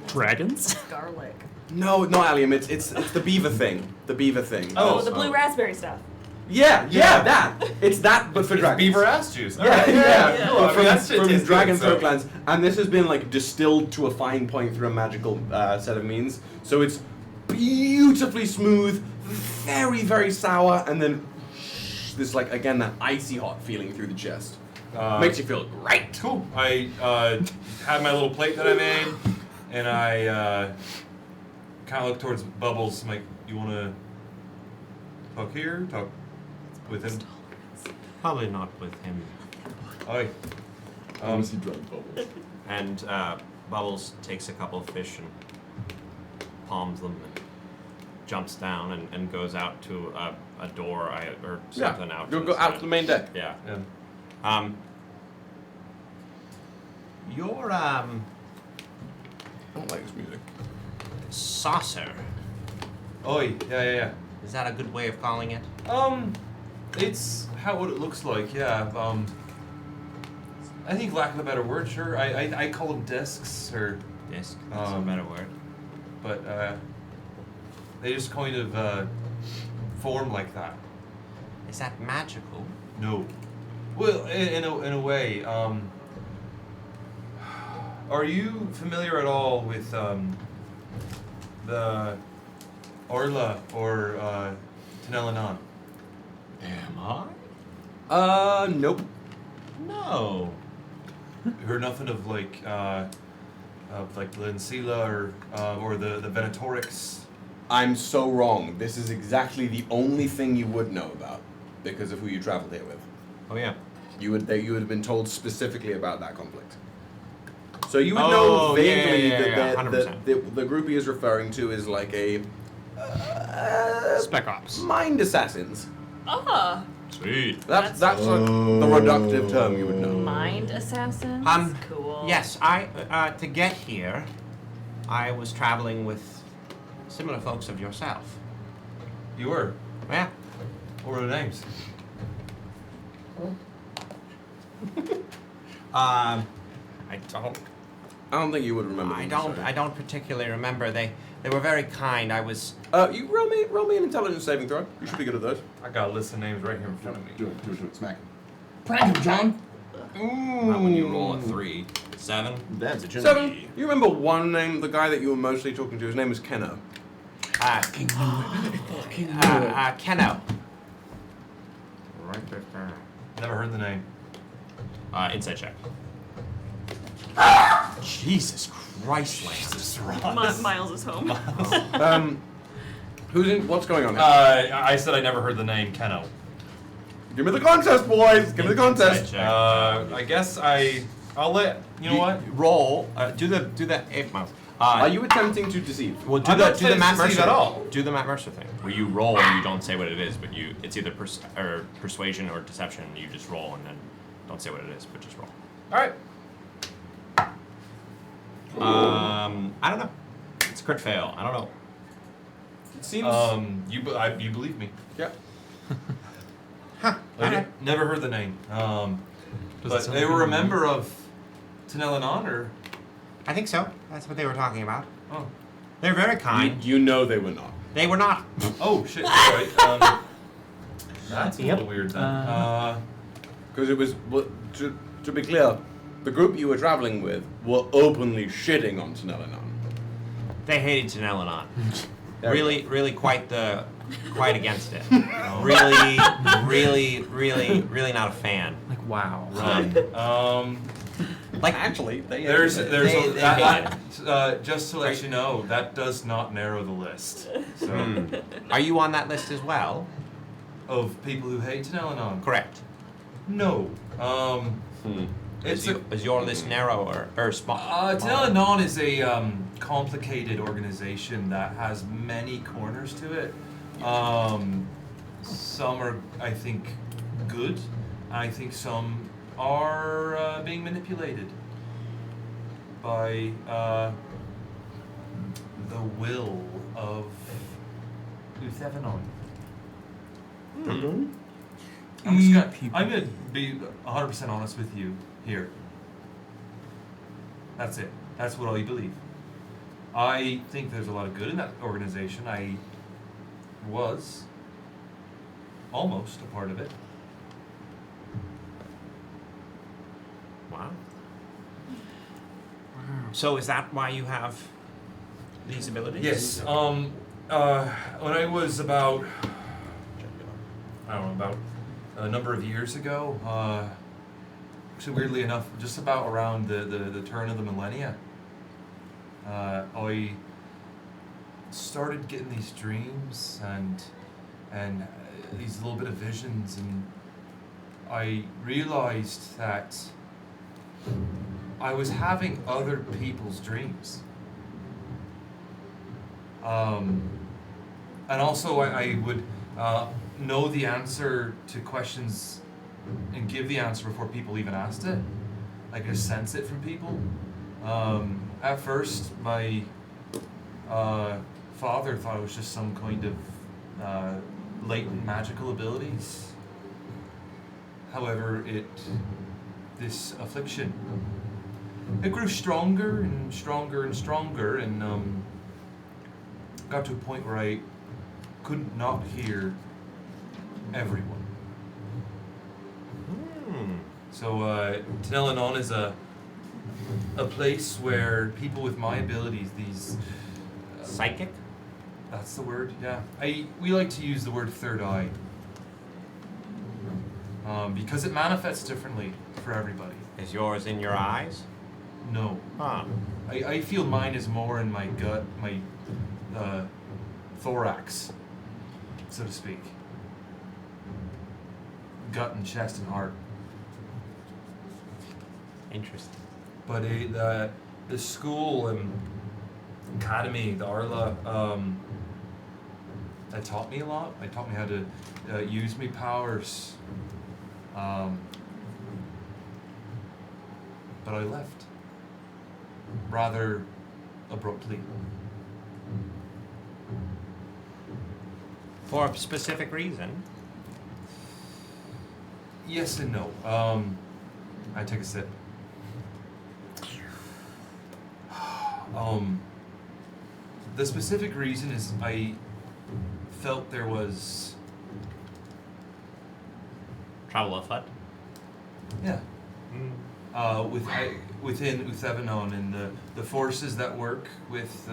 dragons? Garlic. No, not allium. It's the beaver thing. The beaver thing. Oh, the blue raspberry stuff. Yeah, that. It's that, but for dragons. Beaver ass juice. Yeah. Well, From dragon throat glands, and this has been like distilled to a fine point through a magical set of means. So it's beautifully smooth, very, very sour, and then this like again that icy hot feeling through the chest. Makes you feel great. Cool. I had my little plate that I made, and I kind of look towards Bubbles. I'm like, you want to talk here? Talk with him? Probably not with him. Oi. Honestly, drunk Bubbles. And Bubbles takes a couple of fish and palms them and jumps down and goes out to a door or something out. You'll go out to the main deck. Yeah. Your I don't like this music. saucer. Oi. Yeah. Is that a good way of calling it? It's what it looks like. Yeah. I think lack of a better word, sure. I call them discs or disc. That's a better word. But they just kind of form like that. Is that magical? No. Well, in a way. Are you familiar at all with the Orla or Tanelanan? Am I? Nope. No. Heard nothing of like Linsila or the Venatorix? I'm so wrong. This is exactly the only thing you would know about because of who you traveled here with. Oh yeah. You would have been told specifically about that conflict. So you would know vaguely that the group he is referring to is like a Spec Ops. Mind assassins. Ah. Sweet. That's like the reductive term you would know. Mind assassins. Cool. Yes, to get here, I was traveling with similar folks of yourself. You were? Yeah. What were the names? I don't think you would remember. I don't particularly remember. They were very kind. I was. You roll me an intelligence saving throw. You should be good at those. I got a list of names right here in front of me. Do it. Smack him. Prank him, John. Not when you roll a 3. 7. That's a 7. You remember one name? The guy that you were mostly talking to. His name was Kenno. Kenno. Right there. Never heard the name. Insight check. Jesus Christ, Jesus Miles is home. What's going on here? I said I never heard the name Kenno. Give me the contest, boys! Give me the contest! I guess I'll let you know what? Roll. Do the 8 month. Are you attempting to deceive? Well, do the Matt Mercer at all. Do the Matt Mercer thing, where you roll and you don't say what it is, but it's either persuasion or deception. You just roll and then don't say what it is, but just roll. All right. I don't know. It's a crit fail. I don't know. It seems. You believe me? Yeah. Never heard the name. But they were a member of Tanelanan, or? I think so. That's what they were talking about. Oh. They're very kind. You know they were not. They were not. Oh, shit. All right. That's a little weird then. Because it was, to be clear, the group you were traveling with were openly shitting on Tanelanon. They hated Tanelanon. There we Really quite against it. Really not a fan. Like, wow. Like actually, there's they just to let you know, that does not narrow the list. So, Are you on that list as well? Of people who hate Tanelanon? Correct. No. Is your list narrower or small? Tanelanon is a complicated organization that has many corners to it. Some are, I think, good. I think some are being manipulated by the will of Uthevenon. I'm gonna be 100% honest with you here. That's it. That's what I believe. I think there's a lot of good in that organization. I was almost a part of it. Wow. So is that why you have these abilities? Yes. When I was about a number of years ago, actually weirdly enough, just about around the turn of the millennia, I started getting these dreams and these little bit of visions, and I realized that I was having other people's dreams. And also I would know the answer to questions and give the answer before people even asked it. I could just sense it from people. At first, my father thought it was just some kind of latent magical abilities. However, this affliction, it grew stronger and stronger and stronger, and got to a point where I could not hear everyone. So Tanelanon is a place where people with my abilities, these psychic? That's the word, yeah. We like to use the word third eye. Because it manifests differently for everybody. Is yours in your eyes? No. I feel mine is more in my gut, my thorax, so to speak. Gut and chest and heart. Interesting. But the school and academy, the Arla, that taught me a lot. It taught me how to use my powers. But I left rather abruptly. For a specific reason? Yes and no. I take a sip. The specific reason is I felt there was travel afoot. Yeah. Within Uthevenon and the forces that work with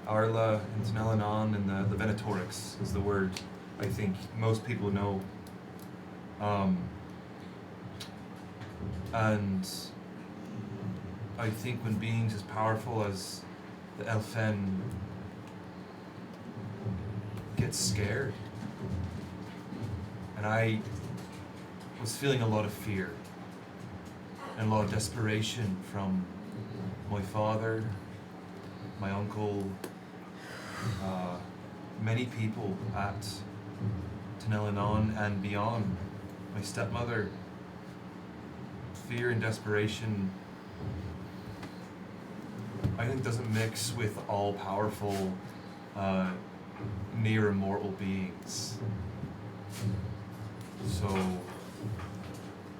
Arla and Tanelanon and the Venatorix is the word I think most people know. And I think when beings as powerful as the Elfen get scared, and I was feeling a lot of fear and a lot of desperation from my father, my uncle, many people at Tanelanon and beyond, my stepmother. Fear and desperation, I think, doesn't mix with all-powerful, near immortal beings. So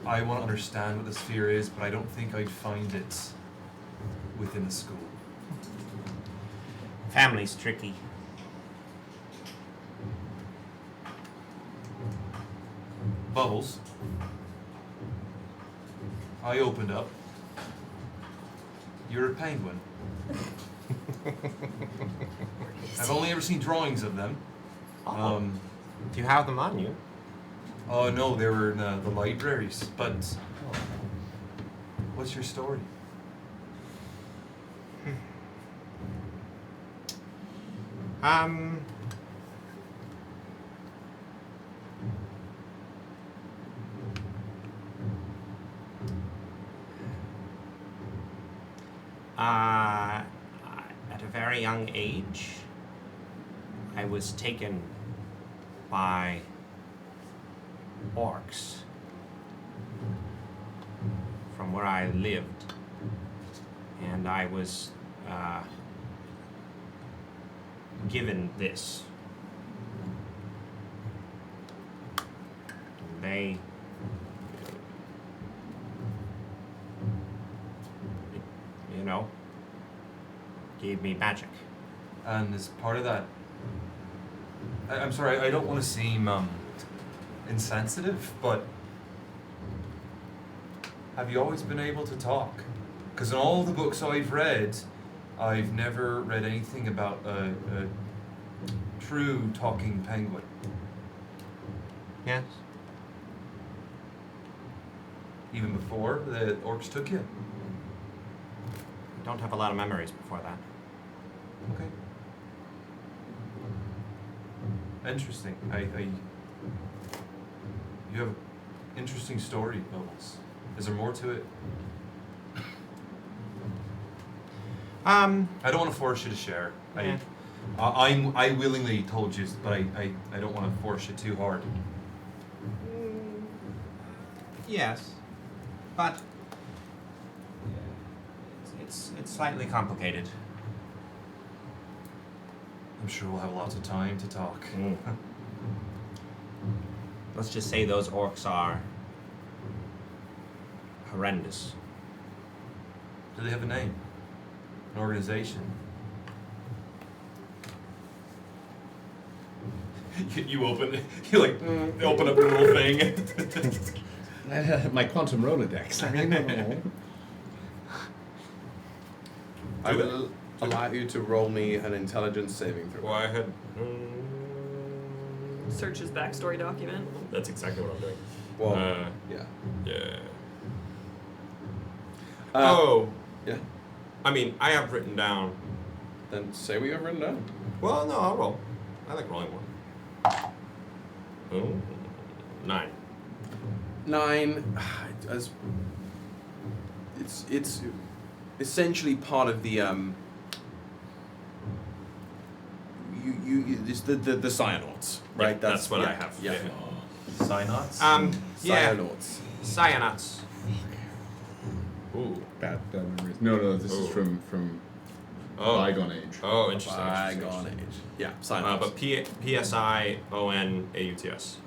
I want to understand what this fear is, but I don't think I'd find it within the school. Family's tricky. Bubbles. I opened up. You're a penguin. I've only ever seen drawings of them. Do you have them on you? Oh no, they were in the libraries. But what's your story? At a very young age, I was taken by orcs from where I lived, and I was given this. They gave me magic. And as part of that, I'm sorry, I don't want to seem insensitive, but have you always been able to talk? Because in all the books I've read, I've never read anything about a true talking penguin. Yes. Even before the orcs took you? I don't have a lot of memories before that. Okay. Interesting. You have an interesting story, Bubbles. Is there more to it? I don't want to force you to share. Yeah. I willingly told you, but I don't want to force you too hard. Yes, but it's slightly complicated. I'm sure we'll have lots of time to talk. Let's just say those orcs are horrendous. Do they have a name? An organization? You open it. You open up your little thing. My quantum Rolodex. I know. I will allow you to roll me an intelligence saving throw. Go ahead. Search his backstory document. That's exactly what I'm doing. Well, Yeah. Yeah. I mean, I have written down. Then say what you have written down. Well, no, I'll roll. I like rolling one. Oh, 9. 9. As it's essentially part of the it's the Cyonauts, right? Yeah, that's what I have. Yeah. Cyonauts? Yeah. Cyonauts. Cyonauts. Ooh, bad memories. No, this is from bygone age. Oh, interesting. Bygone age. Yeah, Cyonauts. But Psionauts.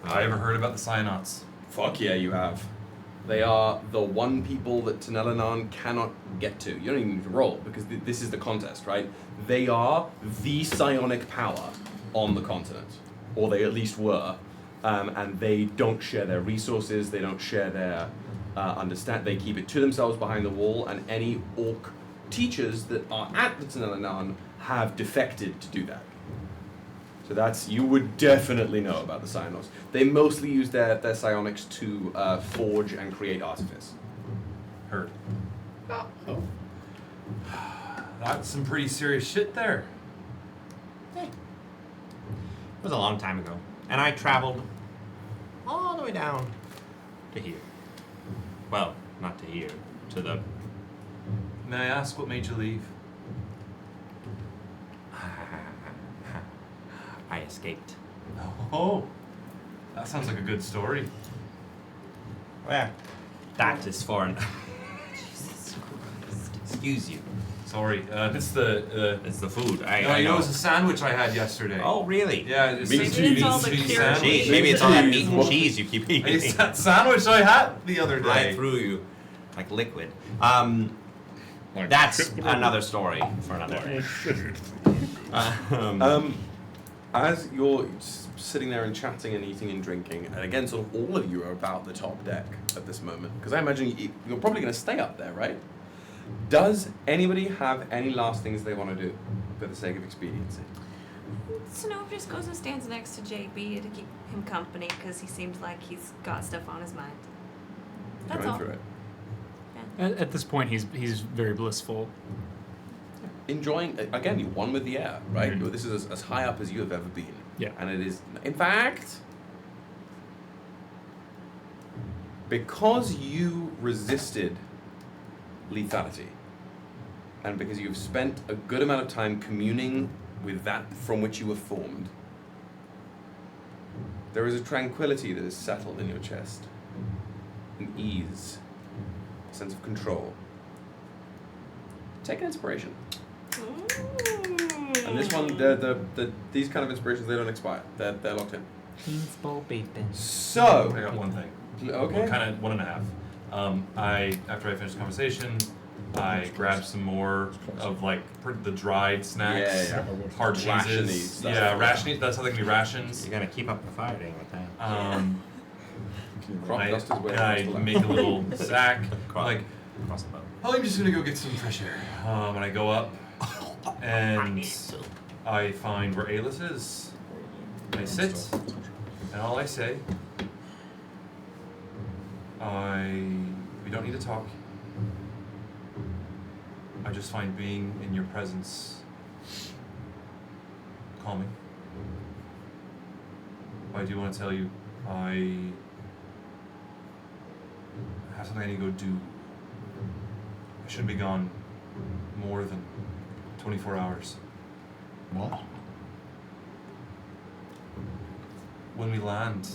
I ever heard about the Cyonauts? Fuck yeah, you have. They are the one people that Tanelanan cannot get to. You don't even need to roll, because this is the contest, right? They are the psionic power on the continent. Or they at least were. And they don't share their resources, they don't share their they keep it to themselves behind the wall, and any orc teachers that are at the Tanelanan have defected to do that. So you would definitely know about the Cyonauts. They mostly use their psionics to forge and create artifice. Heard. Oh. That's some pretty serious shit there. It was a long time ago. And I traveled all the way down to here. Well, not to here, to the... May I ask what made you leave? I escaped. Oh, that sounds like a good story. Well, that is foreign. Jesus Christ. Excuse you. Sorry, it's the food. I know. know. It was a sandwich I had yesterday. Oh, really? Yeah, it's Maybe it's all the sandwich. Maybe it's all that meat and cheese you keep eating. It's that sandwich I had the other day. I threw you like liquid. That's another story for another day. As you're sitting there and chatting and eating and drinking. And again, sort of all of you are about the top deck at this moment. Because I imagine you're probably going to stay up there, right? Does anybody have any last things they want to do for the sake of expediency? Synnove just goes and stands next to JB to keep him company because he seems like he's got stuff on his mind. That's Going all. through it. At this point, he's very blissful. Enjoying, again, you're one with the air, right? This is as high up as you have ever been. Yeah. And it is, in fact, because you resisted lethality, and because you've spent a good amount of time communing with that from which you were formed, there is a tranquility that is settled in your chest, an ease, a sense of control. Take an inspiration. And this one, these kind of inspirations, they don't expire. They're locked in. So I got one thing. Okay. Kind of 1.5. After I finished the conversation, I grabbed some more of like the dried snacks, hard Rationy cheeses. stuff. Yeah, rationing. That's how they can be rations. You gotta keep up the fighting with that. I make a little sack. Like, I'm just gonna go get some fresh air. And I go up, and I find where Alis is. I sit, and all I say, we don't need to talk. I just find being in your presence calming. I do want to tell you, I have something I need to go do. I shouldn't be gone more than 24 hours. What? When we land,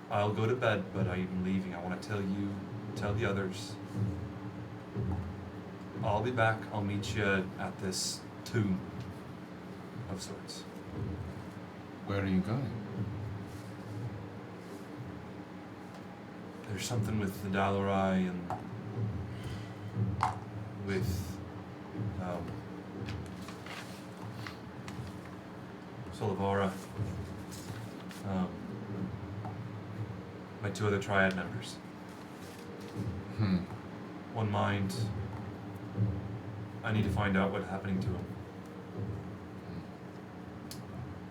I'll go to bed, but I'm leaving. I want to tell the others. I'll be back. I'll meet you at this tomb of sorts. Where are you going? There's something with the Dalarai and with Solavara. My two other triad members. One mind. I need to find out what's happening to him.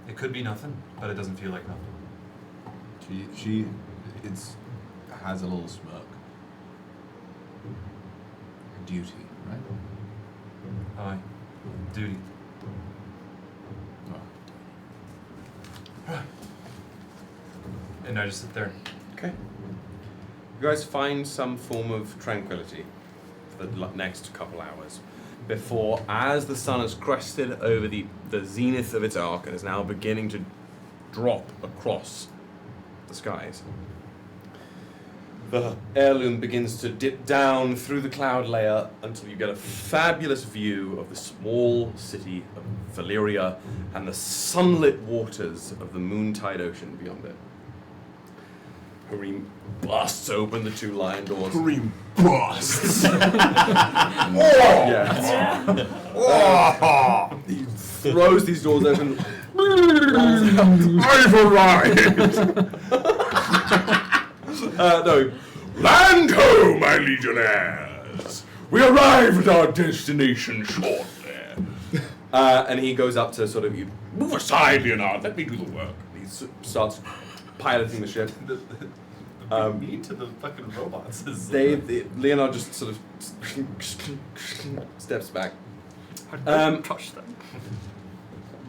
It could be nothing, but it doesn't feel like nothing. She has a little smirk. Duty, right? Aye. Duty. And I just sit there. Okay. You guys find some form of tranquility for the next couple hours before, as the sun has crested over the zenith of its arc and is now beginning to drop across the skies, the heirloom begins to dip down through the cloud layer until you get a fabulous view of the small city of Valyria and the sunlit waters of the Moontide Ocean beyond it. Harim busts open the two lion doors. Harim busts! He throws these doors open. I've arrived! No. Land ho, my legionnaires! We arrive at our destination shortly. And he goes up to sort of you. Move aside, Leonard. Let me do the work. He starts piloting the ship. Mean to the fucking robots. Leonard just sort of steps back. Touch them.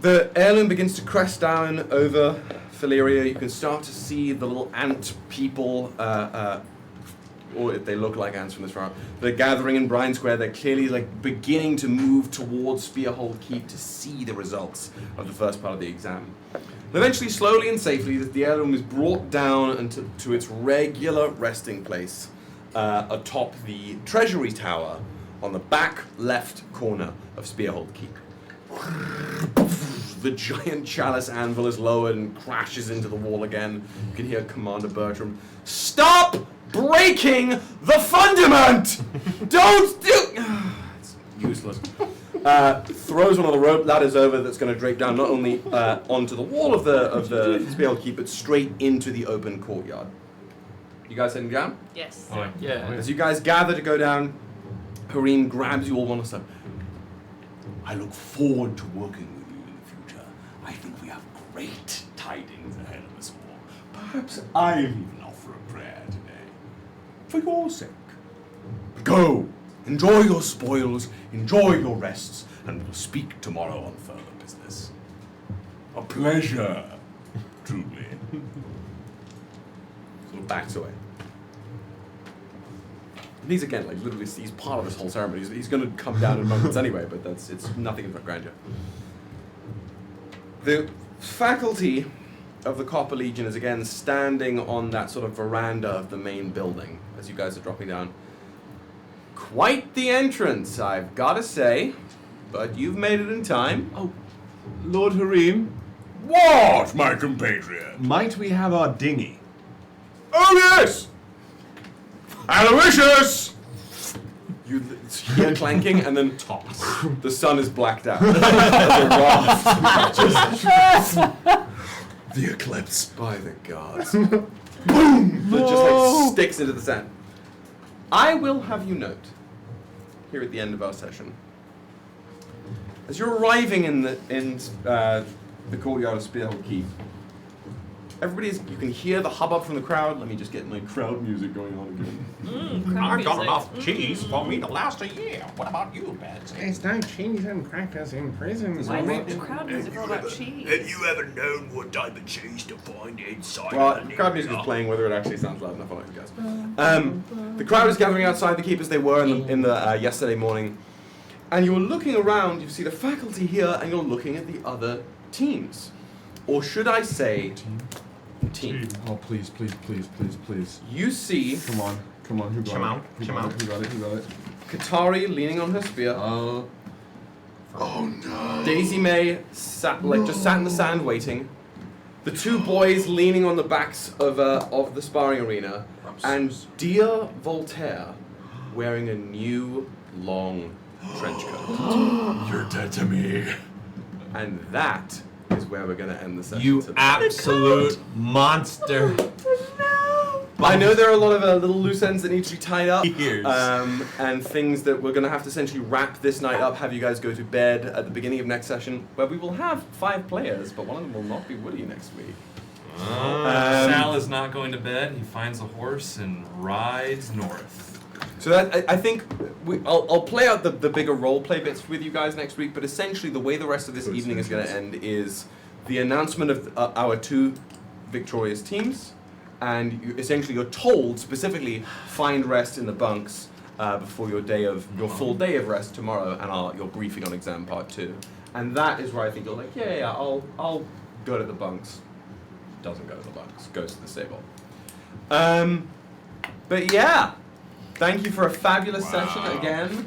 The heirloom begins to crest down over Valyria. You can start to see the little ant people, or they look like ants from this far. They're gathering in Brine Square. They're clearly like beginning to move towards Spearhold Keep to see the results of the first part of the exam. And eventually, slowly and safely, the heirloom is brought down to its regular resting place atop the treasury tower on the back left corner of Spearhold Keep. The giant chalice anvil is lowered and crashes into the wall again. You can hear Commander Bertram, "Stop breaking the fundament! Don't do..." It's useless. throws one of the rope ladders over that's going to drape down not only onto the wall of the Spearhold Keep, but straight into the open courtyard. You guys heading down? Yes. Yeah. As you guys gather to go down, Harim grabs you all one at a time. I look forward to working with you in the future. I think we have great tidings ahead of us all. Perhaps I'll even offer a prayer today. For your sake. Go! Enjoy your spoils, enjoy your rests, and we'll speak tomorrow on further business. A pleasure, truly. Sort of backs away. And he's again, like, literally, he's part of this whole ceremony. He's going to come down in moments anyway, but it's nothing of grandeur. The faculty of the Copper Legion is again standing on that sort of veranda of the main building as you guys are dropping down. Quite the entrance, I've got to say, but you've made it in time. Oh, Lord Harim. What, my compatriot? Might we have our dinghy? Oh, yes! Aloysius! You hear clanking, and then the sun is blacked out. As a raft. The eclipse. By the gods. Boom! That just like sticks into the sand. I will have you note, here at the end of our session, as you're arriving in the courtyard of Spearhold Keep, you can hear the hubbub from the crowd. Let me just get my crowd music going on again. I've got enough cheese for me to last a year. What about you, Betsy? There's no cheese and crackers in prison. Why is the crowd music all about cheese? Have you ever known what type of cheese to find inside? Well, crowd music is playing, whether it actually sounds loud enough or not, you guys. The crowd is gathering outside the keep as they were in the yesterday morning, and you're looking around. You see the faculty here, and you're looking at the other teams, or should I say, team? Oh, please, please, please, please, please. You see. Come on, come on. Who got it? Who got it? Who got it? Who got it? Katari leaning on her spear. Oh no. Daisy May just sat in the sand waiting. The two boys leaning on the backs of the sparring arena, and dear Voltaire wearing a new long trench coat. You're dead to me. And that is where we're going to end the session. You today. absolute monster. I know there are a lot of little loose ends that need to be tied up, Years. and things that we're going to have to essentially wrap this night up, have you guys go to bed at the beginning of next session, where we will have 5 players, but one of them will not be Woody next week. Sal is not going to bed. He finds a horse and rides north. So that I think I'll play out the bigger role play bits with you guys next week, but essentially the way the rest of this evening is going to end is the announcement of our 2 victorious teams, and you're told specifically find rest in the bunks before your full day of rest tomorrow, and your briefing on exam part 2, and that is where I think you're like, yeah, I'll go to the bunks. Doesn't go to the bunks, goes to the stable. But yeah. Thank you for a fabulous session again.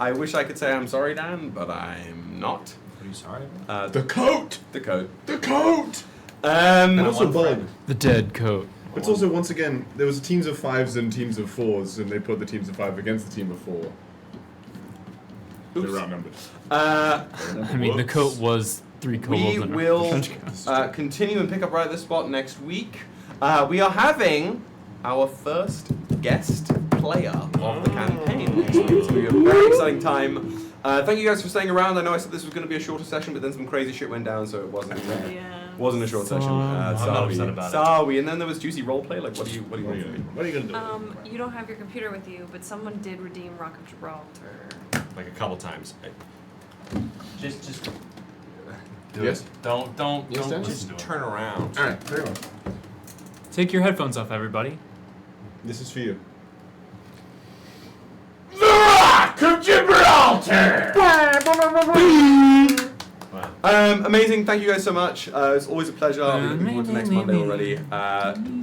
I wish I could say I'm sorry, Dan, but I'm not. What are you sorry about? The coat! The coat. The coat! And also Bud. The dead coat. It's also, once again, there was teams of 5s and teams of 4s, and they put the teams of 5 against the team of 4. They're outnumbered. I mean, the coat was 3 kobolds. We will continue and pick up right at this spot next week. We are having our first guest player of the campaign next week. It's going to be a very exciting time. Thank you guys for staying around. I know I said this was going to be a shorter session, but then some crazy shit went down, so it wasn't a short session. I'm not upset about it. Sorry. And then there was juicy roleplay. Like, what do you want from me? What are you going to do? You don't have your computer with you, but someone did redeem Rock of Gibraltar. Like a couple times. Just do it. Don't just turn around. All right, very well. Take your headphones off, everybody. This is for you. The Rock of Gibraltar! Amazing. Thank you guys so much. It's always a pleasure. We're looking forward to next Monday already.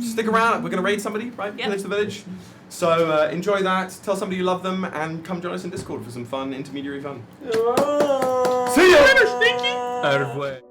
Stick around. We're going to raid somebody, right? Yep. Village to village. So enjoy that. Tell somebody you love them, and come join us in Discord for some fun intermediary fun. See ya! Out of way.